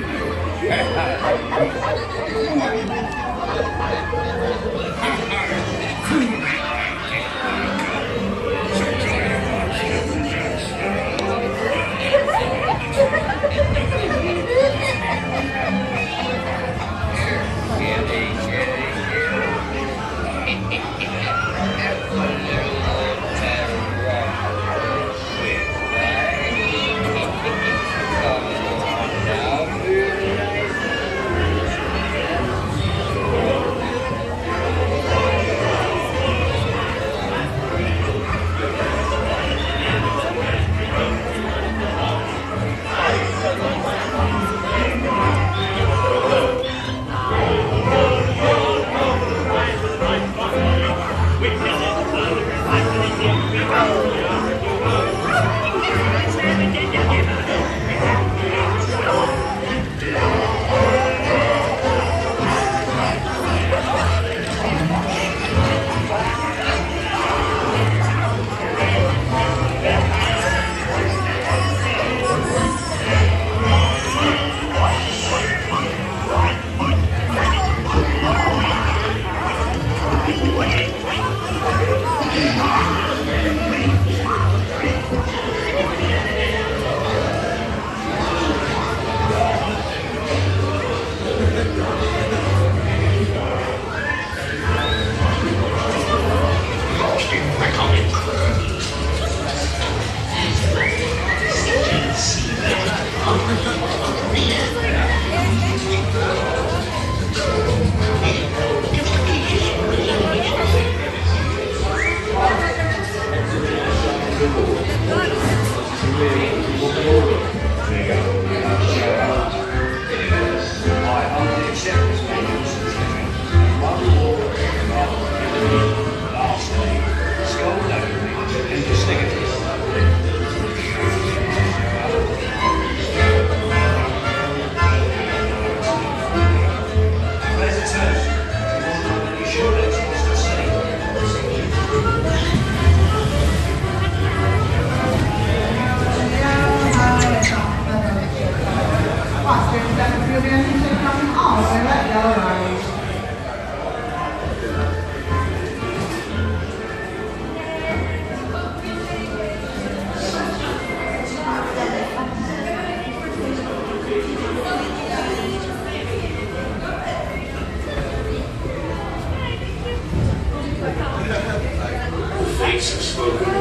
Fates have spoken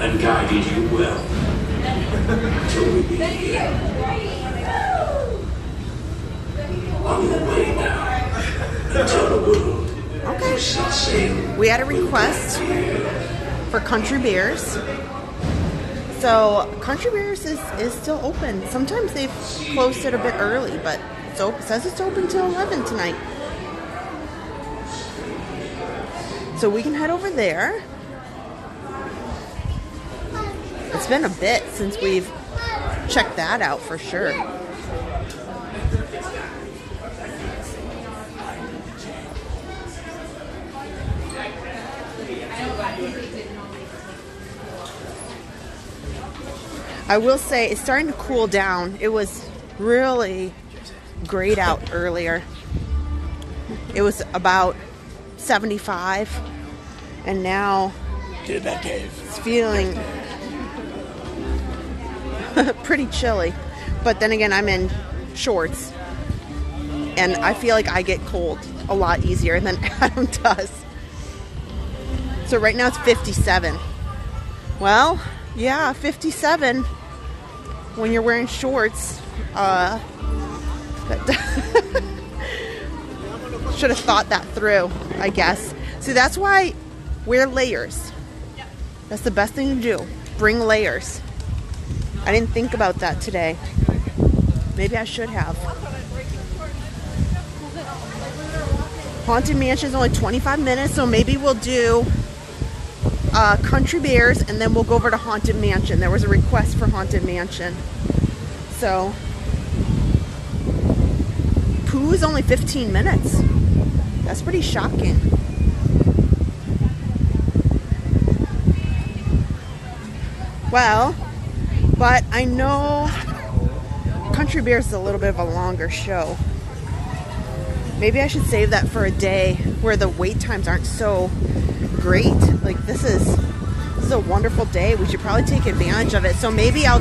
and guided you well until we meet here. On your way now and tell the world you set sail. We had a request for Country Bears. So Country Bears is still open. Sometimes they've closed it a bit early, but it says it's open till 11 tonight. So we can head over there. It's been a bit since we've checked that out for sure. I will say it's starting to cool down. It was really great out earlier. It was about 75, and now it's feeling pretty chilly. But then again, I'm in shorts, and I feel like I get cold a lot easier than Adam does. So right now it's 57. Well, yeah, 57 when you're wearing shorts. Should have thought that through, I guess. See, that's why wear layers. That's the best thing to do. Bring layers. I didn't think about that today. Maybe I should have. Haunted Mansion is only 25 minutes, so maybe we'll do Country Bears, and then we'll go over to Haunted Mansion. There was a request for Haunted Mansion. So, Pooh is only 15 minutes. That's pretty shocking. well, but I know Country Bears is a little bit of a longer show. Maybe I should save that for a day where the wait times aren't so great. Like this is a wonderful day. We should probably take advantage of it. So maybe I'll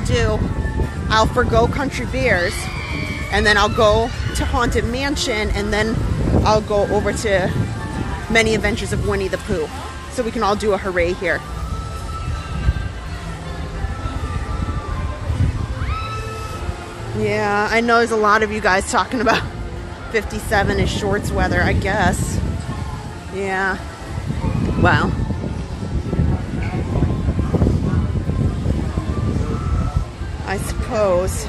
forgo Country Bears, and then I'll go to Haunted Mansion, and then I'll go over to Many Adventures of Winnie the Pooh. So we can all do a hooray here. Yeah, I know there's a lot of you guys talking about 57 is shorts weather, I guess. Yeah. Well. I suppose.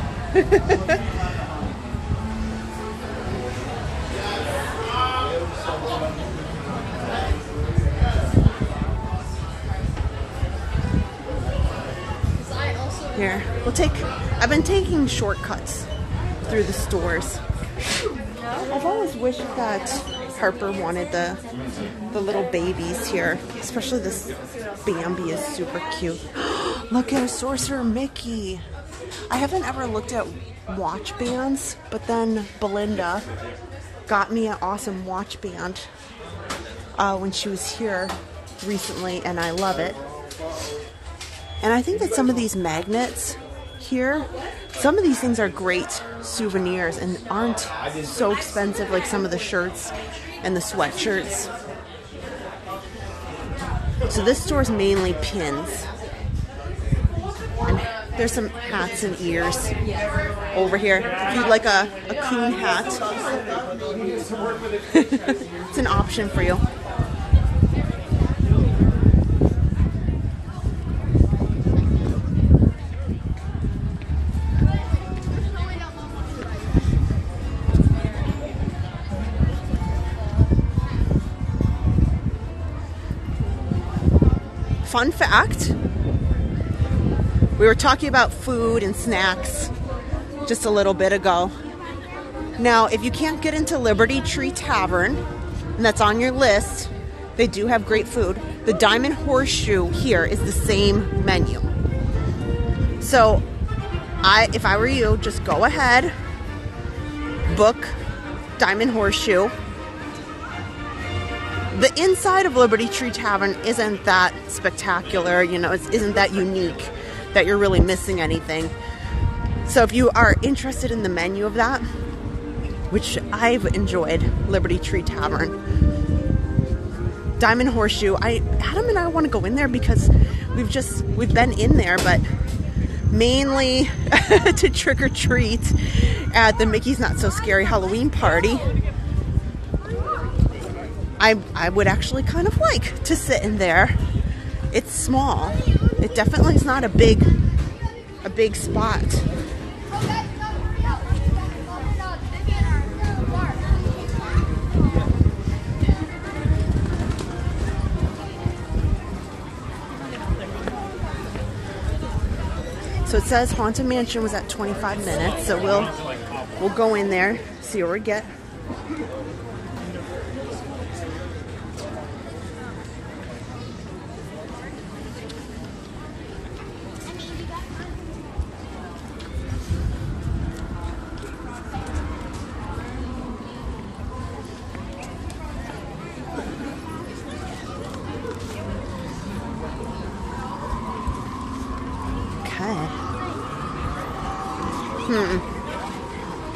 Here, I've been taking shortcuts through the stores. I've always wished that Harper wanted the little babies here, especially this Bambi is super cute. Look at a Sorcerer Mickey. I haven't ever looked at watch bands, but then Belinda got me an awesome watch band when she was here recently, and I love it. And I think that some of these magnets here, some of these things are great souvenirs and aren't so expensive like some of the shirts and the sweatshirts. So this store is mainly pins. And there's some hats and ears over here. If you'd like a coon hat, it's an option for you. Fun fact, we were talking about food and snacks just a little bit ago. Now, if you can't get into Liberty Tree Tavern, and that's on your list, they do have great food. The Diamond Horseshoe here is the same menu. So, if I were you, just go ahead, book Diamond Horseshoe. The inside of Liberty Tree Tavern isn't that spectacular, you know, it isn't that unique that you're really missing anything. So if you are interested in the menu of that, which I've enjoyed, Liberty Tree Tavern, Diamond Horseshoe, Adam and I want to go in there because we've been in there, but mainly to trick or treat at the Mickey's Not So Scary Halloween party. I would actually kind of like to sit in there. It's small. It definitely is not a big spot. So it says Haunted Mansion was at 25 minutes, so we'll go in there, see where we get.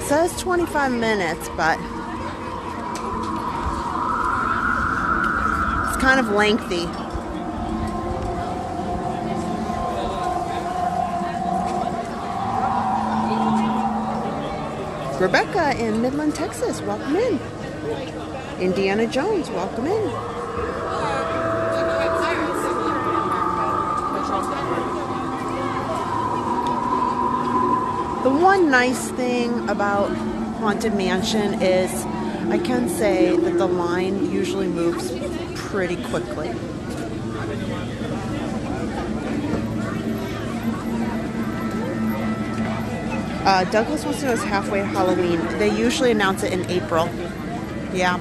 It says 25 minutes, but it's kind of lengthy. Rebecca in Midland, Texas, welcome in. Indiana Jones, welcome in. The one nice thing about Haunted Mansion is I can say that the line usually moves pretty quickly. Douglas wants to know it's halfway to Halloween. They usually announce it in April. Yeah,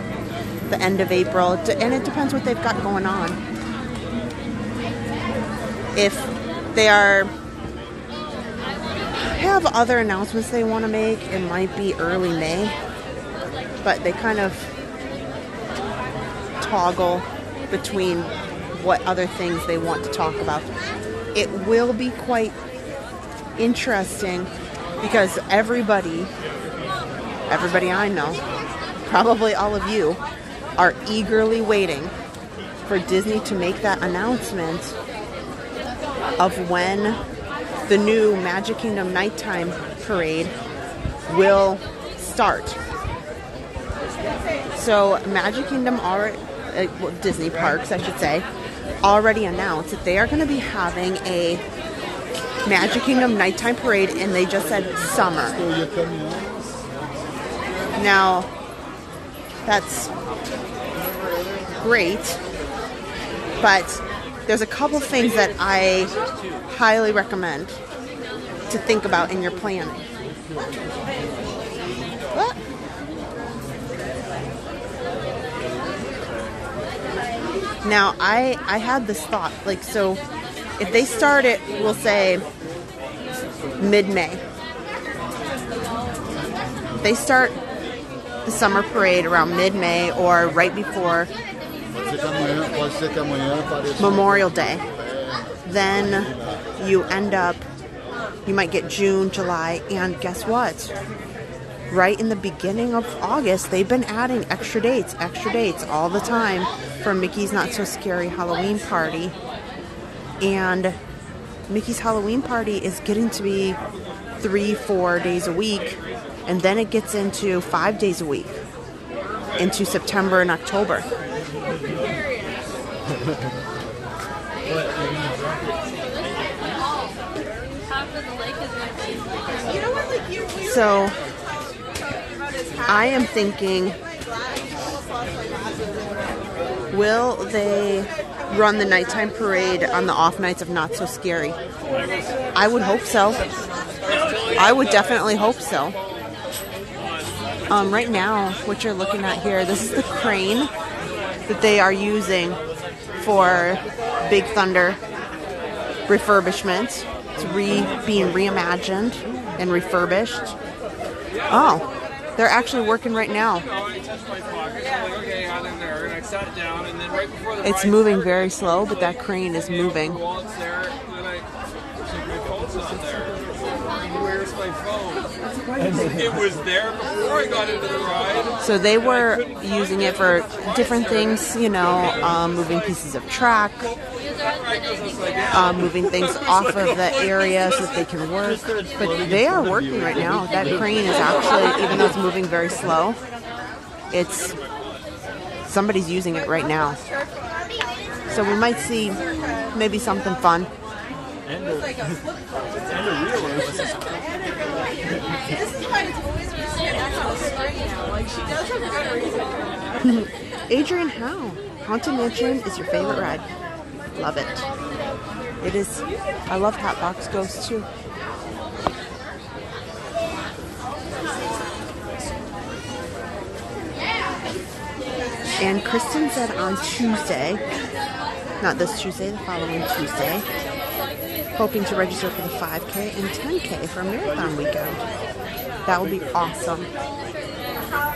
the end of April. And it depends what they've got going on. If they have other announcements they want to make. It might be early May, but they kind of toggle between what other things they want to talk about. It will be quite interesting because everybody I know, probably all of you, are eagerly waiting for Disney to make that announcement of when the new Magic Kingdom nighttime parade will start. So Magic Kingdom Disney parks, I should say, already announced that they are going to be having a Magic Kingdom nighttime parade, and they just said summer. Now, that's great, but there's a couple things that I highly recommend to think about in your planning. What? Now, I had this thought, like, so if they start it, we'll say mid-May. If they start the summer parade around mid-May or right before Memorial Day, then you might get June, July, and guess what? Right in the beginning of August, they've been adding extra dates all the time for Mickey's Not So Scary Halloween Party. And Mickey's Halloween Party is getting to be 3-4 days a week, and then it gets into 5 days a week into September and October. So I am thinking, will they run the nighttime parade on the off nights of Not So Scary? I would hope so. I would definitely hope so. Right now, what you're looking at here, this is the crane that they are using for Big Thunder refurbishment. It's being reimagined and refurbished. Oh, they're actually working right now. It's moving very slow, but that crane is moving. It was there before I got into the ride. So they were using it for different things, you know, moving pieces of track, moving things off of the area so that they can work. But they are working right now. That crane is actually, even though it's moving very slow, somebody's using it right now. So we might see maybe something fun. Adrian, how? Haunted Mansion is your favorite ride. Love it. It is. I love Hatbox Ghost too. And Kristen said on Tuesday, not this Tuesday, the following Tuesday, hoping to register for the 5K and 10K for a marathon weekend. That would be awesome.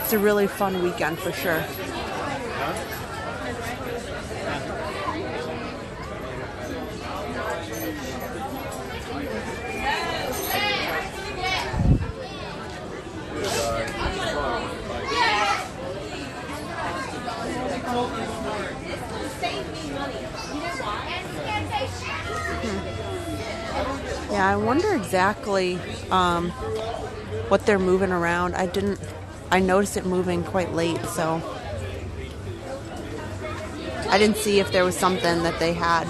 It's a really fun weekend for sure. Yeah, I wonder exactly what they're moving around. I noticed it moving quite late, so I didn't see if there was something that they had.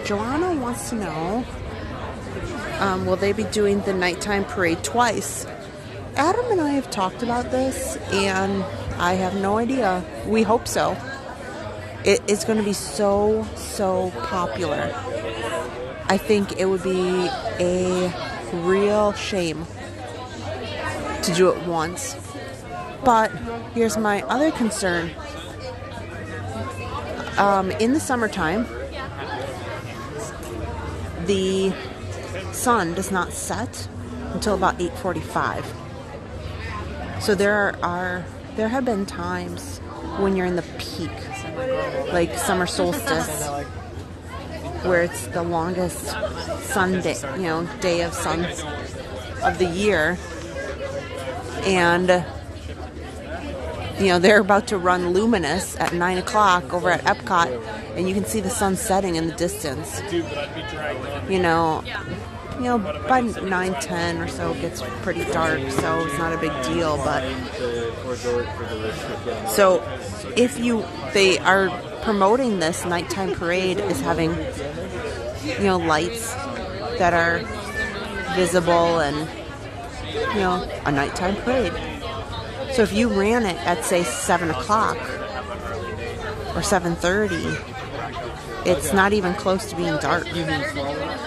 Joanna wants to know, will they be doing the nighttime parade twice? Adam and I have talked about this, and I have no idea. We hope so. It's going to be so popular. I think it would be a real shame to do it once. But here's my other concern. in the summertime, the sun does not set until about 8:45. So there have been times when you're in the peak, like summer solstice, where it's the longest Sunday, day of sun of the year, and they're about to run Luminous at 9 o'clock over at Epcot, and you can see the sun setting in the distance. By 9:10 or so it gets pretty dark, so it's not a big deal. But so they are promoting this nighttime parade is having lights that are visible and a nighttime parade. So if you ran it at say 7 o'clock or 7:30, it's not even close to being dark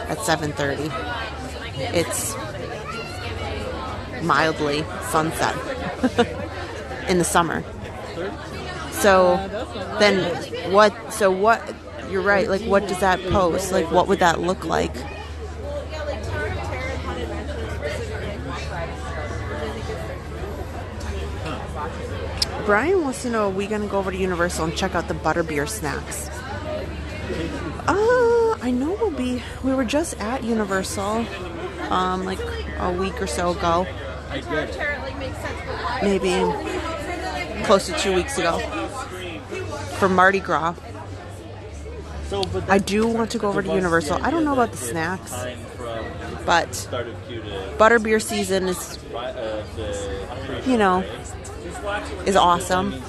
at 7:30. It's mildly sunset in the summer. So then what, you're right, like what does that pose? Like what would that look like? Brian wants to know, are we going to go over to Universal and check out the butterbeer snacks? I know we were just at Universal like a week or so ago. Maybe close to 2 weeks ago for Mardi Gras. I do want to go over to Universal. I don't know about the snacks, but butterbeer season is, is awesome.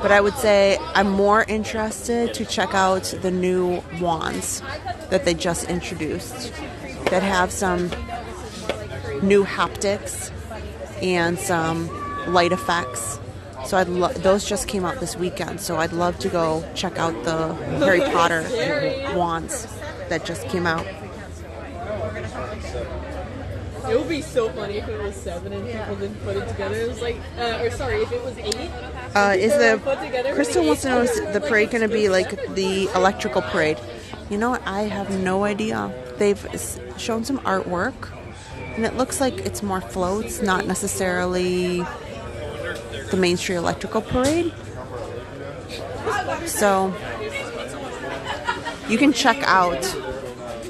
But I would say I'm more interested to check out the new wands that they just introduced that have some new haptics and some light effects. So those just came out this weekend, so I'd love to go check out the Harry Potter wands that just came out. It would be so funny if it was 7 and people didn't put it together. It was like, if it was 8. Crystal wants to know, is the parade going to be like the electrical parade? You know what? I have no idea. They've shown some artwork, and it looks like it's more floats, not necessarily the Main Street Electrical Parade. So you can check out,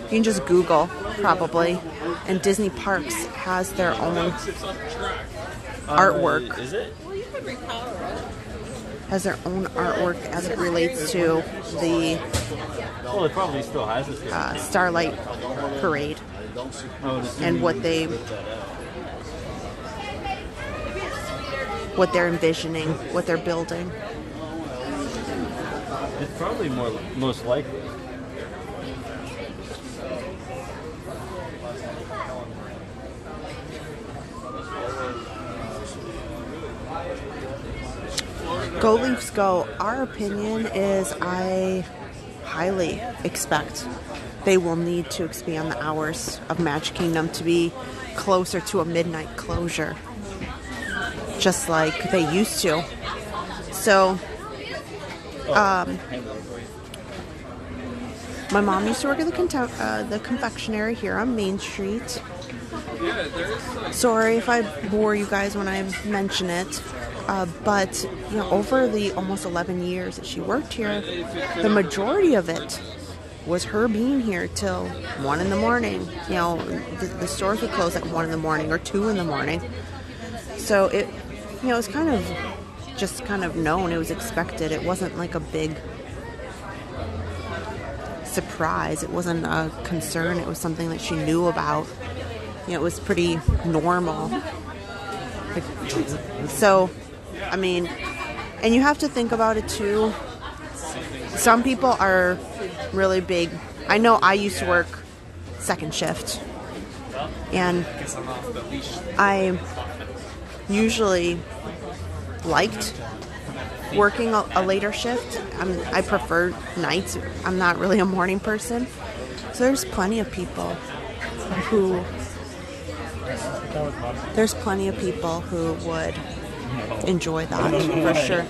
you can just Google probably, and Disney Parks has their own artwork. Is it? Has their own artwork as it relates to the Well, it probably still has it. Starlight Parade and what they're envisioning, what they're building. It's probably most likely. Go Leafs Go. Our opinion is I highly expect they will need to expand the hours of Magic Kingdom to be closer to a midnight closure, just like they used to. So, my mom used to work at the confectionery here on Main Street. Sorry if I bore you guys when I mention it. But over the almost 11 years that she worked here, the majority of it was her being here till 1 in the morning. The stores would close at 1 in the morning or 2 in the morning. So it was kind of known. It was expected. It wasn't like a big surprise. It wasn't a concern. It was something that she knew about. It was pretty normal. So, I mean, and you have to think about it too. Some people are really big. I know I used to work second shift, and I usually liked working a later shift. I prefer nights. I'm not really a morning person. So there's plenty of people who would enjoy that for sure.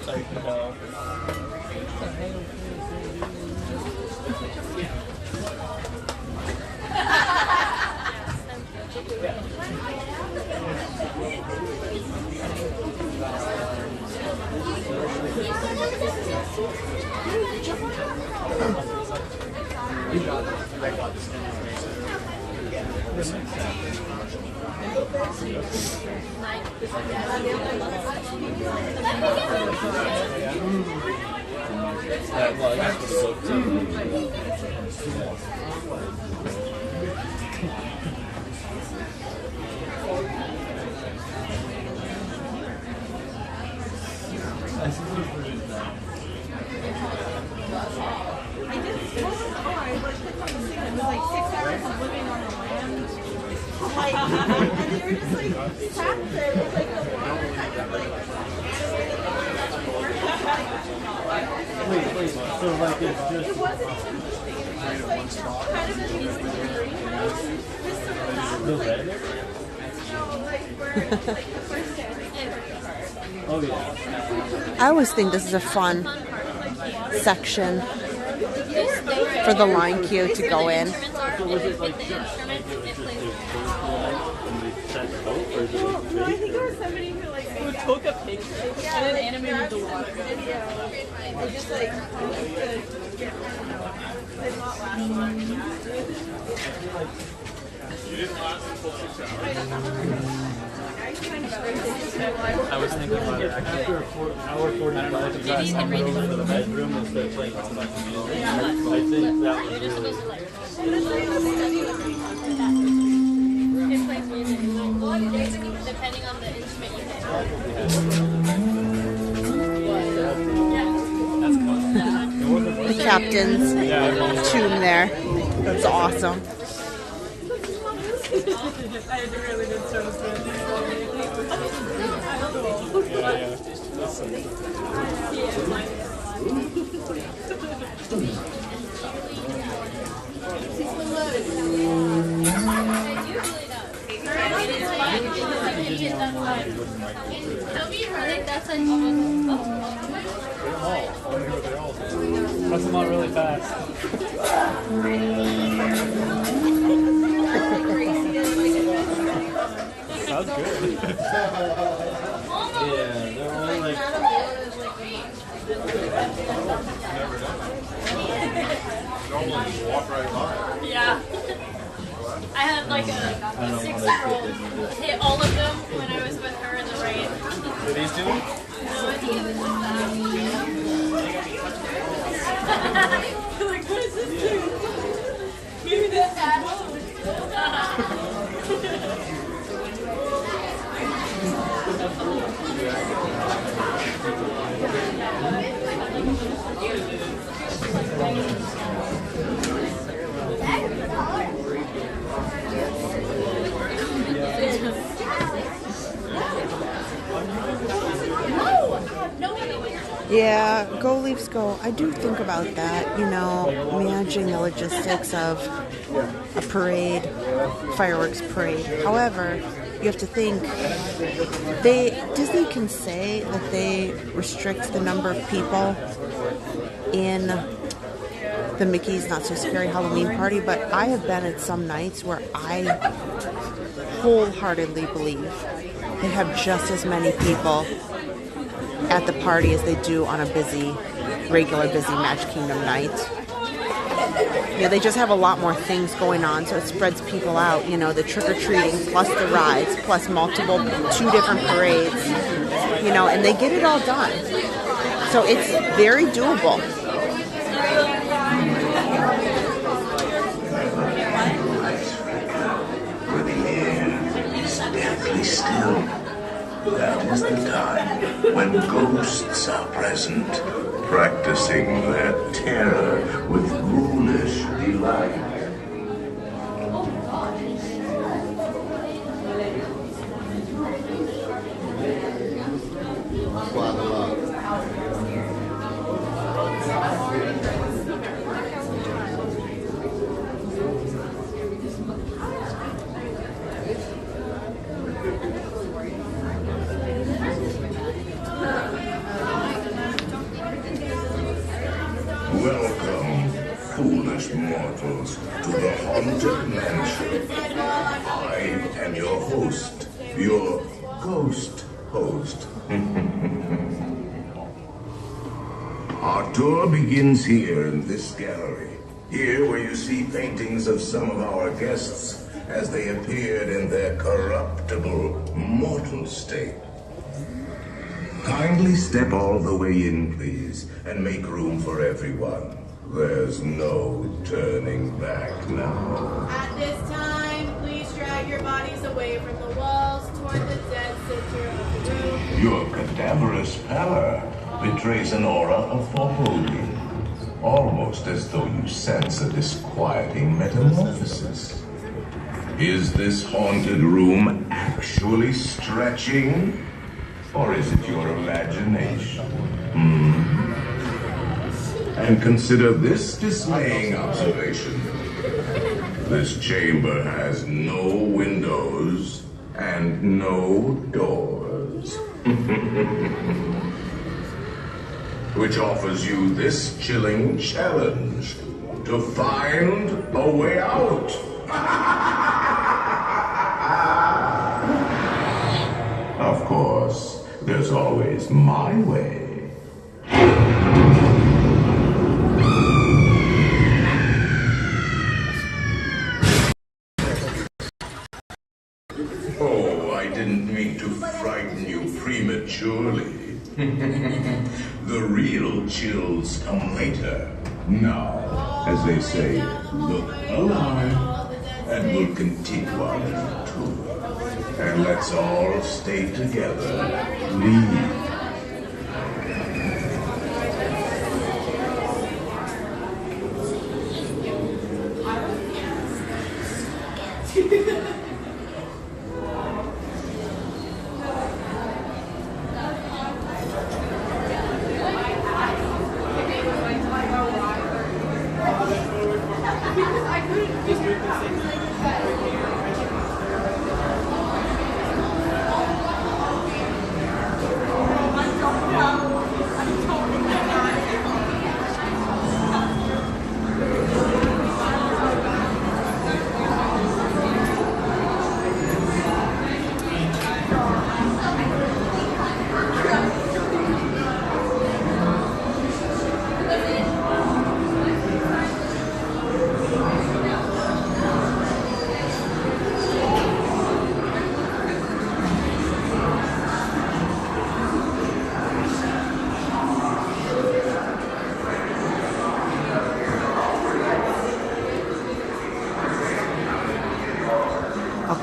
I always think this is a fun section for the line queue to go in. Who took a picture and then animated the water. I just like You didn't last the full 6 hours. I was thinking about it actually. After an hour 45 of that, I went over to the bedroom and started playing some music. I think that was really... It plays music. Depending on the instrument you hit. The captain's tune there. That's awesome. I really did so Press them on really fast. Sounds good. Yeah, they're all like... Normally just walk right by. Yeah. I had like a 6-year-old hit all of them when I was with her in the rain. Are these doing? No, I think it was just that. Like, what is this doing? Maybe this Yeah, go Leafs go. I do think about that, you know, managing the logistics of a parade, fireworks parade. However, you have to think, Disney can say that they restrict the number of people in the Mickey's Not So Scary Halloween party, but I have been at some nights where I wholeheartedly believe they have just as many people at the party as they do on a regular busy Magic Kingdom night. Yeah, they just have a lot more things going on, so it spreads people out, you know, the trick-or-treating plus the rides plus two different parades, you know, and they get it all done. So it's very doable. Where the air is deathly still. That is the time when ghosts are present, practicing their terror with ghoulish delight. Welcome foolish mortals, to the Haunted Mansion. I am your host, your ghost host. Our tour begins here in this gallery. Here where you see paintings of some of our guests as they appeared in their corruptible, mortal state. Kindly step all the way in, please, and make room for everyone. There's no turning back now. At this time, please drag your bodies away from the walls toward the dead center of the room. Your cadaverous pallor betrays an aura of foreboding, almost as though you sense a disquieting metamorphosis. Is this haunted room actually stretching? Or is it your imagination? And consider this dismaying observation. This chamber has no windows and no doors. Which offers you this chilling challenge to find a way out. Of course, there's always my way. Oh, I didn't mean to frighten you prematurely. The real chills come later. Now, as they say, look alive, and we'll continue our little tour. And let's all stay together. Leave.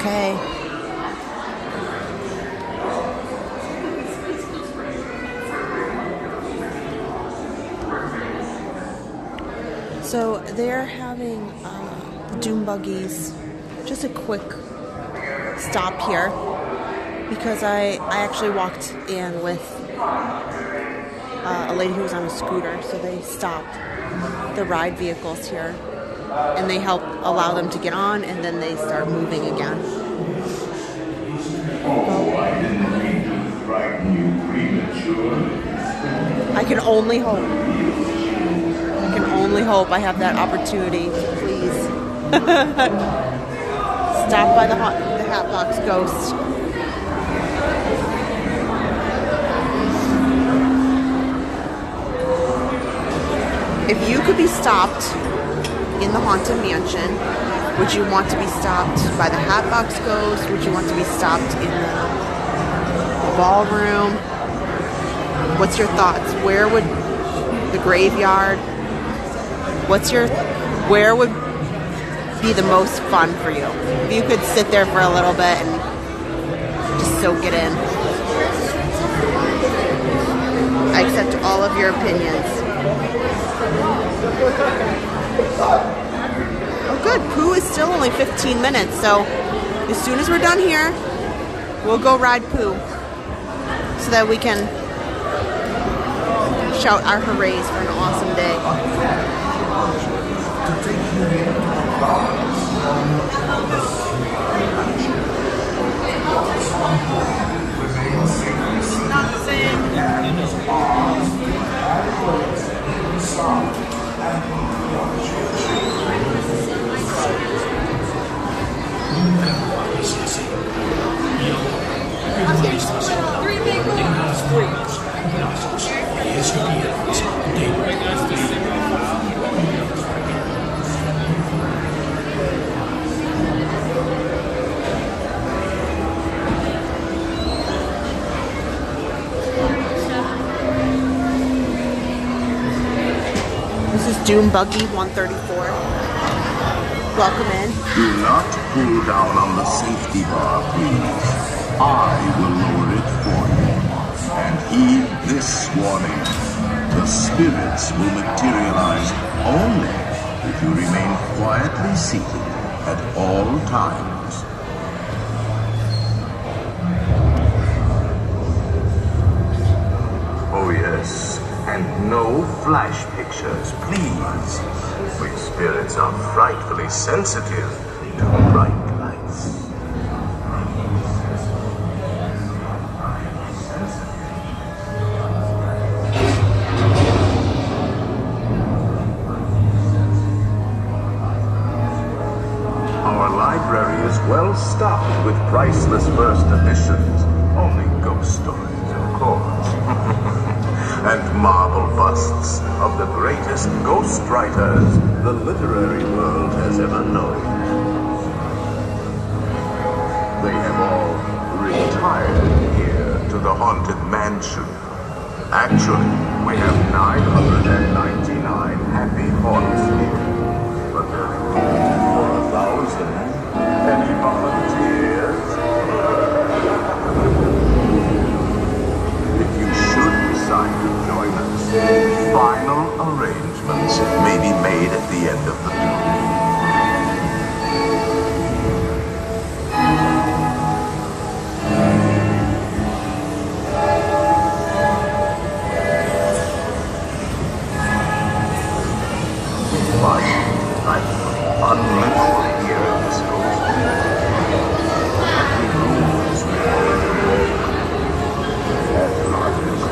Okay. So they're having doom buggies. Just a quick stop here because I actually walked in with a lady who was on a scooter, so they stopped the ride vehicles here. And they help allow them to get on, and then they start moving again. Oh, I didn't mean to frighten you prematurely. I can only hope. I can only hope I have that opportunity. Please. Stop by the Hatbox Ghost. If you could be stopped in the Haunted Mansion, would you want to be stopped by the Hatbox Ghost? Would you want to be stopped in the ballroom? What's your thoughts? Where would the graveyard? Where would be the most fun for you? If you could sit there for a little bit and just soak it in. I accept all of your opinions. Oh good, Pooh is still only 15 minutes, so as soon as we're done here, we'll go ride Pooh so that we can shout our hoorays for an awesome day. Not the same. Doom Buggy 134. Welcome in. Do not pull down on the safety bar, please. I will lower it for you. And heed this warning. The spirits will materialize only if you remain quietly seated at all times. Oh yes, and no flash pictures, please. We spirits are frightfully sensitive to bright lights. Our library is well stocked with priceless first editions. Only ghost stories, of course. And marble busts of the greatest ghost writers the literary world has ever known. They have all retired here to the haunted mansion. Actually, we have 999 happy haunts here. But there is room for 1,000. Any volunteers? If you should decide to join us, final arrangements may be made at the end of the tour. I'm unlivable here in this ghost. Every room is and life is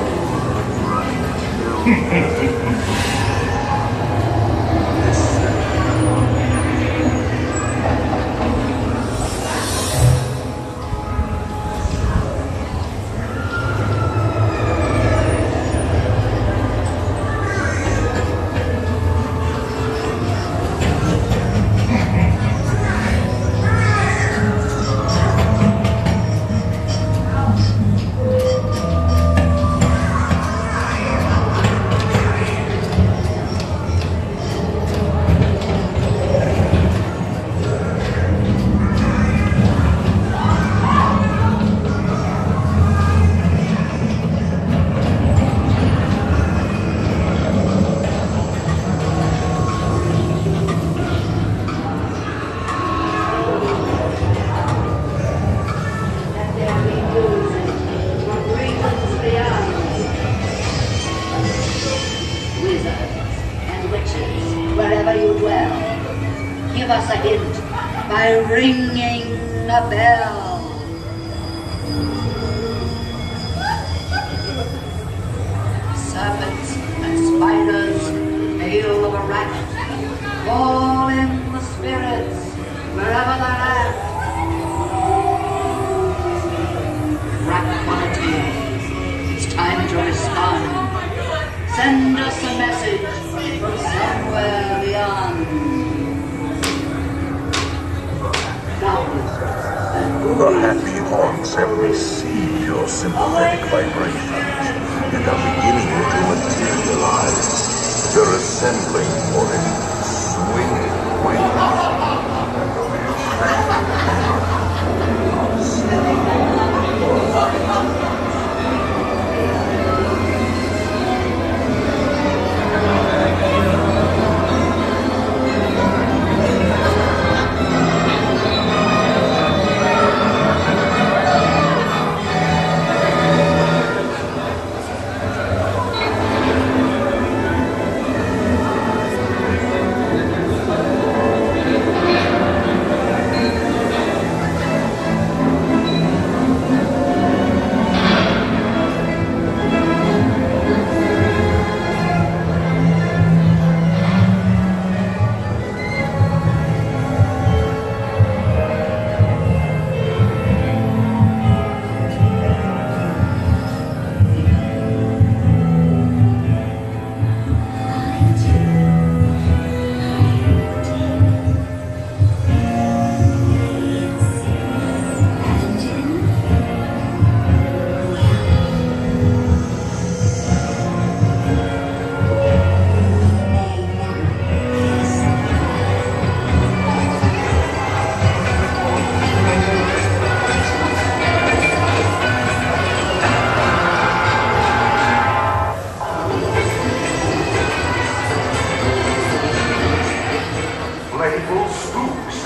running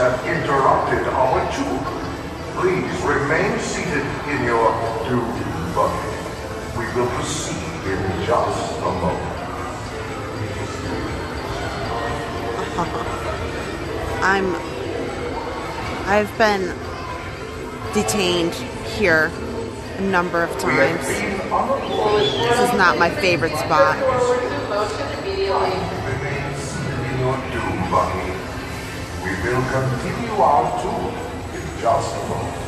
have interrupted our children. Please remain seated in your dune buggy. We will proceed in just a moment. I've been detained here a number of times. This is not my favorite spot. Remain seated in your dune buggy. We will continue our tour in just a moment.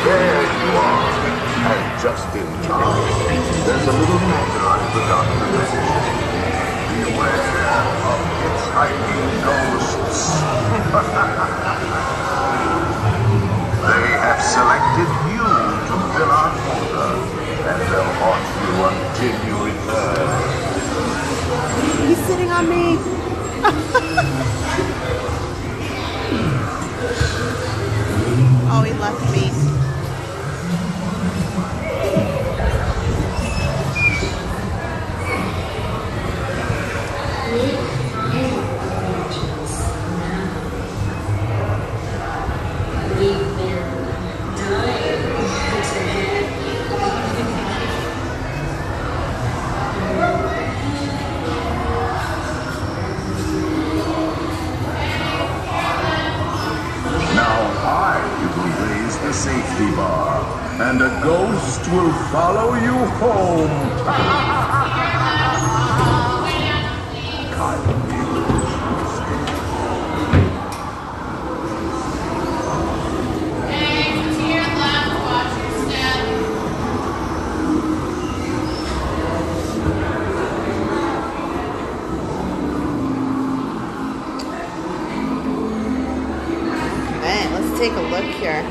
There you are, and just in time. There's a little matter I forgot to mention. Beware of hitchhiking ghosts. They have selected you to fill our quota, and they'll haunt you until you return. He's sitting on me. Oh, he left me. Safety bar, and a ghost will follow you home. Okay, let's take a look here.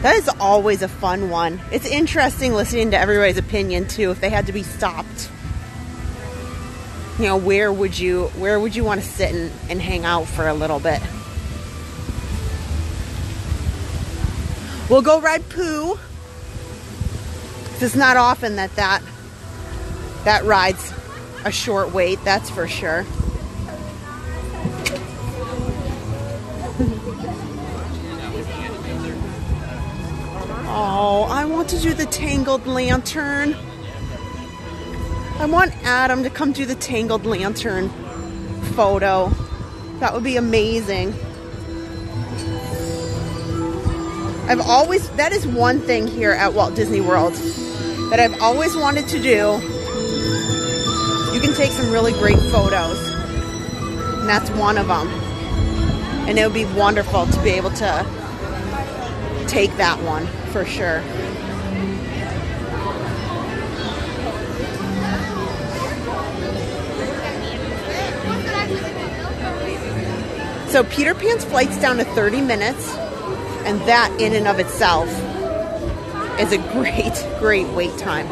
That is always a fun one. It's interesting listening to everybody's opinion too. If they had to be stopped, you know, where would you want to sit and hang out for a little bit? We'll go ride Pooh. It's not often that ride's a short wait, that's for sure. Oh, I want to do the Tangled Lantern. I want Adam to come do the Tangled Lantern photo. That would be amazing. That is one thing here at Walt Disney World that I've always wanted to do. You can take some really great photos. And that's one of them. And it would be wonderful to be able to take that one for sure. So Peter Pan's flight's down to 30 minutes, and that in and of itself is a great wait time.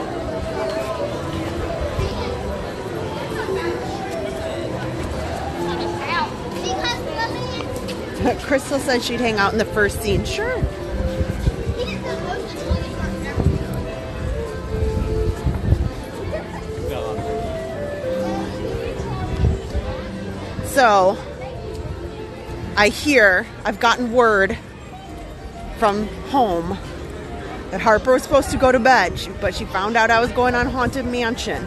Crystal said she'd hang out in the first scene. Sure. So, I've gotten word from home that Harper was supposed to go to bed, but she found out I was going on Haunted Mansion.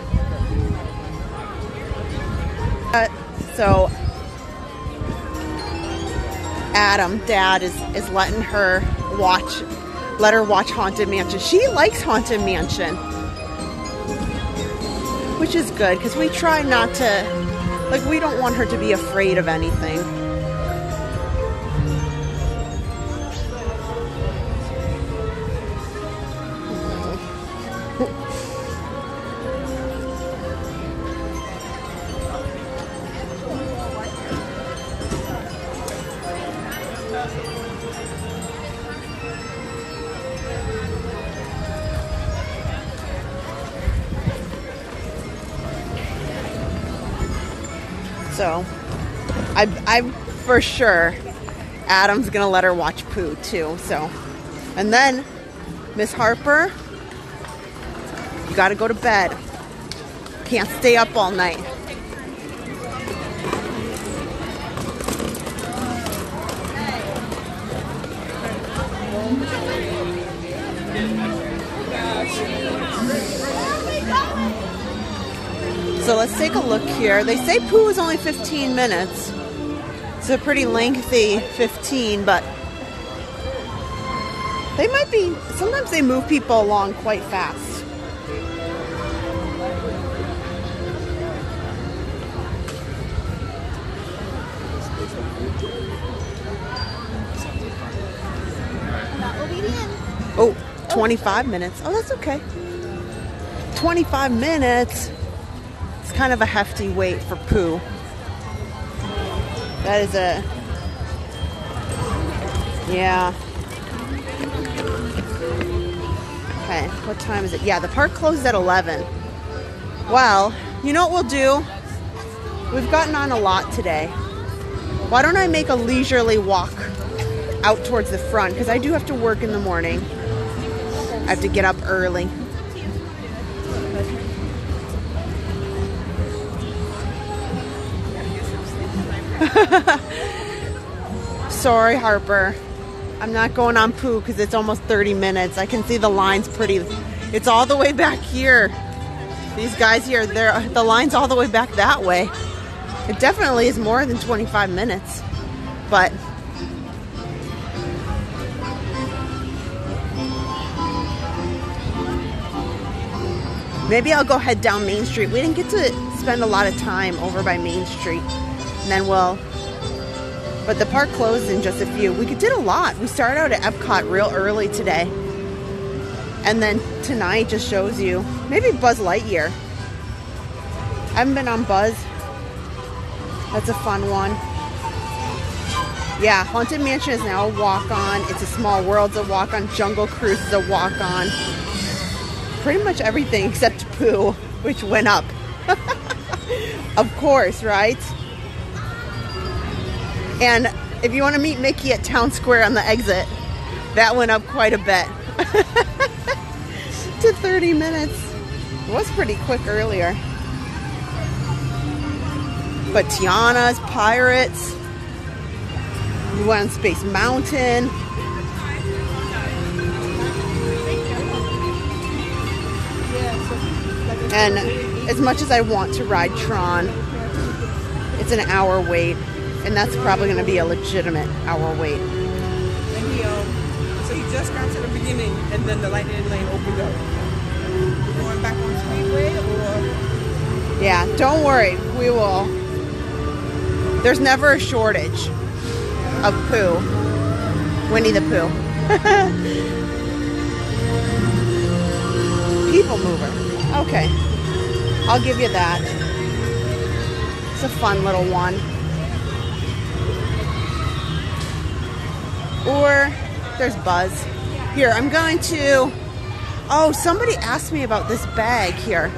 So, Adam, Dad, is letting her let her watch Haunted Mansion. She likes Haunted Mansion, which is good because we try not to, like, we don't want her to be afraid of anything. So, I for sure, Adam's gonna let her watch Pooh too. So, and then Miss Harper, you gotta go to bed. Can't stay up all night. So let's take a look here. They say Pooh is only 15 minutes. It's a pretty lengthy 15, but they might be, sometimes they move people along quite fast. Oh, 25 minutes. Oh, that's okay. 25 minutes. It's kind of a hefty wait for Pooh. That is a... Yeah. Okay, what time is it? Yeah, the park closes at 11. Well, you know what we'll do? We've gotten on a lot today. Why don't I make a leisurely walk out towards the front? Because I do have to work in the morning. I have to get up early. Sorry, Harper. I'm not going on Pooh because it's almost 30 minutes. I can see the line's pretty... It's all the way back here. These guys here, the line's all the way back that way. It definitely is more than 25 minutes. But... maybe I'll go head down Main Street. We didn't get to spend a lot of time over by Main Street. And then we'll... But the park closed in just a few. We did a lot. We started out at Epcot real early today. And then tonight just shows you. Maybe Buzz Lightyear. I haven't been on Buzz. That's a fun one. Yeah, Haunted Mansion is now a walk-on. It's a Small World's a walk-on. Jungle Cruise is a walk-on. Pretty much everything except Pooh, which went up. Of course, right? And if you want to meet Mickey at Town Square on the exit, that went up quite a bit. To 30 minutes. It was pretty quick earlier. But Tiana's, Pirates. We went on Space Mountain. And as much as I want to ride Tron, it's an hour wait. And that's probably going to be a legitimate hour wait. And he, so he just got to the beginning and then the lightning lane opened up. Going back on Speedway or? Yeah, don't worry. We will. There's never a shortage of poo. Winnie the Pooh. People mover. Okay. I'll give you that. It's a fun little one. Or there's Buzz. Here, I'm going to... Oh, somebody asked me about this bag here.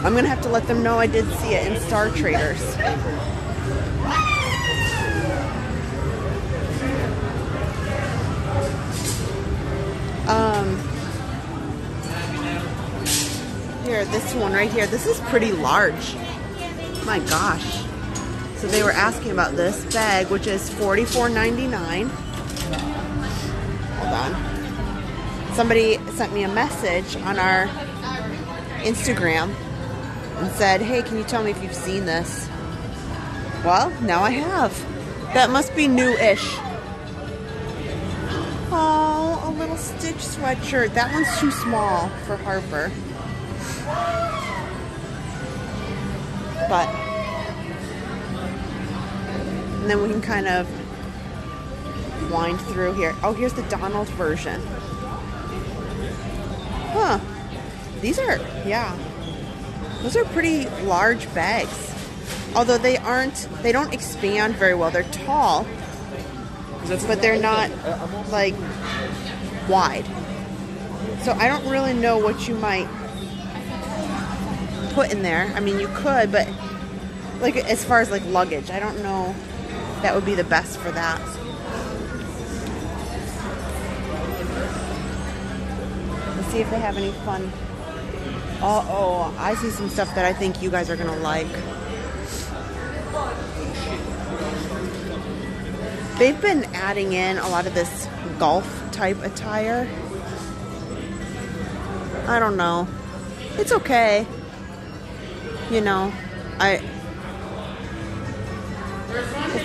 I'm going to have to let them know I did see it in Star Traders. Here, this one right here. This is pretty large. My gosh. So they were asking about this bag, which is $44.99. Hold on. Somebody sent me a message on our Instagram and said, hey, can you tell me if you've seen this? Well, now I have. That must be new-ish. Oh, a little Stitch sweatshirt. That one's too small for Harper. But, and then we can kind of wind through here. Oh, here's the Donald version. Huh. These are, yeah. Those are pretty large bags. Although they don't expand very well. They're tall, but they're not like wide. So I don't really know what you might put in there. I mean, you could, but like as far as like luggage, I don't know if that would be the best for that. Let's see if they have any fun. Oh, I see some stuff that I think you guys are gonna like. They've been adding in a lot of this golf type attire. I don't know. It's okay. You know, it's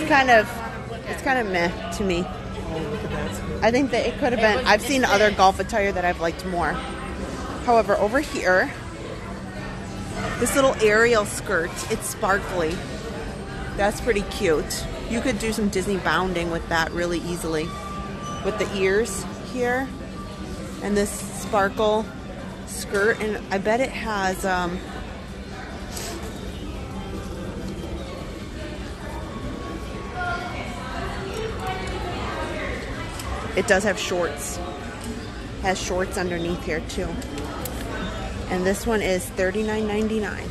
kind of meh to me. I think that it could have been, I've seen other golf attire that I've liked more. However, over here, this little Ariel skirt, it's sparkly. That's pretty cute. You could do some Disney bounding with that really easily. With the ears here, and this sparkle skirt, and I bet it has, it does have shorts. Has shorts underneath here too. And this one is $39.99.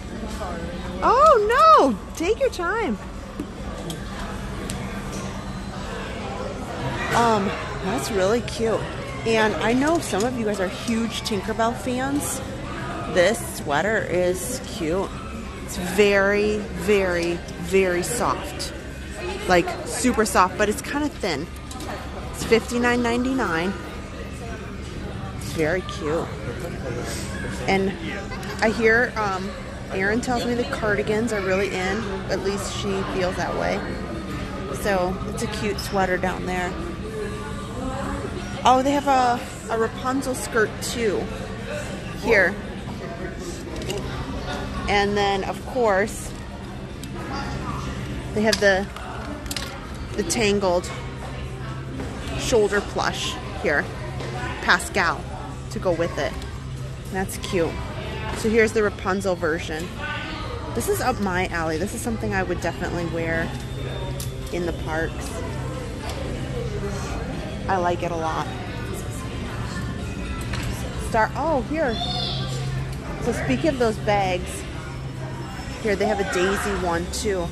Oh no! Take your time. That's really cute. And I know some of you guys are huge Tinkerbell fans. This sweater is cute. It's very, very, very soft. Like super soft, but it's kind of thin. It's $59.99. It's very cute. And I hear Erin tells me the cardigans are really in. At least she feels that way. So it's a cute sweater down there. Oh, they have a Rapunzel skirt too. Here. And then of course they have the tangled shoulder plush here. Pascal to go with it. That's cute. So here's the Rapunzel version. This is up my alley. This is something I would definitely wear in the parks. I like it a lot. Oh, here. So speaking of those bags, here they have a Daisy one too.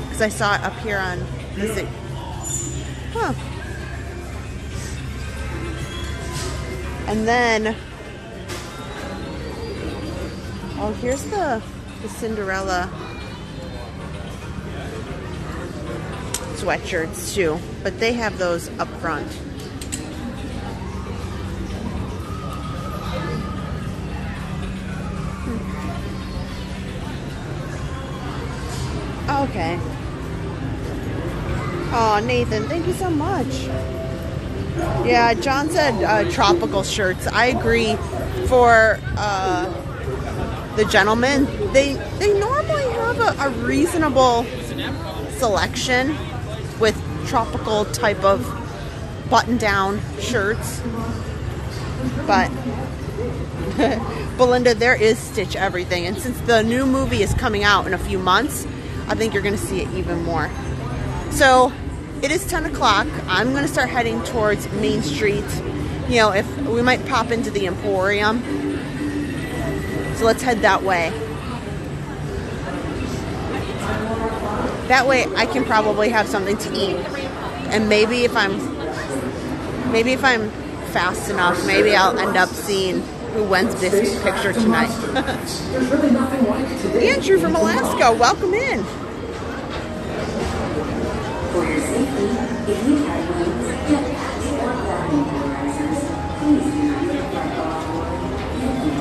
Because I saw it up here on this. Huh. And then, oh, here's the Cinderella sweatshirts too, but they have those up front. Okay. Oh, Nathan, thank you so much. Yeah, John said tropical shirts. I agree. for the gentlemen, they normally have a reasonable selection with tropical type of button-down shirts, but Belinda, there is Stitch everything, and since the new movie is coming out in a few months, I think you're going to see it even more. So it is 10 o'clock. I'm going to start heading towards Main Street. You know, if we might pop into the Emporium, so let's head that way. That way I can probably have something to eat, and maybe if I'm fast enough, maybe I'll end up seeing who wins this picture tonight. Andrew from Alaska, welcome in. For your safety, if you carry wings, jetpacks, or gravity polarizers, please do not put that off. Thank you.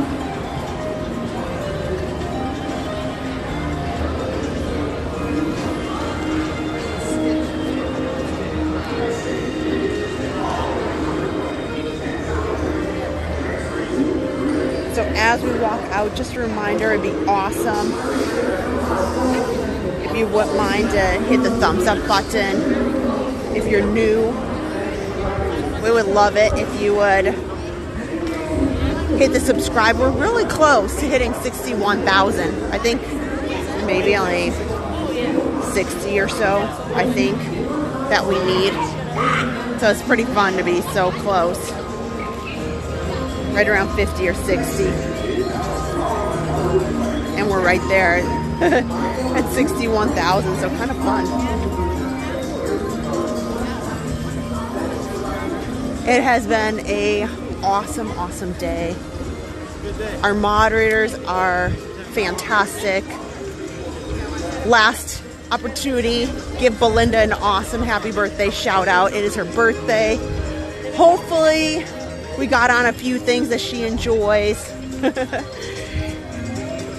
So as we walk out, just a reminder, it'd be awesome if you wouldn't mind to hit the thumbs up button. If you're new, we would love it if you would hit the subscribe. We're really close to hitting 61,000. I think maybe only 60 or so, I think, that we need. So it's pretty fun to be so close. Right around 50 or 60. And we're right there at 61,000, so kind of fun. It has been a awesome day. Our moderators are fantastic. Last opportunity, give Belinda an awesome happy birthday shout out. It is her birthday. Hopefully we got on a few things that she enjoys.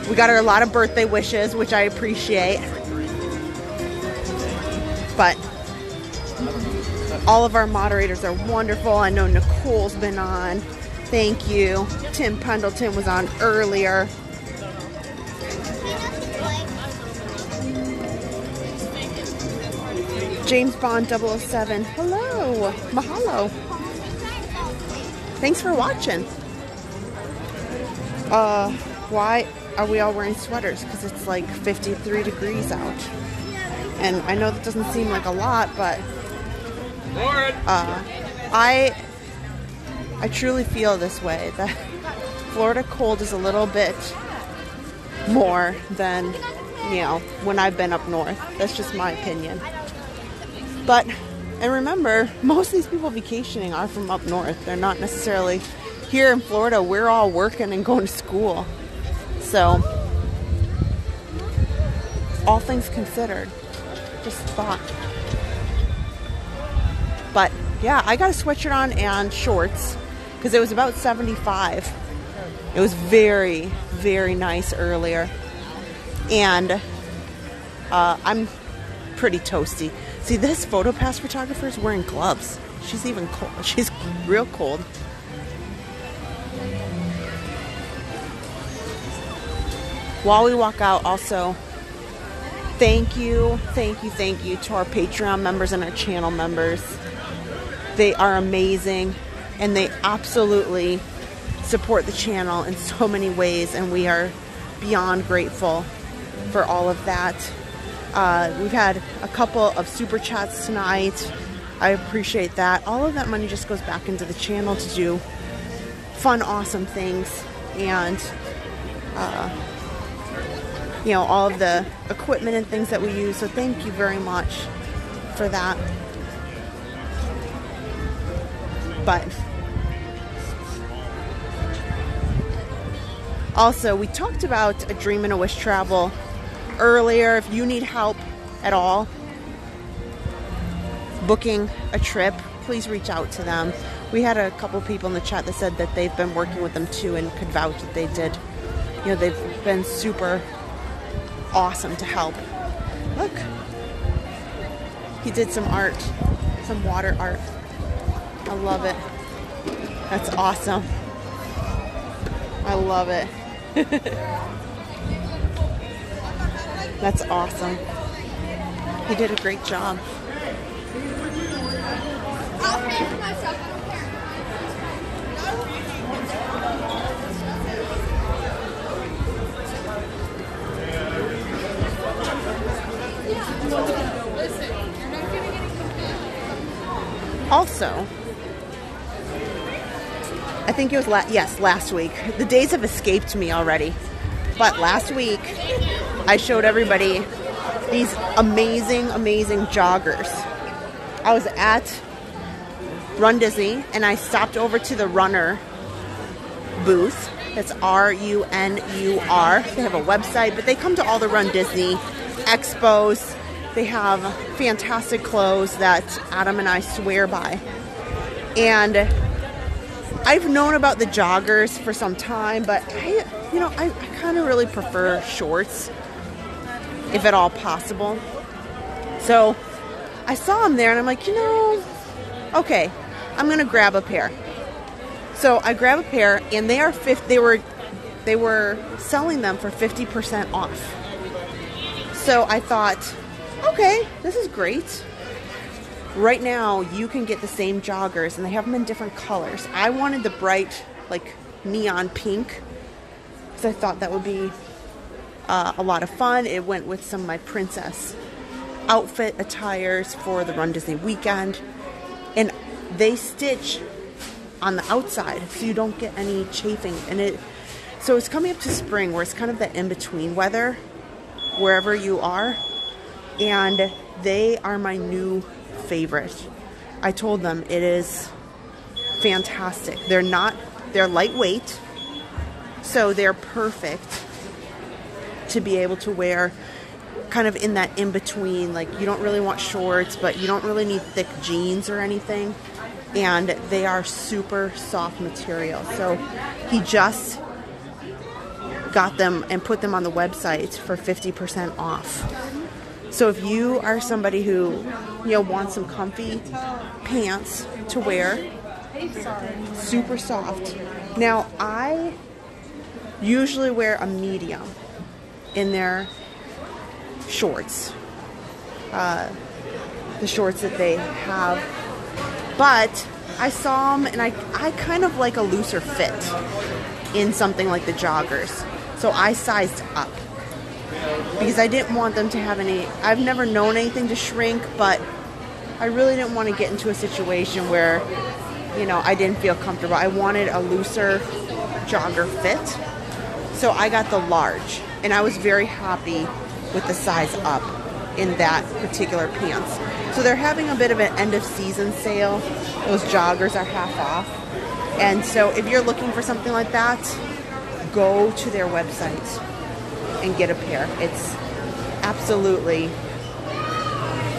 We got her a lot of birthday wishes, which I appreciate. But all of our moderators are wonderful. I know Nicole's been on. Thank you. Tim Pendleton was on earlier. James Bond 007. Hello. Mahalo. Thanks for watching. Why are we all wearing sweaters? Because it's like 53 degrees out. And I know that doesn't seem like a lot, but I truly feel this way, that Florida cold is a little bit more than, you know, when I've been up north. That's just my opinion. But, and remember, most of these people vacationing are from up north. They're not necessarily here in Florida. We're all working and going to school. So, all things considered, just thought. But, yeah, I got a sweatshirt on and shorts because it was about 75. It was very, very nice earlier. And I'm pretty toasty. See, this PhotoPass photographer is wearing gloves. She's even cold. She's real cold. While we walk out, also, thank you to our Patreon members and our channel members. They are amazing, and they absolutely support the channel in so many ways, and we are beyond grateful for all of that. We've had a couple of super chats tonight. I appreciate that. All of that money just goes back into the channel to do fun, awesome things, and you know, all of the equipment and things that we use. So thank you very much for that. But also, we talked about a Dream and a Wish Travel earlier. If you need help at all booking a trip, please reach out to them. We had a couple people in the chat that said that they've been working with them too and could vouch that they did. You know, they've been super awesome to help. Look, he did some art, some water art. I love it. That's awesome. I love it. That's awesome. He did a great job. I'll pay for myself. I don't care. Listen, you're not getting any confused. Also, I think it was last week. The days have escaped me already. But last week, I showed everybody these amazing joggers. I was at Run Disney and I stopped over to the RUNUR booth. That's RUNUR. They have a website, but they come to all the Run Disney expos. They have fantastic clothes that Adam and I swear by. And I've known about the joggers for some time, but I kind of really prefer shorts, if at all possible. So I saw them there and I'm like, okay, I'm gonna grab a pair. So I grab a pair and they were selling them for 50% off. So I thought, okay, this is great. Right now you can get the same joggers and they have them in different colors. I wanted the bright, like neon pink, because I thought that would be a lot of fun. It went with some of my princess outfit attires for the Run Disney weekend. And they stitch on the outside so you don't get any chafing. So it's coming up to spring where it's kind of the in-between weather wherever you are. And they are my new favorite. I told them it is fantastic. They're lightweight, so they're perfect to be able to wear kind of in that in-between. Like, you don't really want shorts, but you don't really need thick jeans or anything. And they are super soft material. So he just got them and put them on the website for 50% off. So if you are somebody who, wants some comfy pants to wear, super soft. Now, I usually wear a medium in their shorts, the shorts that they have, but I saw them and I kind of like a looser fit in something like the joggers, so I sized up because I didn't want them to have any. I've never known anything to shrink, but I really didn't want to get into a situation where I didn't feel comfortable. I wanted a looser jogger fit, so I got the large, and I was very happy with the size up in that particular pants. So they're having a bit of an end of season sale. Those joggers are half off. And so if you're looking for something like that, go to their website and get a pair. It's absolutely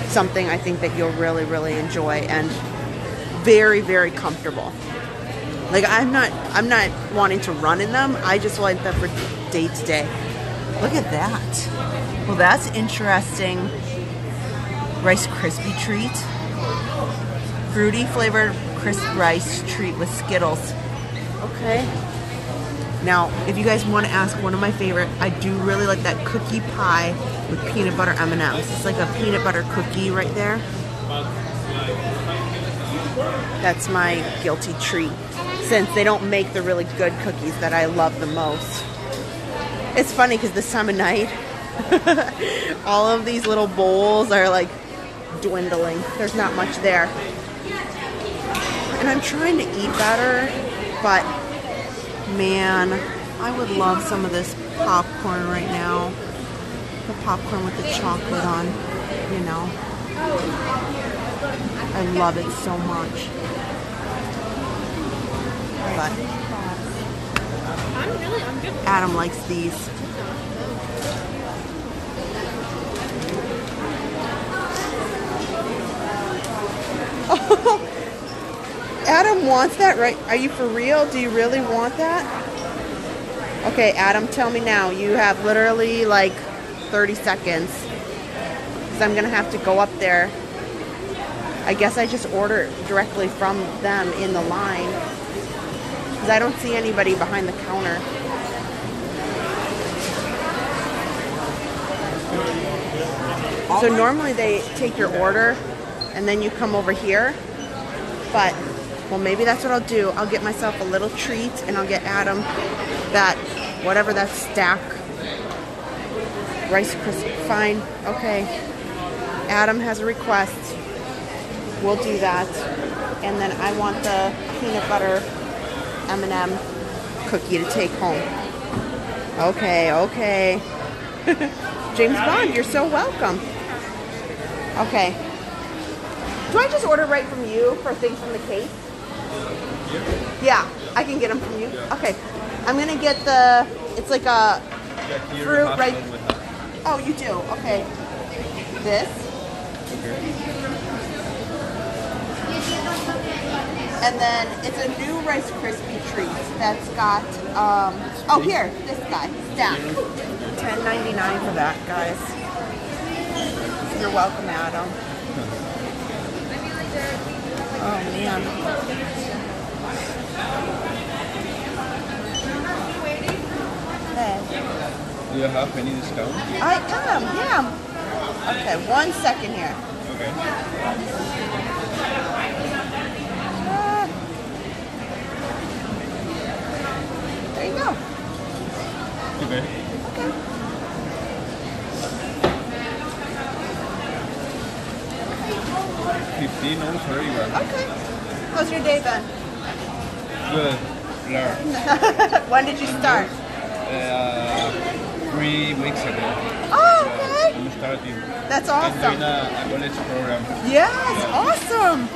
something I think that you'll really, really enjoy, and very, very comfortable. Like, I'm not wanting to run in them. I just want them for day to day. Look at that. Well, that's interesting. Rice Krispie treat. Fruity flavored crisp rice treat with Skittles. Okay. Now, if you guys want to ask, one of my favorite, I do really like that cookie pie with peanut butter M&Ms. It's like a peanut butter cookie right there. That's my guilty treat, since they don't make the really good cookies that I love the most. It's funny because this time of night, all of these little bowls are like dwindling. There's not much there. And I'm trying to eat better, but man, I would love some of this popcorn right now. The popcorn with the chocolate on, I love it so much. But Adam likes these. Adam wants that, right? Are you for real? Do you really want that? Okay, Adam, tell me now. You have literally like 30 seconds. Because I'm going to have to go up there. I guess I just order directly from them in the line. Because I don't see anybody behind the counter. So normally they take your order and then you come over here. But, well, maybe that's what I'll do. I'll get myself a little treat and I'll get Adam that, whatever that stack. Rice Krispie. Fine. Okay. Adam has a request. We'll do that. And then I want the peanut butter M&M cookie to take home. Okay, okay. James Bond, you're so welcome. Okay. Do I just order right from you for things from the case? Yeah, I can get them from you. Okay. I'm going to get the, it's like a fruit, right? Oh, you do? Okay. This. And then it's a new Rice Krispie treat that's got, oh here, this guy, stack. $10.99 for that, guys. You're welcome, Adam. Oh, man. Hey. Do you have any discount? I am, yeah. Okay, 1 second here. Okay. There you go. Okay. Okay. $15 very well. Okay. How's your day then? Good. Learn. When did you start? 3 weeks ago. Oh, okay. I'm starting. That's awesome. I'm doing a college program. Yes, awesome.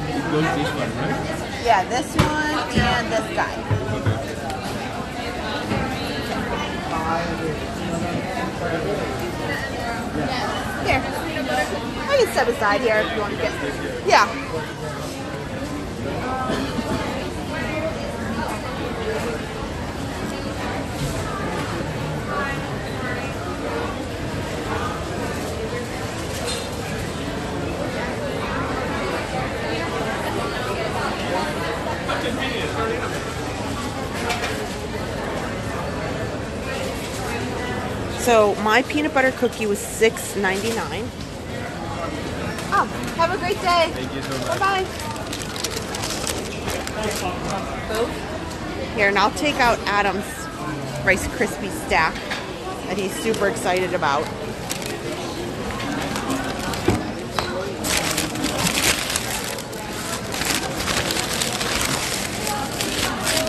It goes this one, right? Yeah, this one and this guy. Here. I can step aside here if you want to get. Yeah. So my peanut butter cookie was $6.99. Oh, have a great day. Thank you so much. Bye-bye. Here, and I'll take out Adam's Rice Krispie stack that he's super excited about.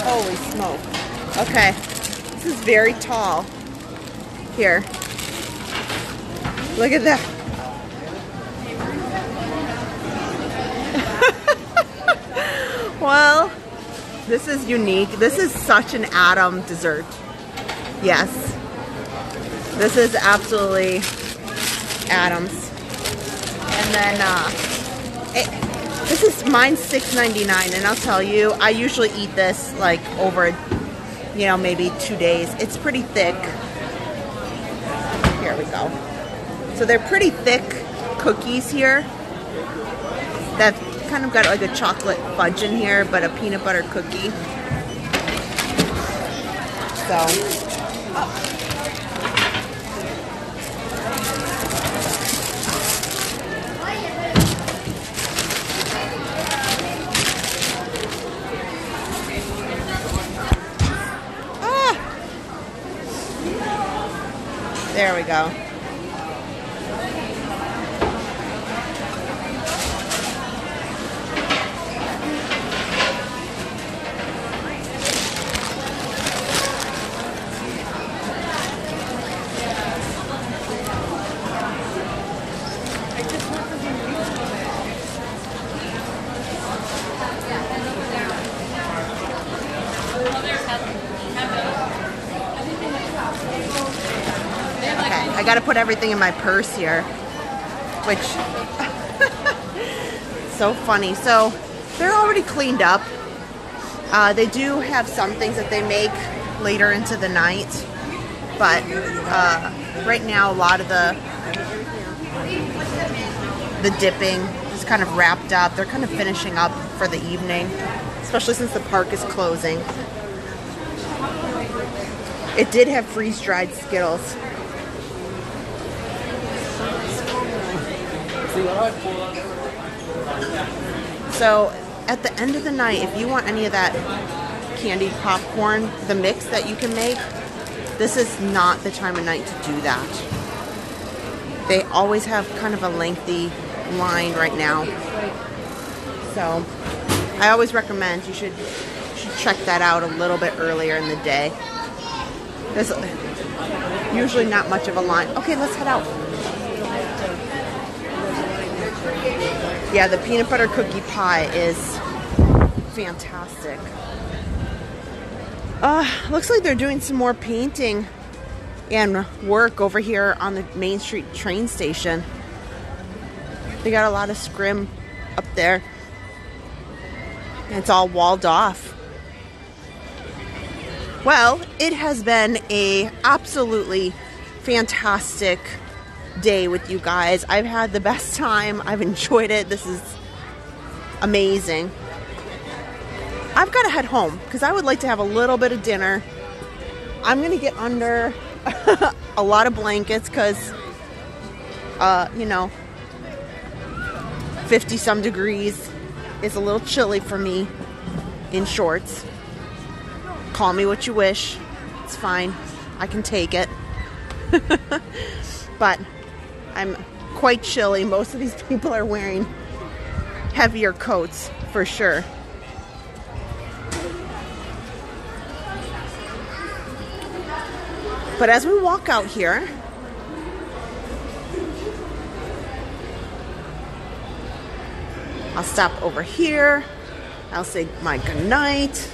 Holy smoke. Okay, this is very tall. Here. Look at that. Well, this is unique. This is such an Adam dessert. Yes. This is absolutely Adam's. And then, this is mine's $6.99, and I'll tell you, I usually eat this like over, you know, maybe 2 days. It's pretty thick. Here we go. So they're pretty thick cookies here. That kind of got like a chocolate fudge in here, but a peanut butter cookie. So, there we go. I gotta put everything in my purse here, which so funny. So they're already cleaned up. They do have some things that they make later into the night, but right now a lot of the the dipping is kind of wrapped up. They're kind of finishing up for the evening, especially since the park is closing. It did have freeze-dried Skittles. So at the end of the night, if you want any of that candied popcorn, the mix that you can make, this is not the time of night to do that. They always have kind of a lengthy line right now. So I always recommend you should check that out a little bit earlier in the day. There's usually not much of a line. Okay, let's head out. Yeah, the peanut butter cookie pie is fantastic. Looks like they're doing some more painting and work over here on the Main Street train station. They got a lot of scrim up there. And it's all walled off. Well, it has been a absolutely fantastic day with you guys. I've had the best time. I've enjoyed it. This is amazing. I've got to head home because I would like to have a little bit of dinner. I'm going to get under a lot of blankets because, you know, 50 some degrees is a little chilly for me in shorts. Call me what you wish. It's fine. I can take it. But I'm quite chilly. Most of these people are wearing heavier coats for sure. But as we walk out here, I'll stop over here. I'll say my goodnight.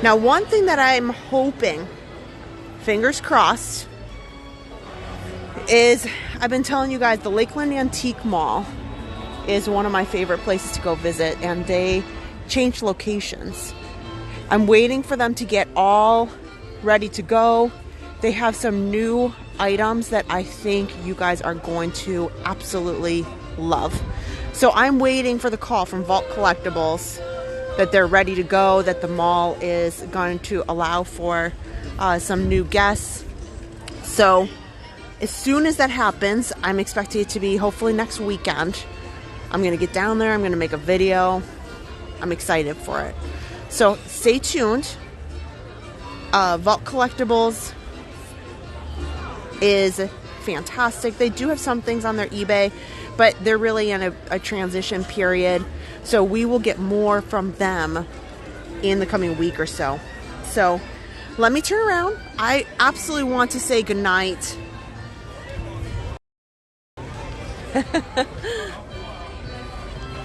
Now, one thing that I'm hoping, fingers crossed, is I've been telling you guys the Lakeland Antique Mall is one of my favorite places to go visit, and they changed locations. I'm waiting for them to get all ready to go. They have some new items that I think you guys are going to absolutely love. So I'm waiting for the call from Vault Collectibles that they're ready to go, that the mall is going to allow for some new guests. So as soon as that happens, I'm expecting it to be hopefully next weekend. I'm going to get down there. I'm going to make a video. I'm excited for it. So stay tuned. Vault Collectibles is fantastic. They do have some things on their eBay, but they're really in a transition period. So we will get more from them in the coming week or so. So let me turn around. I absolutely want to say goodnight.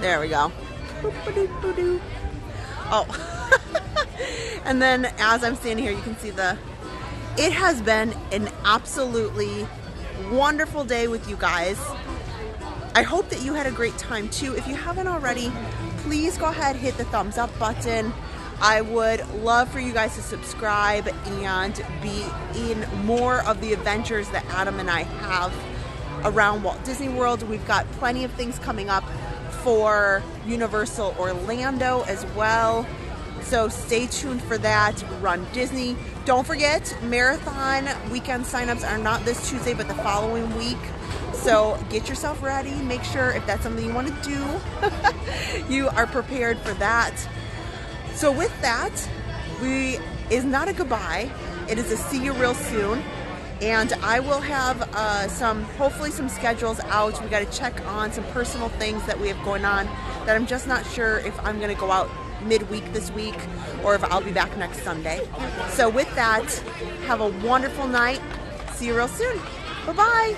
There we go. Oh. And then as I'm standing here, you can see it has been an absolutely wonderful day with you guys. I hope that you had a great time too. If you haven't already, please go ahead, hit the thumbs up button. I would love for you guys to subscribe and be in more of the adventures that Adam and I have around Walt Disney World. We've got plenty of things coming up for Universal Orlando as well. So stay tuned for that. Run Disney. Don't forget, marathon weekend signups are not this Tuesday, but the following week. So get yourself ready. Make sure if that's something you want to do, you are prepared for that. So with that, is not a goodbye. It is a see you real soon. And I will have hopefully some schedules out. We got to check on some personal things that we have going on that I'm just not sure if I'm going to go out midweek this week or if I'll be back next Sunday. So with that, have a wonderful night. See you real soon. Bye-bye.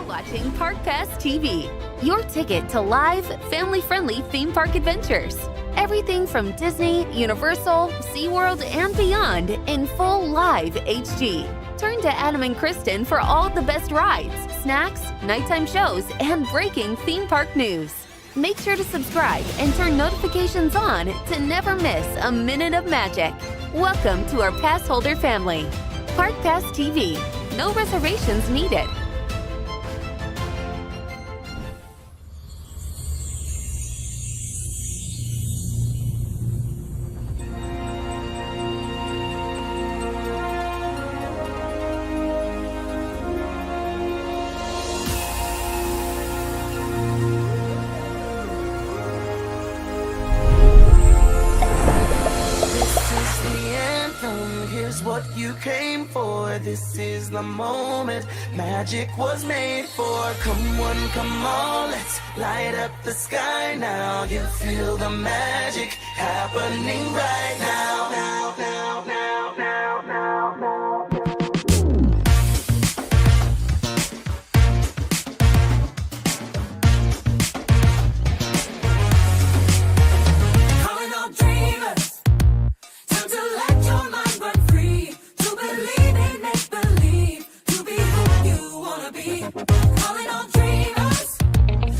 Watching Park Pass TV, your ticket to live, family-friendly theme park adventures. Everything from Disney, Universal, SeaWorld, and beyond in full live HD. Turn to Adam and Kristen for all the best rides, snacks, nighttime shows, and breaking theme park news. Make sure to subscribe and turn notifications on to never miss a minute of magic. Welcome to our Passholder family. Park Pass TV. No reservations needed. What you came for, this is the moment magic was made for. Come one, come all, let's light up the sky now. You feel the magic happening right now, now, now, now, now, now, now. Calling all dreamers, time to let your mind run free. Believe in make believe, to be who you wanna be. Calling all dreamers,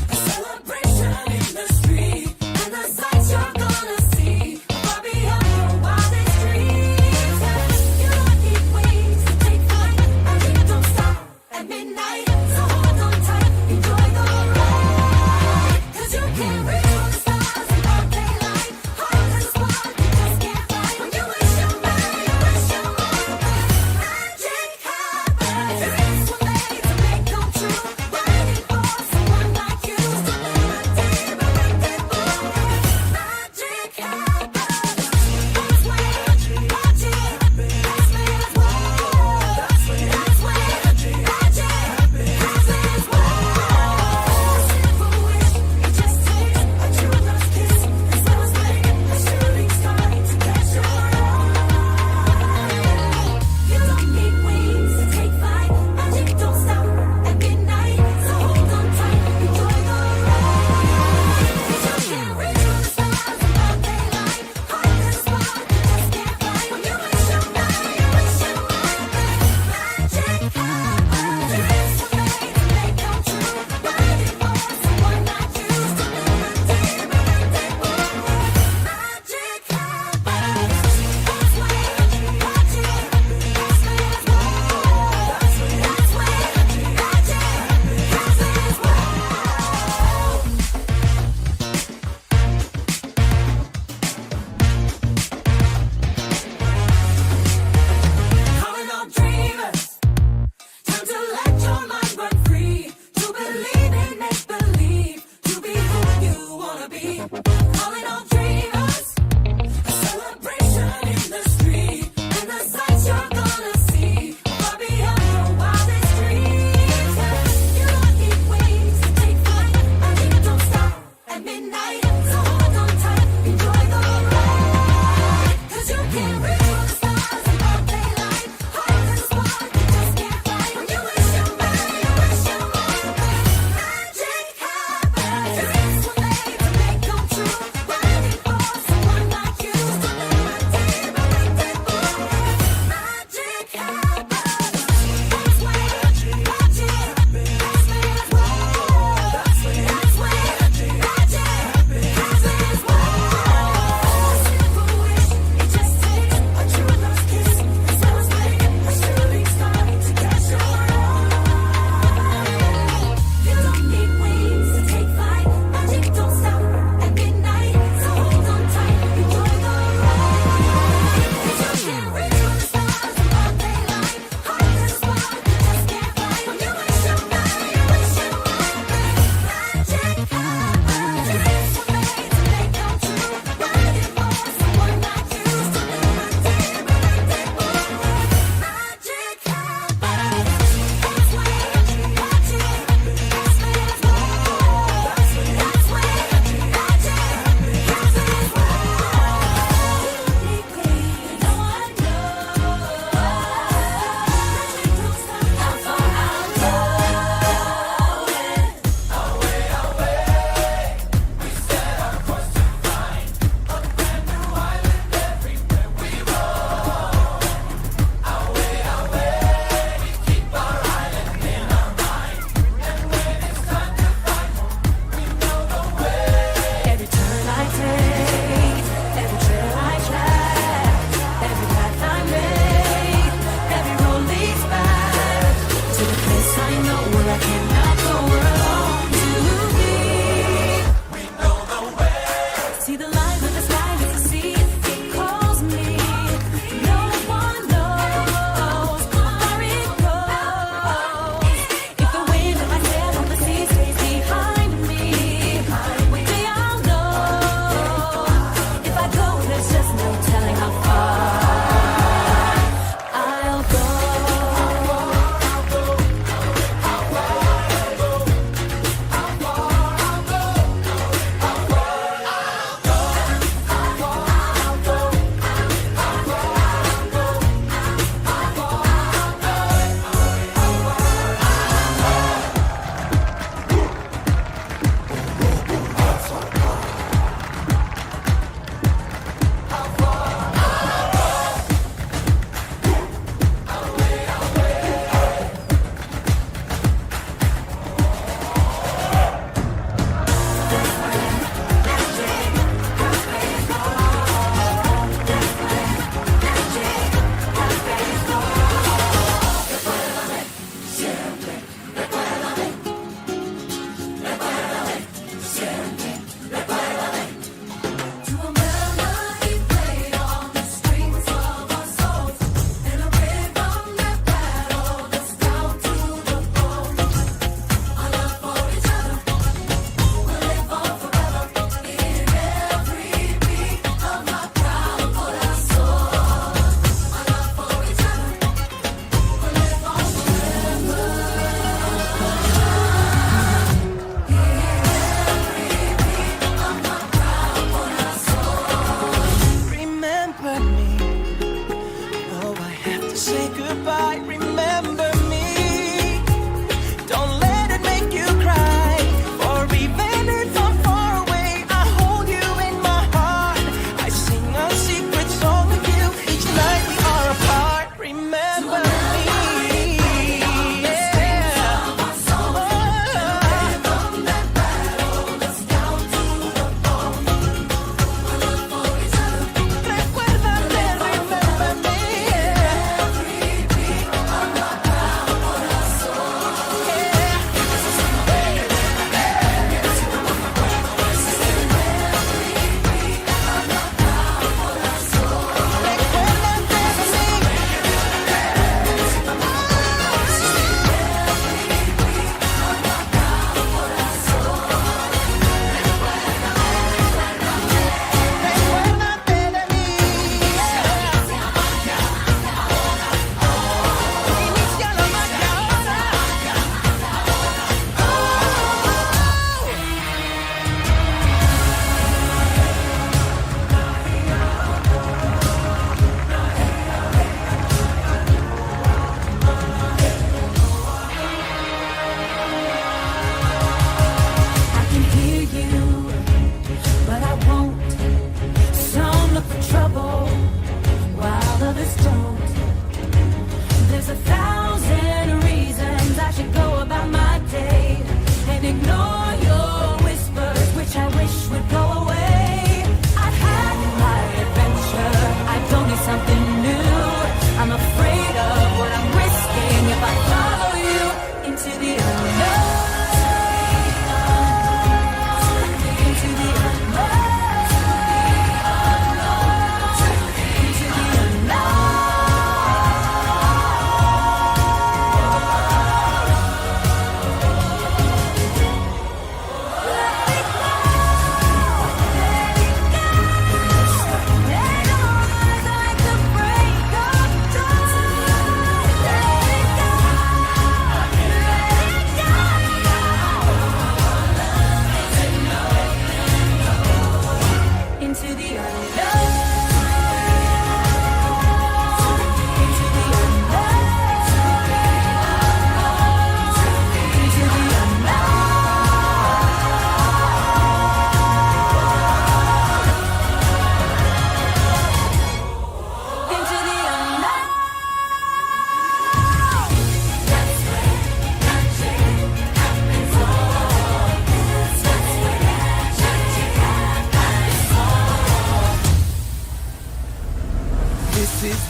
a celebration in the street, and the sights you're gonna see far beyond your wildest dreams. You don't need wings to take flight, and you don't stop at midnight. So hold on tight, enjoy the ride, 'cause you can't reach for the stars in broad daylight. Hard as a spark, you just can't fight. When you wish your mind, you wish your mind.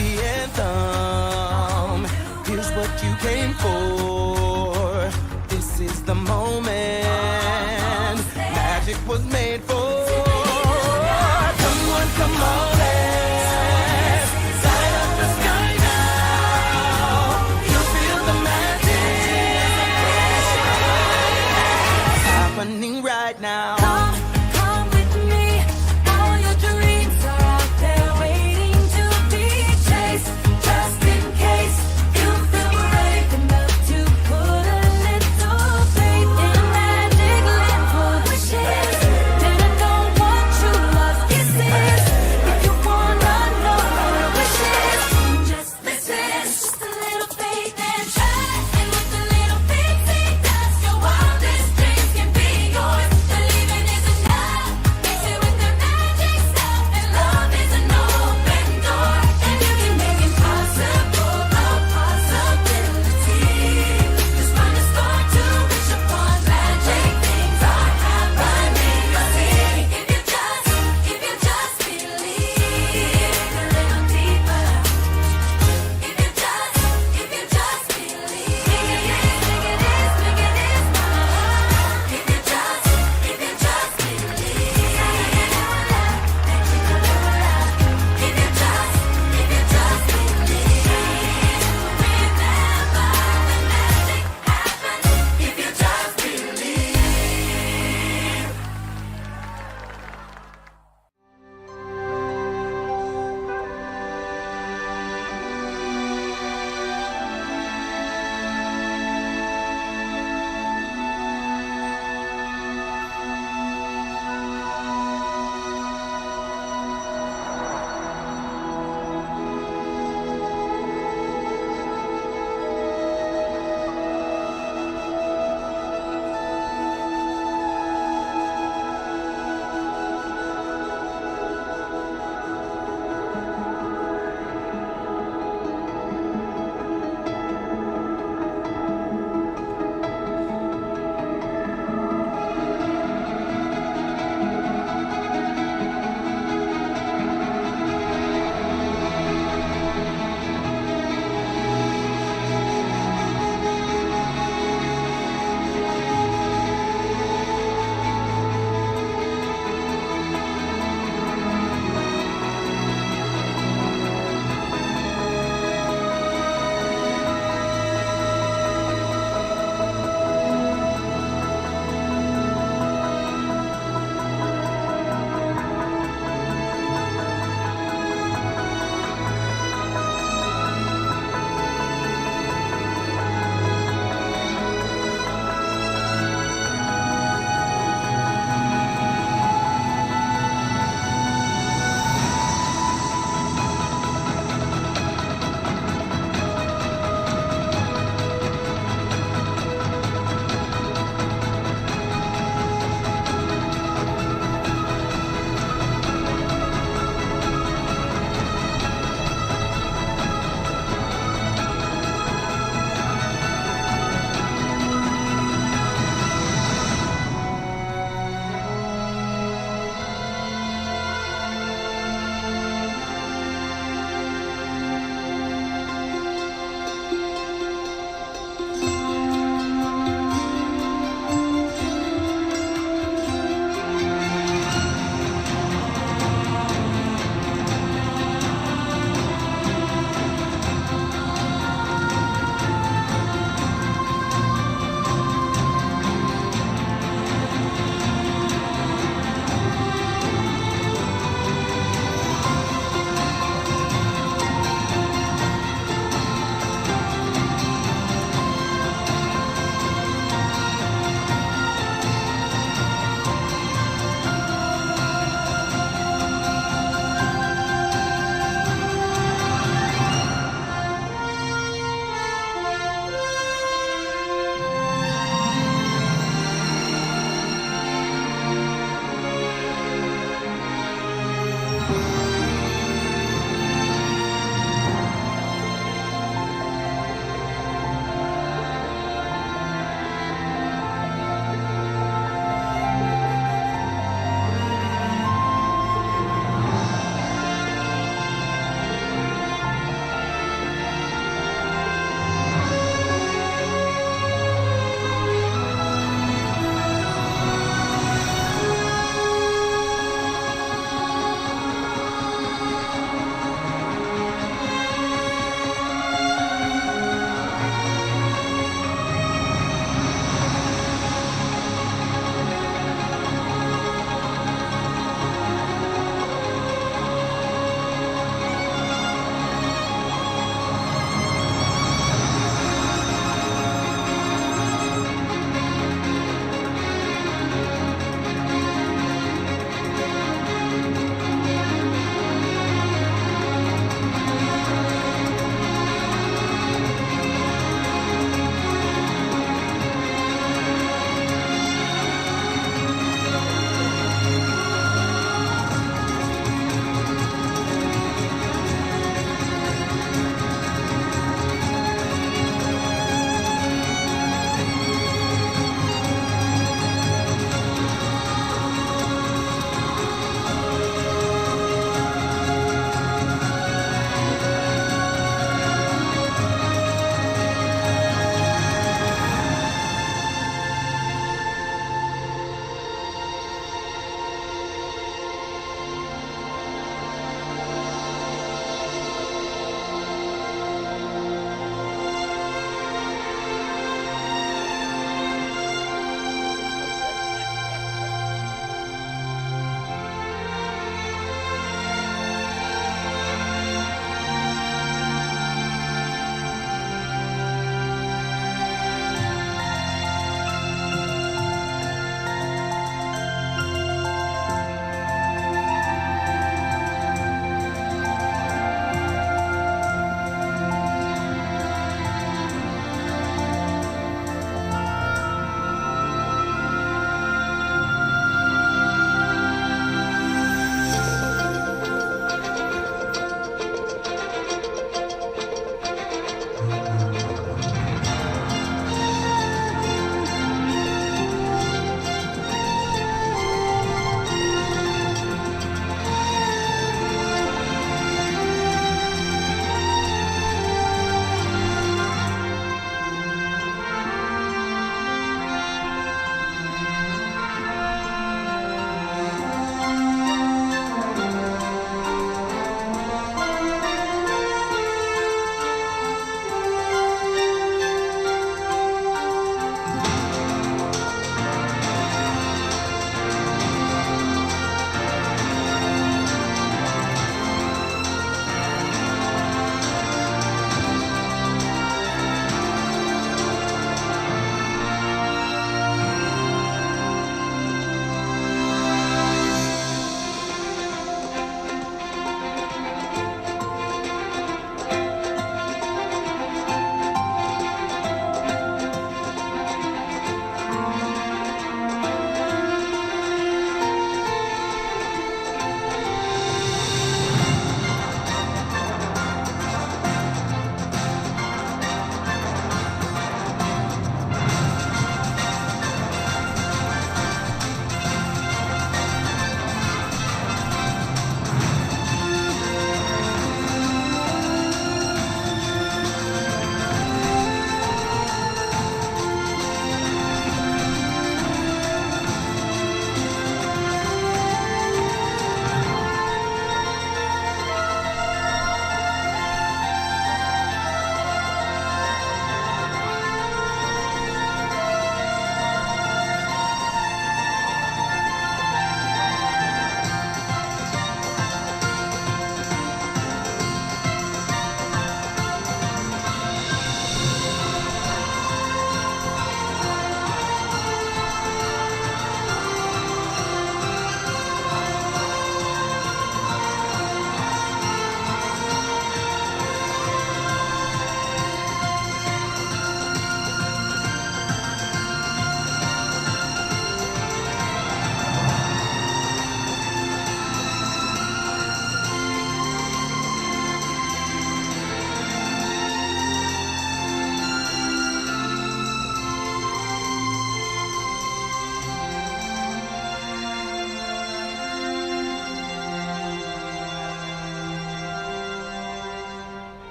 the anthem. Here's what you came for. This is the moment magic was made for. Come on, come on, let's light up the sky now. You feel the magic happening right now. Come with me. All your dreams are out there waiting to be chased. Just in case you feel brave enough